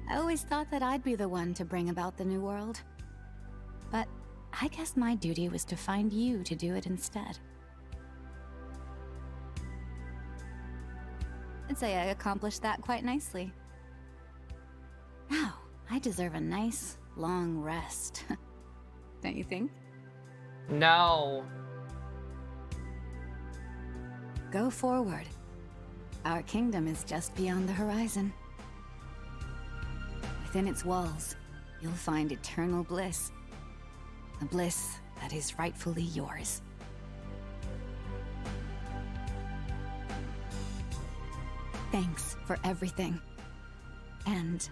I always thought that I'd be the one to bring about the new world. But I guess my duty was to find you to do it instead. I'd say I accomplished that quite nicely. I deserve a nice, long rest. Don't you think? No. Go forward. Our kingdom is just beyond the horizon. Within its walls, you'll find eternal bliss. A bliss that is rightfully yours. Thanks for everything. And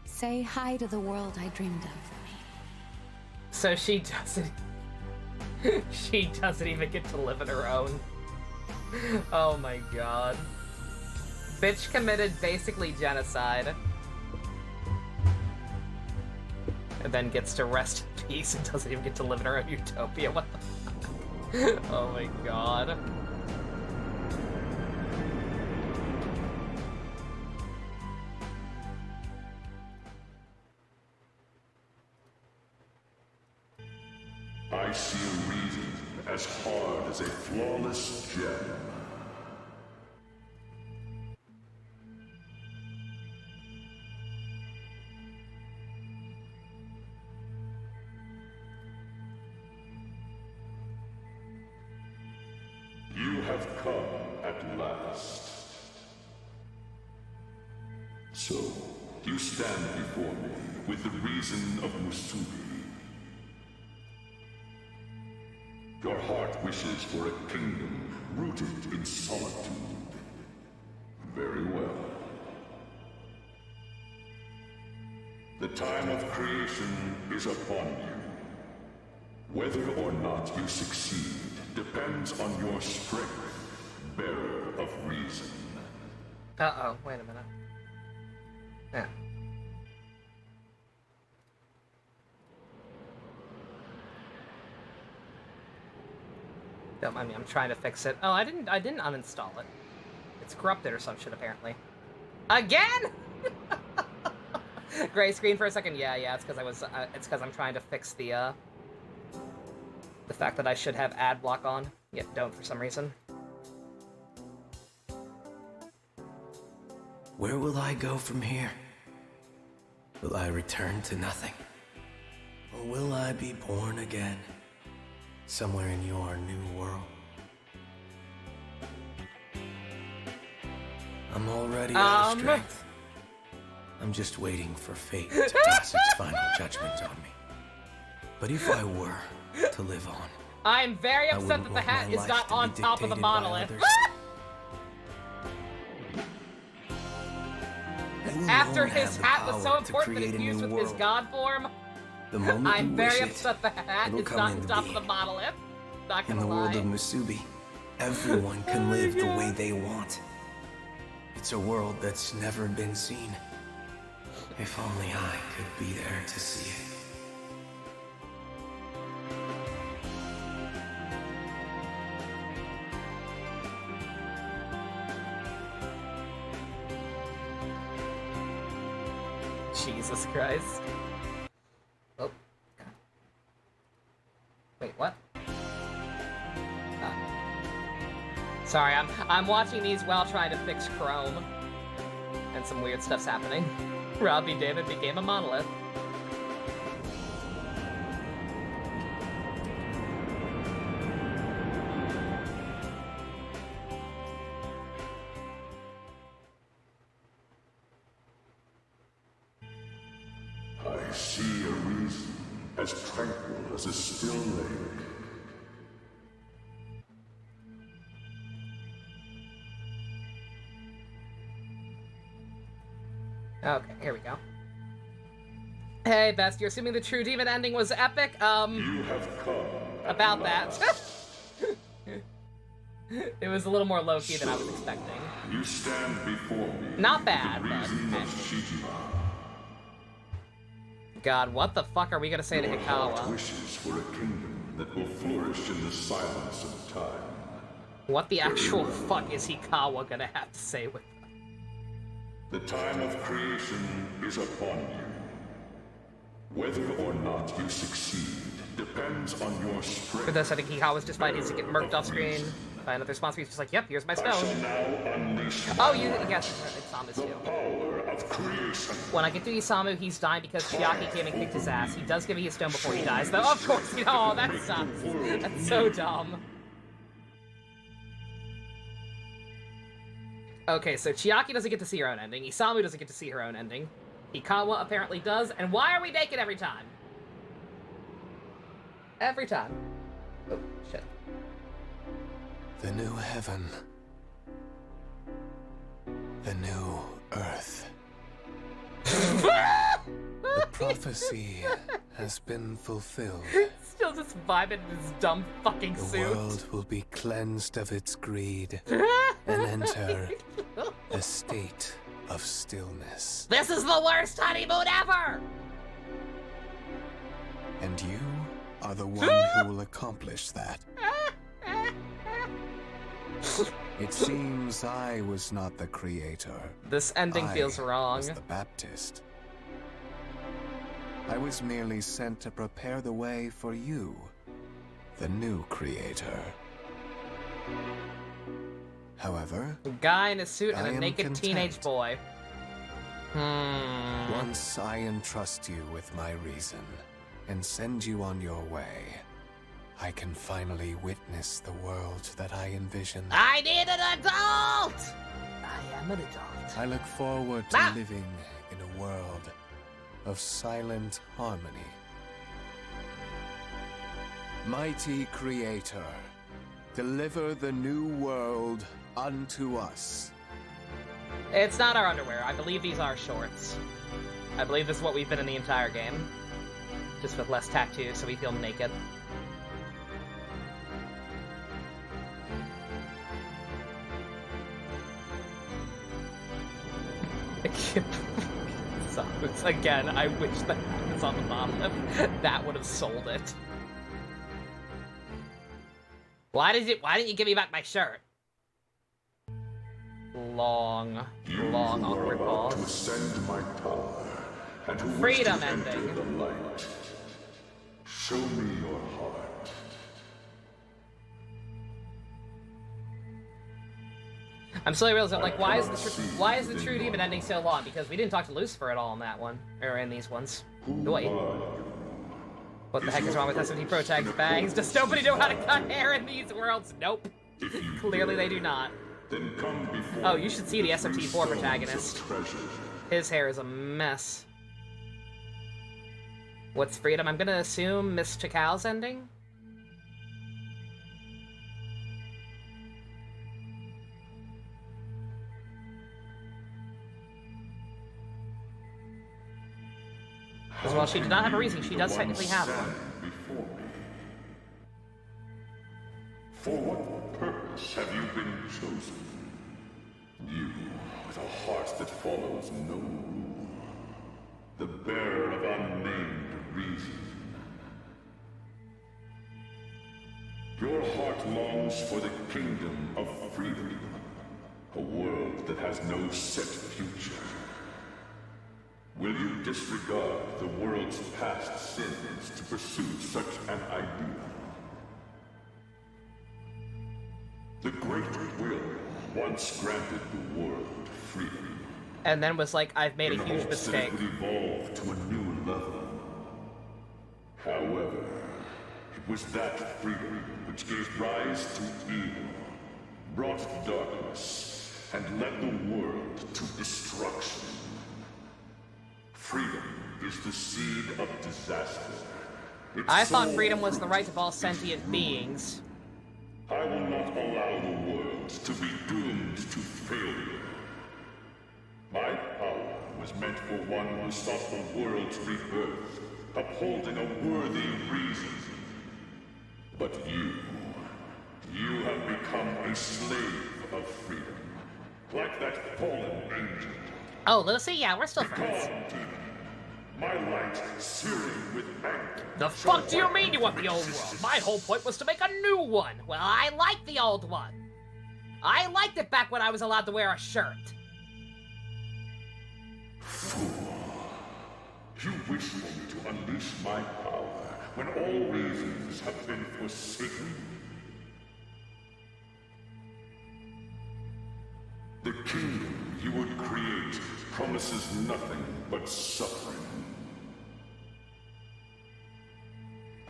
say hi to the world I dreamed of for me. So she doesn't... she doesn't even get to live in her own. Oh my god. Bitch committed basically genocide. And then gets to rest in peace and doesn't even get to live in her own utopia. What the fuck? Oh my god. I see a reason as hard as a flawless gem. You have come at last. So, you stand before me with the reason of Musubi. Your heart wishes for a kingdom rooted in solitude. Very well. The time of creation is upon you. Whether or not you succeed depends on your strength, bearer of reason. Uh-oh, wait a minute. Yeah. Don't mind me, I'm trying to fix it. Oh, I didn't uninstall it. It's corrupted or some shit, apparently. Again?! Gray screen for a second? Yeah, it's because I'm trying to fix the fact that I should have ad block on, yet don't for some reason. Where will I go from here? Will I return to nothing? Or will I be born again? Somewhere in your new world. I'm already out of strength. I'm just waiting for fate to pass its final judgment on me. But if I were to live on, I'm very upset that the hat is not on top of the monolith. After his hat was so important that he fused with his god form, I'm very upset the hat is not on top of the monolith. Not gonna lie. In the world of Musubi, everyone can live the way they want. It's a world that's never been seen. If only I could be there to see it. Jesus Christ. Oh. Wait, what? Sorry, I'm watching these while trying to fix Chrome. And some weird stuff's happening. Robbie David became a monolith. I see a reason as tranquil as a still lake. Okay, here we go. Hey, Best, you're assuming the True Demon ending was epic? You have come about that. It was a little more low-key than I was expecting. You stand before me. Not bad, the but... reason of Shijima. God, what the fuck are we gonna say to Your heart Hikawa? wishes for a kingdom that will flourish in the silence of time. What the actual fuck is Hikawa gonna have to say with that? The time of creation is upon you. Whether or not you succeed depends on your strength. For this, I think Hikawa's just fighting to get murked off screen by another sponsor. He's just like, yep, here's my stone. I shall now unleash Oh, you, yes, it's on this too. power of creation. When I get to Isamu, he's dying because Chiaki came and kicked his ass. He does give me his stone before he dies, though. Of course, oh, that sucks. That's so dumb. Okay, so Chiaki doesn't get to see her own ending. Isamu doesn't get to see her own ending. Hikawa apparently does. And why are we naked every time? Every time. Oh, shit. The new heaven. The new earth. The prophecy has been fulfilled. Still just vibing in this dumb fucking suit. The world will be cleansed of its greed and enter a state of stillness. This is the worst honeymoon ever! And you are the one who will accomplish that. It seems I was not the creator. This ending feels wrong. I was the Baptist. I was merely sent to prepare the way for you, the new creator. However, a guy in a suit and I a am naked content. teenage boy. Once I entrust you with my reason and send you on your way, I can finally witness the world that I envisioned. I need an adult! I am an adult. I look forward to living in a world of silent harmony. Mighty Creator, deliver the new world unto us. It's not our underwear. I believe these are shorts. I believe this is what we've been in the entire game. Just with less tattoos, so we feel naked. So, again, I wish that was on the monolith. That would have sold it. Why didn't you give me back my shirt? Long awkward pause. To ascend my power, and who Freedom wish to enter ending. the light. Show me your heart. I'm slowly realizing, like, why is the true demon ending so long? Because we didn't talk to Lucifer at all in that one, or in these ones. Wait. What the heck is wrong with SMT Protag's bangs? Does nobody know how to cut hair in these worlds? Nope. Clearly they do not. Then come before Oh, you should see the SMT4 protagonist. treasure. His hair is a mess. What's freedom? I'm gonna assume Miss Chakau's ending? As well, she did not have a reason. She does technically have one. Before me. For what purpose have you been chosen? You, with a heart that follows no rule. The bearer of unnamed reason. Your heart longs for the kingdom of freedom. A world that has no set future. Will you disregard the world's past sins to pursue such an ideal? The great will once granted the world freedom. And then was like, I've made a huge hopes that mistake. it would evolve to a new level. However, it was that freedom which gave rise to evil, brought darkness, and led the world to destruction. Freedom is the seed of disaster. I thought freedom was the right of all sentient beings. I will not allow the world to be doomed to failure. My power was meant for one who sought the world's rebirth, upholding a worthy reason. But you have become a slave of freedom, like that fallen angel. Oh, Lucy, yeah, we're still friends. My light searing with anger. The fuck do you mean you want the old world? My whole point was to make a new one. Well, I like the old one. I liked it back when I was allowed to wear a shirt. Fool. You wish for me to unleash my power when all reasons have been forsaken? The kingdom you would create promises nothing but suffering.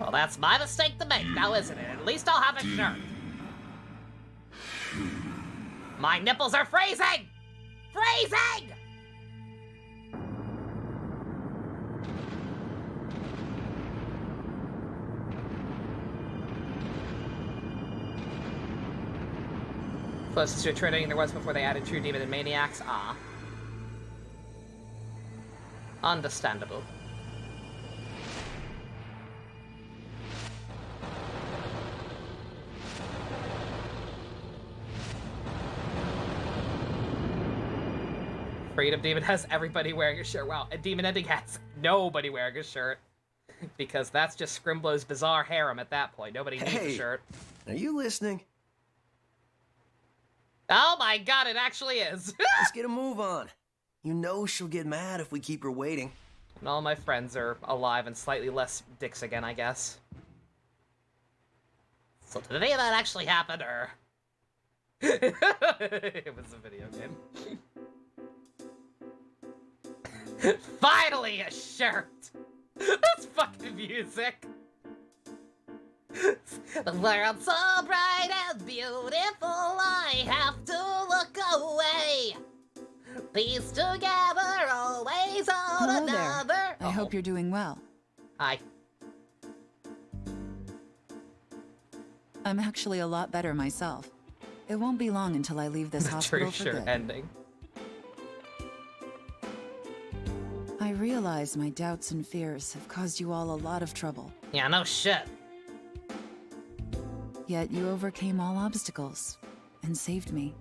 Well, that's my mistake to make, now isn't it? At least I'll have a shirt. My nipples are freezing! Freezing! Closest to a training there was before they added True Demon and Maniacs. Ah. Understandable. Freedom Demon has everybody wearing a shirt. Wow, and Demon Ending has nobody wearing a shirt. Because that's just Scrimblo's bizarre harem at that point. Nobody needs a shirt. Are you listening? Oh my god, it actually is. Let's get a move on. You know she'll get mad if we keep her waiting. And all my friends are alive and slightly less dicks again, I guess. So did any of that actually happen, or... It was a video game. Finally a shirt! That's fucking music! The world's so bright and beautiful, I have to look away. Peace together, always on Hello another. there. I hope you're doing well. Hi. I'm actually a lot better myself. It won't be long until I leave this hospital for True good. ending. I realize my doubts and fears have caused you all a lot of trouble. Yeah, no shit. Yet you overcame all obstacles and saved me.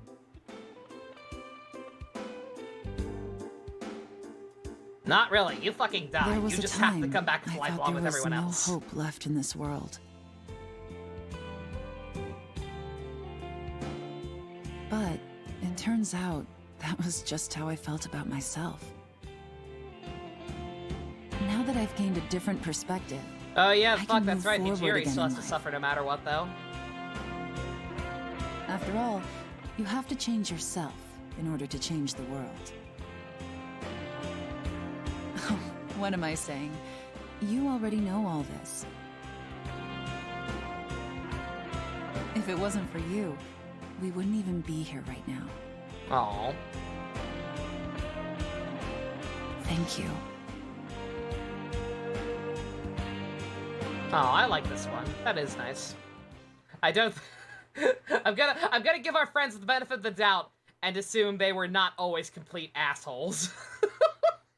Not really. You fucking There died. was You a just time have to come back to I life thought along there with was everyone no else. hope left in this world. But it turns out that was just how I felt about myself. Now that I've gained a different perspective, Oh yeah, I fuck, can that's move right. forward Nijiri again still has in to life. suffer no matter what, though. After all, you have to change yourself in order to change the world. What am I saying? You already know all this. If it wasn't for you, we wouldn't even be here right now. Aww. Thank you. Oh, I like this one. That is nice. I don't... I'm gonna give our friends the benefit of the doubt and assume they were not always complete assholes.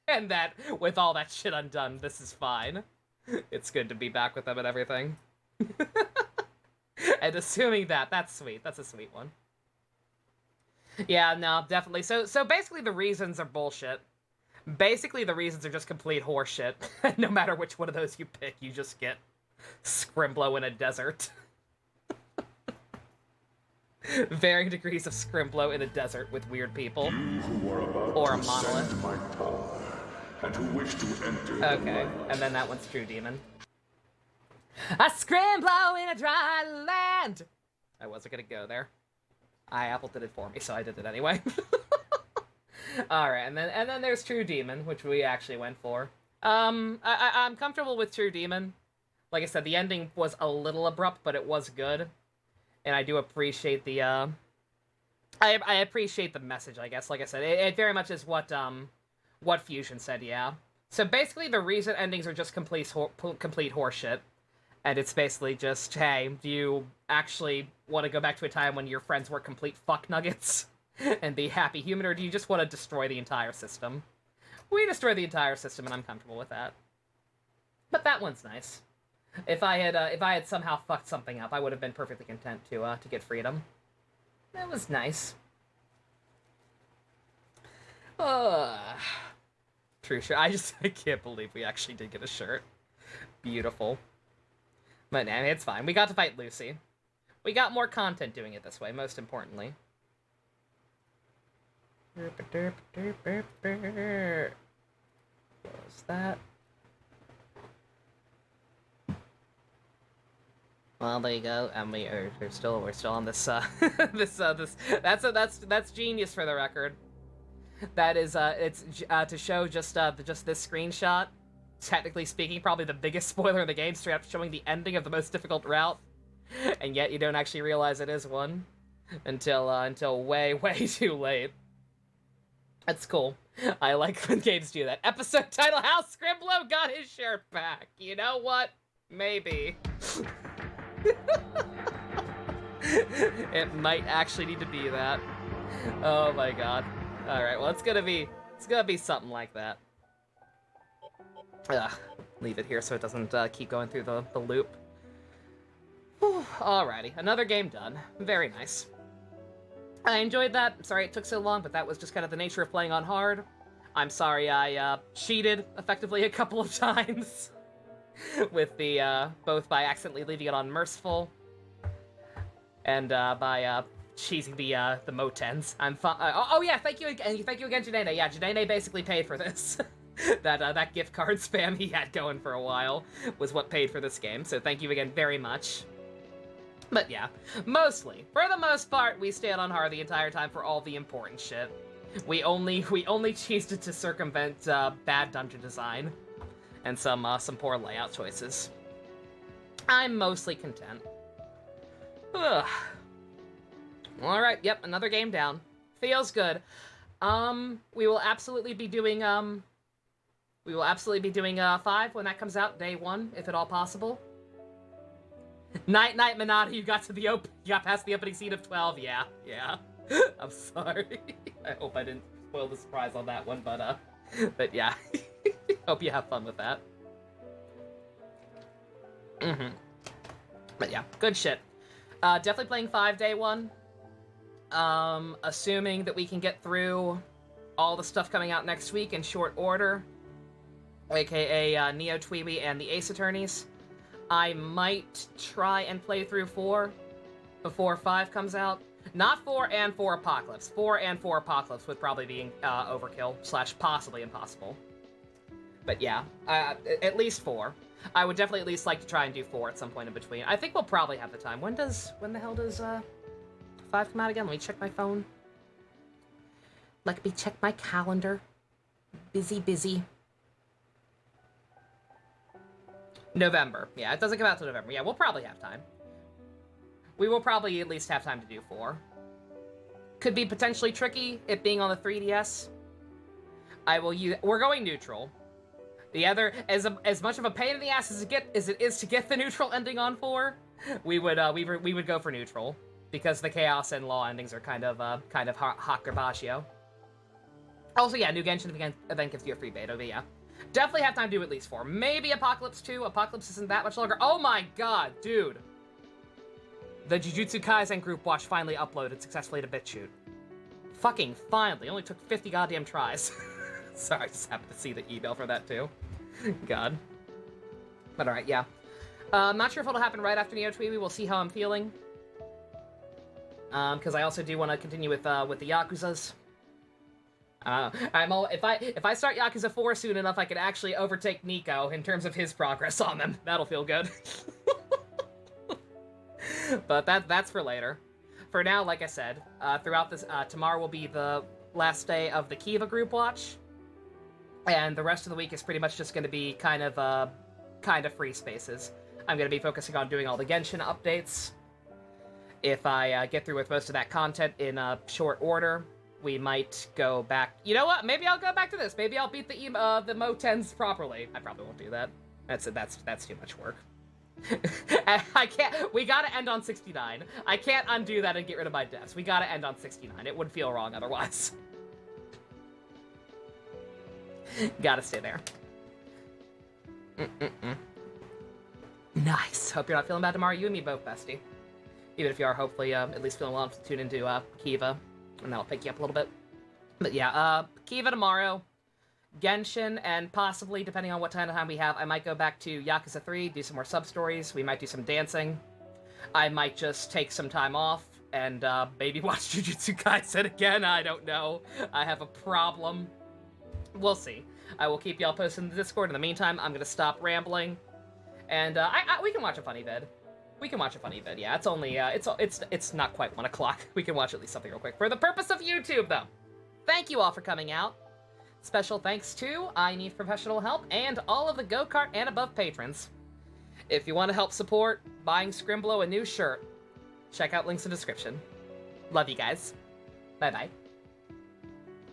And that, with all that shit undone, this is fine. It's good to be back with them and everything. And assuming that, that's sweet. That's a sweet one. Yeah, no, definitely. So basically the reasons are bullshit. Basically the reasons are just complete horseshit. No matter which one of those you pick, you just get Scrimblo in a desert. Varying degrees of Scrimblo in a desert with weird people. Or a monolith. My power, and who wish to enter Okay, and then that one's True Demon. A Scrimblo in a dry land! I wasn't gonna go there. Apple did it for me, so I did it anyway. Alright, and then there's True Demon, which we actually went for. I'm comfortable with True Demon. Like I said, the ending was a little abrupt, but it was good. And I do appreciate the, I appreciate the message, I guess. Like I said, it very much is what Fusion said, yeah. So basically, the reason endings are just complete horseshit. And it's basically just, hey, do you actually want to go back to a time when your friends were complete fuck nuggets and be happy human, or do you just want to destroy the entire system? We destroy the entire system, and I'm comfortable with that. But that one's nice. If I had somehow fucked something up, I would have been perfectly content to get freedom. That was nice. True shirt. I can't believe we actually did get a shirt. Beautiful. But nah, it's fine. We got to fight Lucy. We got more content doing it this way, most importantly. What was that? Well, there you go, and we're still on this that's genius for the record. That is, it's to show just this screenshot. Technically speaking, probably the biggest spoiler in the game, straight up showing the ending of the most difficult route, and yet you don't actually realize it is one until way too late. That's cool. I like when games do that. Episode title: How Scrimblo Got His Shirt Back. You know what? Maybe. It might actually need to be that. Oh my god. Alright, well it's gonna be something like that. Leave it here so it doesn't keep going through the loop. Whew, alrighty, another game done. Very nice. I enjoyed that. Sorry it took so long, but that was just kind of the nature of playing on hard. I'm sorry I cheated effectively a couple of times. With the, both by accidentally leaving it on merciful, and by cheesing the motens. I'm oh yeah, thank you again, Janene. Yeah, Janene basically paid for this. that gift card spam he had going for a while was what paid for this game, so thank you again very much. But yeah, mostly, for the most part, we stayed on hard the entire time for all the important shit. We only cheesed it to circumvent bad dungeon design and some poor layout choices. I'm mostly content. Ugh. Alright, yep, another game down. Feels good. We will absolutely be doing 5 when that comes out, day 1, if at all possible. Night, Manada, you got past the opening scene of 12, yeah. I'm sorry. I hope I didn't spoil the surprise on that one, but yeah. Hope you have fun with that. But yeah, good shit. Definitely playing 5 day 1. Assuming that we can get through all the stuff coming out next week in short order, aka Neo Tweeby and the Ace Attorneys. I might try and play through 4 before 5 comes out. Not 4 and 4 Apocalypse. 4 and 4 Apocalypse would probably be overkill / possibly impossible. But yeah, at least 4. I would definitely at least like to try and do 4 at some point in between. I think we'll probably have the time. When the hell does 5 come out again? Let me check my phone. Let me check my calendar. Busy. November. Yeah, it doesn't come out till November. Yeah, we'll probably have time. We will probably at least have time to do 4. Could be potentially tricky, it being on the 3DS. We're going neutral. The other, as much of a pain in the ass as it is to get the neutral ending on 4, we would go for neutral because the Chaos and Law endings are kind of hot garbaggio. Also, yeah, new Genshin event gives you a free beta, but yeah. Definitely have time to do at least 4. Maybe Apocalypse 2. Apocalypse isn't that much longer. Oh my god, dude! The Jujutsu Kaisen group watch finally uploaded successfully to BitChute. Fucking finally. Only took 50 goddamn tries. Sorry, I just happened to see the email for that too. God. But alright, yeah. I'm not sure if it'll happen right after Neo Tweeby. We'll see how I'm feeling. Because I also do want to continue with the Yakuzas. If I start Yakuza 4 soon enough, I could actually overtake Nico in terms of his progress on them. That'll feel good. But that's for later. For now, like I said, throughout this, tomorrow will be the last day of the Kiva group watch, and the rest of the week is pretty much just going to be kind of free spaces. I'm going to be focusing on doing all the Genshin updates. If I get through with most of that content in short order, we might go back. You know what? Maybe I'll go back to this. Maybe I'll beat the Motens properly. I probably won't do that. That's too much work. I can't. We gotta end on 69. I can't undo that and get rid of my deaths. We gotta end on 69. It would feel wrong otherwise. Gotta stay there. Nice. Hope you're not feeling bad tomorrow. You and me both, bestie. Even if you are, hopefully, at least feeling well enough to tune into Kiva, and that'll pick you up a little bit. But yeah, Kiva tomorrow. Genshin, and possibly, depending on what kind of time we have, I might go back to Yakuza 3, do some more sub-stories, we might do some dancing. I might just take some time off, and maybe watch Jujutsu Kaisen again, I don't know. I have a problem. We'll see. I will keep y'all posted in the Discord. In the meantime, I'm gonna stop rambling, and we can watch a funny vid. We can watch a funny vid, yeah. It's only, it's not quite 1 o'clock. We can watch at least something real quick. For the purpose of YouTube, though. Thank you all for coming out. Special thanks to I Need Professional Help and all of the Go-Kart and Above patrons. If you want to help support buying Scrimblo a new shirt, check out links in the description. Love you guys. Bye-bye.